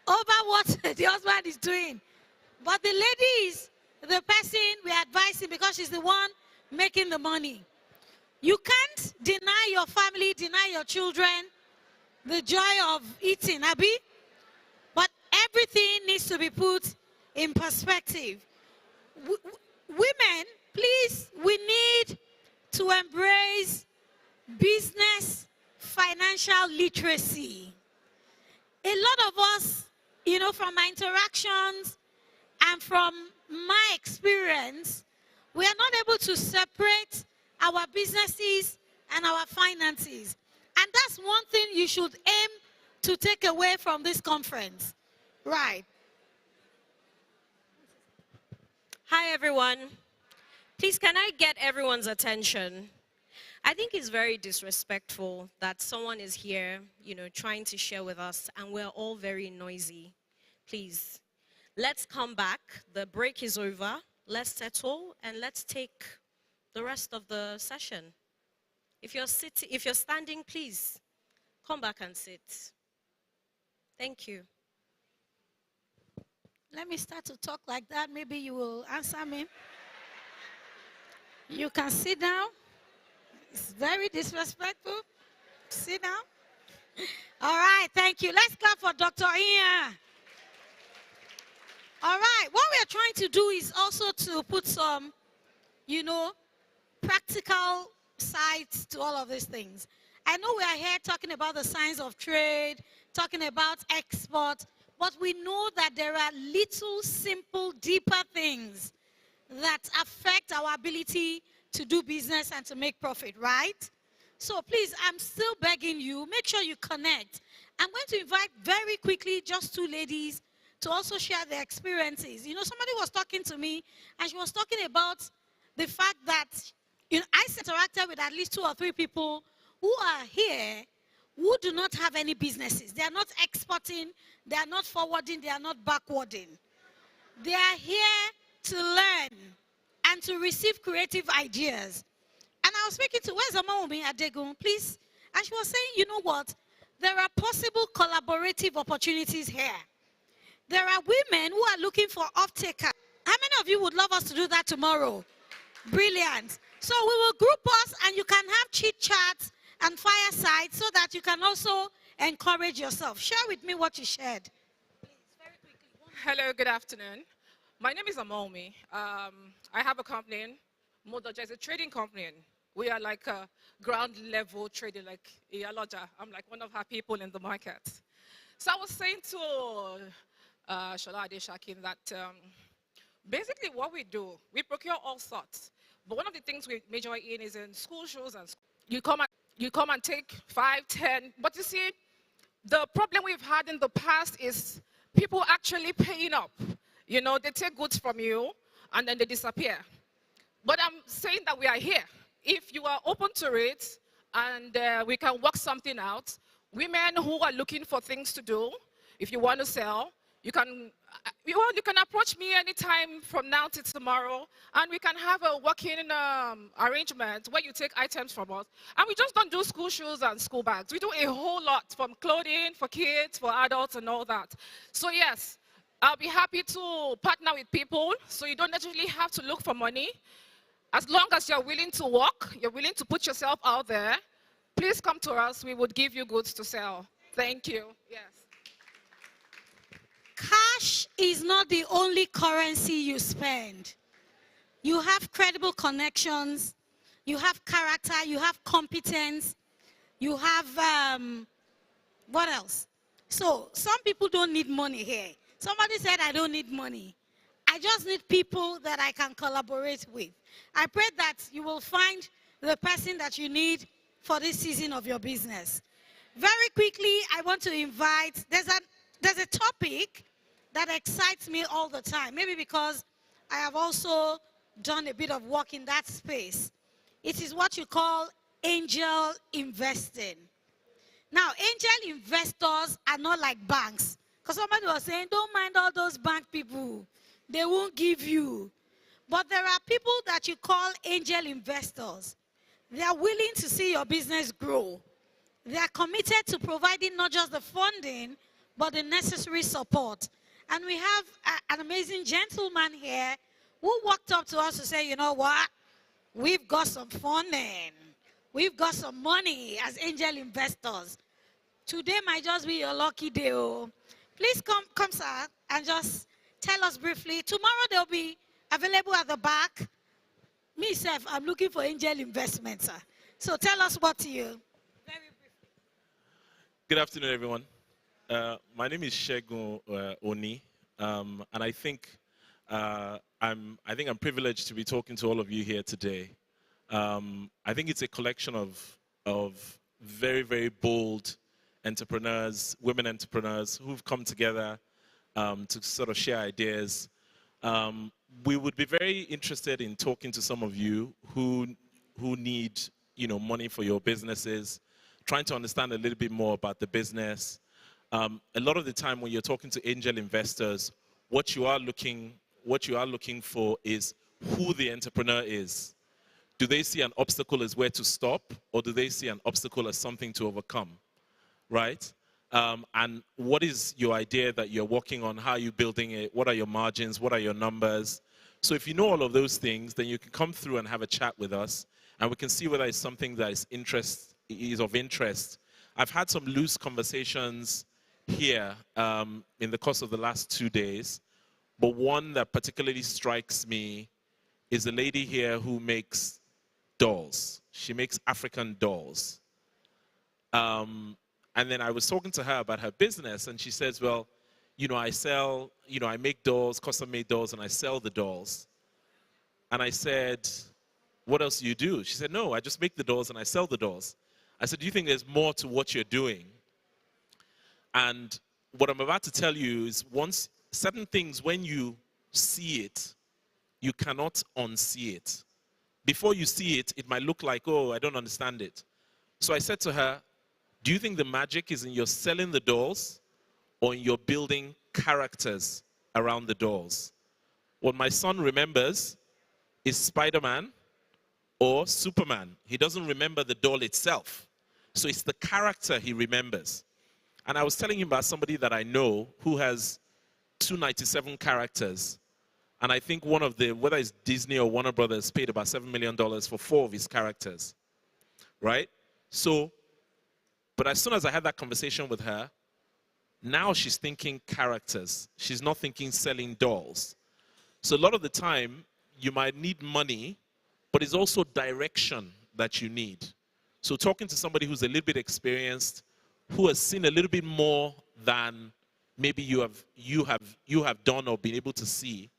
over what the husband is doing. But the lady is the person we're advising because she's the one making the money. You can't deny your family, deny your children the joy of eating, Abi. But everything needs to be put in perspective. Women, please, we need to embrace business financial literacy. A lot of us, you know, from my interactions and from my experience, we are not able to separate our businesses and our finances. And that's one thing you should aim to take away from this conference. Right. Hi, everyone. Please, can I get everyone's attention? I think it's very disrespectful that someone is here, you know, trying to share with us, and we're all very noisy. Please, let's come back. The break is over. Let's settle, and let's take the rest of the session. If you're standing, please come back and sit. Thank you. Let me start to talk like that. Maybe you will answer me. You can sit down. It's very disrespectful. Sit down. All right, thank you. Let's clap for Dr. Ian. All right, what we are trying to do is also to put some, you know, practical sides to all of these things. I know we are here talking about the science of trade, talking about export, but we know that there are little, simple, deeper things that affect our ability to do business and to make profit, right? So please, I'm still begging you, make sure you connect. I'm going to invite very quickly just two ladies to also share their experiences. You know, somebody was talking to me, and she was talking about the fact that, you know, I interacted with at least 2 or 3 people who are here who do not have any businesses. They are not exporting, they are not forwarding, they are not backwarding. They are here to learn and to receive creative ideas. And I was speaking to, where's Amaomi Adegun, please? And she was saying, you know what? There are possible collaborative opportunities here. There are women who are looking for off-taker. How many of you would love us to do that tomorrow? Brilliant. So we will group us, and you can have chit-chats and fireside so that you can also encourage yourself. Share with me what you shared. Please, very quickly. Hello, good afternoon. My name is Amomi. I have a company, Modoja is a trading company. We are like a ground level trading, like Iyaloja. I'm like one of her people in the market. So I was saying to Shola Adeshakin that basically what we do, we procure all sorts. But one of the things we major in is in school shoes, and you come and take 5, 10. But you see, the problem we've had in the past is people actually paying up. You know, they take goods from you and then they disappear. But I'm saying that we are here. If you are open to it and we can work something out, women who are looking for things to do, if you want to sell, you can approach me anytime from now to tomorrow, and we can have a working arrangement where you take items from us. And we just don't do school shoes and school bags. We do a whole lot, from clothing, for kids, for adults, and all that. So yes, I'll be happy to partner with people, so you don't necessarily have to look for money. As long as you're willing to work, you're willing to put yourself out there, please come to us. We would give you goods to sell. Thank you. Yes. Cash is not the only currency you spend. You have credible connections, you have character, you have competence, you have, what else? So some people don't need money here. Somebody said, I don't need money. I just need people that I can collaborate with. I pray that you will find the person that you need for this season of your business. Very quickly, I want to invite, there's a topic that excites me all the time, maybe because I have also done a bit of work in that space. It is what you call angel investing. Now, angel investors are not like banks. Because somebody was saying, don't mind all those bank people. they won't give you. But there are people that you call angel investors. They are willing to see your business grow. They are committed to providing not just the funding, but the necessary support. And we have an amazing gentleman here who walked up to us to say, you know what? We've got some funding. We've got some money as angel investors. Today might just be your lucky day. Oh. Please come, sir, and just tell us briefly. Tomorrow they'll be available at the back. Myself, I'm looking for angel investments, sir. So tell us what you. Good afternoon, everyone. My name is Shegun Oni, and I think I'm privileged to be talking to all of you here today. I think it's a collection of very, very bold entrepreneurs, women entrepreneurs who've come together to sort of share ideas. We would be very interested in talking to some of you who need, money for your businesses, trying to understand a little bit more about the business. A lot of the time when you're talking to angel investors, what you are looking for is who the entrepreneur is. Do they see an obstacle as where to stop, or do they see an obstacle as something to overcome, right? And what is your idea that you're working on? How are you building it? What are your margins? What are your numbers? So if you know all of those things, then you can come through and have a chat with us, and we can see whether it's something that is of interest. I've had some loose conversations here in the course of the last 2 days, but one that particularly strikes me is a lady here who makes dolls. She makes African dolls. And then I was talking to her about her business, and she says, well, I make dolls, custom-made dolls, and I sell the dolls. And I said, what else do you do? She said, no, I just make the dolls and I sell the dolls. I said, do you think there's more to what you're doing? And what I'm about to tell you is certain things, when you see it, you cannot unsee it. Before you see it, it might look like, oh, I don't understand it. So I said to her, do you think the magic is in your selling the dolls or in your building characters around the dolls? What my son remembers is Spider-Man or Superman. He doesn't remember the doll itself. So it's the character he remembers. And I was telling him about somebody that I know who has 297 characters. And I think one of whether it's Disney or Warner Brothers, paid about $7 million for 4 of his characters, right? So, but as soon as I had that conversation with her, now she's thinking characters. She's not thinking selling dolls. So a lot of the time, you might need money, but it's also direction that you need. So talking to somebody who's a little bit experienced, who has seen a little bit more than maybe you have done or been able to see,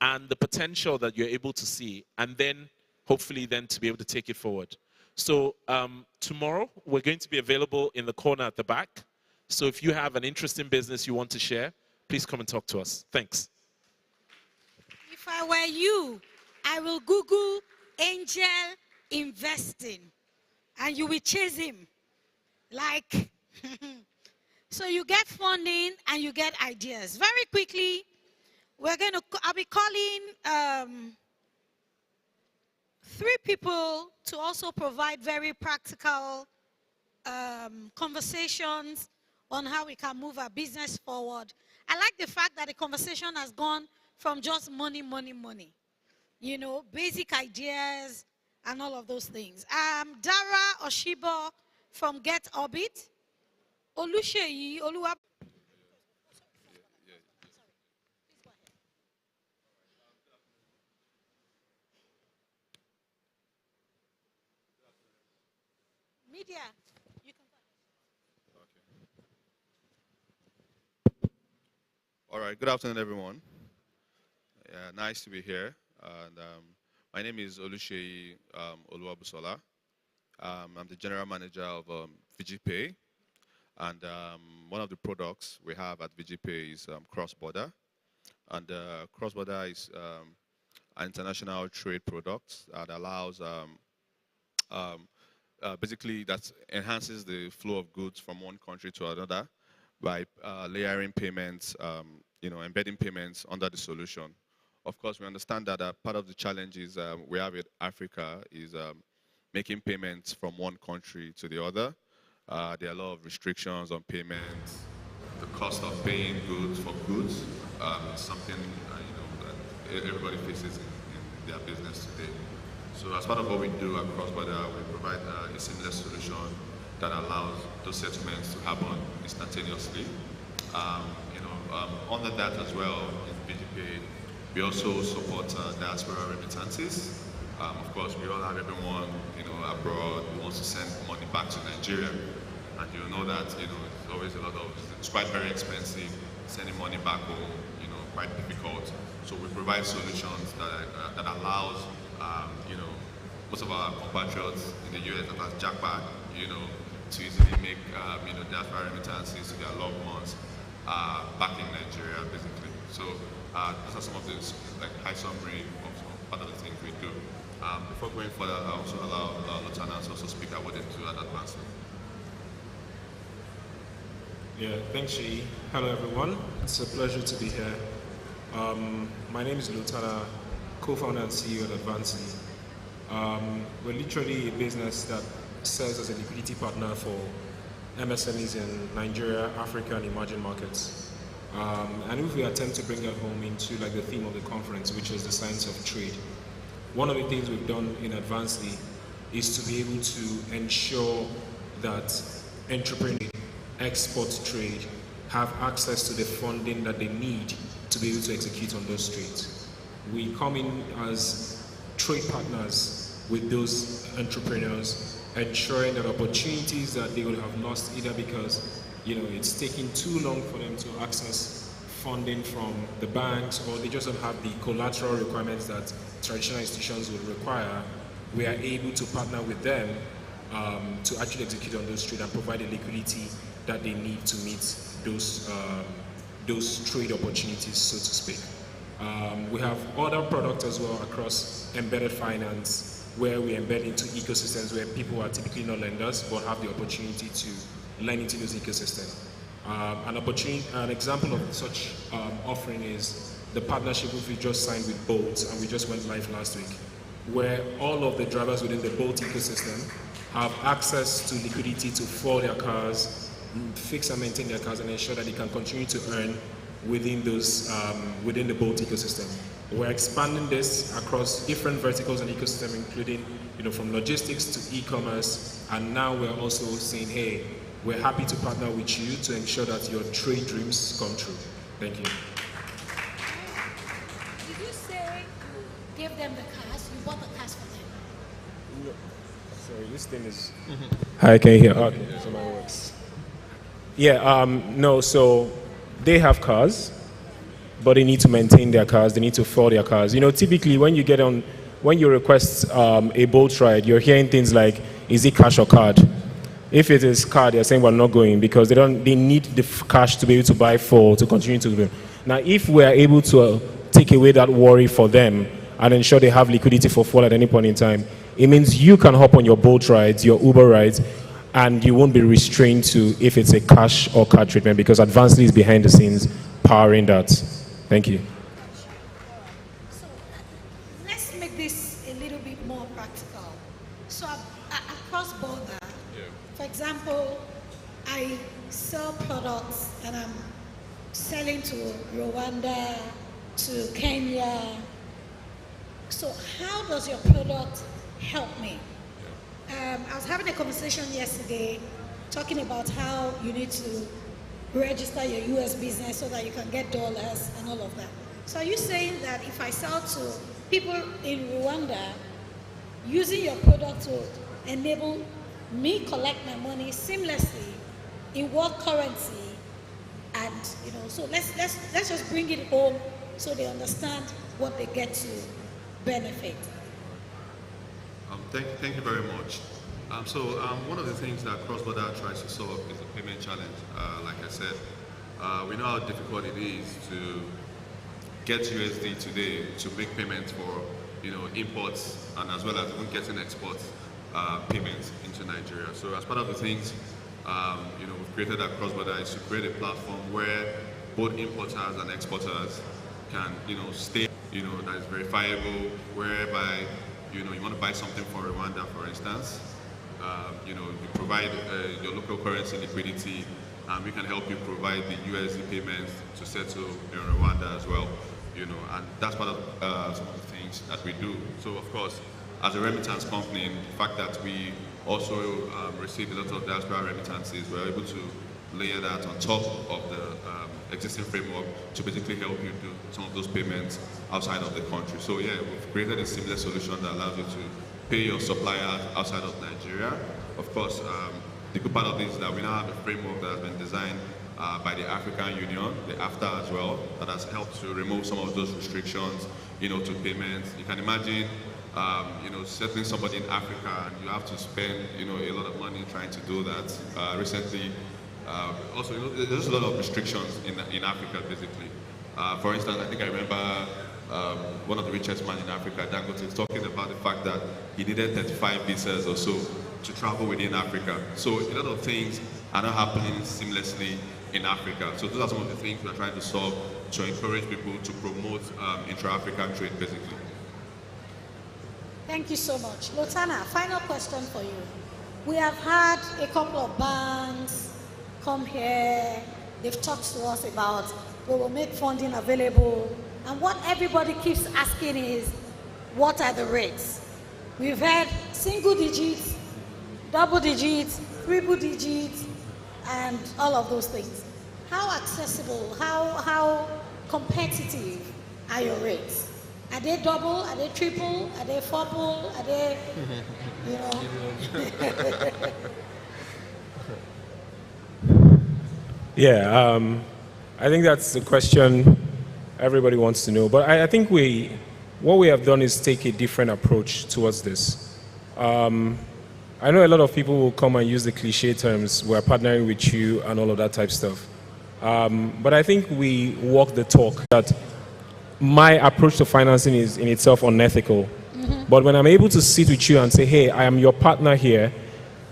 and the potential that you're able to see, and then hopefully then to be able to take it forward. So tomorrow we're going to be available in the corner at the back. So if you have an interesting business you want to share, please come and talk to us. Thanks. If I were you, I will Google angel investing, and you will chase him. Like, so you get funding and you get ideas. Very quickly, I'll be calling 3 people to also provide very practical conversations on how we can move our business forward. I like the fact that the conversation has gone from just money, money, money. Basic ideas and all of those things. Dara Oshibo from Get Orbit. Olusheyi Oluwa. Media. You can All right, good afternoon, everyone. Nice to be here. And my name is Olusheyi Oluwabusola. I'm the general manager of VGPay. And one of the products we have at VGPay is cross-border. And cross-border is an international trade product that allows, basically that enhances the flow of goods from one country to another by layering payments, embedding payments under the solution. of course, we understand that part of the challenges we have in Africa is making payments from one country to the other. There are a lot of restrictions on payments. The cost of paying goods for goods is something that everybody faces in their business today. So as part of what we do at Cross-Border, we provide a seamless solution that allows those settlements to happen instantaneously. Under that as well, in VGPay, we also support diaspora remittances. Of course, we all have everyone abroad who wants to send money back to Nigeria, and you know that it's always it's quite very expensive sending money back home. Quite difficult. So we provide solutions that allows most of our compatriots in the US, that has jackpot, to easily make diaspora remittances to their loved ones back in Nigeria, basically. So those are some of the high summary of part of the things we do. Before going further, I also allow lieutenants also speak out what they do at Advanced. Yeah, thanks, Shei. Hello, everyone. It's a pleasure to be here. My name is Lutana, co-founder and CEO at Advanced. We're literally a business that serves as a liquidity partner for MSMEs in Nigeria, Africa, and emerging markets. And if we attempt to bring that home into the theme of the conference, which is the science of trade, one of the things we've done in Advanced is to be able to ensure that entrepreneurs, export trade, have access to the funding that they need to be able to execute on those trades. We come in as trade partners with those entrepreneurs, ensuring that opportunities that they would have lost either because it's taking too long for them to access funding from the banks, or they just don't have the collateral requirements that traditional institutions would require, we are able to partner with them to actually execute on those trades and provide the liquidity that they need to meet those trade opportunities, so to speak. We have other products as well across embedded finance, where we embed into ecosystems where people are typically not lenders but have the opportunity to lend into those ecosystems. An example of such offering is the partnership which we just signed with Bolt, and we just went live last week, where all of the drivers within the Bolt ecosystem have access to liquidity to fuel their cars, fix and maintain their cars, and ensure that they can continue to earn within within the Bolt ecosystem. We're expanding this across different verticals and ecosystem, including from logistics to e-commerce, and now we're also saying, hey, we're happy to partner with you to ensure that your trade dreams come true. Thank you. Did you say you gave them the cars? You bought the cars for them? No. Sorry, this thing is... Hi, can you hear? Okay, so mine works. Yeah, no, so they have cars, but they need to maintain their cars, they need to fuel their cars. Typically when you request a Bolt ride, you're hearing things like, is it cash or card? If it is card, they're saying we're not going because they need the cash to be able to buy fuel to continue to do. Now, if we're able to take away that worry for them and ensure they have liquidity for fuel at any point in time, it means you can hop on your Bolt rides, your Uber rides, and you won't be restrained to if it's a cash or card treatment, because Advanced is behind the scenes powering that. Thank you. So let's make this a little bit more practical. So across border, for example, I sell products and I'm selling to Rwanda, to Kenya. So how does your product help me? I was having a conversation yesterday talking about how you need to register your US business so that you can get dollars and all of that. So are you saying that if I sell to people in Rwanda, using your product to enable me collect my money seamlessly in what currency, and so let's just bring it home so they understand what they get to benefit. Thank you very much. One of the things that Cross-Border tries to solve is the payment challenge. Like I said, we know how difficult it is to get USD today to make payments for imports, and as well as even getting export payments into Nigeria. So as part of the things we've created at Cross-Border is to create a platform where both importers and exporters can stay that is verifiable, whereby, you want to buy something for Rwanda, for instance. You provide your local currency liquidity, and we can help you provide the USD payments to settle in Rwanda as well. And that's part of some of the things that we do. So, of course, as a remittance company, the fact that we also receive a lot of diaspora remittances, we're able to layer that on top of the existing framework to basically help you do some of those payments outside of the country. So yeah, we've created a seamless solution that allows you to pay your suppliers outside of Nigeria. Of course, the good part of this is that we now have a framework that has been designed by the African Union, the AFTA as well, that has helped to remove some of those restrictions, to payments. You can imagine, settling somebody in Africa and you have to spend, a lot of money trying to do that. Recently, also, there's a lot of restrictions in Africa, basically. For instance, I think I remember one of the richest men in Africa, Dangote, is talking about the fact that he needed 35 visas or so to travel within Africa. So a lot of things are not happening seamlessly in Africa. So those are some of the things we're trying to solve to encourage people to promote intra-African trade, basically. Thank you so much. Lotana, final question for you. We have had a couple of banks come here. They've talked to us about we will make funding available. And what everybody keeps asking is, what are the rates? We've had single digits, double digits, triple digits, and all of those things. How accessible, how competitive are your rates? Are they double? Are they triple? Are they quadruple? Are they, Yeah, I think that's the question everybody wants to know. But I think what we have done is take a different approach towards this. I know a lot of people will come and use the cliche terms, we're partnering with you and all of that type stuff. But I think we walk the talk that my approach to financing is in itself unethical. But when I'm able to sit with you and say, hey, I am your partner here,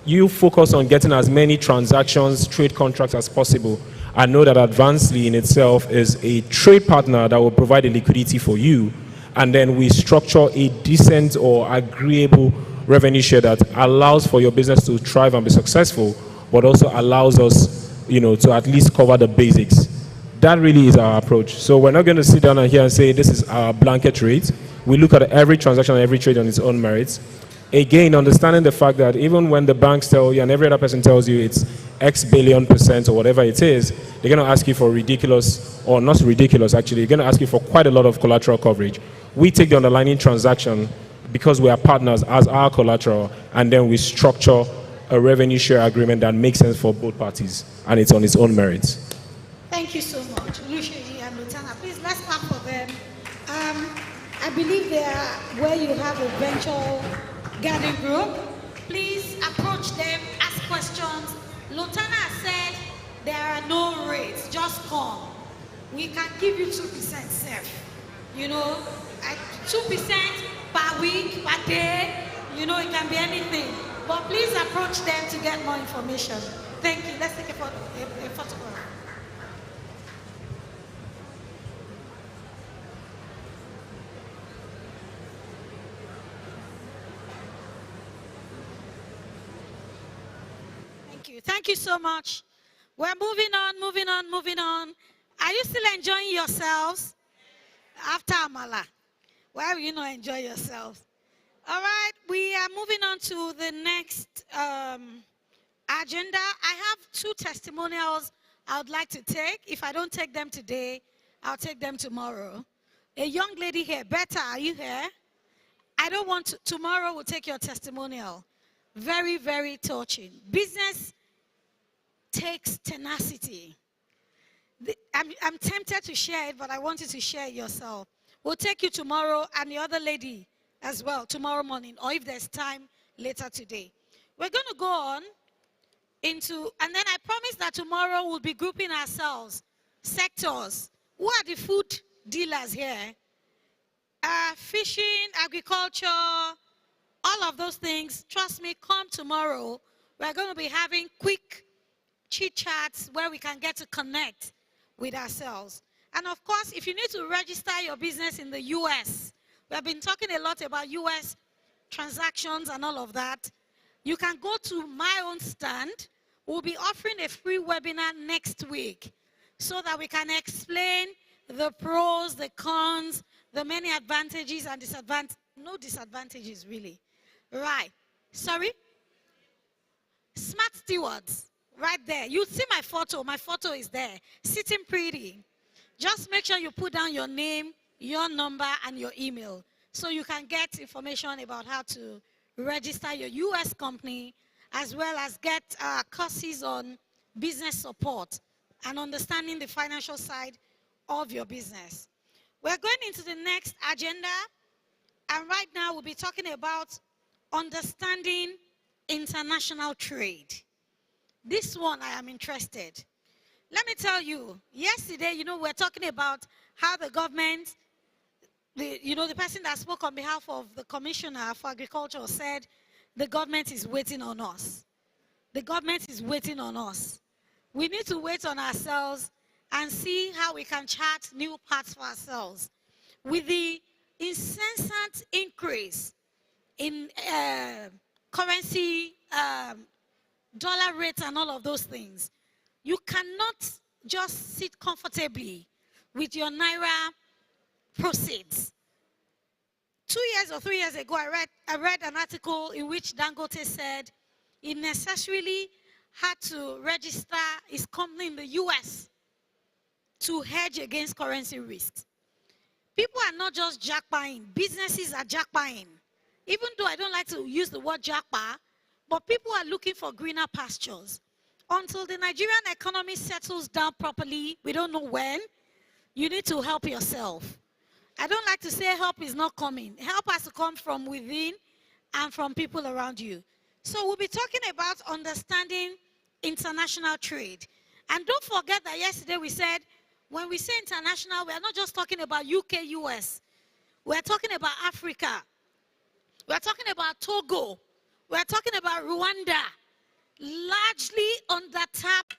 you focus on getting as many transactions, trade contracts as possible. I know that Advancedly in itself is a trade partner that will provide the liquidity for you. And then we structure a decent or agreeable revenue share that allows for your business to thrive and be successful, but also allows us, to at least cover the basics. That really is our approach. So we're not going to sit down and here and say this is our blanket rate. We look at every transaction and every trade on its own merits. Again, understanding the fact that even when the banks tell you and every other person tells you it's X billion % or whatever it is, they're going to ask you for ridiculous, or not ridiculous actually, they're going to ask you for quite a lot of collateral coverage. We take the underlying transaction because we are partners as our collateral, and then we structure a revenue share agreement that makes sense for both parties, and it's on its own merits. Thank you so much, Oluseyi and Lutana. Please, let's clap for them. I believe they are where you have a venture gathering group. Please approach them, ask questions. Lutana said there are no rates, just come. We can give you 2% safe. 2% per week, per day, it can be anything. But please approach them to get more information. Thank you. Let's take a photograph. Thank you so much. We're moving on. Are you still enjoying yourselves after Amala? Why will you not enjoy yourselves? All right, we are moving on to the next agenda. I have 2 testimonials I would like to take. If I don't take them today, I'll take them tomorrow. A young lady here, Betta, are you here? I don't want to, tomorrow we'll take your testimonial. Very, very touching. Business takes tenacity. I'm tempted to share it, but I want you to share it yourself. We'll take you tomorrow and the other lady as well tomorrow morning, or if there's time later today. We're going to go on into, and then I promise that tomorrow we'll be grouping ourselves, sectors. Who are the food dealers here? Fishing, agriculture, all of those things. Trust me, come tomorrow. We're going to be having quick chit chats where we can get to connect with ourselves. And of course, if you need to register your business in the US, we have been talking a lot about US transactions and all of that. You can go to my own stand. We'll be offering a free webinar next week so that we can explain the pros, the cons, the many advantages and disadvantages. No disadvantages, really. Right. Sorry? Smart stewards. Right there. You see my photo. My photo is there. Sitting pretty. Just make sure you put down your name, your number, and your email so you can get information about how to register your US company, as well as get courses on business support and understanding the financial side of your business. We're going into the next agenda, and right now we'll be talking about understanding international trade. This one I am interested. Let me tell you, yesterday, we're talking about how the government, the person that spoke on behalf of the Commissioner for Agriculture said the government is waiting on us. The government is waiting on us. We need to wait on ourselves and see how we can chart new paths for ourselves. With the incessant increase in currency, dollar rates and all of those things, you cannot just sit comfortably with your Naira proceeds. 2 years or 3 years ago, I read an article in which Dangote said he necessarily had to register his company in the US to hedge against currency risks. People are not just jackpotting, businesses are jackpotting. Even though I don't like to use the word jackpot, but people are looking for greener pastures. Until the Nigerian economy settles down properly, we don't know when, you need to help yourself. I don't like to say help is not coming. Help has to come from within and from people around you. So we'll be talking about understanding international trade. And don't forget that yesterday we said, when we say international, we are not just talking about UK, US. We're talking about Africa. We're talking about Togo. We're talking about Rwanda. Largely on that tap.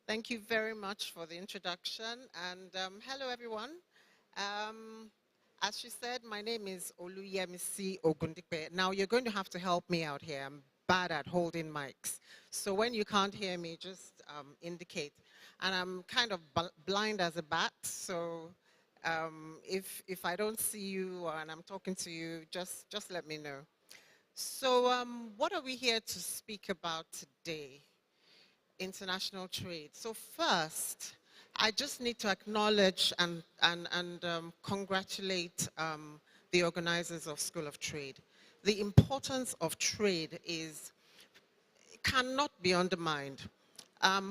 Thank you very much for the introduction. And hello, everyone. As she said, my name is Oluyemisi Ogundipe. Now, you're going to have to help me out here. I'm bad at holding mics. So when you can't hear me, just indicate. And I'm kind of blind as a bat, so if I don't see you and I'm talking to you, just let me know. So what are we here to speak about today? International trade. So first, I just need to acknowledge and congratulate the organizers of School of Trade. The importance of trade cannot be undermined.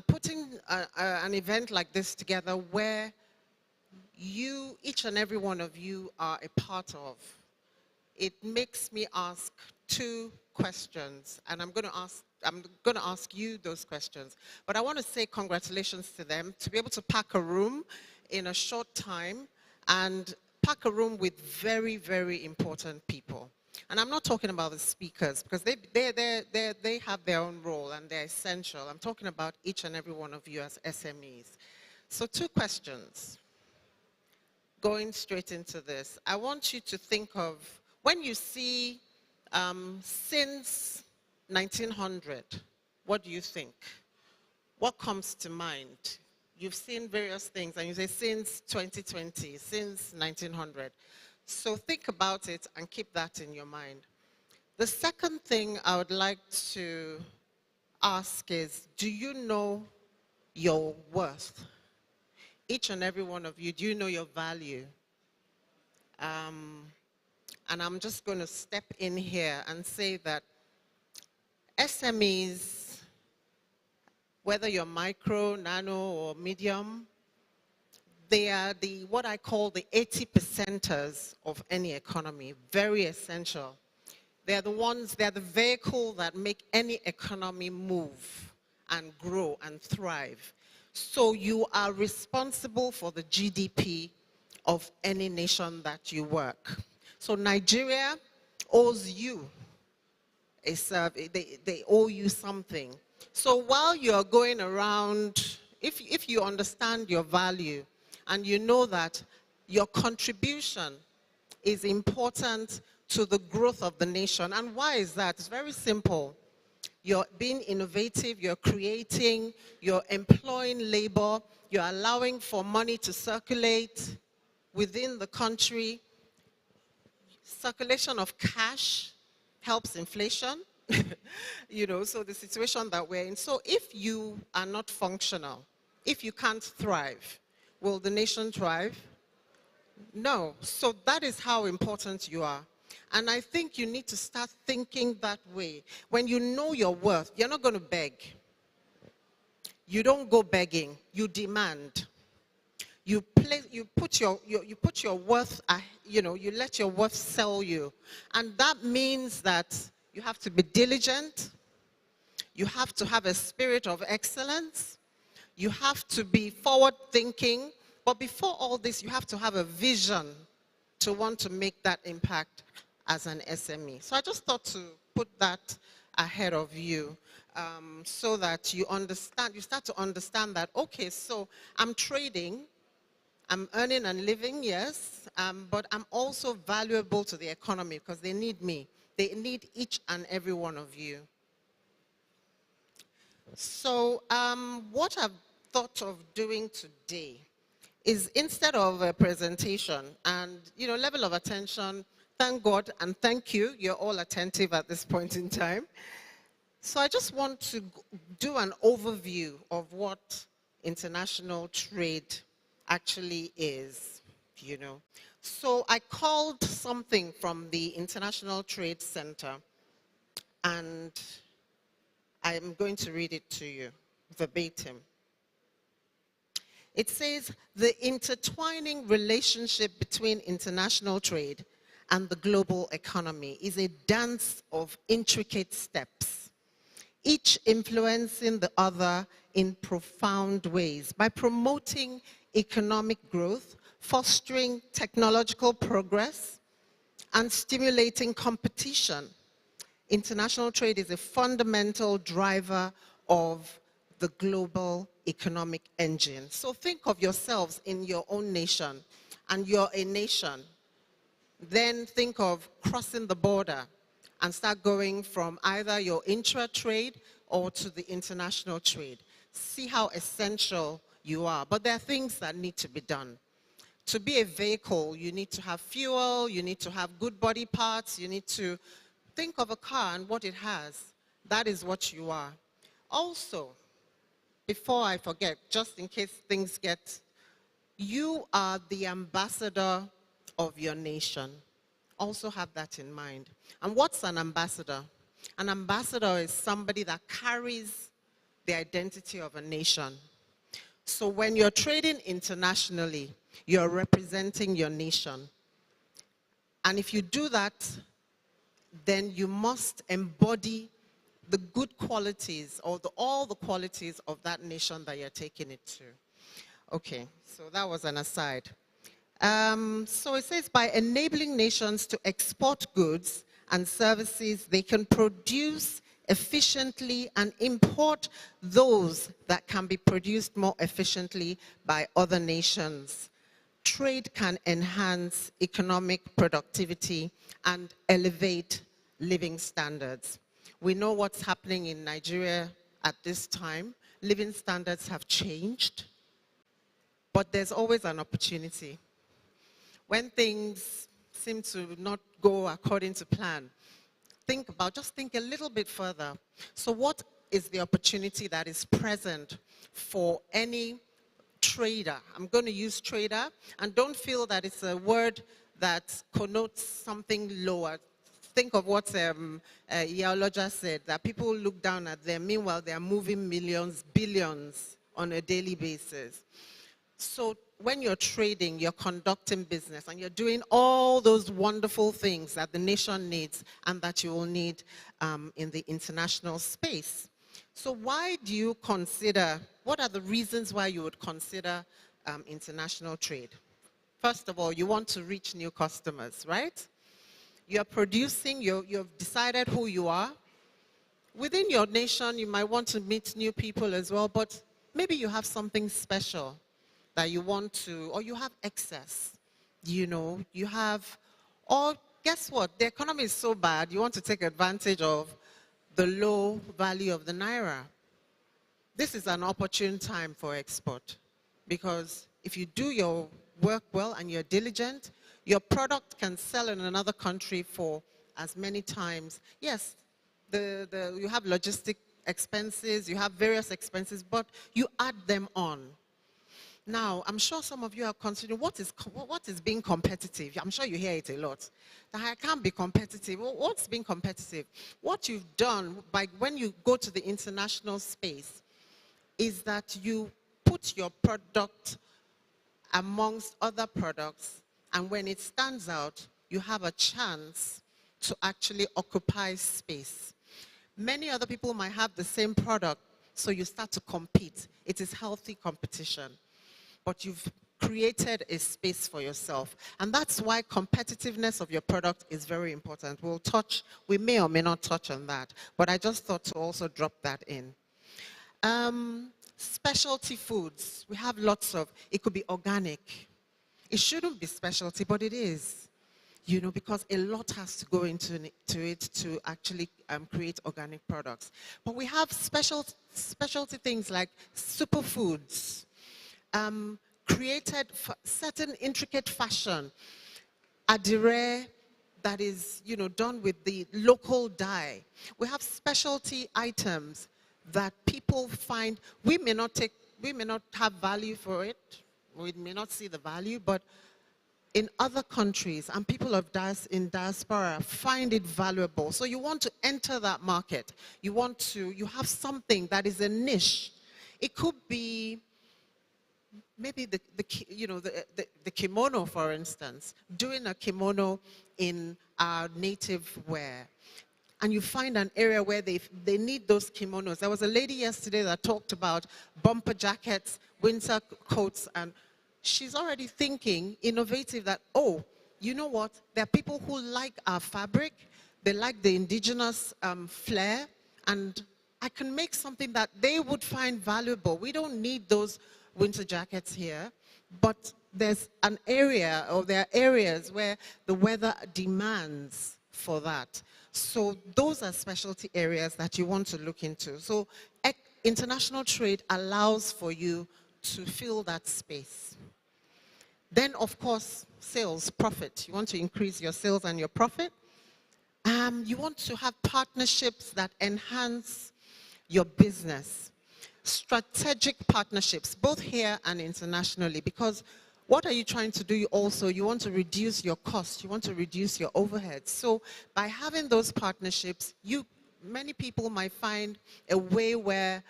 Putting an event like this together where each and every one of you are a part of, it makes me ask two questions, and I'm going to ask you those questions. But I want to say congratulations to them to be able to pack a room in a short time and pack a room with very, very important people. And I'm not talking about the speakers because they have their own role and they're essential. I'm talking about each and every one of you as SMEs. So two questions. Going straight into this, I want you to think of when you see since 1900, what do you think? What comes to mind? You've seen various things and you say since 2020, since 1900. So think about it and keep that in your mind. The second thing I would like to ask is, do you know your worth? Each and every one of you, do you know your value? And I'm just going to step in here and say that SMEs, whether you're micro, nano, or medium, they are what I call the 80%ers of any economy, very essential. They're the vehicle that make any economy move and grow and thrive. So you are responsible for the GDP of any nation that you work. So Nigeria owes you a service, they owe you something. So while you're going around, if you understand your value, and you know that your contribution is important to the growth of the nation. And why is that? It's very simple. You're being innovative, you're creating, you're employing labor, you're allowing for money to circulate within the country. Circulation of cash helps inflation, you know, so the situation that we're in. So if you are not functional, if you can't thrive, will the nation thrive? No. So that is how important you are. And I think you need to start thinking that way. When you know your worth, you're not going to beg. You don't go begging, you demand. You put your worth, you know, you let your worth sell you. And that means that you have to be diligent. You have to have a spirit of excellence. You have to be forward thinking. But before all this, you have to have a vision to want to make that impact as an SME. So I just thought to put that ahead of you so that you understand, you start to understand that, okay, so I'm trading, I'm earning and living, yes, but I'm also valuable to the economy because they need me. They need each and every one of you. So what I've thought of doing today is, instead of a presentation and, you know, level of attention, thank God and thank you, you're all attentive at this point in time. So I just want to do an overview of what international trade actually is, you know. So I called something from the International Trade Center, and I'm going to read it to you verbatim. It says, the intertwining relationship between international trade and the global economy is a dance of intricate steps, each influencing the other in profound ways. By promoting economic growth, fostering technological progress, and stimulating competition, international trade is a fundamental driver of the global economic engine. So think of yourselves in your own nation, and you're a nation. Then think of crossing the border and start going from either your intra-trade or to the international trade. See how essential you are. But there are things that need to be done. To be a vehicle, you need to have fuel, you need to have good body parts, you need to think of a car and what it has. That is what you are. Also, before I forget, just in case things get, you are the ambassador of your nation. Also have that in mind. And what's an ambassador? An ambassador is somebody that carries the identity of a nation. So when you're trading internationally, you're representing your nation. And if you do that, then you must embody the good qualities or all the qualities of that nation that you're taking it to. Okay, so that was an aside. So it says, by enabling nations to export goods and services, they can produce efficiently and import those that can be produced more efficiently by other nations. Trade can enhance economic productivity and elevate living standards. We know what's happening in Nigeria at this time. Living standards have changed, but there's always an opportunity. When things seem to not go according to plan, just think a little bit further. So what is the opportunity that is present for any trader? I'm going to use trader, and don't feel that it's a word that connotes something lower. Think of what Yaloja said, that people look down at them. Meanwhile, they are moving millions, billions on a daily basis. So when you're trading, you're conducting business, and you're doing all those wonderful things that the nation needs and that you will need in the international space. So why do you consider, what are the reasons why you would consider international trade? First of all, you want to reach new customers, right? You're producing, you've decided who you are. Within your nation, you might want to meet new people as well, but maybe you have something special that you want to, or you have excess, you know, you have, or guess what? The economy is so bad, you want to take advantage of the low value of the naira. This is an opportune time for export, because if you do your work well and you're diligent, your product can sell in another country for as many times. Yes, you have logistic expenses, you have various expenses, but you add them on. Now, I'm sure some of you are considering what is being competitive. I'm sure you hear it a lot. That I can't be competitive. Well, what's being competitive? What you've done by when you go to the international space is that you put your product amongst other products, and when it stands out, you have a chance to actually occupy space. Many other people might have the same product, so you start to compete. It is healthy competition. But you've created a space for yourself. And that's why competitiveness of your product is very important. We may or may not touch on that, but I just thought to also drop that in. Specialty foods, we have lots of, it could be organic. It shouldn't be specialty, but it is, you know, because a lot has to go into it to actually create organic products. But we have specialty things like superfoods, created certain intricate fashion, adire that is, you know, done with the local dye. We have specialty items that people find, we may not have value for it, we may not see the value, but in other countries and people in diaspora find it valuable. So you want to enter that market. You have something that is a niche. It could be maybe the kimono, for instance, doing a kimono in our native wear. And you find an area where they need those kimonos. There was a lady yesterday that talked about bumper jackets, winter coats, and she's already thinking innovative that, oh, you know what? There are people who like our fabric, they like the indigenous flair, and I can make something that they would find valuable. We don't need those winter jackets here, but there's an area, or there are areas where the weather demands for that. So those are specialty areas that you want to look into. So international trade allows for you to fill that space. Then, of course, sales, profit. You want to increase your sales and your profit. You want to have partnerships that enhance your business. Strategic partnerships, both here and internationally, because what are you trying to do also? You want to reduce your costs, you want to reduce your overheads. So by having those partnerships, many people might find a way where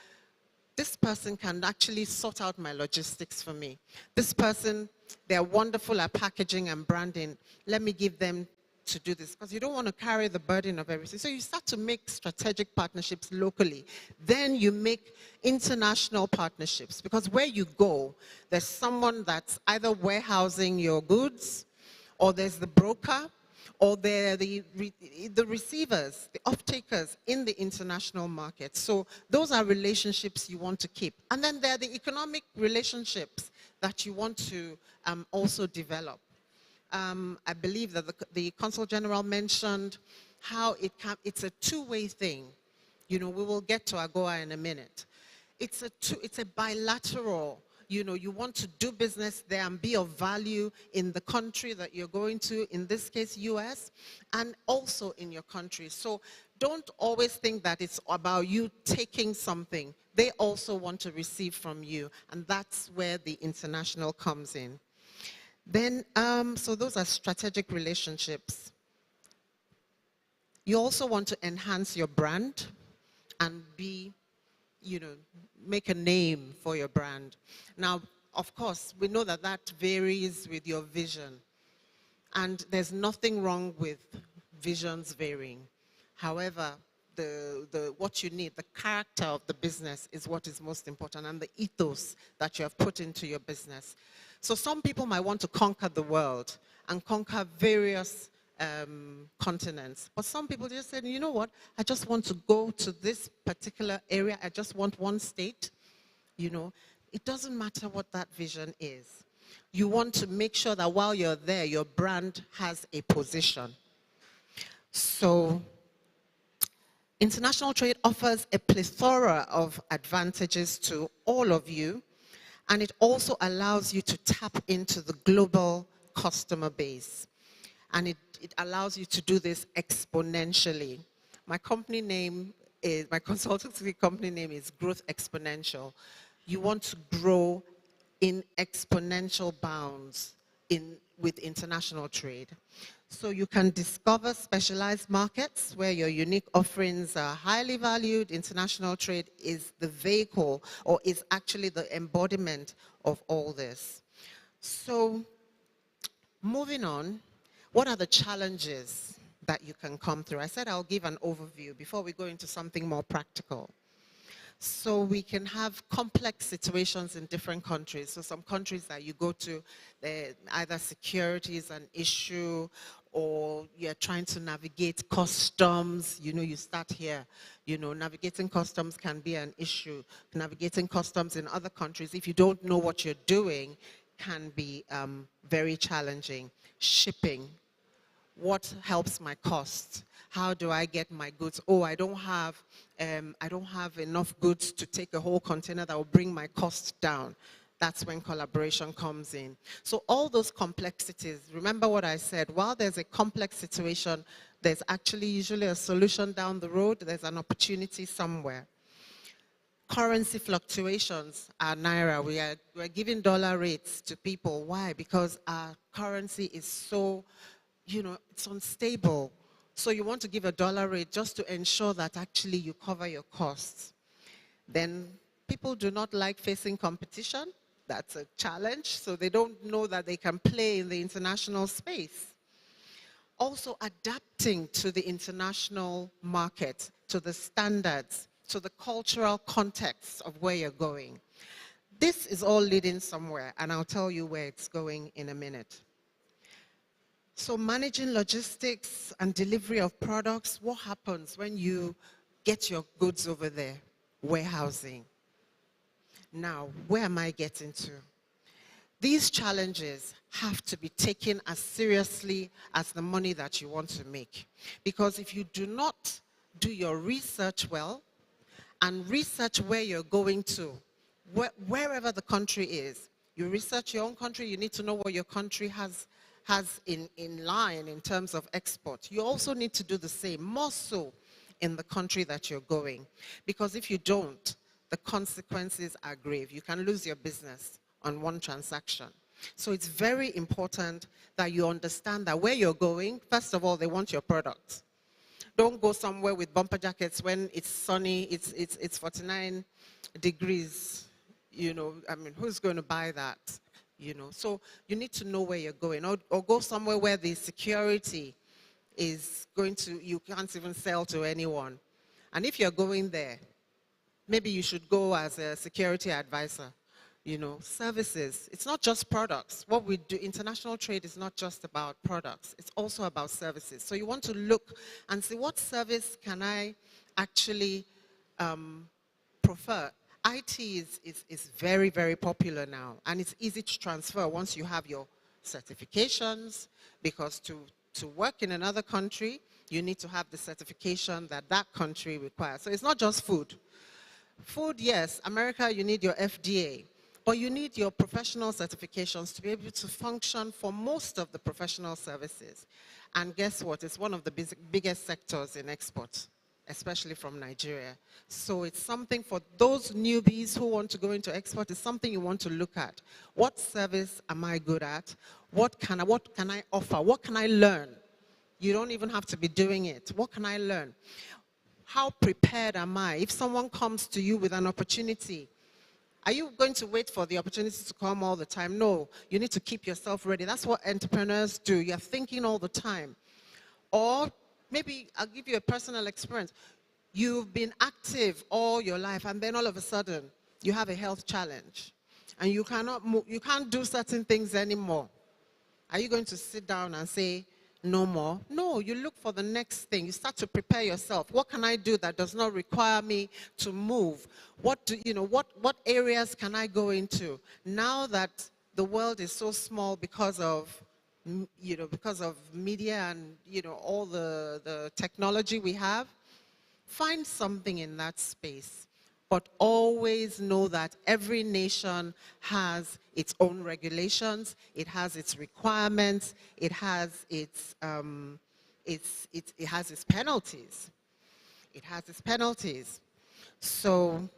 this person can actually sort out my logistics for me. This person, they're wonderful at packaging and branding. Let me give them to do this, because you don't want to carry the burden of everything. So you start to make strategic partnerships locally. Then you make international partnerships, because where you go, there's someone that's either warehousing your goods, or there's the broker, or they're the receivers, the off-takers in the international market. So those are relationships you want to keep. And then there are the economic relationships that you want to also develop. I believe that the Consul General mentioned how it's a two-way thing. You know, we will get to AGOA in a minute. It's a bilateral, you know, you want to do business there and be of value in the country that you're going to, in this case, US, and also in your country. So don't always think that it's about you taking something. They also want to receive from you, and that's where the international comes in. Then, so those are strategic relationships. You also want to enhance your brand and make a name for your brand. Now, of course, we know that that varies with your vision. And there's nothing wrong with visions varying. However, what you need, the character of the business is what is most important, and the ethos that you have put into your business. So some people might want to conquer the world and conquer various continents. But some people just say, you know what, I just want to go to this particular area. I just want one state. You know, It doesn't matter what that vision is. You want to make sure that while you're there, your brand has a position. So international trade offers a plethora of advantages to all of you, and it also allows you to tap into the global customer base. And it allows you to do this exponentially. My company name is, my consultancy company name is Growth Exponential. You want to grow in exponential bounds with international trade. So you can discover specialized markets where your unique offerings are highly valued. International trade is the vehicle, or is actually the embodiment of all this. So moving on, what are the challenges that you can come through? I said I'll give an overview before we go into something more practical. So we can have complex situations in different countries. So some countries that you go to, either security is an issue, or you're trying to navigate customs. You know, you start here. You know, navigating customs can be an issue. Navigating customs in other countries, if you don't know what you're doing, can be very challenging. Shipping. What helps my cost? How do I get my goods? Oh, I don't have enough goods to take a whole container that will bring my cost down. That's when collaboration comes in. So all those complexities, remember what I said, while there's a complex situation, there's actually usually a solution down the road. There's an opportunity somewhere. Currency fluctuations are Naira. We're giving dollar rates to people. Why? Because our currency is so, you know, it's unstable. So you want to give a dollar rate just to ensure that actually you cover your costs. Then people do not like facing competition. That's a challenge. So they don't know that they can play in the international space. Also adapting to the international market, to the standards, to the cultural context of where you're going. This is all leading somewhere, and I'll tell you where it's going in a minute. So managing logistics and delivery of products, what happens when you get your goods over there? Warehousing. Now, where am I getting to? These challenges have to be taken as seriously as the money that you want to make. Because if you do not do your research well, and research where you're going to, wherever the country is, you research your own country, you need to know what your country has in line in terms of export. You also need to do the same, more so in the country that you're going. Because if you don't, the consequences are grave. You can lose your business on one transaction. So it's very important that you understand that where you're going, first of all, they want your product. Don't go somewhere with bumper jackets when it's sunny, it's 49 degrees. You know, I mean, who's going to buy that? You know, so you need to know where you're going, or go somewhere where the security is going to, you can't even sell to anyone. And if you're going there, maybe you should go as a security advisor. You know, services, it's not just products. What we do, international trade is not just about products, it's also about services. So you want to look and see, what service can I actually prefer? IT is very, very popular now, and it's easy to transfer once you have your certifications, because to work in another country, you need to have the certification that that country requires. So it's not just food. Food, yes, America, you need your FDA, but you need your professional certifications to be able to function for most of the professional services. And guess what? It's one of the biggest sectors in export, especially from Nigeria. So it's something for those newbies who want to go into export. It's something you want to look at. What service am I good at? What can I offer? What can I learn? You don't even have to be doing it. What can I learn? How prepared am I? If someone comes to you with an opportunity, are you going to wait for the opportunity to come all the time? No, you need to keep yourself ready. That's what entrepreneurs do. You're thinking all the time. Or maybe I'll give you a personal experience. You've been active all your life, and then all of a sudden you have a health challenge and you cannot move, you can't do certain things anymore. Are you going to sit down and say, no more. No, you look for the next thing. You start to prepare yourself. What can I do that does not require me to move? What areas can I go into? Now that the world is so small because of media and all the technology we have, find something in that space. But always know that every nation has its own regulations, it has its requirements, it has its penalties. It has its penalties. So,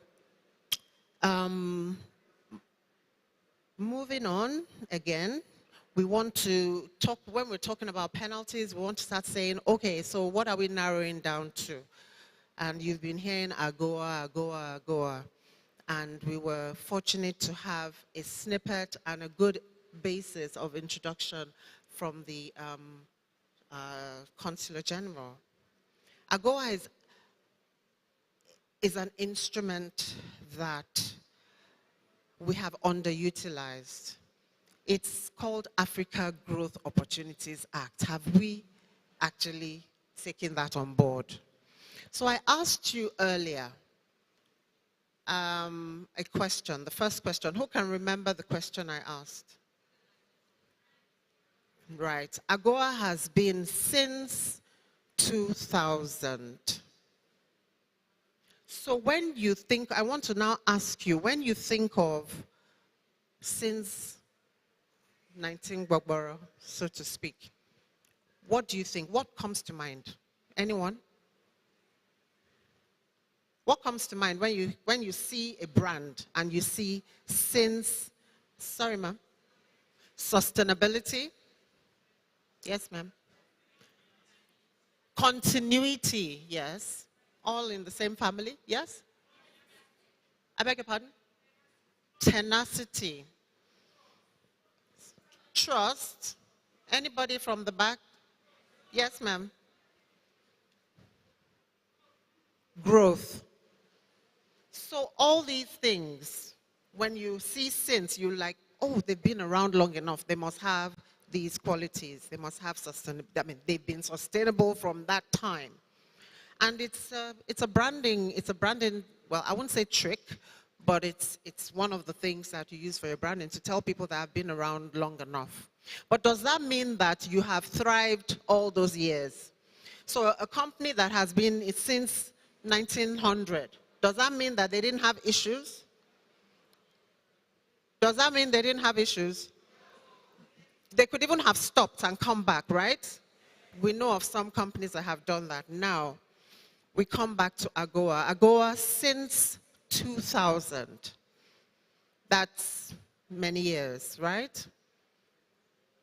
moving on again, we want to talk, when we're talking about penalties, we want to start saying, okay, so what are we narrowing down to? And you've been hearing AGOA, AGOA, AGOA. And we were fortunate to have a snippet and a good basis of introduction from the Consular General. AGOA is an instrument that we have underutilized. It's called Africa Growth Opportunities Act. Have we actually taken that on board? So I asked you earlier a question, the first question. Who can remember the question I asked? Right. AGOA has been since 2000. So when you think, I want to now ask you, when you think of since 19 Gbogboro, so to speak, what do you think? What comes to mind? Anyone? What comes to mind when you see a brand and you see since, sorry ma'am, sustainability? Yes ma'am. Continuity, yes. All in the same family, yes? I beg your pardon? Tenacity. Trust. Anybody from the back? Yes ma'am. Growth. So all these things, when you see since, you're like, oh, they've been around long enough. They must have these qualities. They must have sustainability. I mean, they've been sustainable from that time. And it's a branding, well, I wouldn't say trick, but it's one of the things that you use for your branding to tell people that have been around long enough. But does that mean that you have thrived all those years? So a company that has been since 1900, does that mean that they didn't have issues? Does that mean they didn't have issues? They could even have stopped and come back, right? We know of some companies that have done that. Now, we come back to AGOA. AGOA since 2000. That's many years, right?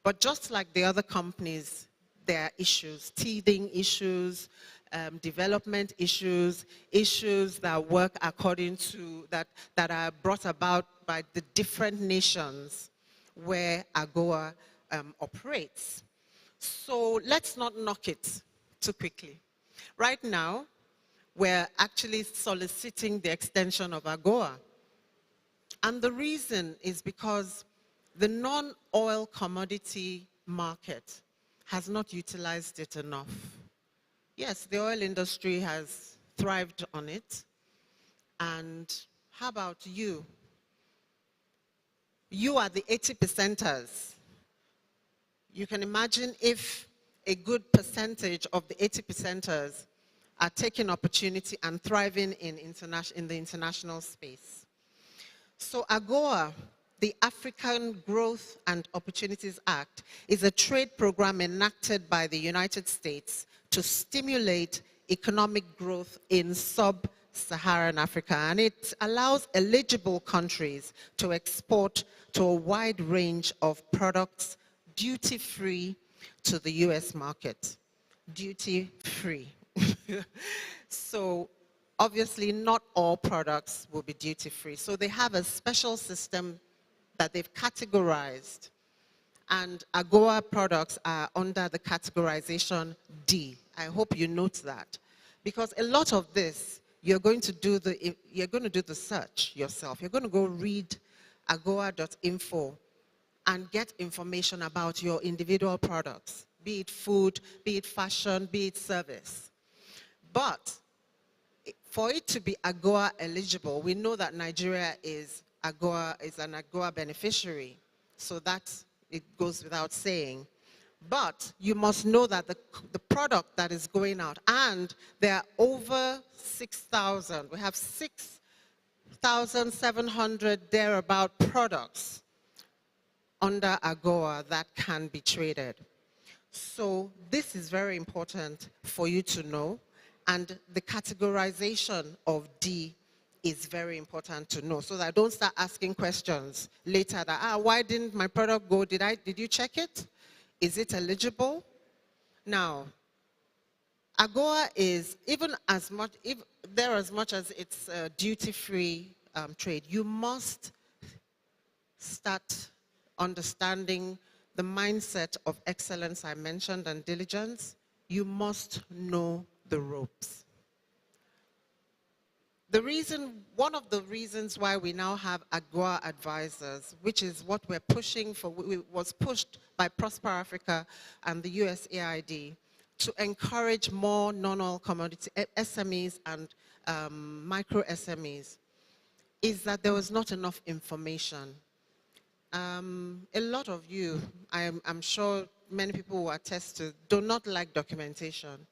But just like the other companies, there are issues, teething issues, development issues, issues that work according to, that are brought about by the different nations where AGOA operates. So let's not knock it too quickly. Right now, we're actually soliciting the extension of AGOA. And the reason is because the non-oil commodity market has not utilized it enough. Yes, the oil industry has thrived on it. And how about you? You are the 80%ers. You can imagine if a good percentage of the 80%ers are taking opportunity and thriving in the international space. So AGOA, the African Growth and Opportunities Act, is a trade program enacted by the United States to stimulate economic growth in sub-Saharan Africa. And it allows eligible countries to export to a wide range of products duty-free to the US market. Duty-free. So obviously not all products will be duty-free. So they have a special system that they've categorized, and AGOA products are under the categorization D. I hope you note that, because a lot of this, you're going to do the search yourself. You're going to go read agoa.info and get information about your individual products. be it food, be it fashion, be it service. But for it to be AGOA eligible, we know that Nigeria is an AGOA beneficiary. So that it goes without saying. But you must know that the product that is going out, and there are over 6,000, we have 6,700 thereabout products under AGOA that can be traded. So this is very important for you to know, and the categorization of D is very important to know, so that I don't start asking questions later that, why didn't my product go? Did you check it? Is it eligible? Now, AGOA is, even as much as it's a duty-free trade, you must start understanding the mindset of excellence I mentioned and diligence. You must know the ropes. One of the reasons why we now have AGOA advisors, which is what we're pushing for, was pushed by Prosper Africa and the USAID to encourage more non-oil commodity SMEs and micro SMEs, is that there was not enough information. A lot of you, I'm sure many people will attest to, do not like documentation.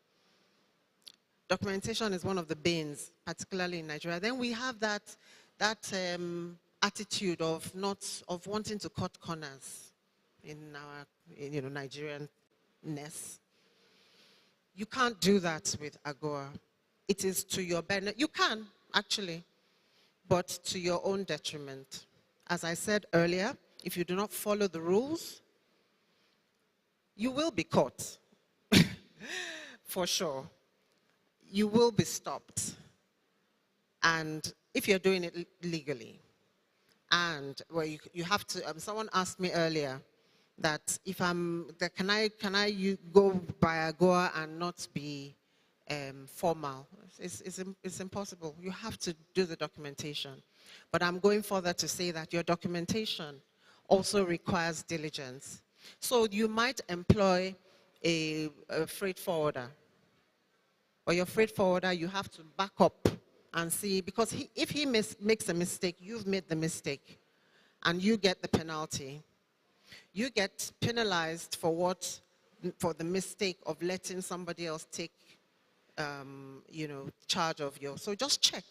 Documentation is one of the banes, particularly in Nigeria. Then we have that attitude of wanting to cut corners in our Nigerian-ness. You can't do that with AGOA. It is to your benefit. You can, actually, but to your own detriment. As I said earlier, if you do not follow the rules, you will be caught, for sure. You will be stopped, and if you're doing it legally. And well, you have to. Someone asked me earlier that if can I go by AGOA and not be formal? It's impossible. You have to do the documentation. But I'm going further to say that your documentation also requires diligence. So you might employ a freight forwarder. Or your freight forwarder, you have to back up and see, because if he makes a mistake, you've made the mistake, and you get the penalty. You get penalized for the mistake of letting somebody else take, charge of your. So just check,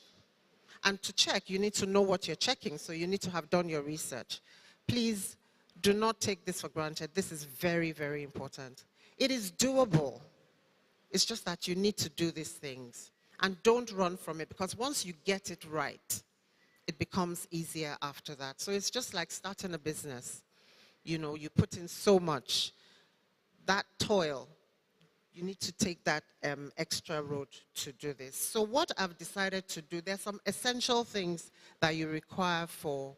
and to check, you need to know what you're checking. So you need to have done your research. Please do not take this for granted. This is very, very important. It is doable. It's just that you need to do these things. And don't run from it, because once you get it right, it becomes easier after that. So it's just like starting a business. You put in so much. That toil, you need to take that extra road to do this. So what I've decided to do, there's some essential things that you require for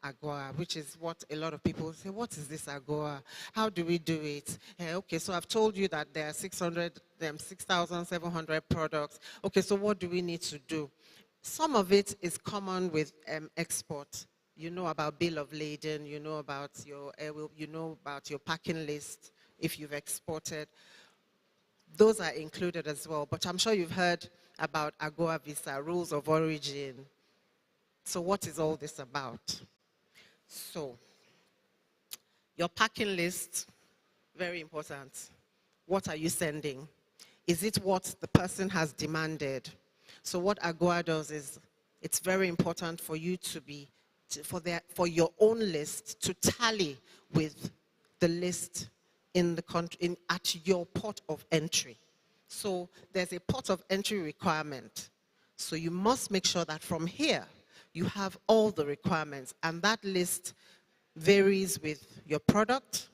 AGOA, which is what a lot of people say, what is this AGOA? How do we do it? Okay, so I've told you that there are 6,700 products. Okay, so what do we need to do? Some of it is common with export. You know about bill of lading, you know about your packing list if you've exported. Those are included as well, but I'm sure you've heard about AGOA visa, rules of origin. So what is all this about? So, your packing list, very important. What are you sending? Is it what the person has demanded? So what AGOA does is, it's very important for you for your own list to tally with the list in the country, at your port of entry. So there's a port of entry requirement. So you must make sure that from here, you have all the requirements, and that list varies with your product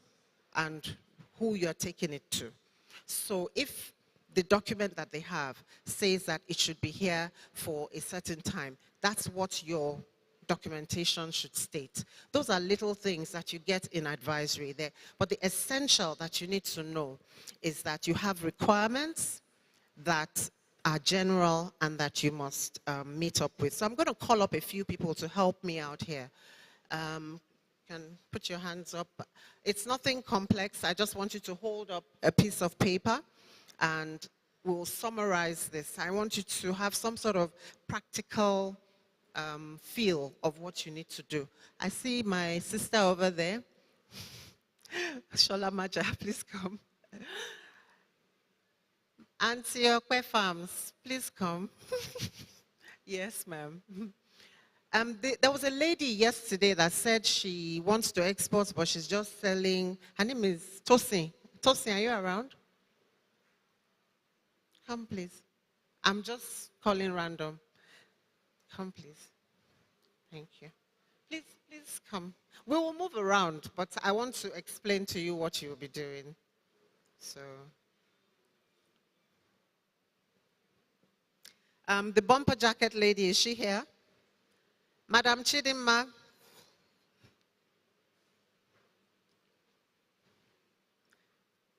and who you're taking it to. So if the document that they have says that it should be here for a certain time, that's what your documentation should state. Those are little things that you get in advisory there. But the essential that you need to know is that you have requirements that are general and that you must meet up with. So I'm going to call up a few people to help me out here. can put your hands up. It's nothing complex. I just want you to hold up a piece of paper and we'll summarize this. I want you to have some sort of practical feel of what you need to do. I see my sister over there. Shola Maja, please come. Auntie Okwe Farms, please come. Yes, ma'am. There was a lady yesterday that said she wants to export, but she's just selling. Her name is Tosin. Tosin, are you around? Come, please. I'm just calling random. Come, please. Thank you. Please come. We will move around, but I want to explain to you what you will be doing. So, the bumper jacket lady, is she here? Madam Chidimma.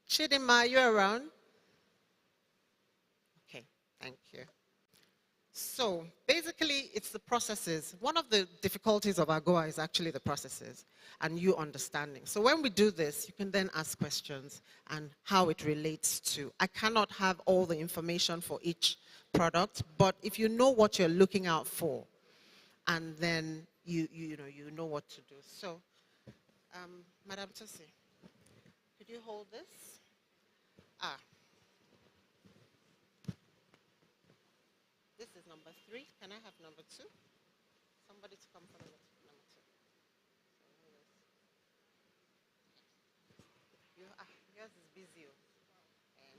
Chidimma, are you around? Okay, thank you. So basically, it's the processes. One of the difficulties of AGOA is actually the processes and you understanding. So when we do this, you can then ask questions and how it relates to. I cannot have all the information for each product, but if you know what you're looking out for, and then you know what to do. So, Madam Tosi, could you hold this? This is number 3. Can I have number 2? Somebody to come for number 2. Yours is busy.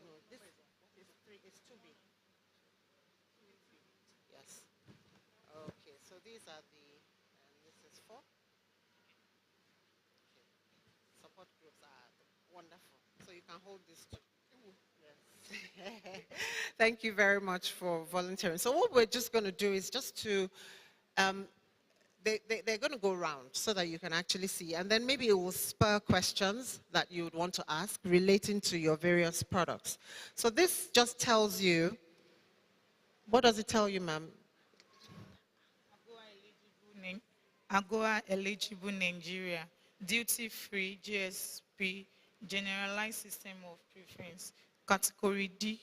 No, this is 3. It's 2B. Yes. Okay, so these are the, and this is 4. Okay. Support groups are wonderful. So you can hold this too. Yes. Thank you very much for volunteering. So what we're just going to do is just to, they're going to go around so that you can actually see. And then maybe it will spur questions that you would want to ask relating to your various products. So this just tells you, what does it tell you, ma'am? AGOA eligible Nigeria, duty-free GSP, generalized system of preference, category D,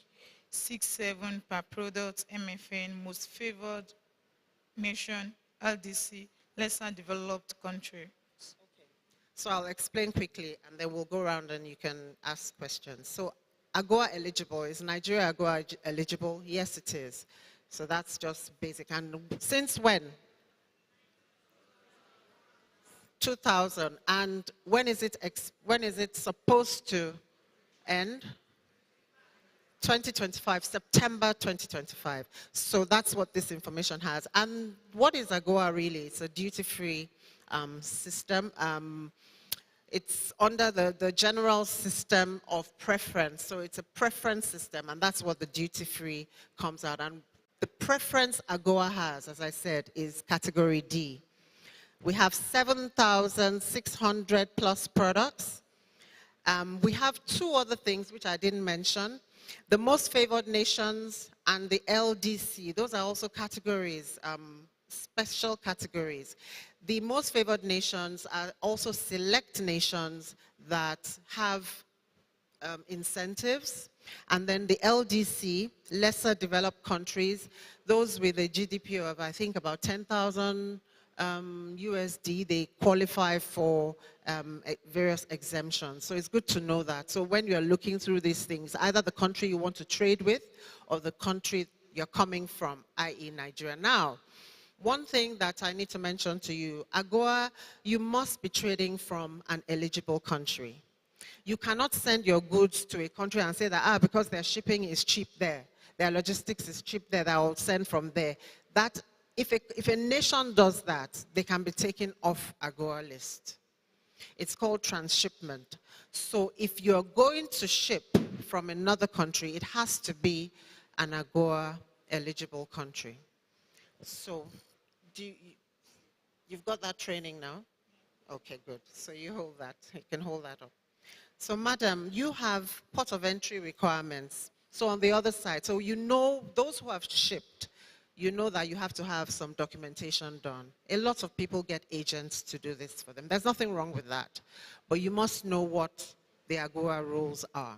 6-7 per product, MFN, most favored nation, LDC, lesser developed country. Okay. So I'll explain quickly and then we'll go around and you can ask questions. So AGOA eligible, is Nigeria AGOA eligible? Yes, it is. So that's just basic. And since when? 2000. And when is it supposed to end? 2025, September 2025. So that's what this information has. And what is AGOA really? It's a duty-free system. It's under the general system of preference. So it's a preference system, and that's what the duty-free comes out. And the preference AGOA has, as I said, is category D. We have 7,600 plus products. We have 2 other things which I didn't mention. The most favored nations and the LDC, those are also categories, special categories. The most favored nations are also select nations that have incentives. And then the LDC, lesser developed countries, those with a GDP of, I think, about 10,000 USD, they qualify for various exemptions. So it's good to know that. So when you're looking through these things, either the country you want to trade with or the country you're coming from, i.e. Nigeria. Now, one thing that I need to mention to you, AGOA, you must be trading from an eligible country. You cannot send your goods to a country and say that, because their shipping is cheap there, their logistics is cheap there, that I'll send from there. That if a nation does that, they can be taken off AGOA list. It's called transshipment. So if you're going to ship from another country, it has to be an AGOA eligible country. So you've got that training now? Okay, good. So you hold that. You can hold that up. So madam, you have port of entry requirements. So on the other side, so you know those who have shipped, you know that you have to have some documentation done. A lot of people get agents to do this for them. There's nothing wrong with that. But you must know what the AGOA rules are.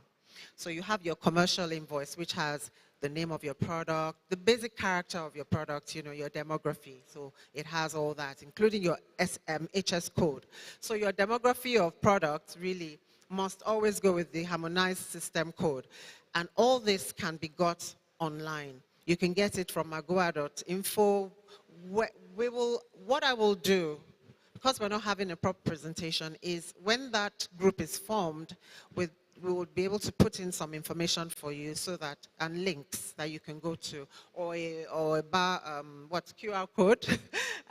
So you have your commercial invoice, which has the name of your product, the basic character of your product, you know, your demography. So it has all that, including your HS code. So your demography of products really must always go with the harmonized system code. And all this can be got online. You can get it from agoa.info. What I will do, because we're not having a proper presentation, is when that group is formed, we will be able to put in some information for you so that, and links that you can go to, or a QR code,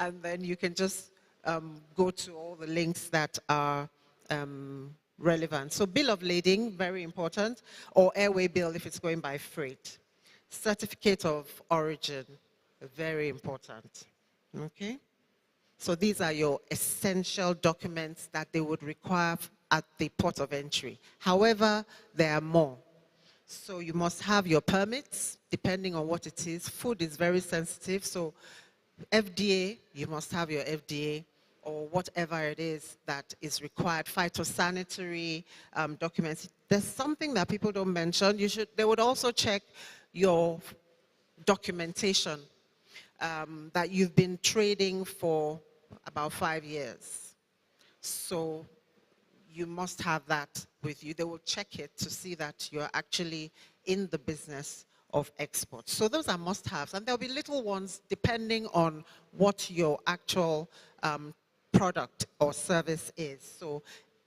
and then you can just go to all the links that are relevant. So bill of lading, very important, or airway bill if it's going by freight. Certificate of origin, very important, okay? So these are your essential documents that they would require at the port of entry. However, there are more. So you must have your permits, depending on what it is. Food is very sensitive, so FDA, you must have your FDA, or whatever it is that is required, phytosanitary documents. There's something that people don't mention. They would also check your documentation that you've been trading for about 5 years. So you must have that with you. They will check it to see that you're actually in the business of export. So those are must-haves, and there'll be little ones depending on what your actual product or service is. So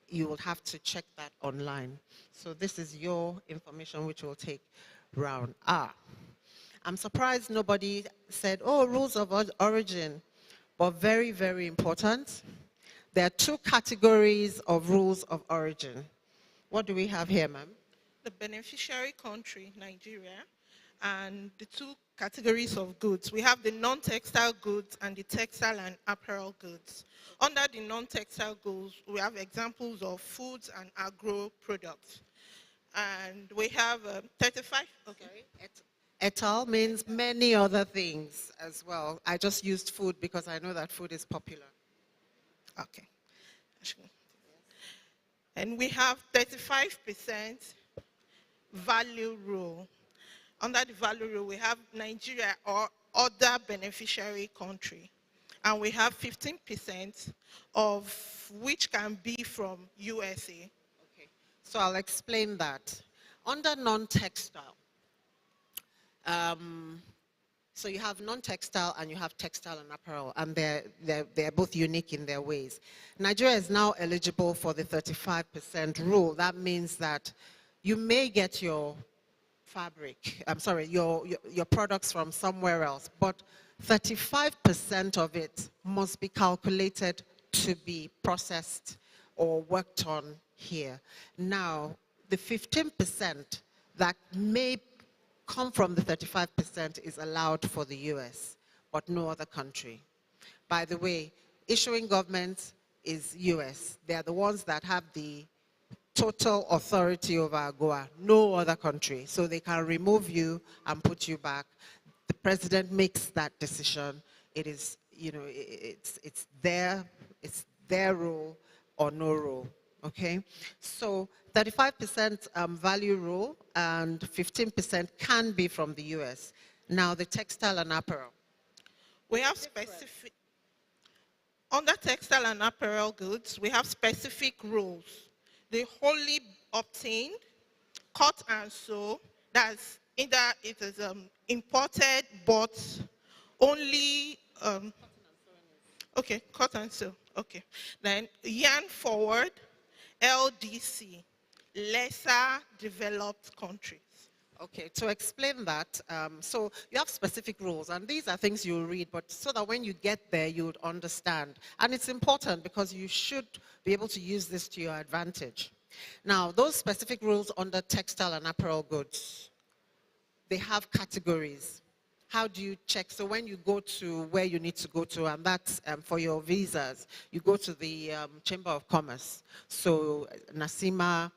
you will have to check that online. So this is your information which will take round. I'm surprised nobody said, oh, rules of origin, but very, very important. There are 2 categories of rules of origin. What do we have here, ma'am? The beneficiary country, Nigeria, and the 2 categories of goods. We have the non-textile goods and the textile and apparel goods. Under the non-textile goods, we have examples of foods and agro products. And we have 35, okay. Et al. Means many other things as well. I just used food because I know that food is popular. Okay. And we have 35% value rule. Under the value rule, we have Nigeria or other beneficiary country. And we have 15% of which can be from USA. Okay. So I'll explain that. Under non-textile, so you have non-textile and you have textile and apparel, and they're both unique in their ways. Nigeria is now eligible for the 35% rule. That means that you may get your fabric, your products from somewhere else, but 35% of it must be calculated to be processed or worked on here. Now, the 15% that may come from the 35% is allowed for the US, but no other country. By the way, issuing government is US. They are the ones that have the total authority over AGOA, no other country. So they can remove you and put you back. The president makes that decision. It is, you know, it's their rule or no rule, okay? So 35% value rule and 15% can be from the US. Now the textile and apparel. We have specific, under textile and apparel goods, we have specific rules. The wholly obtained, cut and sew, that's either it is imported, but only, okay, cut and sew, okay. Then yarn forward, LDC, lesser developed countries. Okay, to explain that, so you have specific rules, and these are things you'll read, but so that when you get there, you would understand. And it's important because you should be able to use this to your advantage. Now, those specific rules under textile and apparel goods, they have categories. How do you check? So when you go to where you need to go to, and that's for your visas, you go to the Chamber of Commerce. So NACIMA,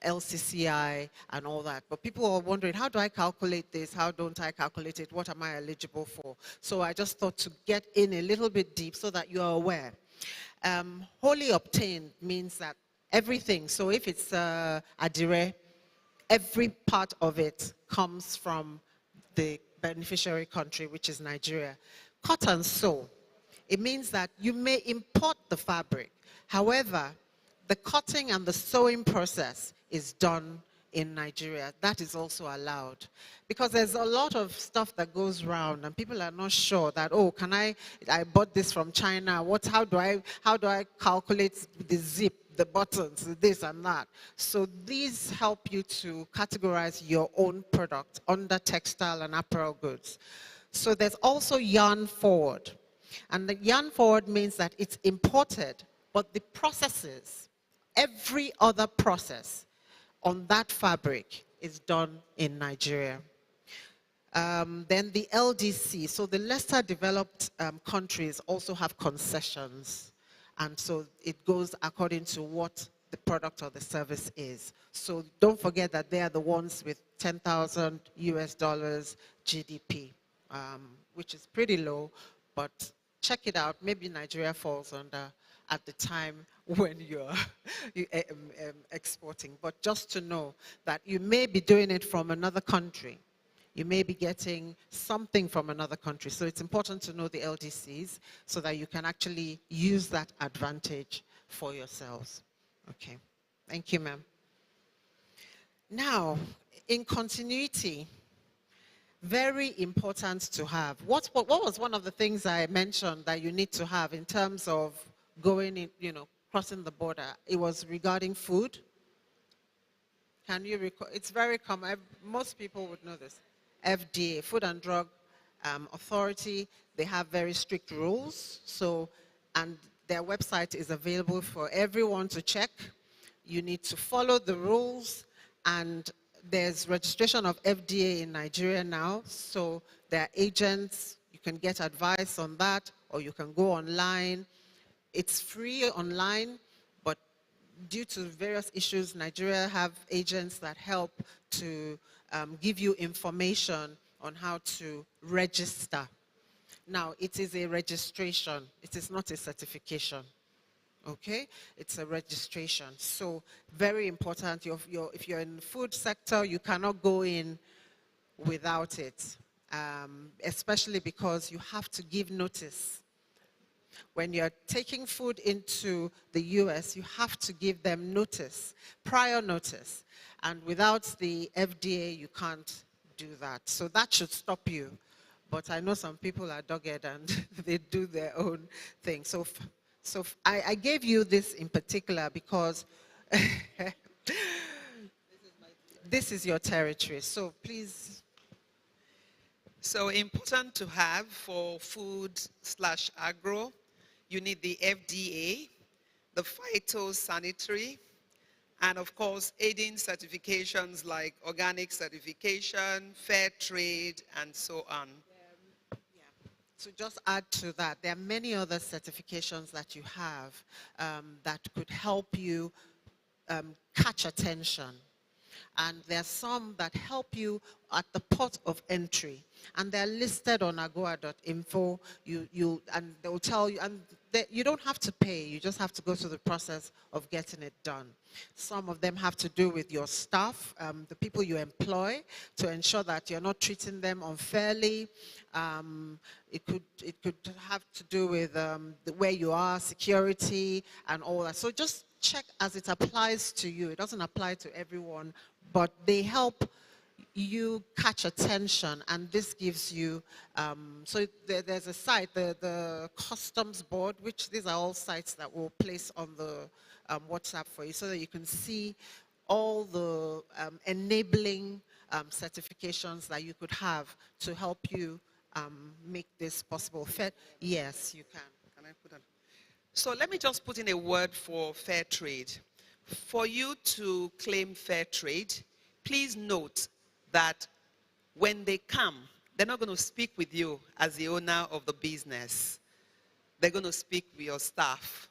LCCI and all that. But people are wondering, how do I calculate this? How don't I calculate it? What am I eligible for? So I just thought to get in a little bit deep so that you're aware. Wholly obtained means that everything, so if it's adire, every part of it comes from the beneficiary country, which is Nigeria. Cut and sew, it means that you may import the fabric. However, the cutting and the sewing process is done in Nigeria. That is also allowed. Because there's a lot of stuff that goes around and people are not sure that, oh, I bought this from China. How do I calculate the zip, the buttons, this and that? So these help you to categorize your own product under textile and apparel goods. So there's also yarn forward. And the yarn forward means that it's imported, but the processes, every other process on that fabric is done in Nigeria. Then the LDC, so the lesser developed countries also have concessions. And so it goes according to what the product or the service is. So don't forget that they are the ones with 10,000 US dollars GDP, which is pretty low, but check it out. Maybe Nigeria falls under at the time when you're exporting. But just to know that you may be doing it from another country. You may be getting something from another country. So it's important to know the LDCs so that you can actually use that advantage for yourselves. Okay. Thank you, ma'am. Now, in continuity, very important to have. What was one of the things I mentioned that you need to have in terms of going in, crossing the border? It was regarding food. Can you recall? It's very common. Most people would know this. FDA, Food and Drug Authority, they have very strict rules. So, and their website is available for everyone to check. You need to follow the rules, and there's registration of FDA in Nigeria now. So there are agents, you can get advice on that, or you can go online. It's free online, but due to various issues, Nigeria have agents that help to give you information on how to register. Now, it is a registration. It is not a certification. Okay? It's a registration. So, very important. If you're in the food sector, you cannot go in without it, especially because you have to give notice. When you're taking food into the US, you have to give them notice, prior notice. And without the FDA, you can't do that. So that should stop you. But I know some people are dogged and they do their own thing. So I gave you this in particular because this is your territory. So please. So important to have for food/agro, you need the FDA, the phytosanitary, and of course, aiding certifications like organic certification, fair trade, and so on. To just add to that, there are many other certifications that you have that could help you catch attention. And there are some that help you at the port of entry. And they're listed on agoa.info. And they'll tell you, and you don't have to pay. You just have to go through the process of getting it done. Some of them have to do with your staff, the people you employ, to ensure that you're not treating them unfairly. It could have to do with where you are, security, and all that. So just check as it applies to you. It doesn't apply to everyone, but they help you catch attention, and this gives you, so there's a site, the Customs Board, which these are all sites that we'll place on the WhatsApp for you so that you can see all the enabling certifications that you could have to help you make this possible. Yes, you can. Can I put on? So let me just put in a word for fair trade. For you to claim fair trade, please note that when they come, they're not going to speak with you as the owner of the business. They're going to speak with your staff.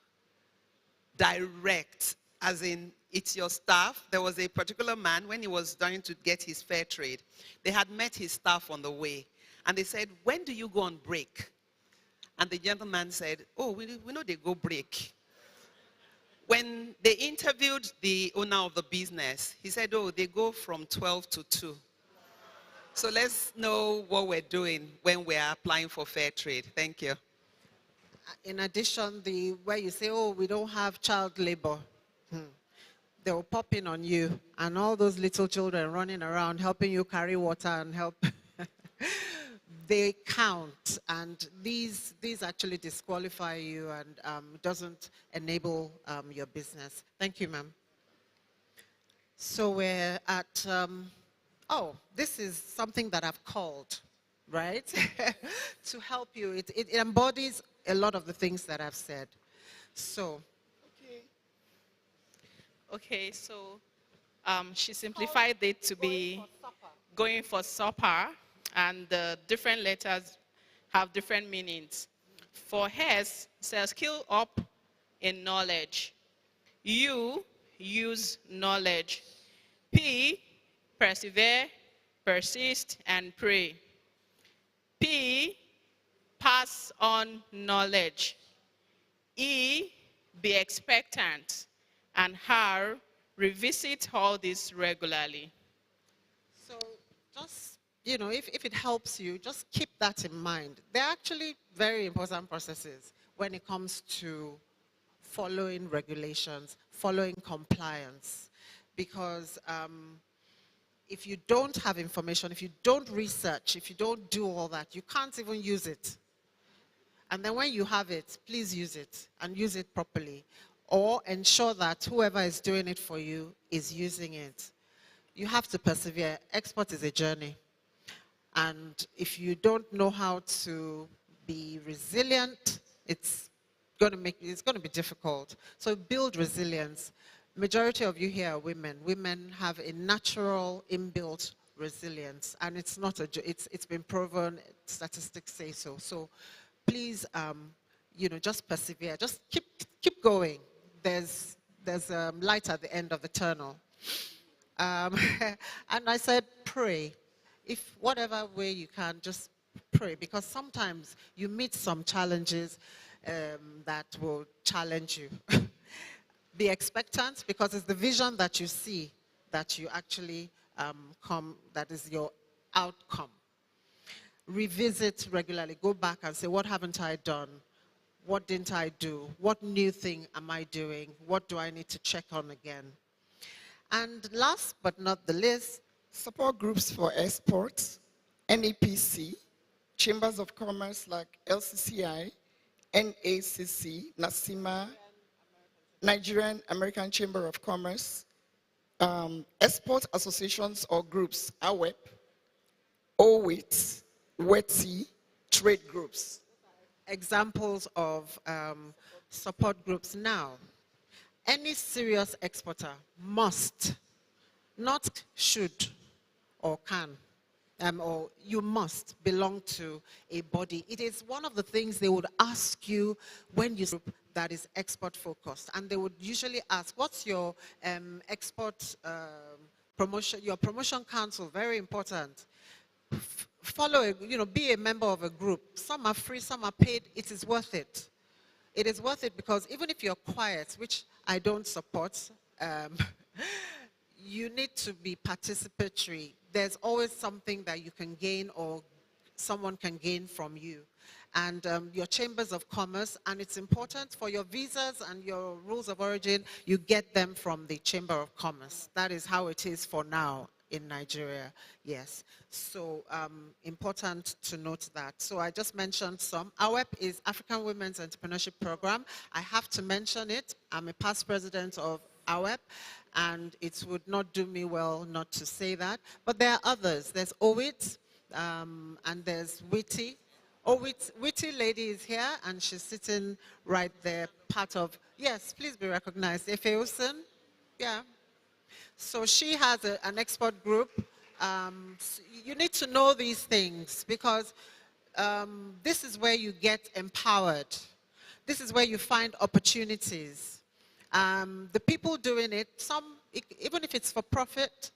Direct, as in it's your staff. There was a particular man, when he was trying to get his fair trade, they had met his staff on the way. And they said, when do you go on break? And the gentleman said, oh, we know they go break. When they interviewed the owner of the business, he said, oh, they go from 12 to 2. So let's know what we're doing when we're applying for fair trade. Thank you. In addition, where you say, oh, we don't have child labor, they will pop in on you, and all those little children running around helping you carry water and help. They count, and these actually disqualify you and doesn't enable your business. Thank you, ma'am. So we're at, oh, this is something that I've called, right? To help you. It embodies a lot of the things that I've said. So. Okay, so she simplified it to be going for supper, and the different letters have different meanings. For S, says skill up in knowledge. U, use knowledge. P, persevere, persist, and pray. P, pass on knowledge. E, be expectant. And R, revisit all this regularly. So just, you know, if it helps you, just keep that in mind. They're actually very important processes when it comes to following regulations, following compliance. Because if you don't have information, if you don't research, if you don't do all that, you can't even use it. And then when you have it, please use it and use it properly. Or ensure that whoever is doing it for you is using it. You have to persevere. Export is a journey. And if you don't know how to be resilient, it's going to be difficult. So build resilience. Majority of you here are women. Women have a natural inbuilt resilience, and it's not it's been proven. Statistics say so. So please, you know, just persevere. Just keep going. There's light at the end of the tunnel. And I said, pray. If whatever way you can, just pray. Because sometimes you meet some challenges that will challenge you. Be expectant, because it's the vision that you see that you actually that is your outcome. Revisit regularly. Go back and say, what haven't I done? What didn't I do? What new thing am I doing? What do I need to check on again? And last but not the least, support groups for exports, NEPC, chambers of commerce like LCCI, NACC, NACIMA, Nigerian American Chamber of Commerce, export associations or groups, AWEP, OWIT, WETI, trade groups. Examples of support groups now. Any serious exporter must, not should or can, or you must belong to a body. It is one of the things they would ask you when you group that is export focused, and they would usually ask, what's your export promotion, your promotion council? Very important. Follow, be a member of a group. Some are free, some are paid. It is worth it. It is worth it because even if you're quiet, which I don't support, you need to be participatory. There's always something that you can gain or someone can gain from you. And your chambers of commerce, and it's important for your visas and your rules of origin, you get them from the Chamber of Commerce. That is how it is for now in Nigeria, yes. So important to note that. So I just mentioned some. AWEP is African Women's Entrepreneurship Program. I have to mention it. I'm a past president of AWEP, and it would not do me well not to say that. But there are others. There's OWIT, and there's WITI. Witty lady is here, and she's sitting right there, part of, yes, please be recognized. Efe Wilson, yeah. So she has an export group. So you need to know these things because this is where you get empowered. This is where you find opportunities. The people doing it, even if it's for profit,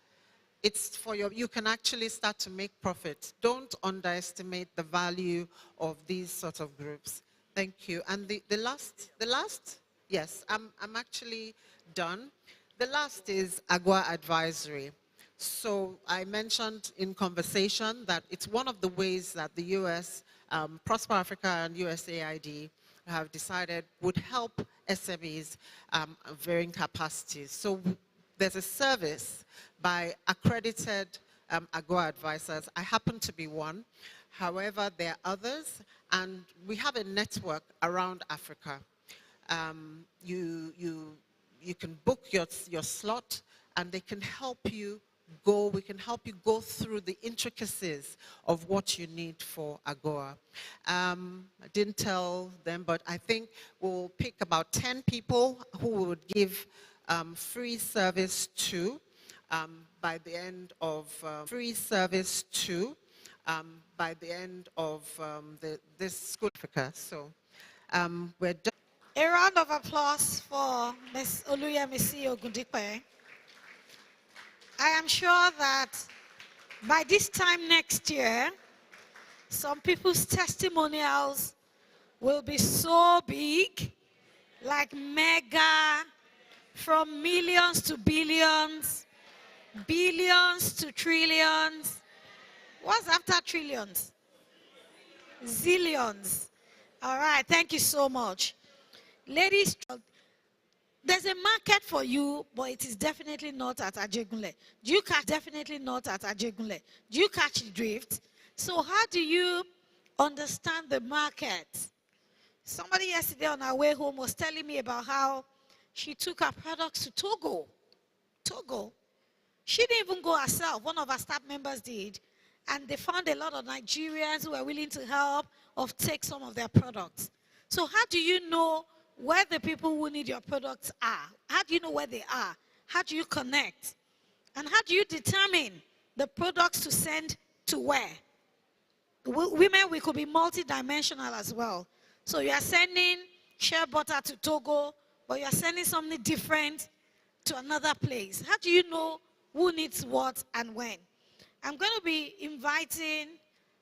it's for you can actually start to make profit. Don't underestimate the value of these sort of groups. Thank you. And the last, yes, I'm actually done. The last is AGOA advisory. So I mentioned in conversation that it's one of the ways that the US, Prosper Africa and USAID have decided would help SMEs of varying capacities. So there's a service by accredited AGOA advisors. I happen to be one. However, there are others, and we have a network around Africa. You can book your slot, and they can help you go. We can help you go through the intricacies of what you need for AGOA. I didn't tell them, but I think we'll pick about 10 people who would give free service to by the end of by the end of this school Africa. So we're done. A round of applause for Ms. Oluyemisi Ogundipe. I am sure that by this time next year, some people's testimonials will be so big, like mega, from millions to billions, billions to trillions. What's after trillions? Zillions. All right, thank you so much. Ladies, there's a market for you, but it is definitely not at Ajegunle. Do you catch? Definitely not at Ajegunle. Do you catch the drift? So how do you understand the market? Somebody yesterday on our way home was telling me about how she took her products to Togo. Togo. She didn't even go herself. One of our staff members did. And they found a lot of Nigerians who were willing to help or take some of their products. So how do you know where the people who need your products are? How do you know where they are? How do you connect? And how do you determine the products to send to where? Women, we could be multidimensional as well. So you are sending shea butter to Togo, but you are sending something different to another place. How do you know who needs what and when? I'm going to be inviting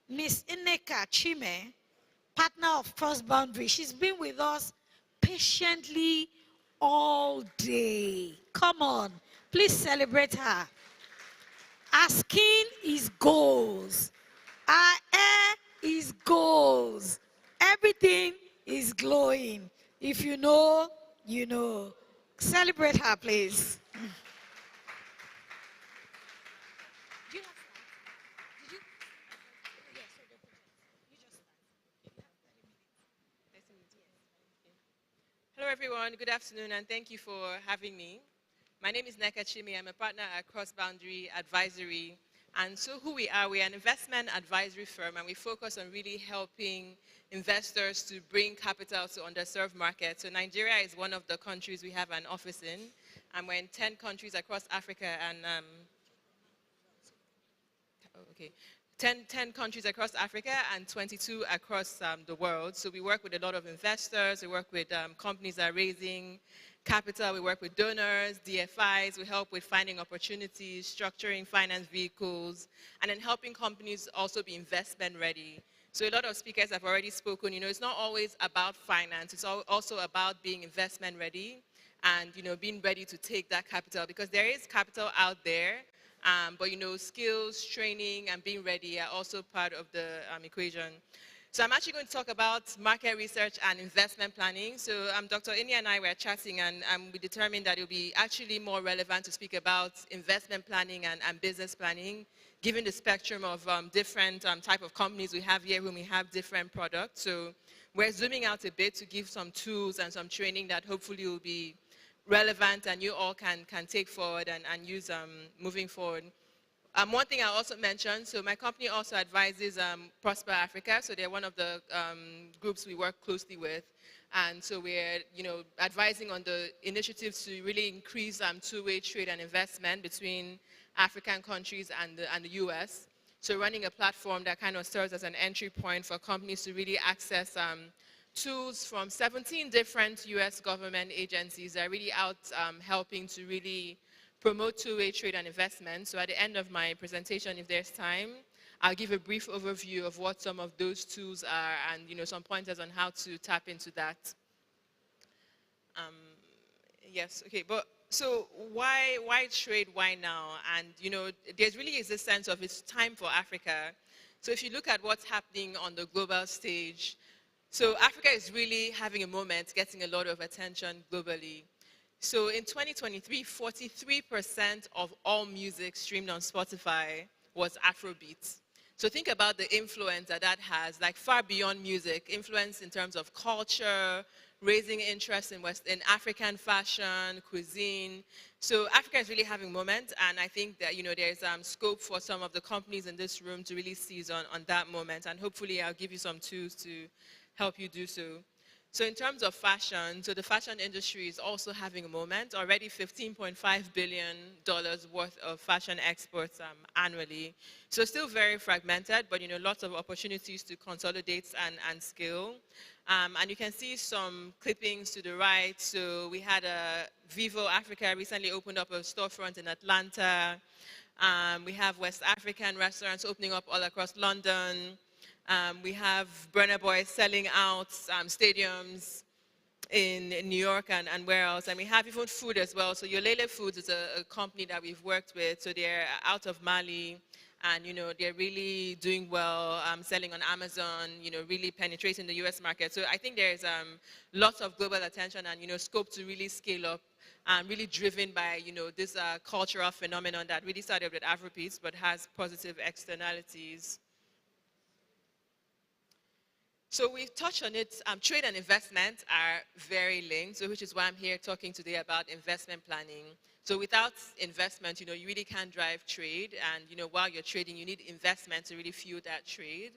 Miss Ineka Chime, partner of Cross Boundary. She's been with us patiently all day. Come on, please celebrate her. Our skin is gold. Our hair is gold. Everything is glowing. If you know, you know. Celebrate her, please. Hello everyone, good afternoon and thank you for having me. My name is Neka Chime, I'm a partner at Cross Boundary Advisory. And so who we are an investment advisory firm and we focus on really helping investors to bring capital to underserved markets. So Nigeria is one of the countries we have an office in and we're in 10 countries across Africa and 10 countries across Africa and 22 across the world. So we work with a lot of investors, we work with companies that are raising capital, we work with donors, DFIs, we help with finding opportunities, structuring finance vehicles, and then helping companies also be investment ready. So a lot of speakers have already spoken, it's not always about finance, it's also about being investment ready and, being ready to take that capital because there is capital out there. But skills, training, and being ready are also part of the equation. So I'm actually going to talk about market research and investment planning. So Dr. Ini and I were chatting and we determined that it would be actually more relevant to speak about investment planning and business planning, given the spectrum of different type of companies we have here when we have different products. So we're zooming out a bit to give some tools and some training that hopefully will be relevant and you all can take forward and use moving forward. One thing I also mentioned, so my company also advises Prosper Africa, so they're one of the groups we work closely with. And so we're advising on the initiatives to really increase two-way trade and investment between African countries and the US. So running a platform that kind of serves as an entry point for companies to really access tools from 17 different US government agencies that are really out helping to really promote two-way trade and investment. So at the end of my presentation, if there's time, I'll give a brief overview of what some of those tools are and some pointers on how to tap into that. Yes, okay, but so why trade, why now? And there's really is this sense of it's time for Africa. So if you look at what's happening on the global stage, so Africa is really having a moment, getting a lot of attention globally. So in 2023, 43% of all music streamed on Spotify was Afrobeat. So think about the influence that has, like far beyond music, influence in terms of culture, raising interest in African fashion, cuisine. So Africa is really having a moment, and I think that there's scope for some of the companies in this room to really seize on that moment, and hopefully I'll give you some tools to help you do so. So in terms of fashion, so the fashion industry is also having a moment. Already $15.5 billion worth of fashion exports annually. So still very fragmented, but lots of opportunities to consolidate and scale. And you can see some clippings to the right. So we had Vivo Africa recently opened up a storefront in Atlanta. We have West African restaurants opening up all across London. We have Burna Boy selling out stadiums in New York and where else. And we have even food as well. So Yolele Foods is a company that we've worked with. So they're out of Mali. And, they're really doing well, selling on Amazon, really penetrating the US market. So I think there's lots of global attention and, scope to really scale up, really driven by, this cultural phenomenon that really started with Afrobeats but has positive externalities. So we've touched on it. Trade and investment are very linked, so which is why I'm here talking today about investment planning. So without investment, you really can't drive trade. And, while you're trading, you need investment to really fuel that trade.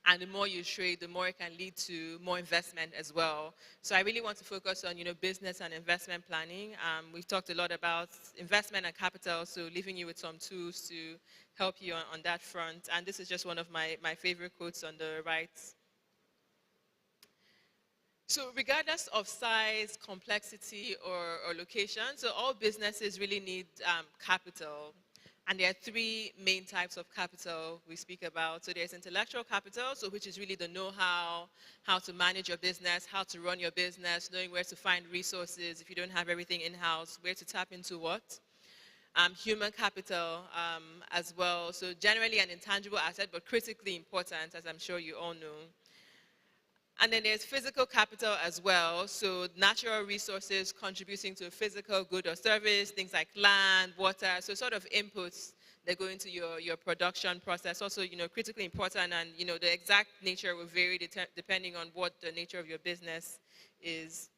And the more you trade, the more it can lead to more investment as well. So I really want to focus on, business and investment planning. We've talked a lot about investment and capital, so leaving you with some tools to help you on that front. And this is just one of my favorite quotes on the right. So regardless of size, complexity, or location, so all businesses really need capital. And there are three main types of capital we speak about. So there's intellectual capital, so which is really the know-how, how to manage your business, how to run your business, knowing where to find resources if you don't have everything in-house, where to tap into what. Human capital as well. So generally an intangible asset, but critically important, as I'm sure you all know. And then there's physical capital as well, so natural resources contributing to a physical good or service, things like land, water, so sort of inputs that go into your production process. Also, critically important, and, the exact nature will vary depending on what the nature of your business is.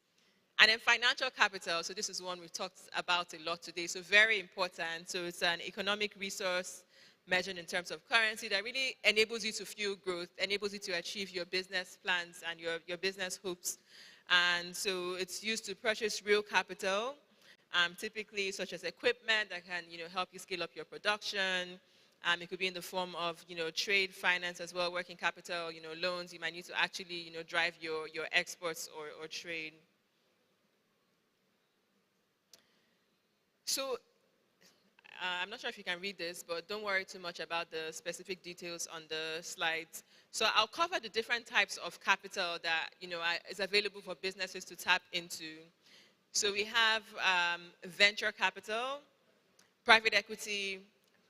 And then financial capital, so this is one we've talked about a lot today, so very important. So it's an economic resource measured in terms of currency that really enables you to fuel growth, enables you to achieve your business plans and your business hopes. And so it's used to purchase real capital, typically such as equipment that can help you scale up your production. It could be in the form of trade finance as well, working capital, loans. You might need to actually drive your exports or trade. So I'm not sure if you can read this, but don't worry too much about the specific details on the slides. So I'll cover the different types of capital that is available for businesses to tap into. So we have venture capital, private equity,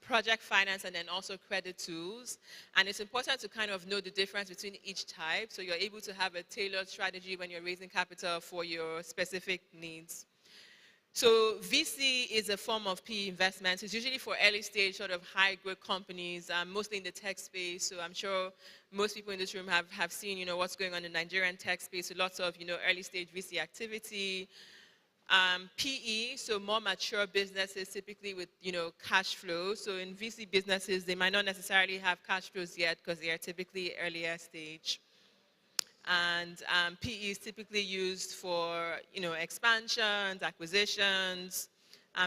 project finance, and then also credit tools. And it's important to kind of know the difference between each type, so you're able to have a tailored strategy when you're raising capital for your specific needs. So VC is a form of PE investment. It's usually for early stage sort of high growth companies, mostly in the tech space. So I'm sure most people in this room have seen what's going on in the Nigerian tech space. So lots of early stage VC activity. PE, so more mature businesses typically with cash flow. So in VC businesses, they might not necessarily have cash flows yet because they are typically earlier stage. And PE is typically used for expansions, acquisitions,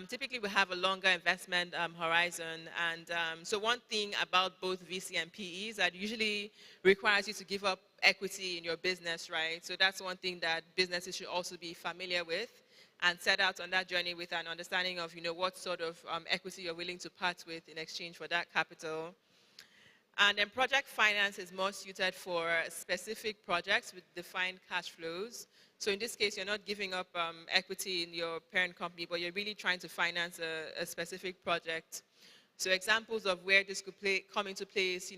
Typically, we have a longer investment horizon. And so one thing about both VC and PE is that it usually requires you to give up equity in your business, right? So that's one thing that businesses should also be familiar with and set out on that journey with an understanding of, what sort of equity you're willing to part with in exchange for that capital. And then project finance is more suited for specific projects with defined cash flows. So in this case, you're not giving up equity in your parent company, but you're really trying to finance a specific project. So examples of where this could come into place,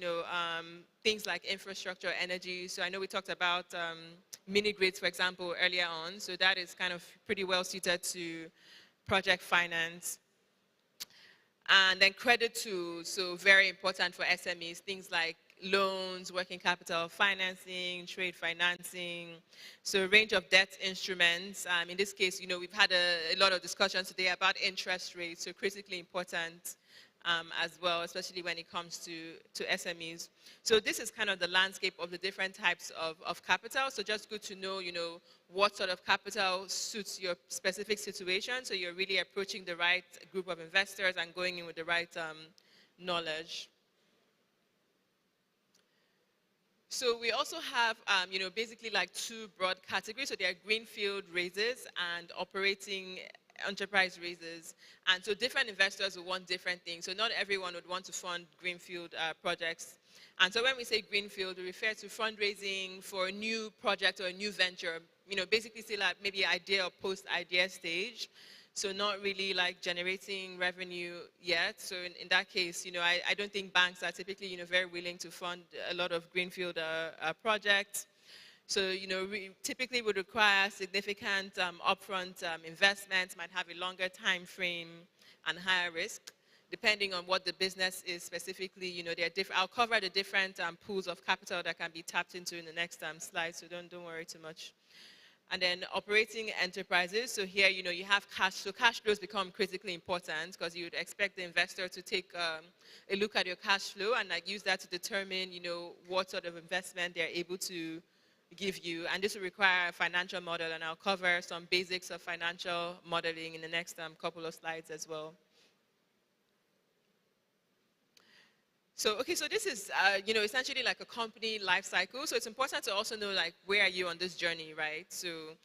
things like infrastructure, energy. So I know we talked about mini grids, for example, earlier on. So that is kind of pretty well suited to project finance. And then credit tools, so very important for SMEs, things like loans, working capital financing, trade financing, so a range of debt instruments. In this case, we've had a lot of discussion today about interest rates, so critically important as well, especially when it comes to SMEs. So this is kind of the landscape of the different types of capital. So just good to know, what sort of capital suits your specific situation. So you're really approaching the right group of investors and going in with the right knowledge. So we also have, basically like two broad categories. So there are greenfield raises and operating enterprise raises. And so different investors will want different things. So not everyone would want to fund greenfield projects. And so when we say greenfield, we refer to fundraising for a new project or a new venture, basically still like maybe idea or post-idea stage. So not really like generating revenue yet. So in that case, I don't think banks are typically, very willing to fund a lot of greenfield projects. So, we typically would require significant upfront investments, might have a longer time frame and higher risk, depending on what the business is specifically. I'll cover the different pools of capital that can be tapped into in the next slide, so don't worry too much. And then operating enterprises. So here, you have cash. So cash flows become critically important because you would expect the investor to take a look at your cash flow and use that to determine, what sort of investment they're able to give you. And this will require a financial model, and I'll cover some basics of financial modeling in the next couple of slides as well. So, okay, so this is, essentially like a company life cycle. So it's important to also know, like, where are you on this journey, right? So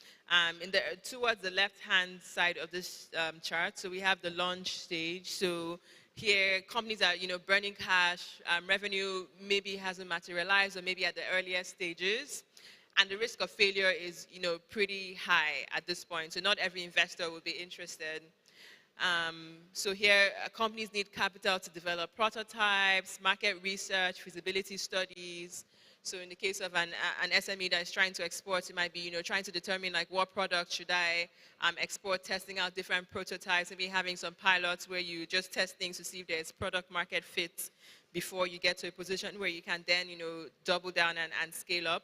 towards the left-hand side of this chart, so we have the launch stage. So here, companies are, burning cash, revenue maybe hasn't materialized or maybe at the earlier stages. And the risk of failure is, pretty high at this point. So not every investor will be interested. So here, companies need capital to develop prototypes, market research, feasibility studies. So in the case of an SME that is trying to export, it might be, trying to determine like what product should I export, testing out different prototypes, maybe having some pilots where you just test things to see if there's product market fit before you get to a position where you can then, double down and scale up.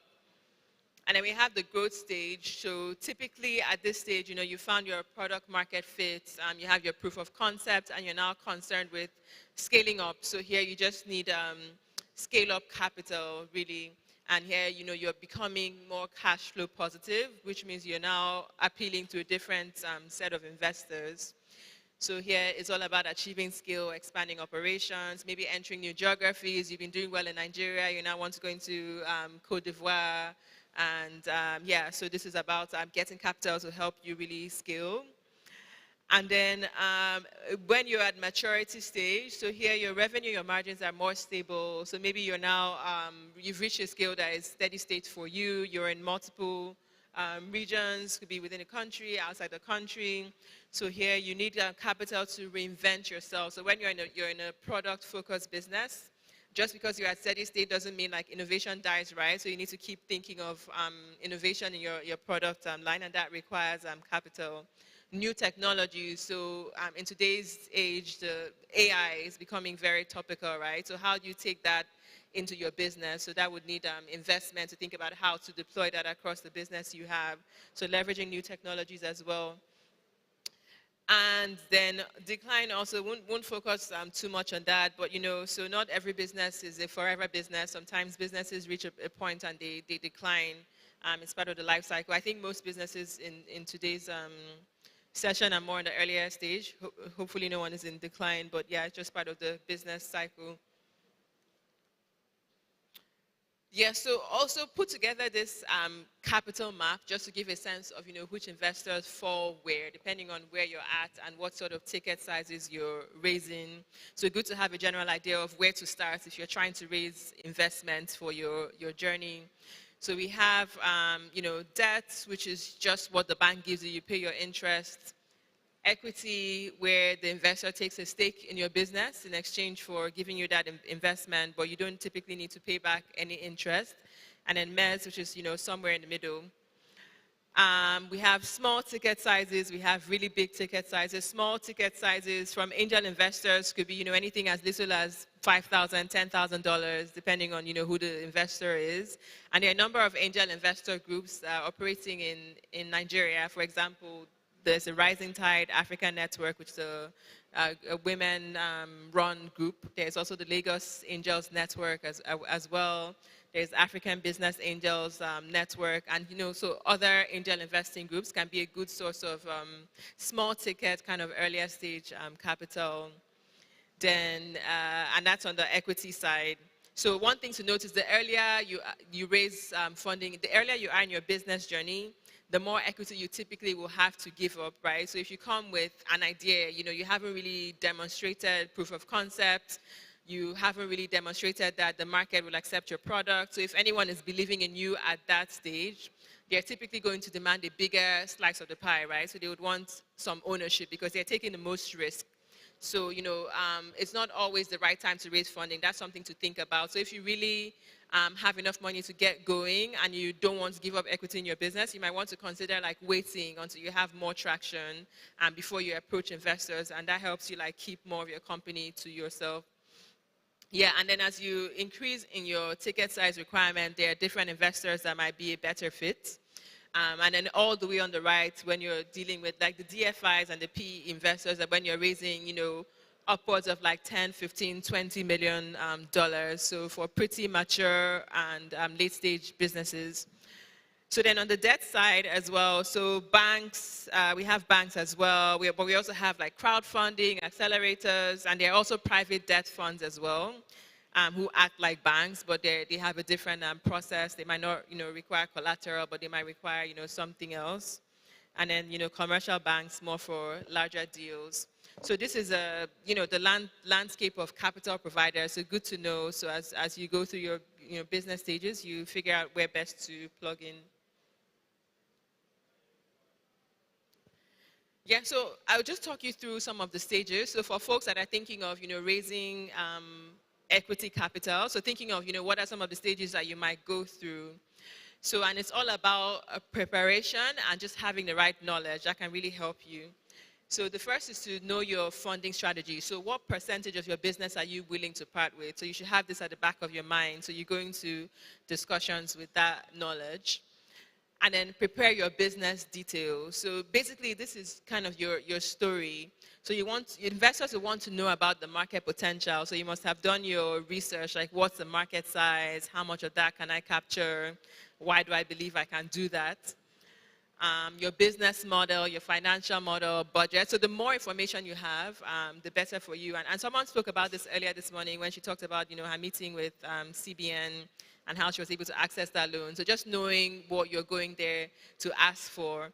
And then we have the growth stage. So typically at this stage, you found your product market fit, you have your proof of concept, and you're now concerned with scaling up. So here you just need scale up capital, really. And here, you're becoming more cash flow positive, which means you're now appealing to a different set of investors. So here it's all about achieving scale, expanding operations, maybe entering new geographies. You've been doing well in Nigeria, you now want to go into Cote d'Ivoire. And yeah, so this is about getting capital to help you really scale. And then when you're at maturity stage, so here your revenue, your margins are more stable. So maybe you're now, you've reached a scale that is steady state for you. You're in multiple regions, could be within the country, outside the country. So here you need capital to reinvent yourself. So when you're in a product-focused business, just because you're at steady state doesn't mean like innovation dies, right? So you need to keep thinking of innovation in your product line, and that requires capital. New technologies, so in today's age, the AI is becoming very topical, right? So how do you take that into your business? So that would need investment to think about how to deploy that across the business you have. So leveraging new technologies as well. And then decline also, won't focus too much on that, but so not every business is a forever business. Sometimes businesses reach a point and they decline. It's part of the life cycle. I think most businesses in today's session and more in the earlier stage. Hopefully no one is in decline, but yeah, it's just part of the business cycle. Yeah, so also put together this capital map just to give a sense of, which investors fall where, depending on where you're at and what sort of ticket sizes you're raising. So good to have a general idea of where to start if you're trying to raise investment for your journey. So we have, debt, which is just what the bank gives you. You pay your interest. Equity, where the investor takes a stake in your business in exchange for giving you that investment, but you don't typically need to pay back any interest. And then MES, which is, somewhere in the middle. We have small ticket sizes. We have really big ticket sizes. Small ticket sizes from angel investors could be, anything as little as $5,000, $10,000, depending on, who the investor is. And there are a number of angel investor groups operating in Nigeria. For example, there's a Rising Tide Africa Network, which is a women-run group. There's also the Lagos Angels Network as well. There's African Business Angels Network. And, so other angel investing groups can be a good source of small ticket, kind of earlier stage capital. Then, and that's on the equity side. So one thing to note is the earlier you raise funding, the earlier you are in your business journey, the more equity you typically will have to give up, right? So if you come with an idea, you haven't really demonstrated proof of concept, you haven't really demonstrated that the market will accept your product. So if anyone is believing in you at that stage, they're typically going to demand a bigger slice of the pie, right? So they would want some ownership because they're taking the most risk. So, it's not always the right time to raise funding. That's something to think about. So if you really have enough money to get going and you don't want to give up equity in your business, you might want to consider waiting until you have more traction before you approach investors, and that helps you keep more of your company to yourself. Yeah, and then as you increase in your ticket size requirement, there are different investors that might be a better fit. And then all the way on the right, when you're dealing with the DFIs and the PE investors, that when you're raising, upwards of 10, 15, 20 million dollars. So for pretty mature and late stage businesses. So then on the debt side as well, so banks, we have banks as well, but we also have crowdfunding, accelerators, and there are also private debt funds as well. Who act like banks, but they have a different process. They might not, require collateral, but they might require, something else. And then, commercial banks more for larger deals. So this is the landscape of capital providers. So good to know. So as you go through your, business stages, you figure out where best to plug in. Yeah, so I'll just talk you through some of the stages. So for folks that are thinking of, raising equity capital. So thinking of, what are some of the stages that you might go through. So, and it's all about preparation and just having the right knowledge that can really help you. So the first is to know your funding strategy. So what percentage of your business are you willing to part with? So you should have this at the back of your mind. So you go into discussions with that knowledge. And then prepare your business details. So basically, this is kind of your story. So investors will want to know about the market potential. So you must have done your research, what's the market size? How much of that can I capture? Why do I believe I can do that? Your business model, your financial model, budget. So the more information you have, the better for you. And someone spoke about this earlier this morning when she talked about, her meeting with CBN and how she was able to access that loan. So just knowing what you're going there to ask for.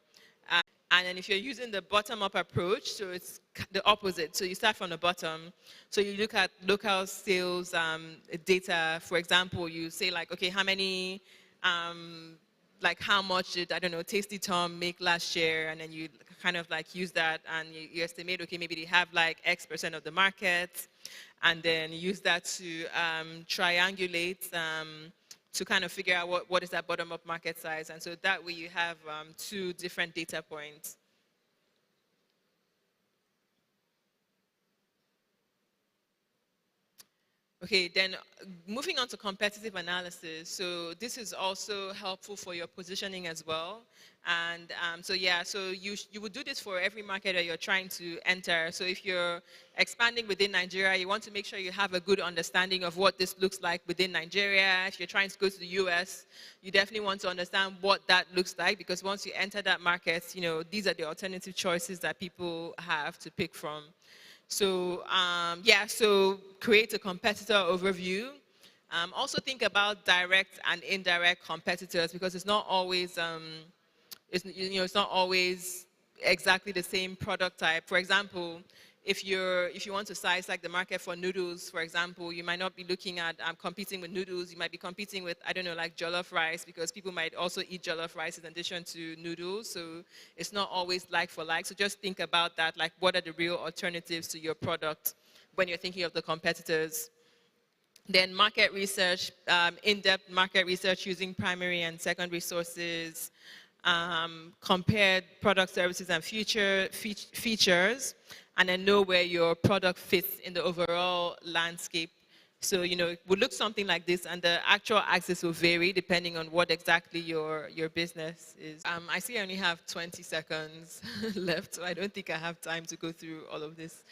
And then if you're using the bottom-up approach, so it's the opposite. So you start from the bottom. So you look at local sales data. For example, you say okay, how many, how much did, I don't know, Tasty Tom make last year? And then you kind of use that and you estimate, okay, maybe they have X% of the market. And then use that to triangulate to kind of figure out what is that bottom-up market size. And so that way you have two different data points. Okay, then moving on to competitive analysis. So this is also helpful for your positioning as well. And so yeah, so you would do this for every market that you're trying to enter. So if you're expanding within Nigeria, you want to make sure you have a good understanding of what this looks like within Nigeria. If you're trying to go to the US, you definitely want to understand what that looks like, because once you enter that market, you know, these are the alternative choices that people have to pick from. So yeah, so create a competitor overview. Also think about direct and indirect competitors, because it's not always it's not always exactly the same product type. For example, if you want to size like the market for noodles, for example, you might not be looking at competing with noodles. You might be competing with, I don't know, like jollof rice, because people might also eat jollof rice in addition to noodles. So it's not always like for like. So just think about that, like what are the real alternatives to your product when you're thinking of the competitors. Then market research, in-depth market research using primary and secondary sources. Compare product, services, and features, and then know where your product fits in the overall landscape. So, you know, it would look something like this, and the actual axis will vary depending on what exactly your business is. I see I only have 20 seconds left, so I don't think I have time to go through all of this.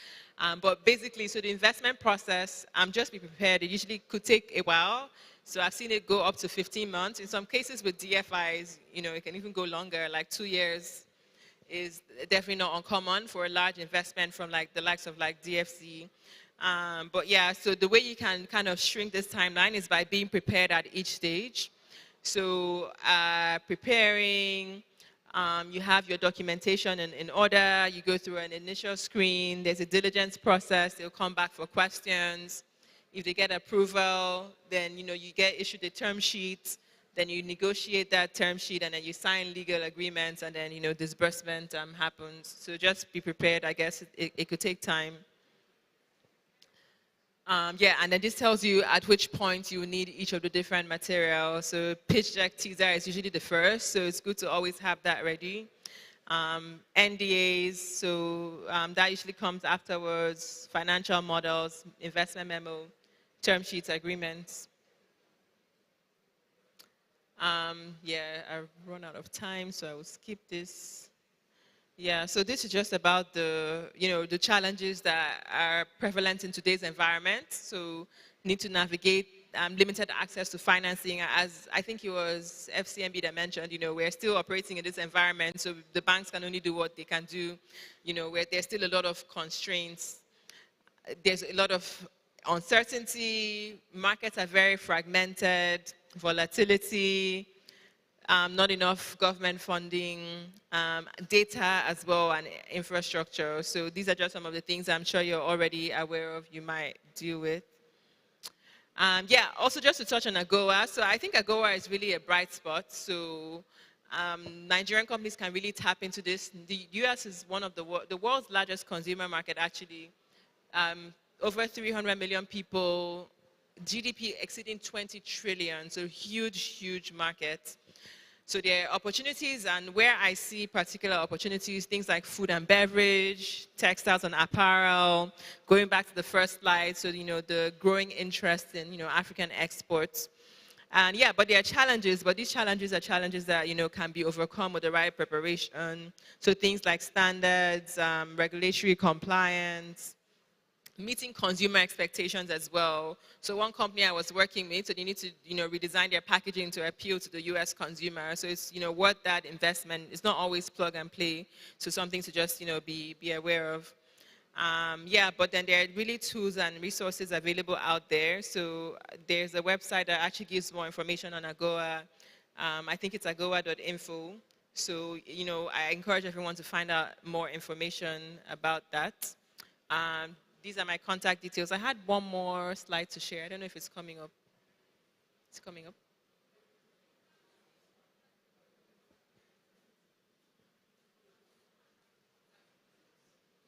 But basically, so the investment process, just be prepared. It usually could take a while. So I've seen it go up to 15 months. In some cases with DFIs, you know, it can even go longer, like 2 years is definitely not uncommon for a large investment from like the likes of like DFC. But yeah, so the way you can kind of shrink this timeline is by being prepared at each stage. So preparing, you have your documentation in order, you go through an initial screen, there's a diligence process, they'll come back for questions. If they get approval, then you know you get issued a term sheet, then you negotiate that term sheet, and then you sign legal agreements, and then you know disbursement happens. So just be prepared. I guess it could take time. Yeah, and then this tells you at which point you need each of the different materials. So pitch deck teaser is usually the first, so it's good to always have that ready. NDAs, so that usually comes afterwards. Financial models, investment memo, term sheets, agreements. Yeah, I've run out of time, so I will skip this. Yeah, so this is just about the, you know, the challenges that are prevalent in today's environment. So need to navigate limited access to financing. As I think it was FCMB that mentioned, you know, we're still operating in this environment, so the banks can only do what they can do, you know, where there's still a lot of constraints. There's a lot of uncertainty, markets are very fragmented, volatility, not enough government funding, data as well, and infrastructure. So these are just some of the things I'm sure you're already aware of, you might deal with. Yeah, also just to touch on AGOA. So I think AGOA is really a bright spot. So Nigerian companies can really tap into this. The US is one of the world's largest consumer market, actually. Over 300 million people, GDP exceeding 20 trillion, so huge, huge market. So there are opportunities, and where I see particular opportunities, things like food and beverage, textiles and apparel, going back to the first slide, so, you know, the growing interest in, you know, African exports. And yeah, but there are challenges, but these challenges are challenges that, you know, can be overcome with the right preparation. So things like standards, regulatory compliance, meeting consumer expectations as well. So one company I was working with, so they need to, you know, redesign their packaging to appeal to the US consumer. So it's, you know, worth that investment. It's not always plug and play. So something to just, you know, be aware of. Yeah, but then there are really tools and resources available out there. So there's a website that actually gives more information on AGOA. I think it's agoa.info. So, you know, I encourage everyone to find out more information about that. These are my contact details. I had one more slide to share. I don't know if it's coming up. It's coming up.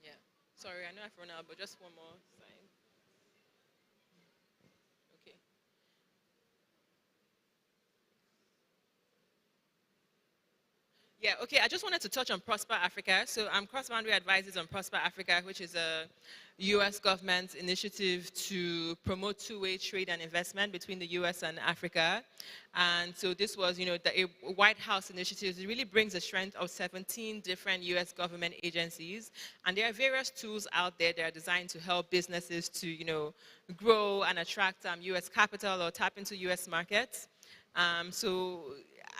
Yeah. Sorry, I know I've run out, but just one more slide. Okay. Yeah, okay, I just wanted to touch on Prosper Africa. So I'm cross-boundary advisors on Prosper Africa, which is a U.S. government initiative to promote two-way trade and investment between the U.S. and Africa. And so this was, a White House initiative. It really brings the strength of 17 different U.S. government agencies. And there are various tools out there that are designed to help businesses to, grow and attract U.S. capital or tap into U.S. markets. So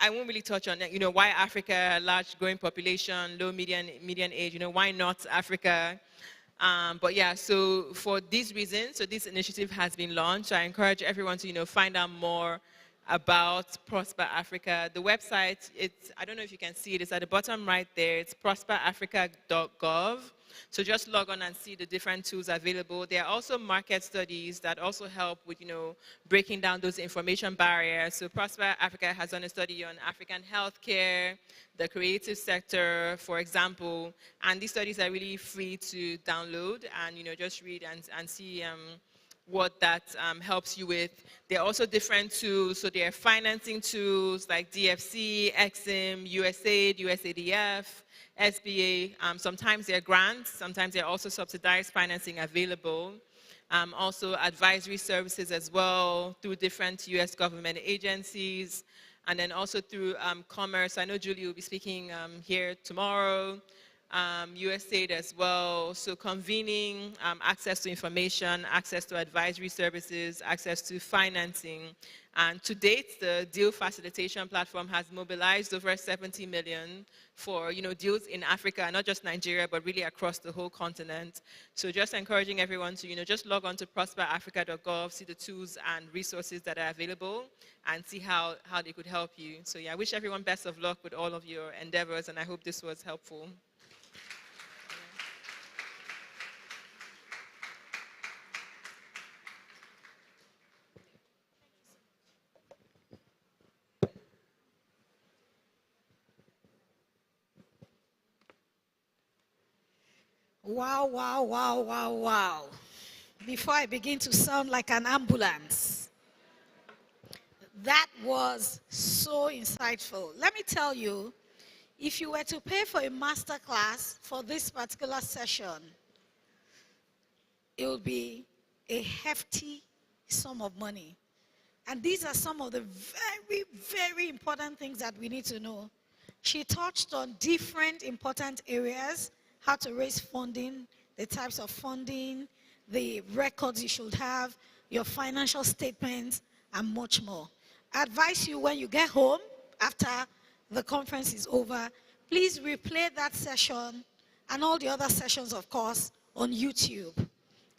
I won't really touch on, why Africa, large growing population, low median age, why not Africa? But yeah, so for these reasons, so this initiative has been launched. I encourage everyone to, find out more about Prosper Africa. The website, I don't know if you can see it, it's at the bottom right there. It's prosperafrica.gov. So just log on and see the different tools available. There are also market studies that also help with, breaking down those information barriers. So Prosper Africa has done a study on African healthcare, the creative sector, for example. And these studies are really free to download and, just read and see what that helps you with. There are also different tools. So there are financing tools like DFC, EXIM, USAID, USADF, SBA. Sometimes there are grants. Sometimes there are also subsidized financing available. Also advisory services as well through different U.S. government agencies. And then also through commerce. I know Julie will be speaking here tomorrow. USAID as well. So convening, access to information, access to advisory services, access to financing. And to date, the deal facilitation platform has mobilized over 70 million for deals in Africa, not just Nigeria, but really across the whole continent. So just encouraging everyone to just log on to prosperafrica.gov, see the tools and resources that are available, and see how they could help you. So yeah, I wish everyone best of luck with all of your endeavors, and I hope this was helpful. Wow, wow, wow, wow, wow. Before I begin to sound like an ambulance, that was so insightful. Let me tell you, if you were to pay for a master class for this particular session, it would be a hefty sum of money. And these are some of the very, very important things that we need to know. She touched on different important areas: how to raise funding, the types of funding, the records you should have, your financial statements, and much more. I advise you, when you get home after the conference is over, please replay that session and all the other sessions, of course, on YouTube.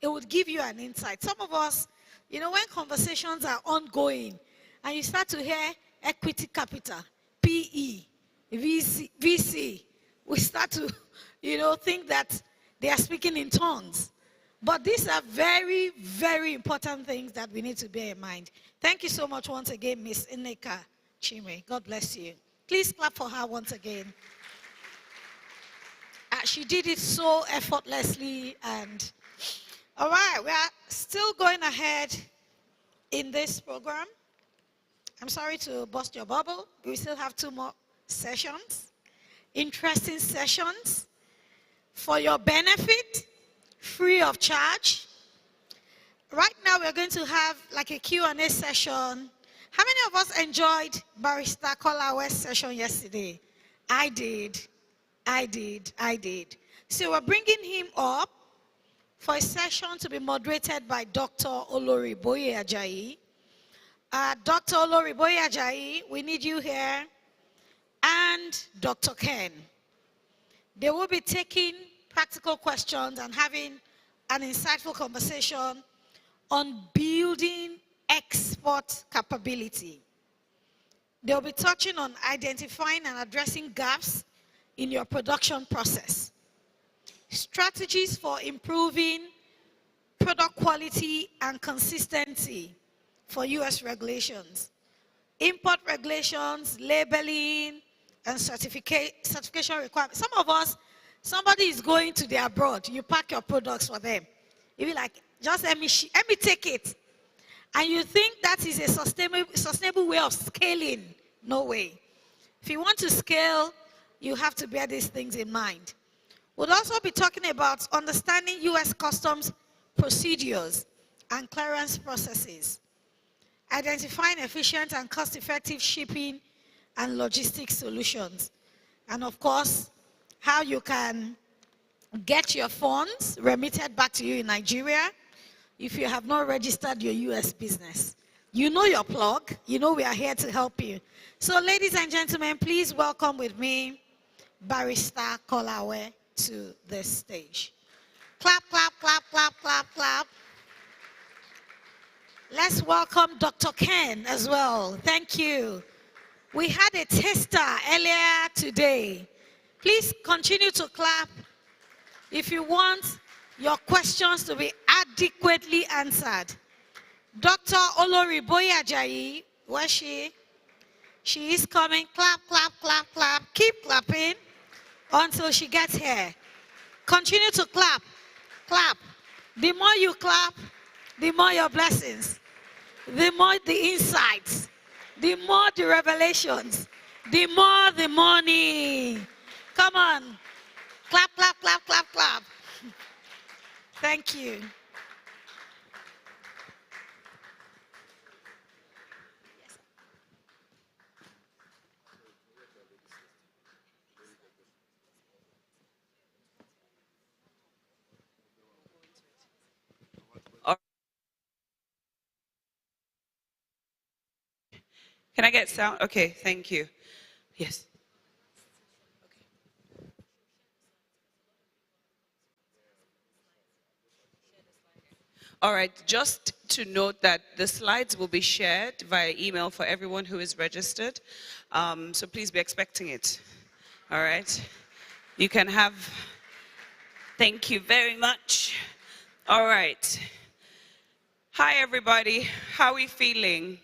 It would give you an insight. Some of us, when conversations are ongoing and you start to hear equity capital, PE, VC, we start to think that they are speaking in tongues. But these are very, very important things that we need to bear in mind. Thank you so much once again, Miss Ineka Chime. God bless you. Please clap for her once again. She did it so effortlessly. And all right, we are still going ahead in this program. I'm sorry to bust your bubble. We still have 2 more sessions, interesting sessions for your benefit, free of charge. Right now we're going to have like a Q&A session. How many of us enjoyed Barrister Kolawe's session yesterday? I did. So we're bringing him up for a session to be moderated by Dr. Olori Boay Ajayi. Dr. Olori Boay Ajayi, we need you here, and Dr. Ken. They will be taking practical questions and having an insightful conversation on building export capability. They'll be touching on identifying and addressing gaps in your production process, strategies for improving product quality and consistency for US regulations, import regulations, labeling, and certification requirements. Some of us, somebody is going to the abroad, you pack your products for them. You be like, just let me take it. And you think that is a sustainable way of scaling. No way. If you want to scale you have to bear these things in mind. We'll also be talking about understanding U.S. customs procedures and clearance processes, identifying efficient and cost-effective shipping and logistics solutions, and of course, how you can get your funds remitted back to you in Nigeria if you have not registered your U.S. business. You know your plug. You know we are here to help you. So ladies and gentlemen, please welcome with me Barrister Kolawe to the stage. Clap, clap, clap, clap, clap, clap. Let's welcome Dr. Ken as well. Thank you. We had a tester earlier today. Please continue to clap if you want your questions to be adequately answered. Dr. Olori Boy, where is she? She is coming. Clap, clap, clap, clap. Keep clapping until she gets here. Continue to clap. Clap. The more you clap, the more your blessings, the more the insights, the more the revelations, the more the money. Come on. Clap, clap, clap, clap, clap. Thank you. Can I get sound? Okay, thank you. Yes. All right, just to note that the slides will be shared via email for everyone who is registered. So please be expecting it. All right. You can have, thank you very much. All right. Hi, everybody. How are we feeling?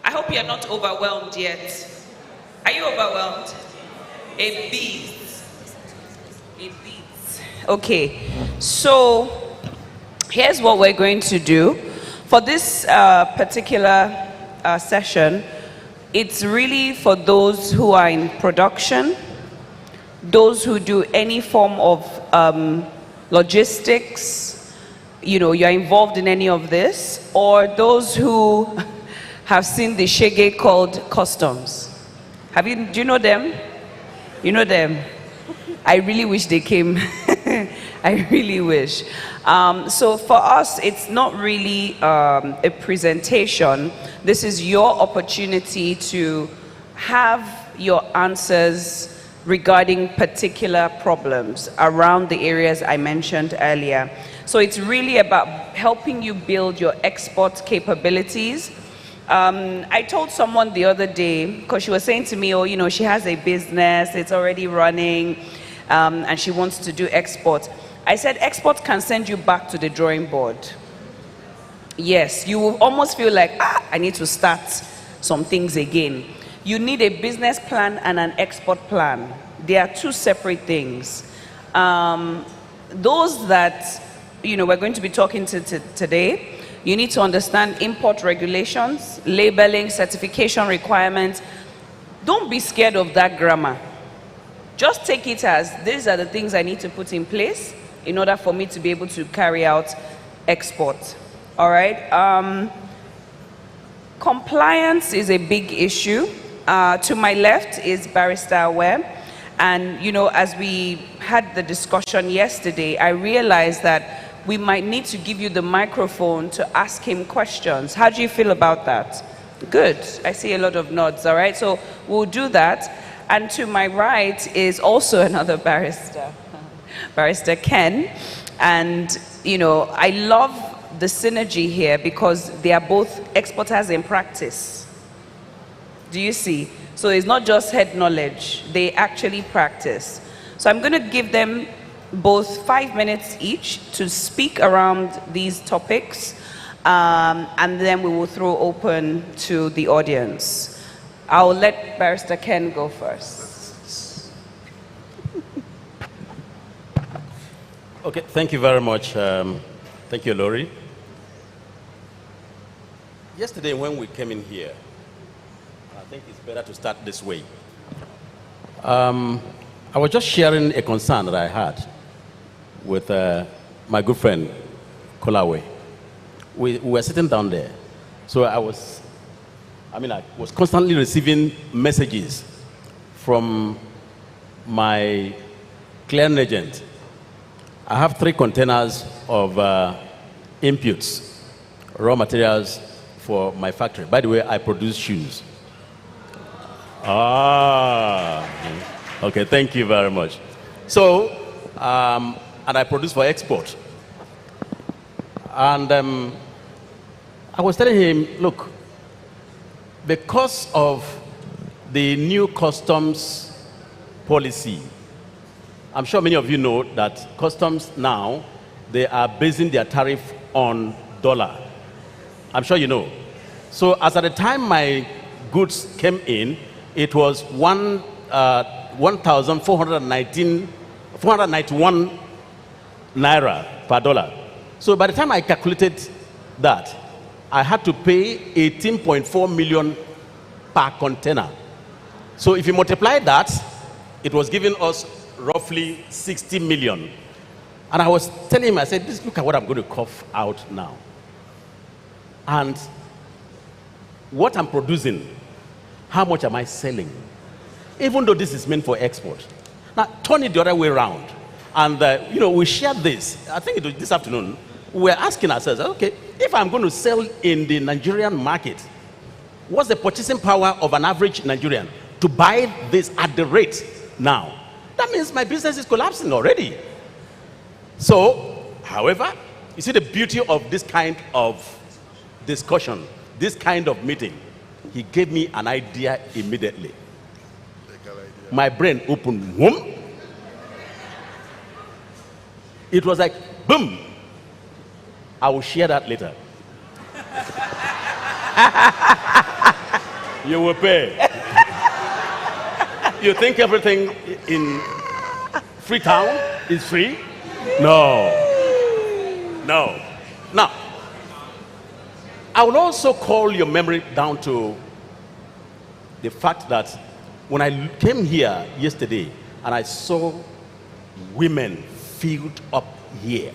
I hope you're not overwhelmed yet. Are you overwhelmed? A bit. A bit. Okay. So here's what we're going to do. For this particular session, it's really for those who are in production, those who do any form of logistics, you know, you're involved in any of this, or those who have seen the shege called customs. Do you know them? You know them? I really wish they came. I really wish. So for us, it's not really a presentation. This is your opportunity to have your answers regarding particular problems around the areas I mentioned earlier. So it's really about helping you build your export capabilities. I told someone the other day, because she was saying to me, oh, you know, she has a business, it's already running, and she wants to do export. I said, export can send you back to the drawing board. Yes, you will almost feel like, I need to start some things again. You need a business plan and an export plan. They are two separate things. Those that, you know, we're going to be talking to today, you need to understand import regulations, labeling, certification requirements. Don't be scared of that grammar. Just take it as, these are the things I need to put in place in order for me to be able to carry out export. All right. Compliance is a big issue. To my left is Barrister Webb. And, you know, as we had the discussion yesterday, I realized that we might need to give you the microphone to ask him questions. How do you feel about that? Good. I see a lot of nods, all right? So we'll do that. And to my right is also another barrister, Barrister Ken. And, you know, I love the synergy here because they are both exporters in practice. Do you see? So it's not just head knowledge, they actually practice. So I'm going to give them both 5 minutes each to speak around these topics, and then we will throw open to the audience. I'll let Barrister Ken go first. Okay, thank you very much. Thank you, Lori. Yesterday when we came in here, I think it's better to start this way. I was just sharing a concern that I had with my good friend, Kolawe. We were sitting down there. So I was constantly receiving messages from my clearing agent. I have 3 containers of inputs, raw materials for my factory. By the way, I produce shoes. Okay, thank you very much. So, and I produce for export. And I was telling him, look, because of the new customs policy, I'm sure many of you know that customs now, they are basing their tariff on dollar. I'm sure you know. So as at the time my goods came in, it was 491 naira per dollar. So by the time I calculated that, I had to pay 18.4 million per container. So if you multiply that, it was giving us roughly 60 million. And I was telling him, I said, look at what I'm going to cough out now. And what I'm producing, how much am I selling? Even though this is meant for export. Now, turn it the other way around. And, we shared this. I think it was this afternoon. We were asking ourselves, okay, if I'm going to sell in the Nigerian market, what's the purchasing power of an average Nigerian to buy this at the rate now? That means my business is collapsing already. So, however, you see the beauty of this kind of discussion, this kind of meeting. He gave me an idea immediately. My brain opened, whoom. It was like, boom. I will share that later. You will pay. You think everything in Freetown is free? No. No. Now, I will also call your memory down to the fact that when I came here yesterday and I saw women filled up here,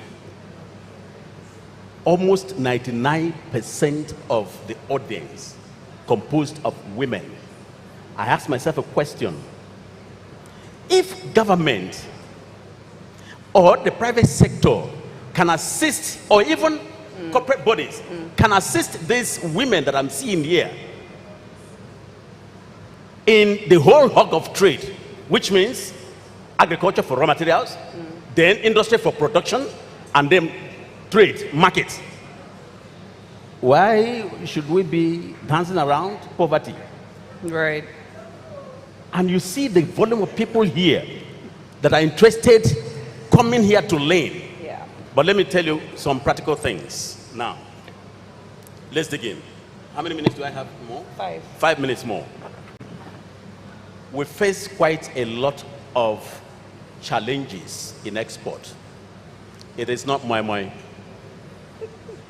almost 99% of the audience composed of women. I asked myself a question. If government or the private sector can assist, or even corporate bodies can assist these women that I'm seeing here in the whole hog of trade, which means agriculture for raw materials, then industry for production, and then trade, market. Why should we be dancing around poverty? Right. And you see the volume of people here that are interested coming here to learn. Yeah. But let me tell you some practical things now. Let's dig in. How many minutes do I have more? 5. 5 minutes more. We face quite a lot of challenges in export. It is not my.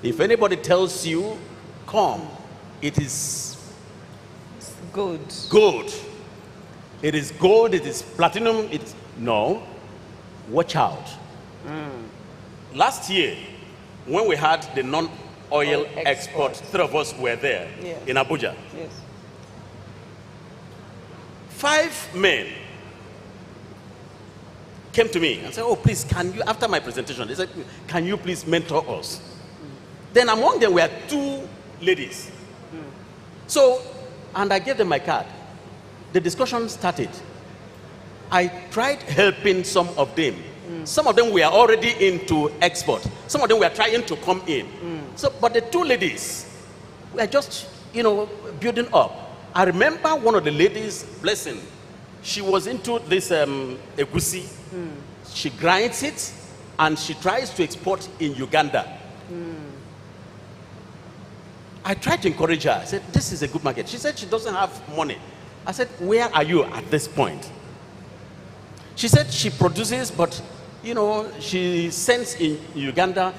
If anybody tells you, come, it is good. Good. It is gold, it is platinum, it's no. Watch out. Last year, when we had the non-oil export, 3 of us were there in Abuja. Yes. 5 men came to me and said, oh, please, can you, after my presentation, they said, can you please mentor us? Then among them were 2 ladies. So, and I gave them my card. The discussion started. I tried helping some of them. Some of them were already into export. Some of them were trying to come in. So, but the 2 ladies were just, building up. I remember one of the ladies, blessing, she was into this egusi. She grinds it and she tries to export in Uganda. I tried to encourage her. I said, this is a good market. She said she doesn't have money. I said, where are you at this point? She said she produces, but, she sends in Uganda,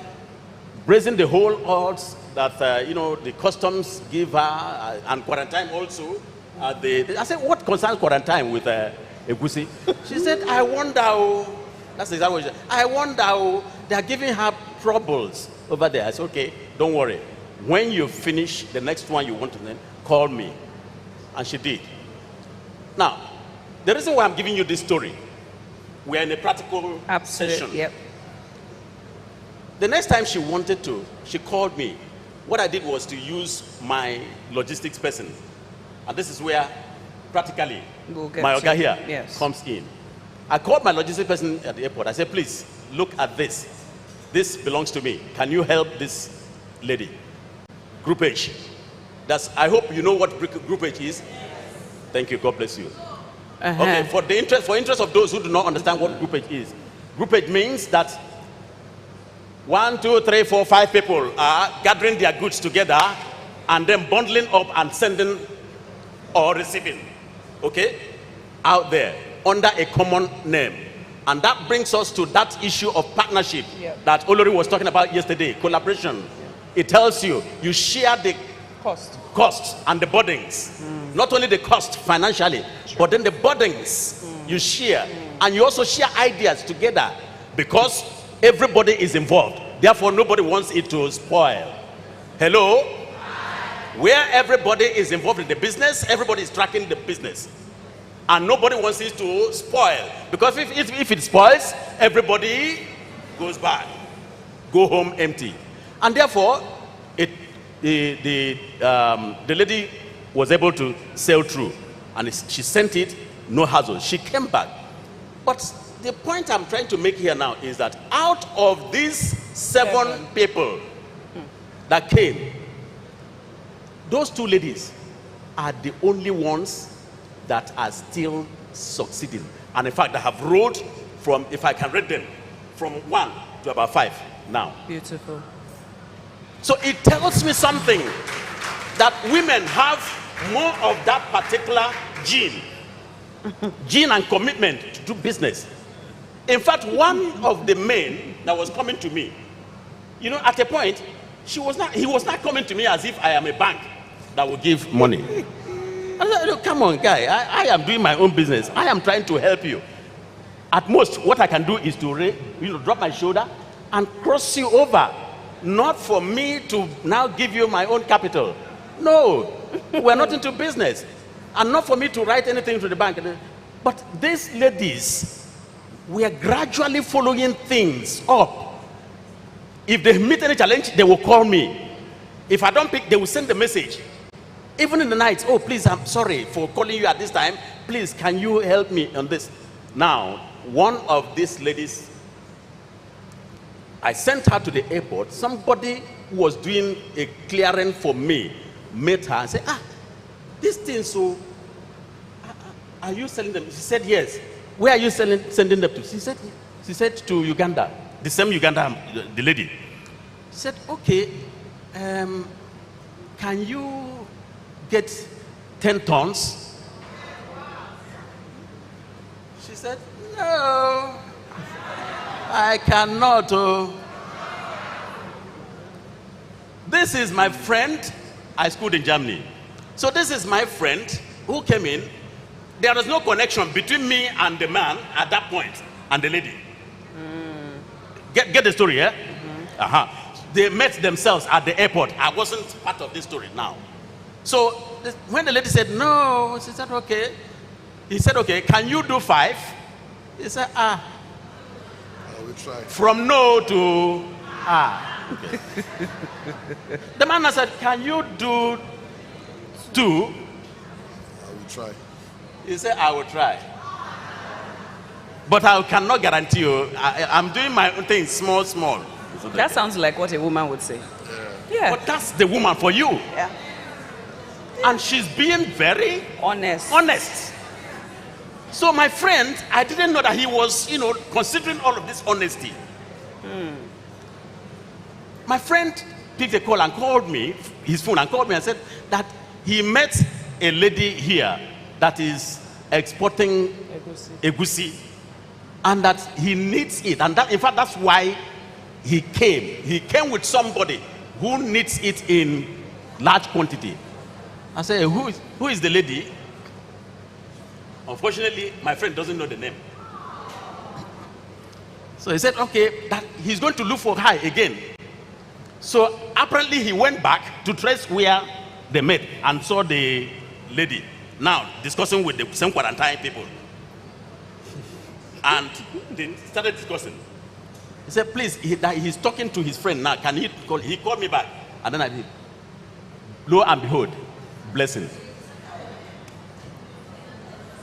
raising the whole odds that, the customs give her, and quarantine also. I said, what concerns quarantine with Egusi. She said, I wonder, oh, that's exactly what she said. I wonder, oh, they are giving her troubles over there. I said, okay, don't worry. When you finish the next one you want to then, call me. And she did. Now, the reason why I'm giving you this story, we're in a practical session. Yep. The next time she wanted to, she called me. What I did was to use my logistics person. And this is where practically my Oga here comes in. I called my logistics person at the airport. I said, please, look at this. This belongs to me. Can you help this lady? Groupage. I hope you know what groupage is. Thank you. God bless you. Okay, for interest of those who do not understand what groupage is. Groupage means that 1, 2, 3, 4, 5 people are gathering their goods together and then bundling up and sending or receiving, okay, out there under a common name. And that brings us to that issue of partnership that Olori was talking about yesterday, collaboration. It tells you share the costs and the burdens. Not only the cost financially, but then the burdens you share. And you also share ideas together because everybody is involved. Therefore, nobody wants it to spoil. Hello? Where everybody is involved in the business, everybody is tracking the business. And nobody wants it to spoil. Because if it spoils, everybody goes bad. Go home empty. And therefore, the lady was able to sail through. And she sent it, no hassle. She came back. But the point I'm trying to make here now is that out of these 7 people that came, those 2 ladies are the only ones that are still succeeding. And in fact, I have rolled from, if I can rate them, from 1 to about 5 now. Beautiful. So it tells me something, that women have more of that particular gene and commitment to do business. In fact, one of the men that was coming to me, you know, at a point, he was not coming to me as if I am a bank that will give money. I said, look, come on, guy, I am doing my own business. I am trying to help you. At most, what I can do is to drop my shoulder and cross you over. Not for me to now give you my own capital. No, we're not into business. And not for me to write anything to the bank. But these ladies, we are gradually following things up. If they meet any challenge, they will call me. If I don't pick, they will send the message. Even in the night, oh, please, I'm sorry for calling you at this time. Please, can you help me on this? Now, one of these ladies, I sent her to the airport. Somebody who was doing a clearing for me met her and said, this thing, so, are you selling them? She said, yes. Where are you sending them to? She said to Uganda, the same Uganda, the lady. She said, okay, can you get 10 tons? She said, no, I cannot. This is my friend. I schooled in Germany. So this is my friend who came in. There was no connection between me and the man at that point and the lady. Get the story, yeah? They met themselves at the airport. I wasn't part of this story now. So when the lady said no, she said, okay. He said, okay, can you do 5? He said, I will try. From no to okay. The man said, can you do 2? I will try. He said, I will try. But I cannot guarantee you. I'm doing my own thing small. That sounds like what a woman would say. Yeah. But that's the woman for you. Yeah. And she's being very honest. So my friend, I didn't know that he was, considering all of this honesty. My friend picked a call and called me, his phone, and called me and said that he met a lady here that is exporting egusi, and that he needs it. And that, in fact, that's why he came. He came with somebody who needs it in large quantity. I said, who is the lady? Unfortunately, my friend doesn't know the name. So he said, okay, that he's going to look for her again. So apparently he went back to trace where they met and saw the lady now discussing with the same quarantine people. And they started discussing. He said, please, he's talking to his friend now. Can he call? He called me back. And then I did. Lo and behold, blessing.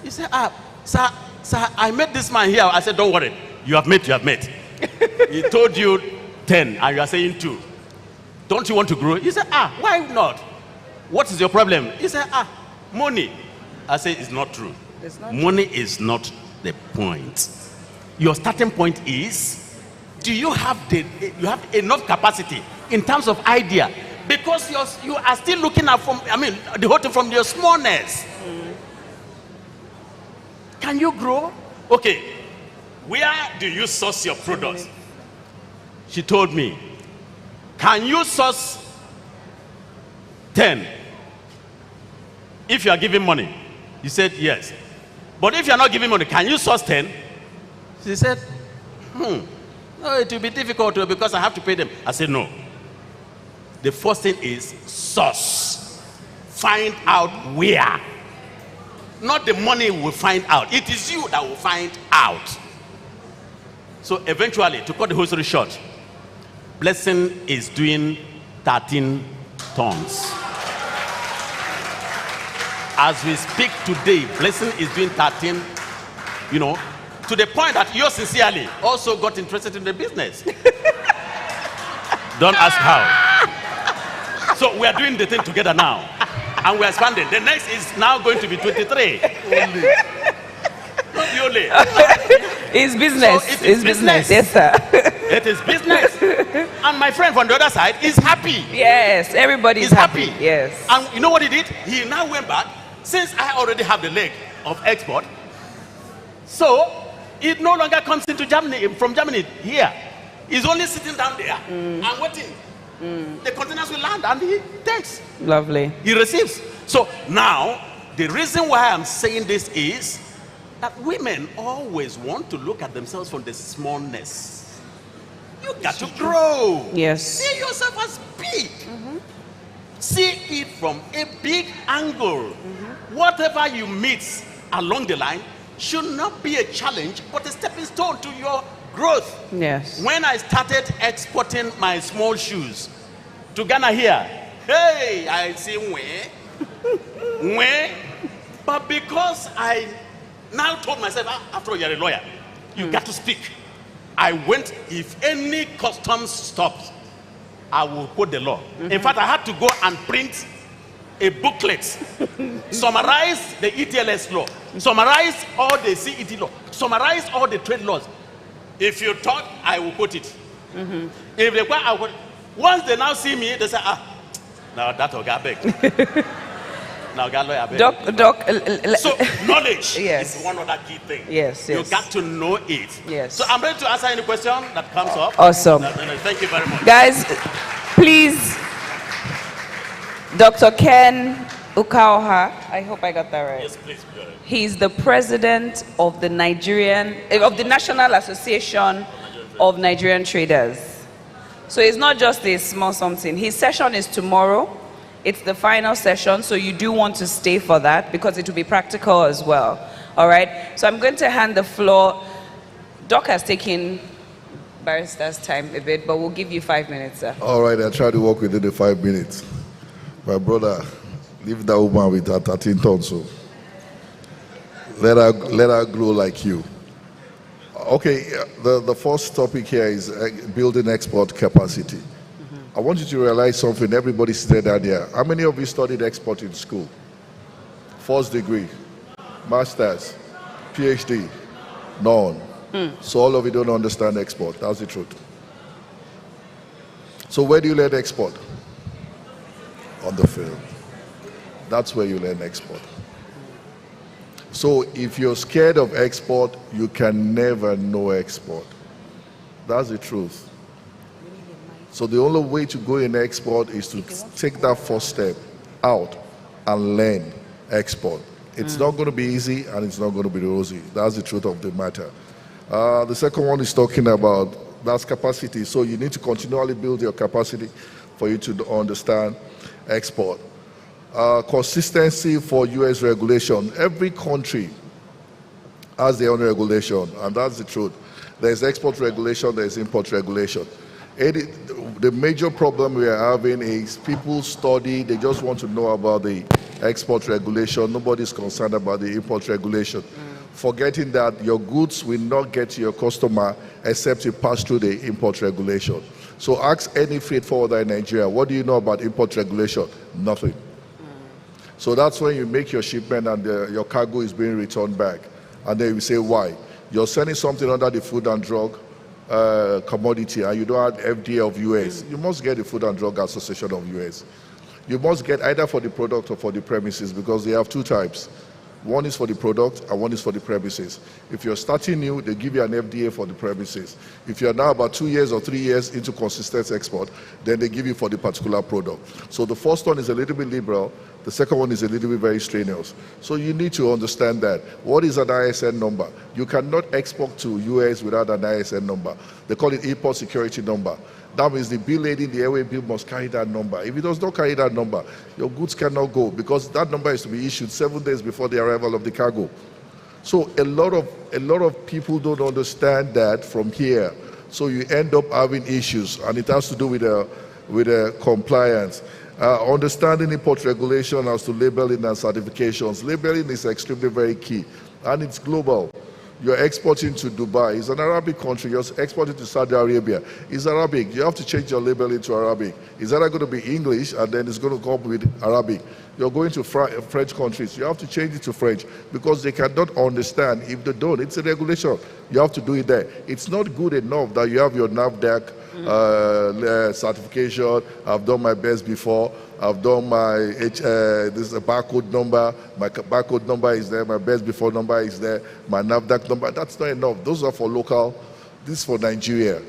He said, sir, I met this man here. I said, don't worry. You have met. He told you 10 and you are saying 2. Don't you want to grow? He said, why not? What is your problem? He said, money. I said, it's not true. Money is not the point. Your starting point is, do you have enough capacity in terms of idea? Because you are still looking at the whole thing from your smallness. Can you grow? Okay, where do you source your products? She told me, can you source 10 if you are giving money? He said yes. But if you are not giving money, can you source 10? She said, no, it will be difficult because I have to pay them. I said no. The first thing is source. Find out where. Not the money will find out. It is you that will find out. So eventually, to cut the whole story short, Blessing is doing 13 tons. As we speak today, Blessing is doing 13, to the point that you sincerely also got interested in the business. Don't ask how. So we are doing the thing together now. And we are expanding. The next is now going to be 23. Only. Not the only. It's business. So it's business. Yes, sir. It is business. And my friend from the other side is happy. Yes, everybody is happy. Yes. And you know what he did? He now went back. Since I already have the leg of export, so it no longer comes into Germany, from Germany here. He's only sitting down there and waiting. The containers will land and he takes. Lovely. He receives. So now, the reason why I'm saying this is that women always want to look at themselves from the smallness. You got to grow. Yes. See yourself as big. See it from a big angle. Whatever you meet along the line should not be a challenge, but a stepping stone to your growth. Yes. When I started exporting my small shoes to Ghana here, hey, I see where, but because I now told myself, after all, you're a lawyer, you got to speak. I went, if any customs stops, I will quote the law. In fact, I had to go and print a booklet, summarize the ETLS law, summarize all the CET law, summarize all the trade laws. If you thought, I will quote it. If they quote, I will. Once they now see me, they say, now that will get back. Now get lawyer back. So knowledge is one other key thing. Yes. You got to know it. Yes. So I'm ready to answer any question that comes up. Awesome. Thank you very much. Guys, please, Dr. Ken Ukaoha, I hope I got that right. Yes, please. He's the president of the National Association of Nigerian Traders. So it's not just a small something. His session is tomorrow. It's the final session, so you do want to stay for that because it will be practical as well. All right? So I'm going to hand the floor. Doc has taken barrister's time a bit, but we'll give you 5 minutes, sir. All right, I'll try to work within the 5 minutes. My brother, leave that woman with her 13 tons, so let her grow like you. Okay, the first topic here is building export capacity. I want you to realize something. Everybody said that there. How many of you studied export in school? First degree, master's, PhD, none. So all of you don't understand export. That's the truth. So where do you learn export? On the field. That's where you learn export. So if you're scared of export, you can never know export. That's the truth. So the only way to go in export is to take that first step out and learn export. It's not going to be easy and it's not going to be rosy. That's the truth of the matter. The second one is talking about that's capacity. So you need to continually build your capacity for you to understand export. Consistency for US regulation. Every country has their own regulation, and that's the truth. There's export regulation, there's import regulation. The major problem we are having is people study, they just want to know about the export regulation. Nobody's concerned about the import regulation. Forgetting that your goods will not get to your customer except you pass through the import regulation. So ask any freight forwarder in Nigeria, what do you know about import regulation? Nothing. So that's when you make your shipment and your cargo is being returned back. And then you say, why? You're sending something under the Food and Drug commodity and you don't have FDA of US. You must get the Food and Drug Association of US. You must get either for the product or for the premises, because they have two types. One is for the product and one is for the premises. If you're starting new, they give you an FDA for the premises. If you're now about 2 years or 3 years into consistent export, then they give you for the particular product. So the first one is a little bit liberal. The second one is a little bit very strenuous. So you need to understand that. What is an ISN number? You cannot export to US without an ISN number. They call it import security number. That means the bill lady in the airway bill must carry that number. If it does not carry that number, your goods cannot go, because that number is to be issued 7 days before the arrival of the cargo. So a lot of people don't understand that from here. So you end up having issues, and it has to do with compliance. Understanding import regulation as to labeling and certifications. Labeling is extremely very key, and it's global. You're exporting to Dubai. It's an Arabic country. You're exporting to Saudi Arabia. It's Arabic. You have to change your labeling to Arabic. It's either going to be English and then it's going to come with Arabic. You're going to French countries. You have to change it to French because they cannot understand. If they don't, it's a regulation. You have to do it there. It's not good enough that you have your NAFDAC certification. I've done my best before. I've done my this is a barcode number. My barcode number is there. My best before number is there. My NAFDAC number. That's not enough. Those are for local. This is for Nigeria.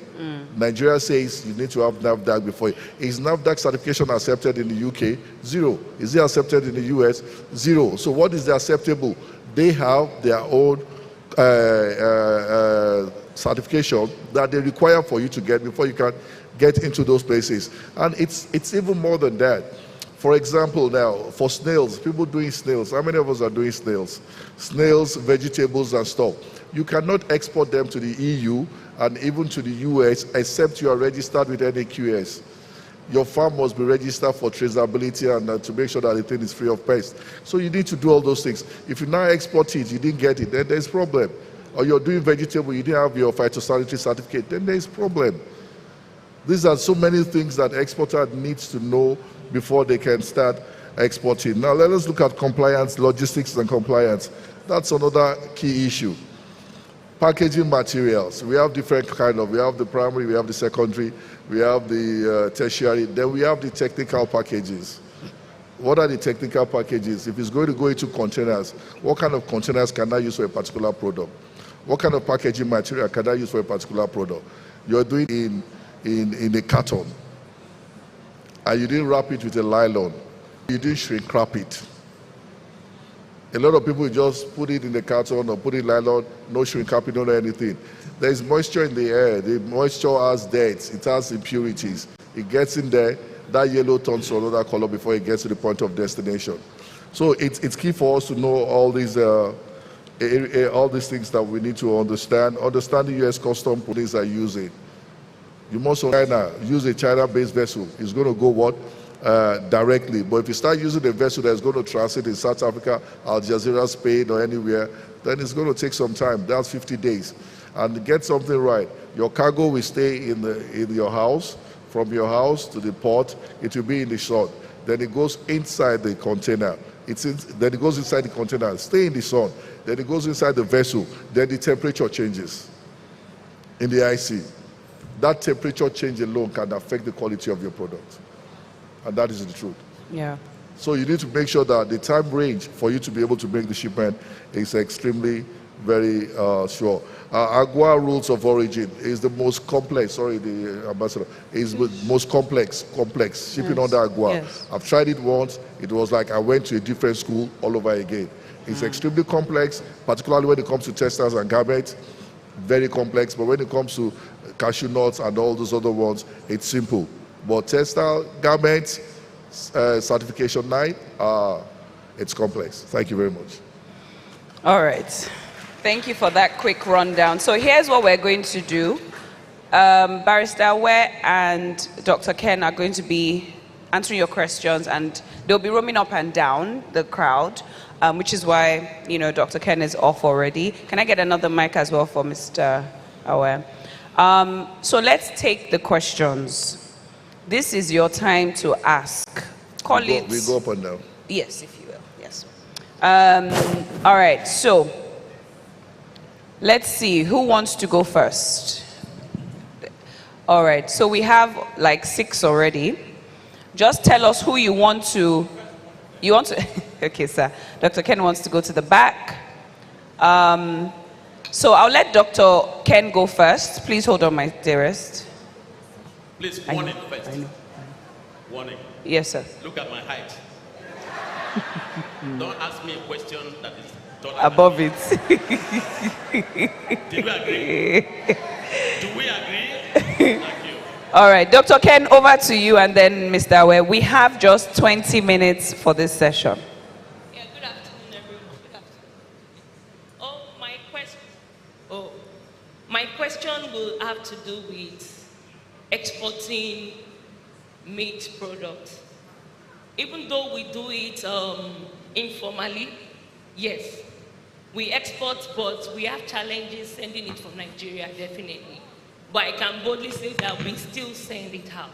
Nigeria says you need to have NAFDAC before. Is NAFDAC certification accepted in the UK? 0. Is it accepted in the US? 0. So what is the acceptable? They have their own certification that they require for you to get before you can get into those places. And it's even more than that. For example, now, for snails, people doing snails, how many of us are doing snails? Snails, vegetables, and stuff. You cannot export them to the EU and even to the US except you are registered with NAQS. Your farm must be registered for traceability and to make sure that the thing is free of pest. So you need to do all those things. If you now export it, you didn't get it, then there's problem. Or you're doing vegetable, you didn't have your phytosanitary certificate, then there's problem. These are so many things that exporter needs to know before they can start exporting. Now let us look at compliance, logistics and compliance. That's another key issue. Packaging materials. We have different kind of, we have the primary, we have the secondary, we have the tertiary, then we have the technical packages. What are the technical packages? If it's going to go into containers, what kind of containers can I use for a particular product? What kind of packaging material can I use for a particular product? You're doing it in a carton, and you didn't wrap it with a nylon. You didn't shrink wrap it. A lot of people just put it in the carton or put it in nylon, no shrink wrapping, no anything. There is moisture in the air. The moisture has dirt. It has impurities. It gets in there. That yellow turns to another color before it gets to the point of destination. So it's key for us to know all these things that we need to understand. Understand the U.S. custom police are using. You must use a China-based vessel. It's going to go what? Directly. But if you start using a vessel that's going to transit in South Africa, Al Jazeera, Spain, or anywhere, then it's going to take some time. That's 50 days. And to get something right, your cargo will stay in your house. From your house to the port, it will be in the sun. Then it goes inside the container. Then it goes inside the container, stay in the sun. Then it goes inside the vessel. Then the temperature changes in the IC. That temperature change alone can affect the quality of your product. And that is the truth. Yeah. So you need to make sure that the time range for you to be able to make the shipment is extremely very sure. AGOA rules of origin is the most complex, sorry, the ambassador, is the most complex shipping under AGOA. Yes. I've tried it once. It was like I went to a different school all over again. It's extremely complex, particularly when it comes to textiles and garments. Very complex, but when it comes to cashew nuts and all those other ones, it's simple. But textile, garments, certification 9, it's complex. Thank you very much. All right. Thank you for that quick rundown. So here's what we're going to do. Barrister Boay and Dr. Ken are going to be answering your questions, and they'll be roaming up and down the crowd, which is why, you know, Dr. Ken is off already. Can I get another mic as well for Mr. Boay? So let's take the questions. This is your time to ask. We go up and down. Yes, if you will. Yes. All right. So let's see who wants to go first. All right. So we have like 6 already. Just tell us who you want to. Okay, sir. Dr. Ken wants to go to the back. So I'll let Dr. Ken go first. Please hold on, my dearest. Please, warning first. Warning. Yes, sir. Look at my height. Don't ask me a question that is taller above than it. Did we agree? Do we agree? Thank you. All right, Dr. Ken, over to you, and then Mr. Boay. We have just 20 minutes for this session. Yeah, good afternoon, everyone. Good afternoon. My question will have to do with exporting meat products. Even though we do it informally, yes, we export, but we have challenges sending it from Nigeria, definitely. But I can boldly say that we still send it out.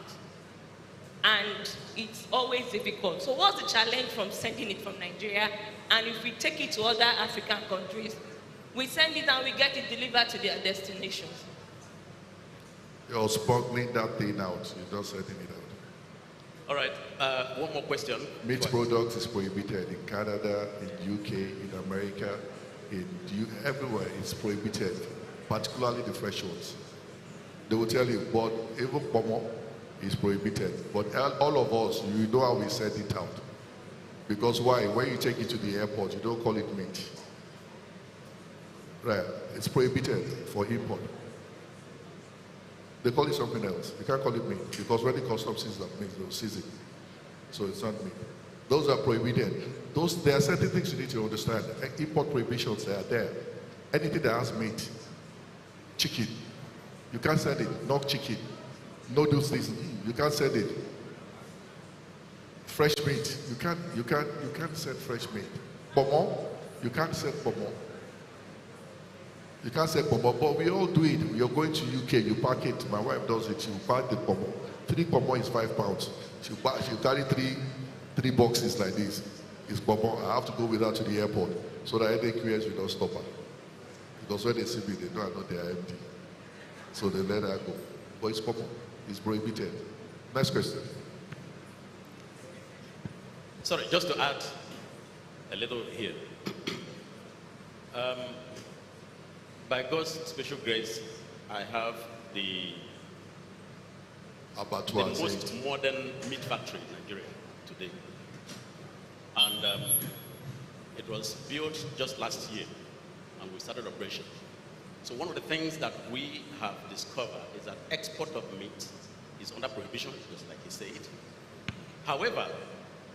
And it's always difficult. So what's the challenge from sending it from Nigeria? And if we take it to other African countries, we send it and we get it delivered to their destinations. You're smuggling that thing out. You're not sending it out. All right. One more question. Meat products is prohibited in Canada, in UK, in America, everywhere it's prohibited, particularly the fresh ones. They will tell you, but even pomo is prohibited. But all of us, you know how we send it out. Because why? When you take it to the airport, you don't call it meat. Right? It's prohibited for import. They call it something else. You can't call it meat because when the customs sees that meat, they'll seize it. So it's not meat. Those are prohibited. There are certain things you need to understand. Import prohibitions, they are there. Anything that has meat, chicken, you can't send it. No chicken, no those things. You can't send it. Fresh meat, you can't send fresh meat. Pomo, you can't send pomo. You can't say pomo, but we all do it. You're going to UK, you pack it. My wife does it. She will pack the pomo. 3 pomo is £5. She'll carry three boxes like this. It's pomo. I have to go with her to the airport so that any queries will not stop her. Because when they see me, they know I know they are empty. So they let her go. But it's pomo. It's prohibited. Next question. Sorry, just to add a little here. By God's special grace, I have the most modern meat factory in Nigeria today. And it was built just last year, and we started operation. So one of the things that we have discovered is that export of meat is under prohibition, just like he said. However,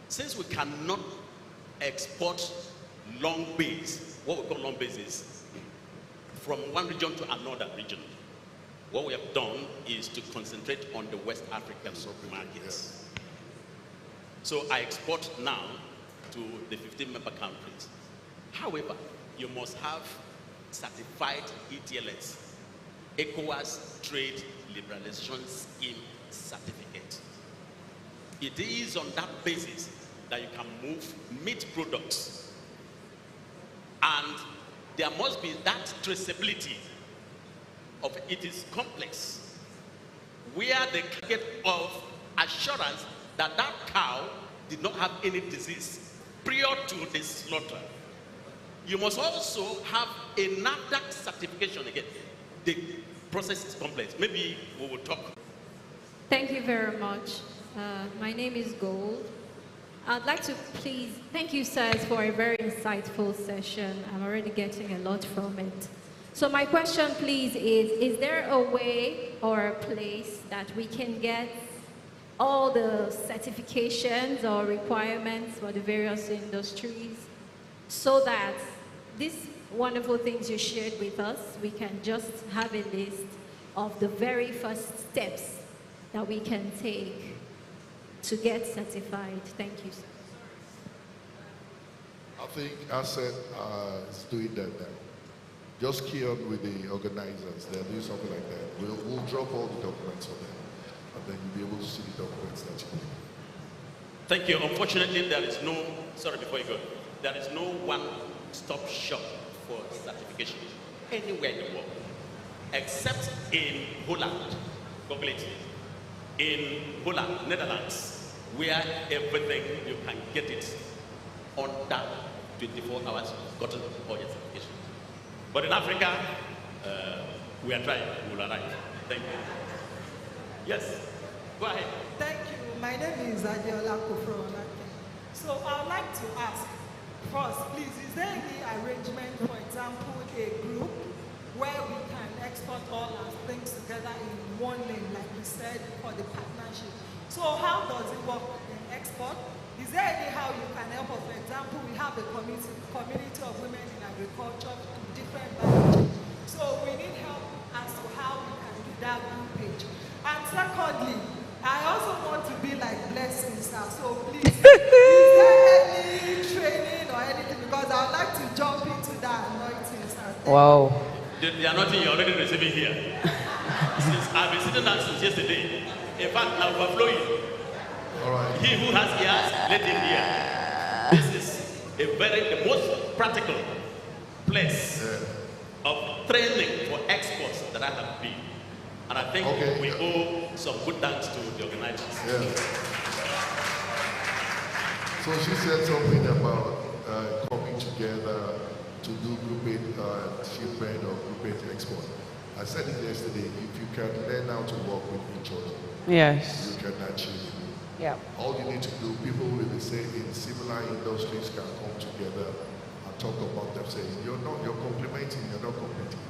since we cannot export long base, what we call long base is from one region to another region. What we have done is to concentrate on the West African markets. So I export now to the 15 member countries. However, you must have certified ETLS, ECOWAS Trade Liberalization Scheme certificate. It is on that basis that you can move meat products, and there must be that traceability of it is complex, where they get of assurance that that cow did not have any disease prior to the slaughter. You must also have a NAFDAC certification again. The process is complex. Maybe we will talk. Thank you very much. My name is Gold. I'd like to please thank you, sirs, for a very insightful session. I'm already getting a lot from it. So my question, please, is there a way or a place that we can get all the certifications or requirements for the various industries so that these wonderful things you shared with us, we can just have a list of the very first steps that we can take to get certified? Thank you, sir. I think ASF is doing that now. Just key on with the organizers. They'll do something like that. We'll drop all the documents for them, and then you'll be able to see the documents that you need. Thank you. Unfortunately, there is no, sorry before you go, there is no one-stop shop for certification anywhere in the world, except in Holland. Google it. In Holland, Netherlands, where everything you can get it under 24 hours, gotten all your certification. But in Africa, we are trying, we will arrive. Thank you. Yes, go ahead. Thank you. My name is Adiola Kofro. So I would like to ask, first, please, is there any arrangement, for example, a group where we can export all our things together in one name, like we said, for the partnership? So how does it work in export? Is there any how you can help us? For example, we have a community of women in agriculture, different biology. So we need help as to how we can do that groupage. And secondly, I also want to be like Blessings now. So please, is there any training or anything? Because I would like to jump into that anointing, sir. Wow. The anointing you're already receiving here. Since I've been sitting down since yesterday. In fact, I'm overflowing. All right. He who has ears, let him hear. This is the most practical place of training for exports that I have been. And I think we owe some good thanks to the organizers. Yeah. So she said something about coming together to do groupage shipment or groupage export. I said it yesterday, if you can learn how to work with each other, yes, you can achieve. Yeah. All you need to do, people will be saying in similar industries can come together and talk about themselves. You're complementing, you're not competing.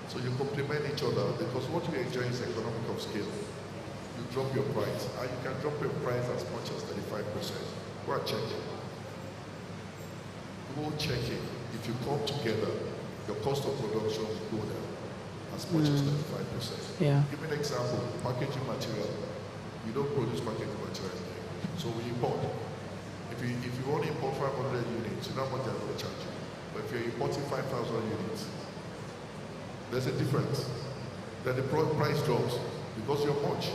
So you complement each other because what we enjoy is economic of scale. You drop your price, and you can drop your price as much as 35%. Go and check it. Go check it. If you come together, your cost of production will go down as much as 35%. Yeah. Give me an example, packaging material. We don't produce packaging material, so we import. If you want to import 500 units, you know how much they're going to charge you. But if you're importing 5,000 units, there's a difference. Then the price drops because you're much.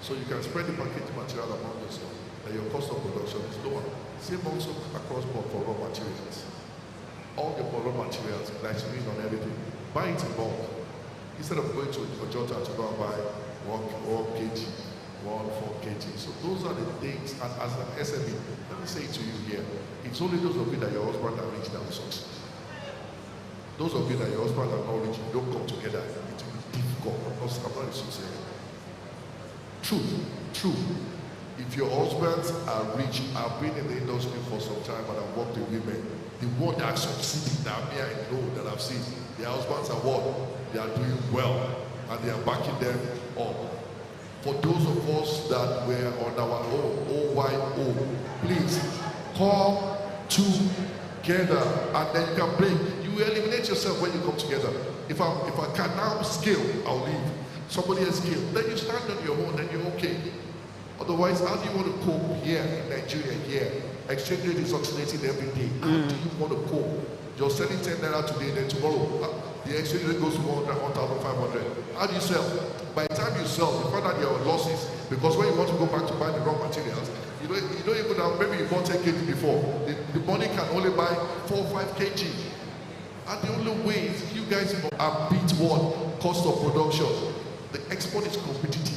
So you can spread the packaging material among yourself, and your cost of production is lower. Same also across board for raw materials. All your raw materials, glycerin on everything, buy it in bulk. Instead of going to Ojota to go and buy 1 kg, 4 kg. So those are the things, and as an SME, let me say it to you here, it's only those of you that your husband have reached that will succeed. Those of you that your husband have not reached, don't come together, it will be difficult. I'm not sincere. True. If your husbands are rich, I've been in the industry for some time and I've worked with women, the one that succeeded, that me I know, that I've seen, their husbands are what? They are doing well, and they are backing them up. For those of us that were on our own, OYO, please come together, and then you can break. You eliminate yourself when you come together. If I can now scale, I'll leave. Somebody else scale. Then you stand on your own, then you're okay. Otherwise, how do you want to cope here in Nigeria, here? Exchange rate is oscillating every day. How do you want to cope? You're selling 10 naira today, then tomorrow, the exchange rate goes to 1,500. How do you sell? By the time you sell, you find out your losses, because when you want to go back to buy the raw materials, you don't even have, maybe you bought 10 kg before. The money can only buy 4 or 5 kg. And the only way is you guys are beat what? Cost of production. The export is competitive.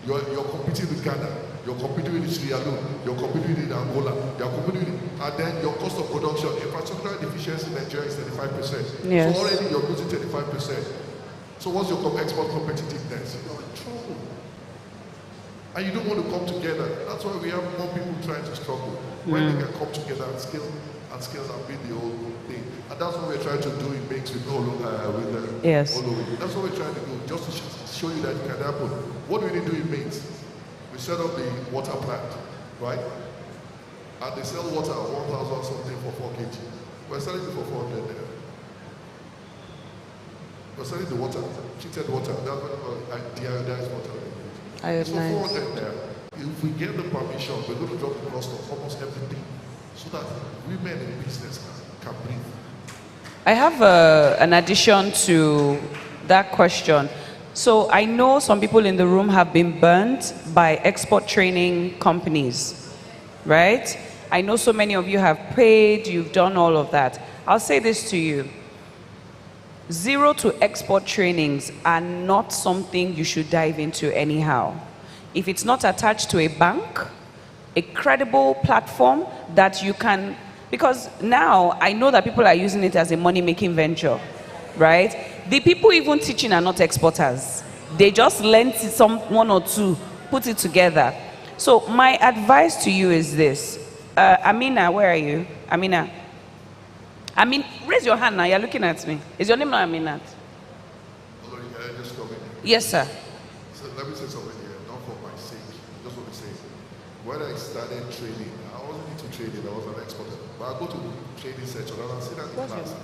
You're competing with Ghana, you're competing with Sierra Leone, you're competing with Angola, you're competing with, and then your cost of production, infrastructure deficiency in Nigeria is 35%. Yes. So already you're losing 35%. So what's your export competitiveness? You're in trouble. And you don't want to come together. That's why we have more people trying to struggle. When they can come together and scale and be the whole thing. And that's what we're trying to do in Makes with yes. That's what we're trying to do, just to show you that it can happen. What do we do in Makes? We set up the water plant, right? And they sell water at 1,000 something for 4 kg. We're selling it for 400 there. We're selling the water, treated water, that's what deionized water. It's for 400 there. If we get the permission, we're going to drop the cost of almost everything so that women in business can breathe. I have an addition to that question. So I know some people in the room have been burnt by export training companies, right? I know so many of you have paid, you've done all of that. I'll say this to you. Zero to export trainings are not something you should dive into anyhow. If it's not attached to a bank, a credible platform that you can, because now I know that people are using it as a money-making venture, right? The people even teaching are not exporters. They just lent one or two, put it together. So my advice to you is this. Amina, where are you? Amina. Raise your hand now, you're looking at me. Is your name not Aminat? Hello, can I just come in? Yes, sir. So let me say something here, not for my sake. I just want to say, when I started trading, I wasn't into trading, I was an exporter. But I go to trading section and I sit at the class.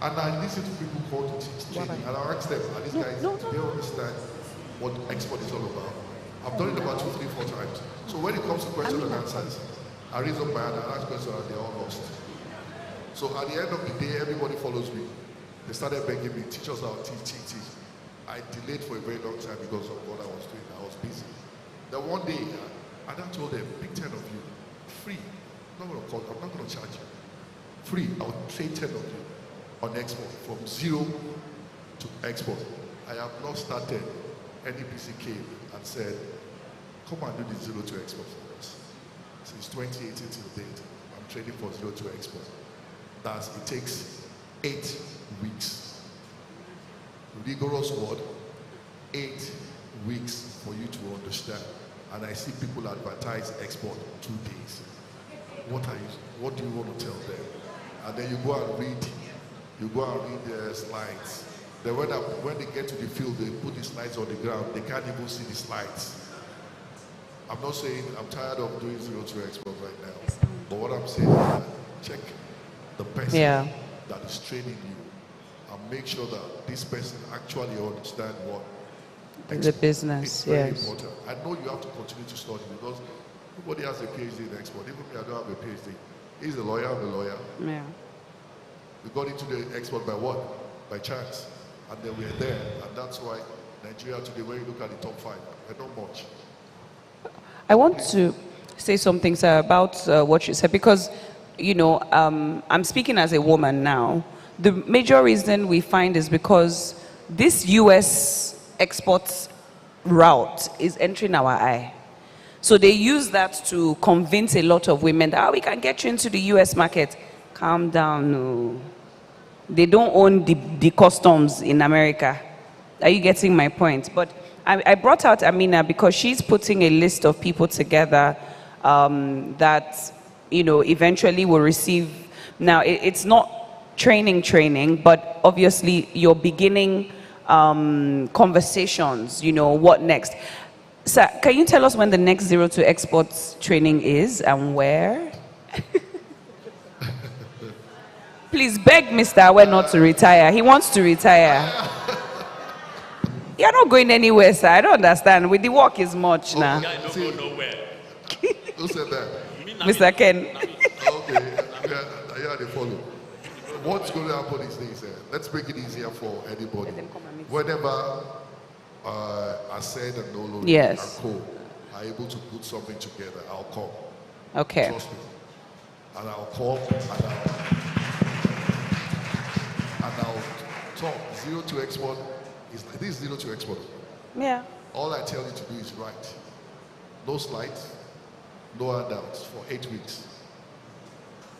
And I listen to people call to teach trading. And I ask them, and these guys, do they understand what export is all about? I've done it about 2, 3, 4 times. So when it comes to questions and answers, I raise up my hand and ask questions and they're all lost. So at the end of the day, everybody follows me. They started begging me, teach us how to teach. I delayed for a very long time because of what I was doing. I was busy. Then one day, I told them, pick 10 of you, free. I'm not going to charge you. Free, I'll train 10 of you on export, from zero to export. I have not started. NEPC came and said, come and do the zero to export for us. Since 2018 till date, I'm training for zero to export. It takes 8 weeks. Rigorous word, 8 weeks for you to understand. And I see people advertise export 2 days. What do you want to tell them? And then you go and read the slides. Then when they get to the field, they put the slides on the ground. They can't even see the slides. I'm not saying I'm tired of doing zero to export right now. But what I'm saying is that check the person that is training you and make sure that this person actually understands what the business. It's very important. I know you have to continue to study because nobody has a PhD in export. Even me, I don't have a PhD. He's a lawyer, I'm a lawyer. Yeah. We got into the export by what? By chance. And then we're there. And that's why Nigeria today, when you look at the top 5, they're not much. I want to say something, sir, about what you said, because I'm speaking as a woman now. The major reason we find is because this US export route is entering our eye. So they use that to convince a lot of women that we can get you into the US market. Calm down. No. They don't own the customs in America. Are you getting my point? But I brought out Amina because she's putting a list of people together that eventually will receive. Now, it's not training, but obviously you're beginning conversations, what next? Sir, can you tell us when the next zero to exports training is and where? Please beg Mr. Awe not to retire. He wants to retire. You're not going anywhere, sir. I don't understand. With the work is much now. Guy don't go nowhere. Who said that? Mr. Ken. Okay, yeah, they follow. What's going to happen is this, let's make it easier for anybody. Whenever I said and Nolo and Co are able to put something together, I'll come. Okay. Trust me. And I'll come and I'll talk. Zero to export is like this. Zero to export. Yeah. All I tell you to do is write. No slides, no handouts for 8 weeks.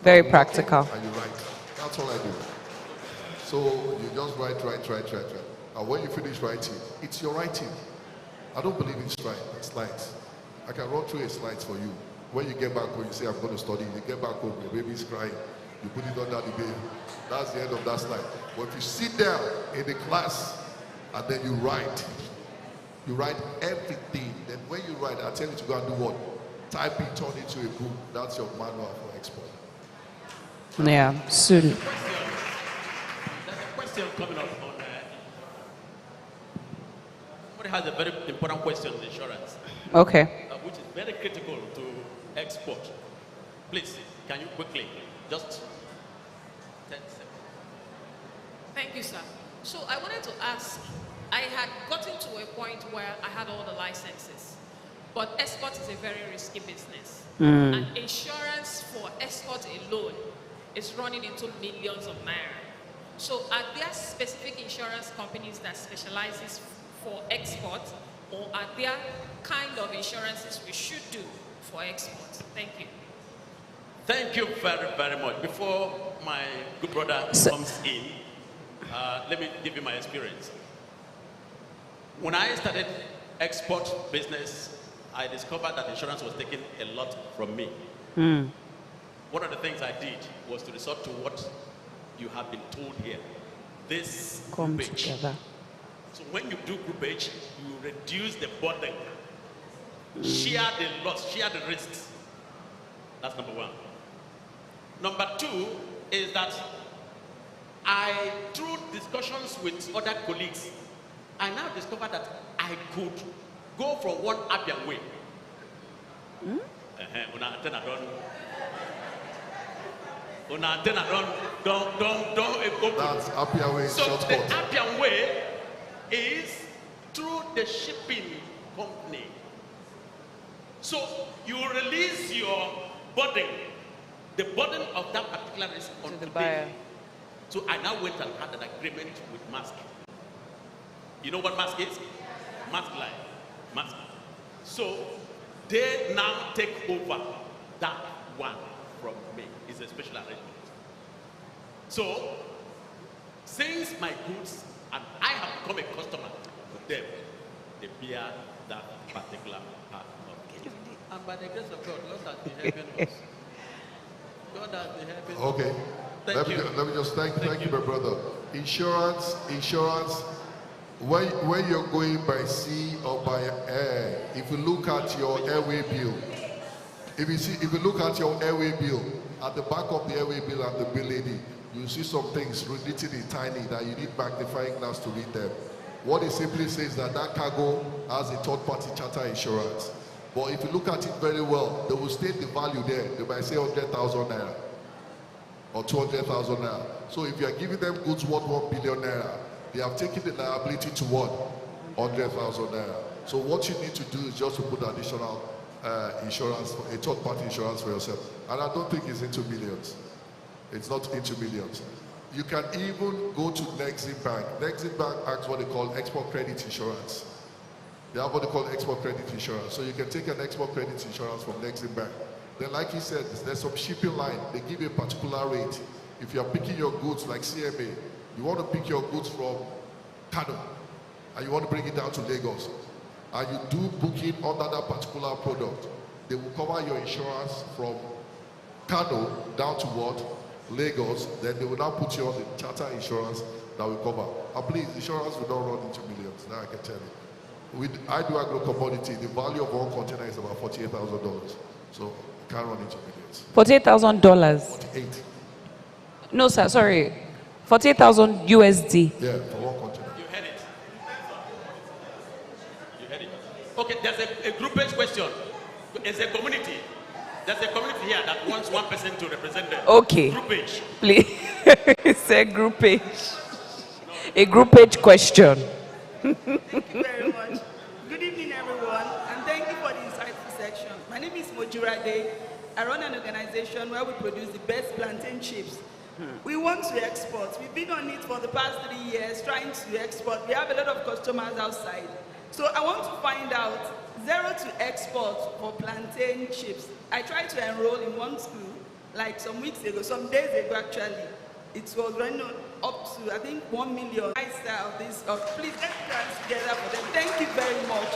Very practical. And you write. That's all I do. So you just write. And when you finish writing, it's your writing. I don't believe in slides. I can run through a slides for you. When you get back home, you say, I'm going to study. You get back home, your baby's crying. You put it under the bed. That's the end of that slide. But if you sit down in the class and then you write everything. Then when you write, I tell you to go and do what? Type it, turn it to a book. That's your manual for export. Yeah, soon. There's a question coming up on somebody has a very important question on insurance. Okay. Which is very critical to export. Please, can you quickly, just 10 seconds. Thank you, sir. So I wanted to ask, I had gotten to a point where I had all the licenses, but export is a very risky business. And insurance for export alone is running into millions of naira. So are there specific insurance companies that specializes for export, or are there kind of insurances we should do for export? Thank you. Thank you very, very much. Before my good brother comes in, let me give you my experience. When I started export business, I discovered that insurance was taking a lot from me. One of the things I did was to resort to what you have been told here. This Come groupage. together. So when you do groupage, you reduce the burden, share the loss, share the risks. That's number one. Number two is that through discussions with other colleagues, I now discovered that I could go from one Abia way. That's Abia way. So the Abia way is through the shipping company. So you release your burden, the burden of that particular risk on the buyer. So I now went and had an agreement with Mask. You know what Mask is? Mask Life. Mask. So they now take over that one from me. It's a special arrangement. So since my goods and I have become a customer to them, they bear that particular part of it. And by the grace of God, God has been helping us. God has been helping us. Okay. Let me just thank you, my brother. Insurance. When you're going by sea or by air, if you look at your airway bill, if you look at your airway bill, at the back of the airway bill and the bill lady, you see some things written in tiny that you need magnifying glass to read them. What it simply says that cargo has a third-party charter insurance. But if you look at it very well, they will state the value there. They might say 100,000 naira or 200,000 naira. So if you are giving them goods worth 1 billion naira, they have taken the liability to what? 100,000 naira. So what you need to do is just to put additional insurance, a third-party insurance for yourself. And I don't think it's into millions. It's not into millions. You can even go to Nexim Bank. Nexim Bank acts what they call export credit insurance. They have what they call export credit insurance. So you can take an export credit insurance from Nexim Bank. Then like he said, there's some shipping line. They give you a particular rate. If you're picking your goods like CMA, you want to pick your goods from Kano, and you want to bring it down to Lagos, and you do booking under that particular product, they will cover your insurance from Kano down to what? Lagos. Then they will now put you on the charter insurance that will cover. And please, insurance will not run into millions, that I can tell you. With I do agro commodity, the value of one container is about $48,000. So it can't run into millions. $48,000? 48. No, sir, sorry. 48,000 USD. Yeah, for one container. You heard it. You heard it. Okay, there's a groupage question. There's a community. There's a community here that wants one person to represent them. Okay. Groupage. Please. It's a groupage. A groupage question. Thank you very much. Good evening, everyone, and thank you for the insightful section. My name is Mojurade. I run an organization where we produce the best plantain chips. We want to export. We've been on it for the past 3 years, trying to export. We have a lot of customers outside. So I want to find out, zero to export for plantain chips. I tried to enroll in one school, like some weeks ago, some days ago actually. It was running up to, I think, 1 million. Please, let's dance together for them. Thank you very much.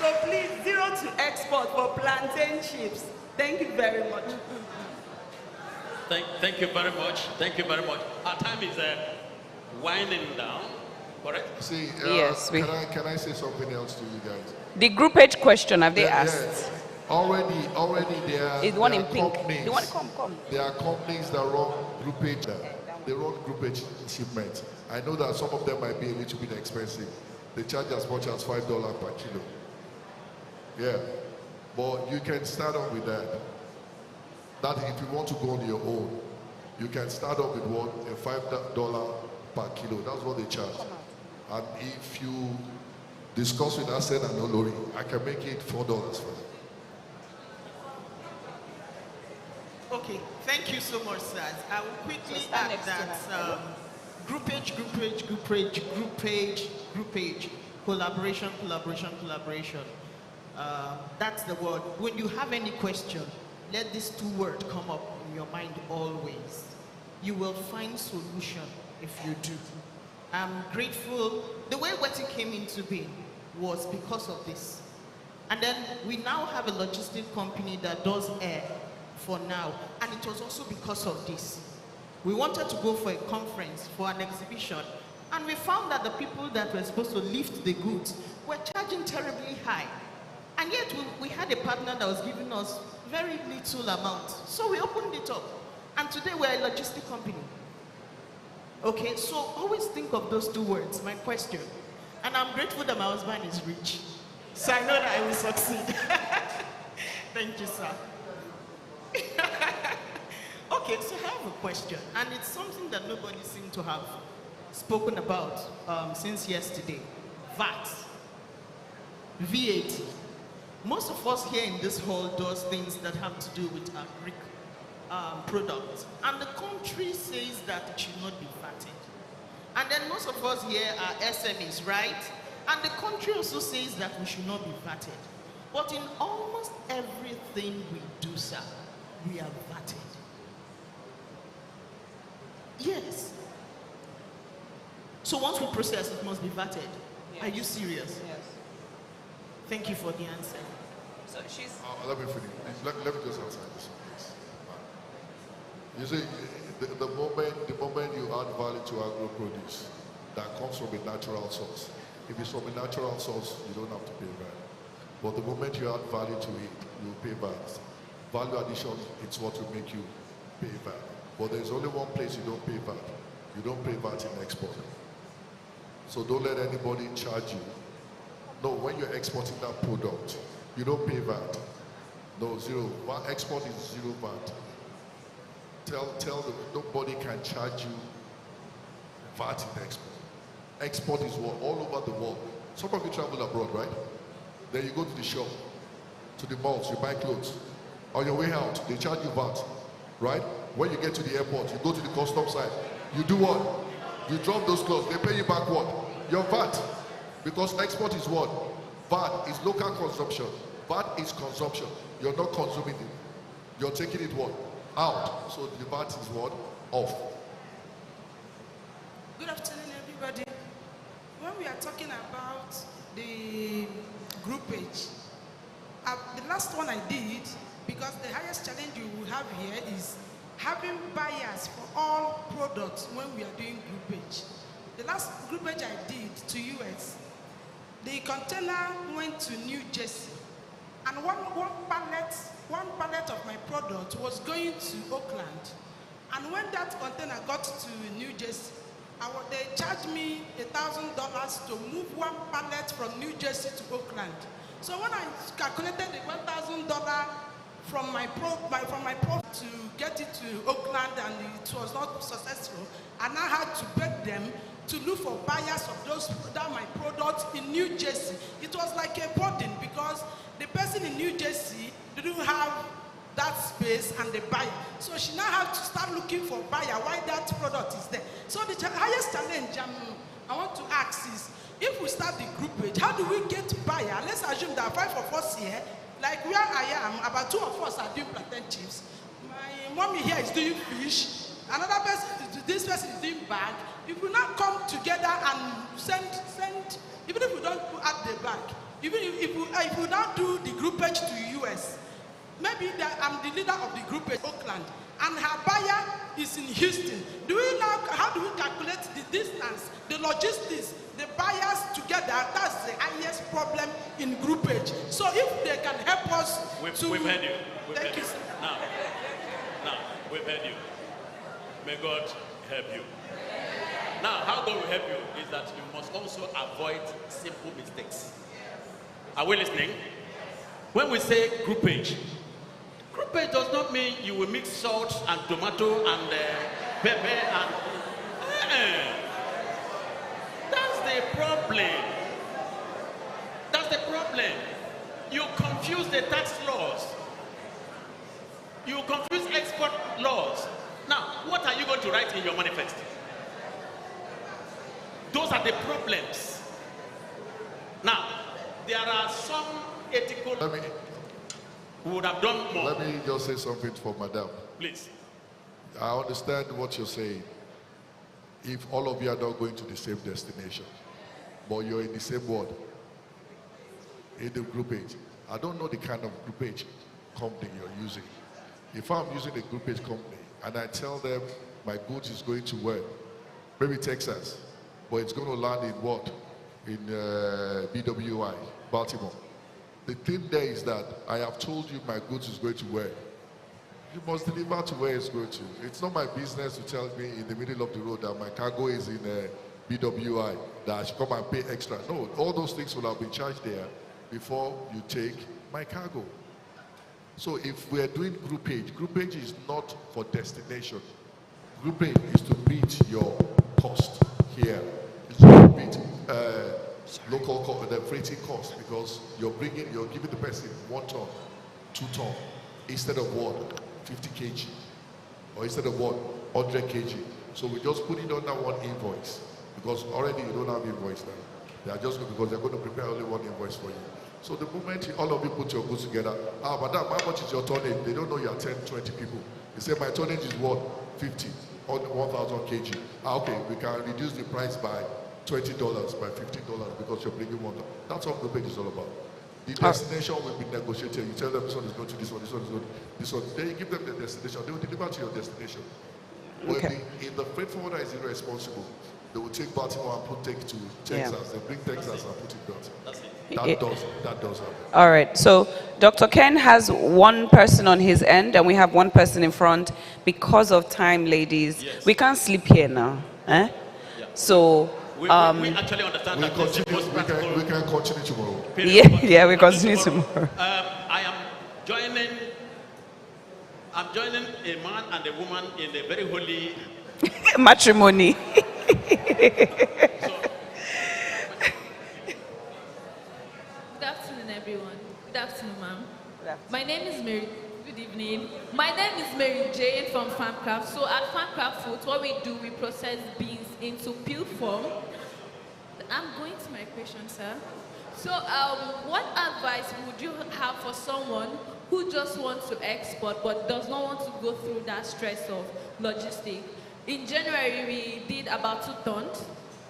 So please, 0 to export for plantain chips. Thank you very much. Thank you very much. Thank you very much. Our time is winding down. Correct? See, Yes, can I say something else to you guys? The groupage question, have they asked? Yes. Already there are, Is the one there in are pink. companies. The one, come. There are companies that run groupage. They run groupage shipments. I know that some of them might be a little bit expensive. They charge as much as $5 per kilo. Yeah, but you can start off with that. That if you want to go on your own, you can start off with what? A $5 per kilo. That's what they charge. And if you discuss with Asset and Olori, I can make it $4 for you. Okay, thank you so much, sir. I will quickly add that groupage, collaboration. That's the word. When you have any question, let these two words come up in your mind always. You will find solution if you do. I'm grateful. The way Weti came into being was because of this. And then we now have a logistics company that does air for now. And it was also because of this. We wanted to go for a conference, for an exhibition, and we found that the people that were supposed to lift the goods were charging terribly high. And yet we had a partner that was giving us very little amount. So we opened it up. And today we're a logistic company. Okay, so always think of those two words, my question. And I'm grateful that my husband is rich. So I know that I will succeed. Thank you, sir. Okay, so I have a question. And it's something that nobody seemed to have spoken about since yesterday. VAT. Most of us here in this hall does things that have to do with agri products. And the country says that it should not be fatted. And then most of us here are SMEs, right? And the country also says that we should not be fatted. But in almost everything we do, sir, we are fatted. Yes. So once we process, it must be vetted. Yes. Are you serious? Yes. Thank you for the answer. So she's... let me finish. Let me just answer this, please. You see, the moment you add value to agro produce that comes from a natural source, if it's from a natural source, you don't have to pay VAT. But the moment you add value to it, you pay VAT. Value addition, it's what will make you pay VAT. But there's only one place you don't pay VAT. You don't pay VAT in export. So don't let anybody charge you. No, when you're exporting that product, you don't pay VAT. No, zero. Export is zero VAT. Tell them nobody can charge you VAT in export. Export is what? All over the world. Some of you travel abroad, right? Then you go to the shop, to the malls, you buy clothes. On your way out, they charge you VAT, right? When you get to the airport, you go to the custom side. You do what? You drop those clothes. They pay you back what? Your VAT. Because export is what? VAT is local consumption. VAT is consumption. You're not consuming it. You're taking it what? Out. So the VAT is what? Off. Good afternoon, everybody. When we are talking about the groupage, the last one I did, because the highest challenge you will have here is having buyers for all products when we are doing groupage. The last groupage I did to US, the container went to New Jersey, and one pallet of my product was going to Oakland. And when that container got to New Jersey, they charged me $1,000 to move one pallet from New Jersey to Oakland. So when I calculated the $1,000 from my profit to get it to Oakland, and it was not successful, and I had to beg them to look for buyers of my products in New Jersey. It was like a burden, because the person in New Jersey didn't have that space and the buyer. So she now had to start looking for buyer while that product is there. So the highest challenge I want to ask is, if we start the groupage, how do we get buyer? Let's assume that 5 of us here, like where I am, about 2 of us are doing plantain chips. My mommy here is doing fish. Another person, this person is doing bag. If we now come together and send, even if we don't add the bag, Even if you now do the groupage to US, maybe I'm the leader of the groupage Oakland, and her buyer is in Houston. How do we calculate the distance, the logistics, the buyers together? That's the highest problem in groupage. So if they can help us We've heard you. Thank you, sir. Now, we've heard you. May God help you. Now, how God will help you is that you must also avoid simple mistakes. Are we listening? When we say groupage does not mean you will mix salt and tomato and pepper and... That's the problem. That's the problem. You confuse the tax laws. You confuse export laws. Now, what are you going to write in your manifest? Those are the problems. Now, there are some ethical... who would have done more. Let me just say something for Madam. Please. I understand what you're saying. If all of you are not going to the same destination, but you're in the same ward, in the groupage, I don't know the kind of groupage company you're using. If I'm using a groupage company and I tell them my goods is going to where? Maybe Texas, but it's going to land in what? In BWI, Baltimore. The thing there is that I have told you my goods is going to where? You must deliver to where it's going to. It's not my business to tell me in the middle of the road that my cargo is in BWI, that I should come and pay extra. No, all those things will have been charged there before you take my cargo. So if we're doing groupage is not for destination. Groupage is to meet your cost here. It's to meet the freighting cost, because you're giving the person 1 ton, 2 ton, instead of what? 50 kg, or instead of what? 100 kg. So we just put it under one invoice, because already you don't have invoice now. They are just because they're going to prepare only one invoice for you. So the moment all of you put your goods together, madam, how much is your tonnage? They don't know you are 10, 20 people. They say my tonnage is what? 50 or 1,000 kg. Okay, we can reduce the price by $20, by $15 because you're bringing one. That's what groupage is all about. The destination will be negotiated. You tell them this one is going to this one, this one is going to this one. Then you give them the destination. They will deliver to your destination. Okay. If the freight forwarder is irresponsible, they will take Baltimore and take to Texas. They bring Texas and put it Baltimore. That does happen. All right. So Dr. Ken has one person on his end, and we have one person in front. Because of time, ladies, we can't sleep here now. Eh? Yeah. So. We actually understand that we can continue tomorrow. Yeah, we continue tomorrow. I'm joining a man and a woman in the very holy matrimony. Good afternoon, everyone. Good afternoon, ma'am. My name is Mary. Good evening. My name is Mary Jane from Farmcraft. So at Farmcraft Foods, what we do, we process beans into peel form. I'm going to my question, sir. So what advice would you have for someone who just wants to export but does not want to go through that stress of logistics? In January, we did about 2 tons,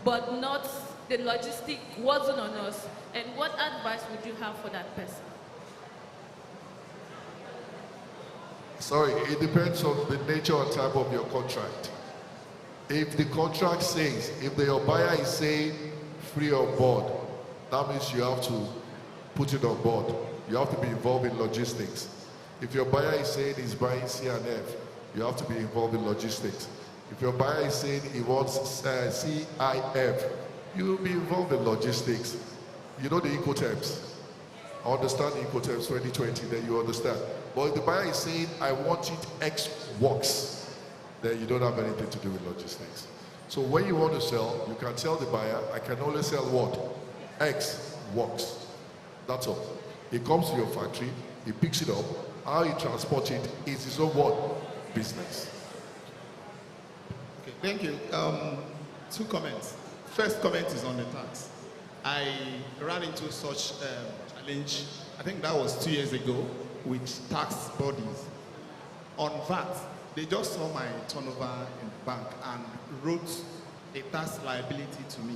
but not the logistic wasn't on us. And what advice would you have for that person? Sorry, it depends on the nature and type of your contract. If the contract says, if your buyer is saying free on board, that means you have to put it on board. You have to be involved in logistics. If your buyer is saying he's buying C&F, you have to be involved in logistics. If your buyer is saying he wants CIF, you will be involved in logistics. You know the Incoterms. I understand the Incoterms 2020, then you understand. But if the buyer is saying, I want it X works, then you don't have anything to do with logistics. So when you want to sell, you can tell the buyer, I can only sell what? X works. That's all. He comes to your factory, he picks it up, how he transports it is his own what? Business. Okay, thank you. 2 comments. First comment is on the tax. I ran into such challenge, I think that was 2 years ago, with tax bodies. On VAT, they just saw my turnover in the bank and wrote a tax liability to me.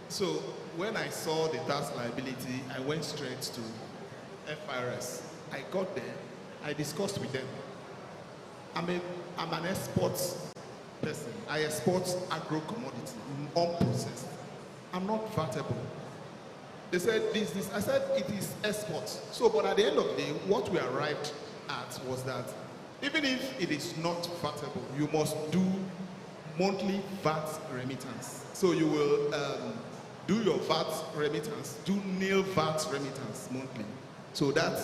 So when I saw the tax liability, I went straight to FIRS. I got there, I discussed with them. I'm an export person. I export agro commodity, unprocessed. I'm not vatable. They said this. I said it is export. So, but at the end of the day, what we arrived at was that even if it is not vatable, you must do monthly VAT remittance. So you will do your VAT remittance, do nil VAT remittance monthly. So that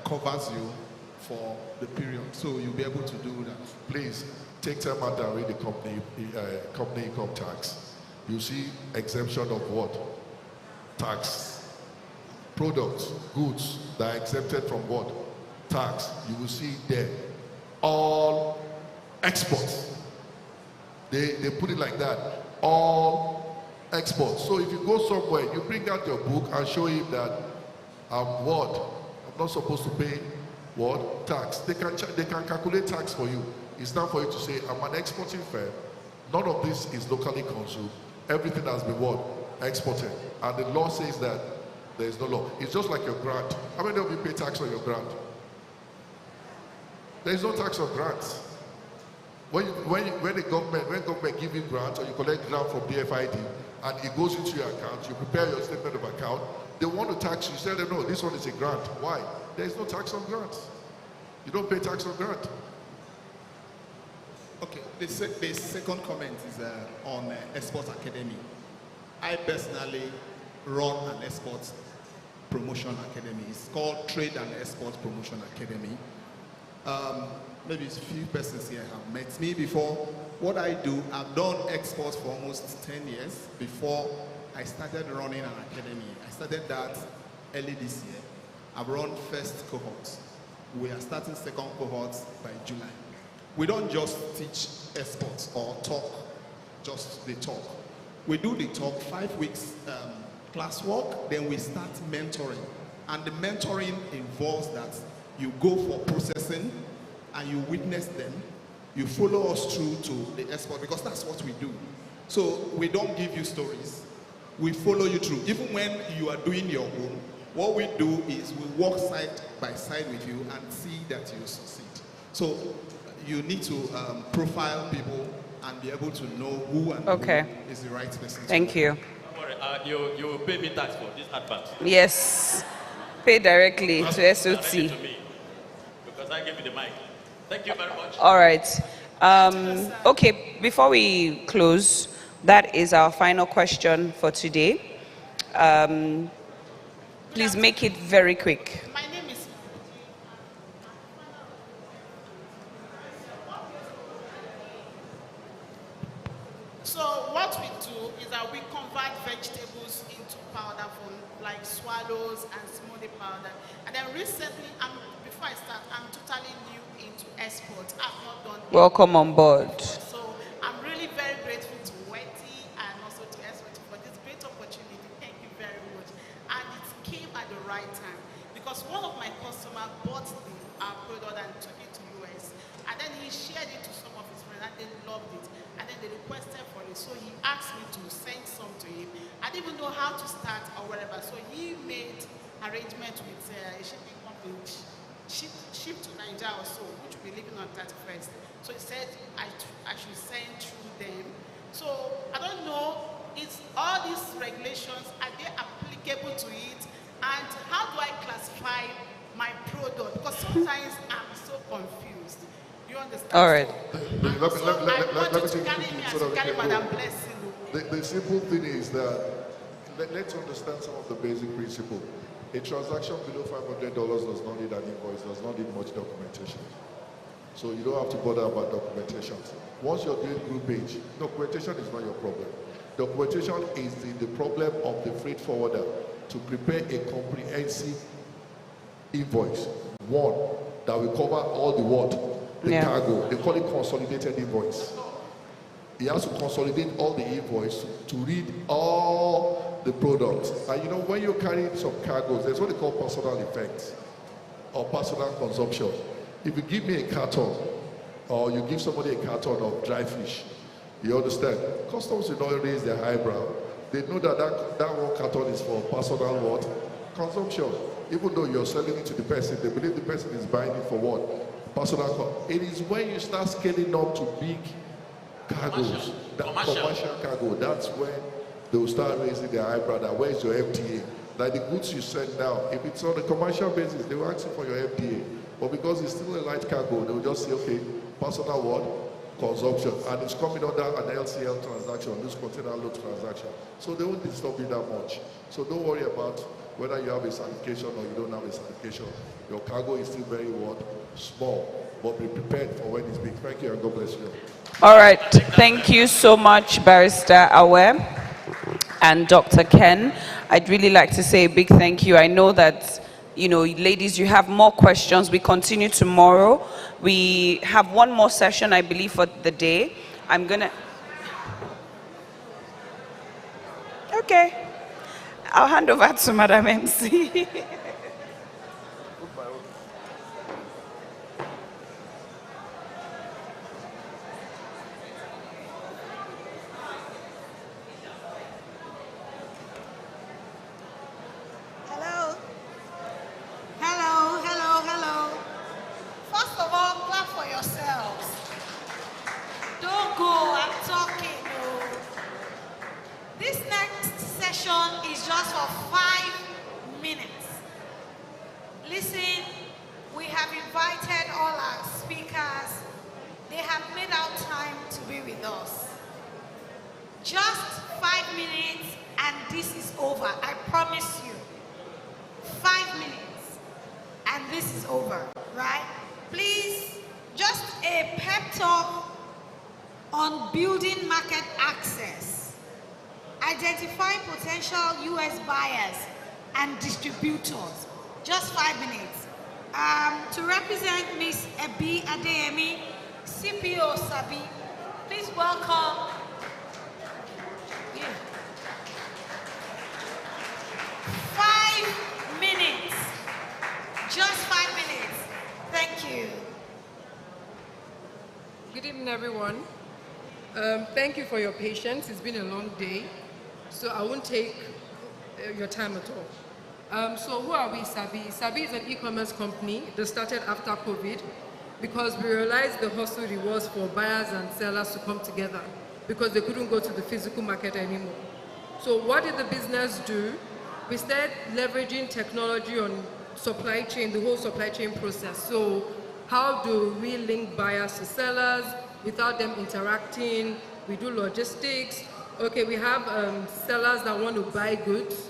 covers you for the period. So you'll be able to do that. Please take time out and read the company income tax. You see exemption of what? Tax. Products, goods that are exempted from what? Tax. You will see there. All exports. They put it like that. All exports. So if you go somewhere, you bring out your book and show him that I'm not supposed to pay what? Tax. They can calculate tax for you. It's time for you to say, I'm an exporting firm. None of this is locally consumed. Everything has been what? Exported. And the law says that there is no law. It's just like your grant. How many of you pay tax on your grant? There is no tax on grants. When government give you grants or you collect grant from DFID and it goes into your account, you prepare your statement of account, they want to tax you. You tell them, no, this one is a grant. Why? There is no tax on grants. You don't pay tax on grant. Okay, the second comment is on Export Academy. I personally run an export promotion academy. It's called Trade and Export Promotion Academy. Maybe a few persons here have met me before. What I do, I've done exports for almost 10 years before I started running an academy. I started that early this year. I've run first cohort. We are starting second cohort by July. We don't just teach exports or talk, just the talk. We do the talk, 5 weeks classwork, then we start mentoring. And the mentoring involves that you go for processing and you witness them. You follow us through to the export because that's what we do. So we don't give you stories. We follow you through. Even when you are doing your own, what we do is we walk side by side with you and see that you succeed. So you need to profile people and be able to know who and who is the right person. Thank you. Don't worry, you will pay me tax for this advert. Yes. Pay directly to SOT. To me, because I gave you the mic. Thank you very much. All right. Okay, before we close, that is our final question for today. Please make it very quick. My name is... So what we do is that we convert vegetables into powder from like swallows and smoothie powder. And then recently, before I start, I'm totally new into export. I've not done it. Welcome on board. So I'm really very grateful to Wetty and also to SOT for this great opportunity. Thank you very much. And it came at the right time because one of my customers bought our product and took it to US. And then he shared it to some of his friends and they loved it. And then they requested for it. So he asked me to send some to him. I didn't even know how to start or whatever. So he made arrangements with a shipping company, ship to Nigeria or so, which will be leaving on 31st. So he said I should send through them. So I don't know, is all these regulations, are they applicable to it? And how do I classify my product? Because sometimes I'm so confused. You understand? All right. Let me take you so that we can go. The simple thing is that let's understand some of the basic principles. A transaction below $500 does not need an invoice, does not need much documentation. So you don't have to bother about documentation. Once you're doing groupage, documentation is not your problem. Documentation is the problem of the freight forwarder to prepare a comprehensive invoice. One that will cover all the what? The cargo. They call it consolidated invoice. He has to consolidate all the invoice to read all the products. And you know, when you're carrying some cargoes, there's what they call personal effects or personal consumption. If you give me a carton or you give somebody a carton of dry fish, you understand? Customs will not raise their eyebrow. They know that that one carton is for personal what? Consumption. Even though you're selling it to the person, they believe the person is buying it for what? Personal. It is when you start scaling up to big cargoes, commercial cargo, that's when they will start raising their eyebrow that where's your FTA? Like the goods you send now, if it's on a commercial basis, they will ask you for your FTA. But because it's still a light cargo, they will just say, okay, personal what? Consumption. And it's coming under an LCL transaction, this container load transaction. So they won't disturb you that much. So don't worry about whether you have a certification or you don't have a certification. Your cargo is still very what? Small. But be prepared for when it's big. Thank you and God bless you. All right. Thank you so much, Barrister Awe and Dr. Ken. I'd really like to say a big thank you. I know that, you know, ladies, you have more questions. We continue tomorrow. We have one more session, I believe, for the day. I'm gonna... Okay. I'll hand over to Madam MC. For your patience. It's been a long day, so I won't take your time at all. So who are we, Sabi? Sabi is an e-commerce company that started after COVID because we realized the hustle it was for buyers and sellers to come together because they couldn't go to the physical market anymore. So what did the business do? We started leveraging technology on supply chain, the whole supply chain process. So how do we link buyers to sellers without them interacting? We do logistics. Okay, we have sellers that want to buy goods.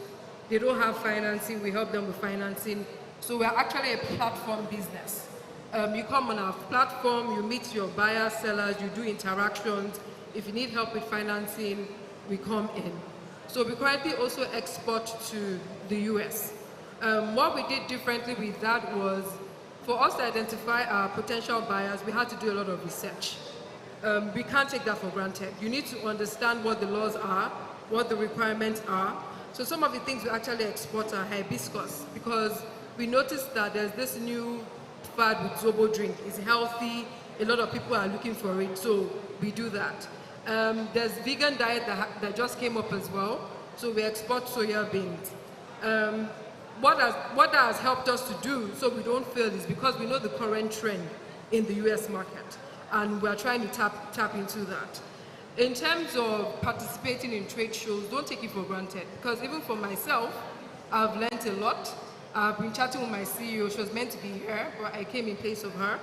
They don't have financing. We help them with financing. So we're actually a platform business. You come on our platform, you meet your buyers, sellers, you do interactions. If you need help with financing, we come in. So we currently also export to the US. What we did differently with that was, for us to identify our potential buyers, we had to do a lot of research. We can't take that for granted. You need to understand what the laws are, what the requirements are. So some of the things we actually export are hibiscus because we noticed that there's this new fad with Zobo drink. It's healthy. A lot of people are looking for it, so we do that. There's vegan diet that just came up as well, so we export soya beans. What that has helped us to do so we don't fail is because we know the current trend in the US market. And we're trying to tap into that. In terms of participating in trade shows, don't take it for granted. Because even for myself, I've learned a lot. I've been chatting with my CEO. She was meant to be here, but I came in place of her.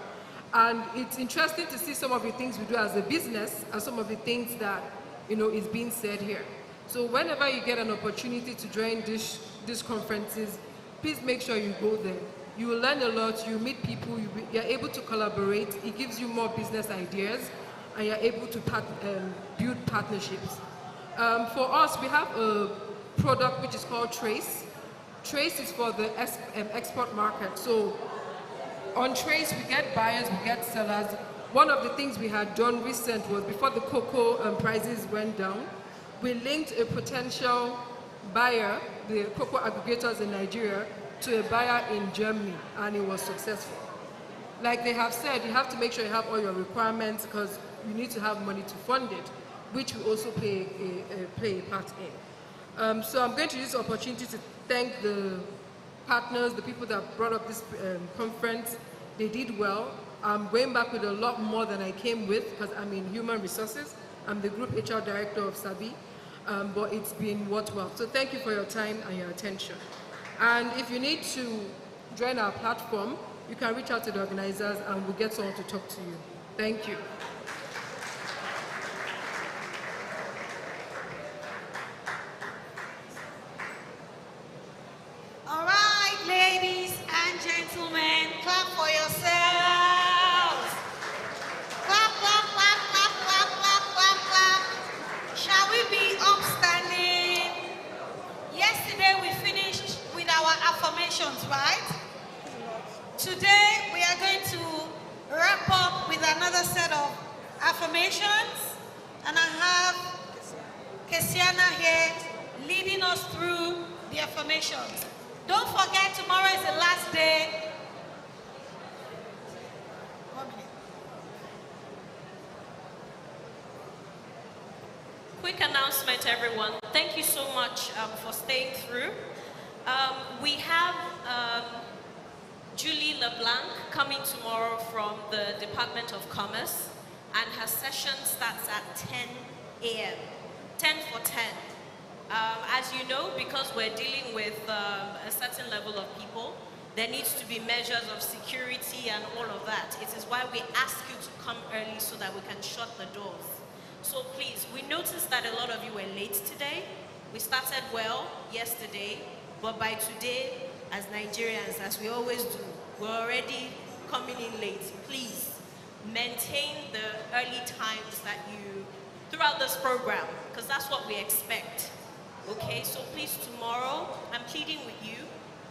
And it's interesting to see some of the things we do as a business and some of the things that, you know, is being said here. So whenever you get an opportunity to join these conferences, please make sure you go there. You will learn a lot, you meet people, you're able to collaborate, it gives you more business ideas, and you're able to build partnerships. For us, we have a product which is called Trace. Trace is for the export market. So on Trace, we get buyers, we get sellers. One of the things we had done recent was before the cocoa prices went down, we linked a potential buyer, the cocoa aggregators in Nigeria, to a buyer in Germany, and it was successful. Like they have said, you have to make sure you have all your requirements because you need to have money to fund it, which we also play a part in. So I'm going to use the opportunity to thank the partners, the people that brought up this conference. They did well. I'm going back with a lot more than I came with because I'm in human resources. I'm the group HR director of Sabi, but it's been worthwhile. So thank you for your time and your attention. And if you need to join our platform, you can reach out to the organizers and we'll get someone to talk to you. Thank you. All right, ladies and gentlemen, clap for yourselves. Clap, clap, clap, clap, clap, clap, clap, clap. Shall we be upstanding? Yesterday we finished with our affirmations, right? Today we are going to wrap up with another set of affirmations. And I have Kesiana here leading us through the affirmations. Don't forget, tomorrow is the last day. 1 minute. Quick announcement, everyone. Thank you so much for staying through. We have Julie LeBlanc coming tomorrow from the Department of Commerce, and her session starts at 10 a.m. 10 for 10. As you know, because we're dealing with a certain level of people, there needs to be measures of security and all of that. It is why we ask you to come early so that we can shut the doors. So please, we noticed that a lot of you were late today. We started well yesterday, but by today, as Nigerians, as we always do, we're already coming in late. Please, maintain the early times that you, throughout this program, because that's what we expect. Okay, so please tomorrow, I'm pleading with you,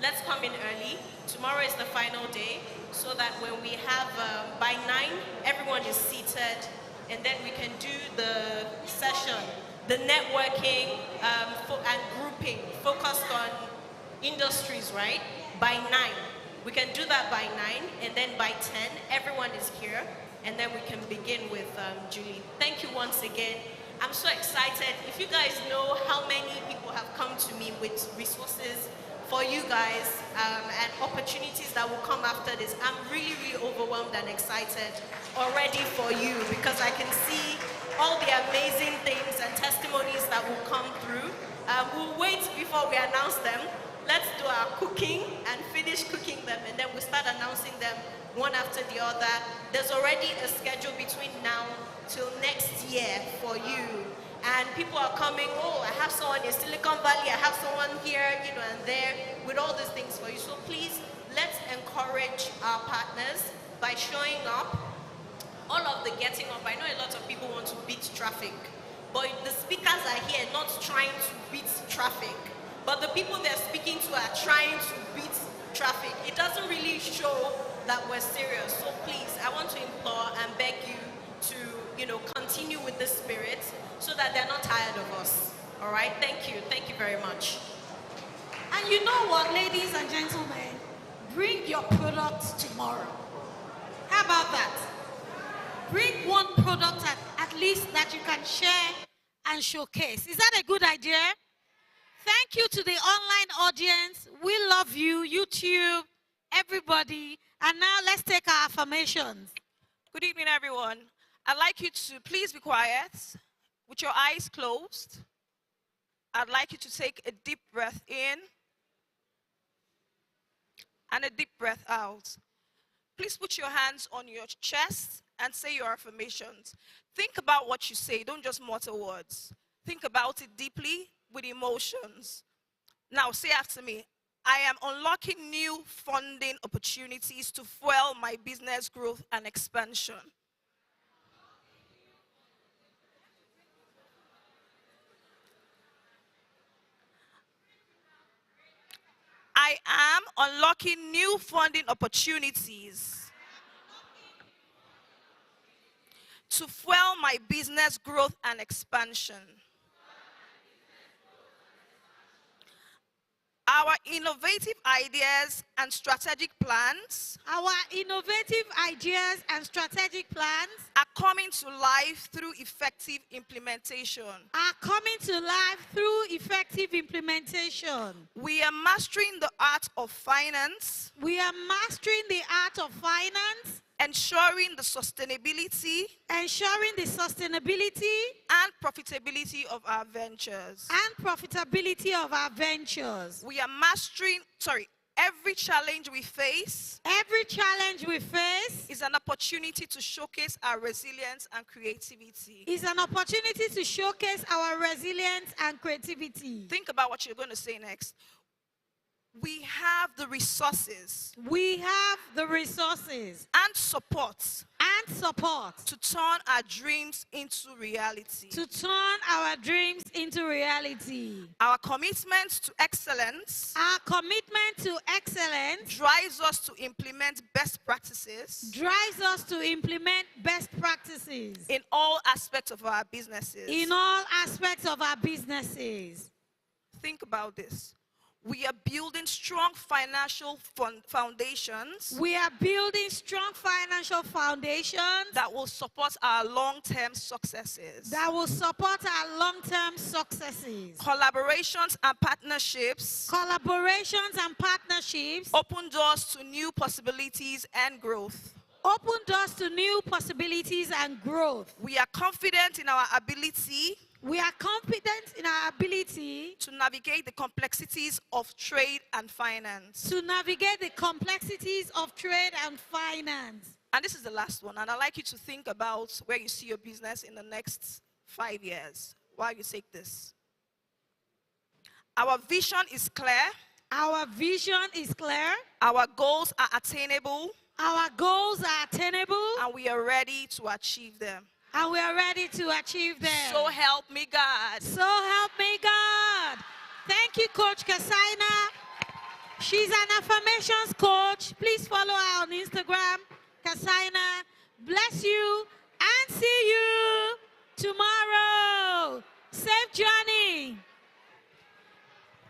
let's come in early. Tomorrow is the final day, so that when we have, by 9, everyone is seated, and then we can do the session, the networking and grouping focused on industries, right? By 9. We can do that by 9, and then by 10, everyone is here, and then we can begin with Julie. Thank you once again. I'm so excited. If you guys know how many people have come to me with resources for you guys and opportunities that will come after this, I'm really, really overwhelmed and excited already for you because I can see all the amazing things and testimonies that will come through. We'll wait before we announce them. Let's do our cooking and finish cooking them, and then we'll start announcing them one after the other. There's already a schedule between now till next year for you. And people are coming, oh, I have someone in Silicon Valley, I have someone here, you know, and there, with all these things for you. So please, let's encourage our partners by showing up. All of the getting up, I know a lot of people want to beat traffic, but the speakers are here not trying to beat traffic, but the people they're speaking to are trying to beat traffic. It doesn't really show that we're serious. So please, I want to implore and beg you to, you know, continue with this spirit so that they're not tired of us. All right? Thank you. Thank you very much. And you know what, ladies and gentlemen? Bring your products tomorrow. How about that? Bring one product at least that you can share and showcase. Is that a good idea? Thank you to the online audience. We love you, YouTube, everybody. And now let's take our affirmations. Good evening, everyone. I'd like you to please be quiet with your eyes closed. I'd like you to take a deep breath in and a deep breath out. Please put your hands on your chest and say your affirmations. Think about what you say. Don't just mutter words. Think about it deeply with emotions. Now say after me. I am unlocking new funding opportunities to fuel my business growth and expansion. I am unlocking new funding opportunities to fuel my business growth and expansion. I Our innovative ideas and strategic plans are coming to life through effective implementation. We are mastering the art of finance. Ensuring the sustainability and profitability of our ventures. We are mastering, every challenge we face is an opportunity to showcase our resilience and creativity. Think about what you're going to say next. We have the resources. And support. To turn our dreams into reality. Our commitment to excellence. Drives us to implement best practices. In all aspects of our businesses. Think about this. We are building strong financial foundations. That will support our long-term successes. Collaborations and partnerships. Open doors to new possibilities and growth. We are confident in our ability. To navigate the complexities of trade and finance. And this is the last one. And I'd like you to think about where you see your business in the next 5 years while you take this. Our vision is clear. Our goals are attainable. And we are ready to achieve them. So help me God. Thank you, Coach Kasaina. She's an affirmations coach. Please follow her on Instagram, Kasaina. Bless you and see you tomorrow. Safe journey.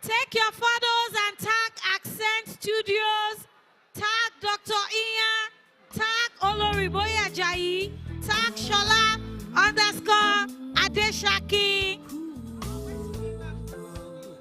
Take your photos and tag Accent Studios, tag Dr. Ian, tag Oloriboye Ajayi, tag Shola _Adeshaki.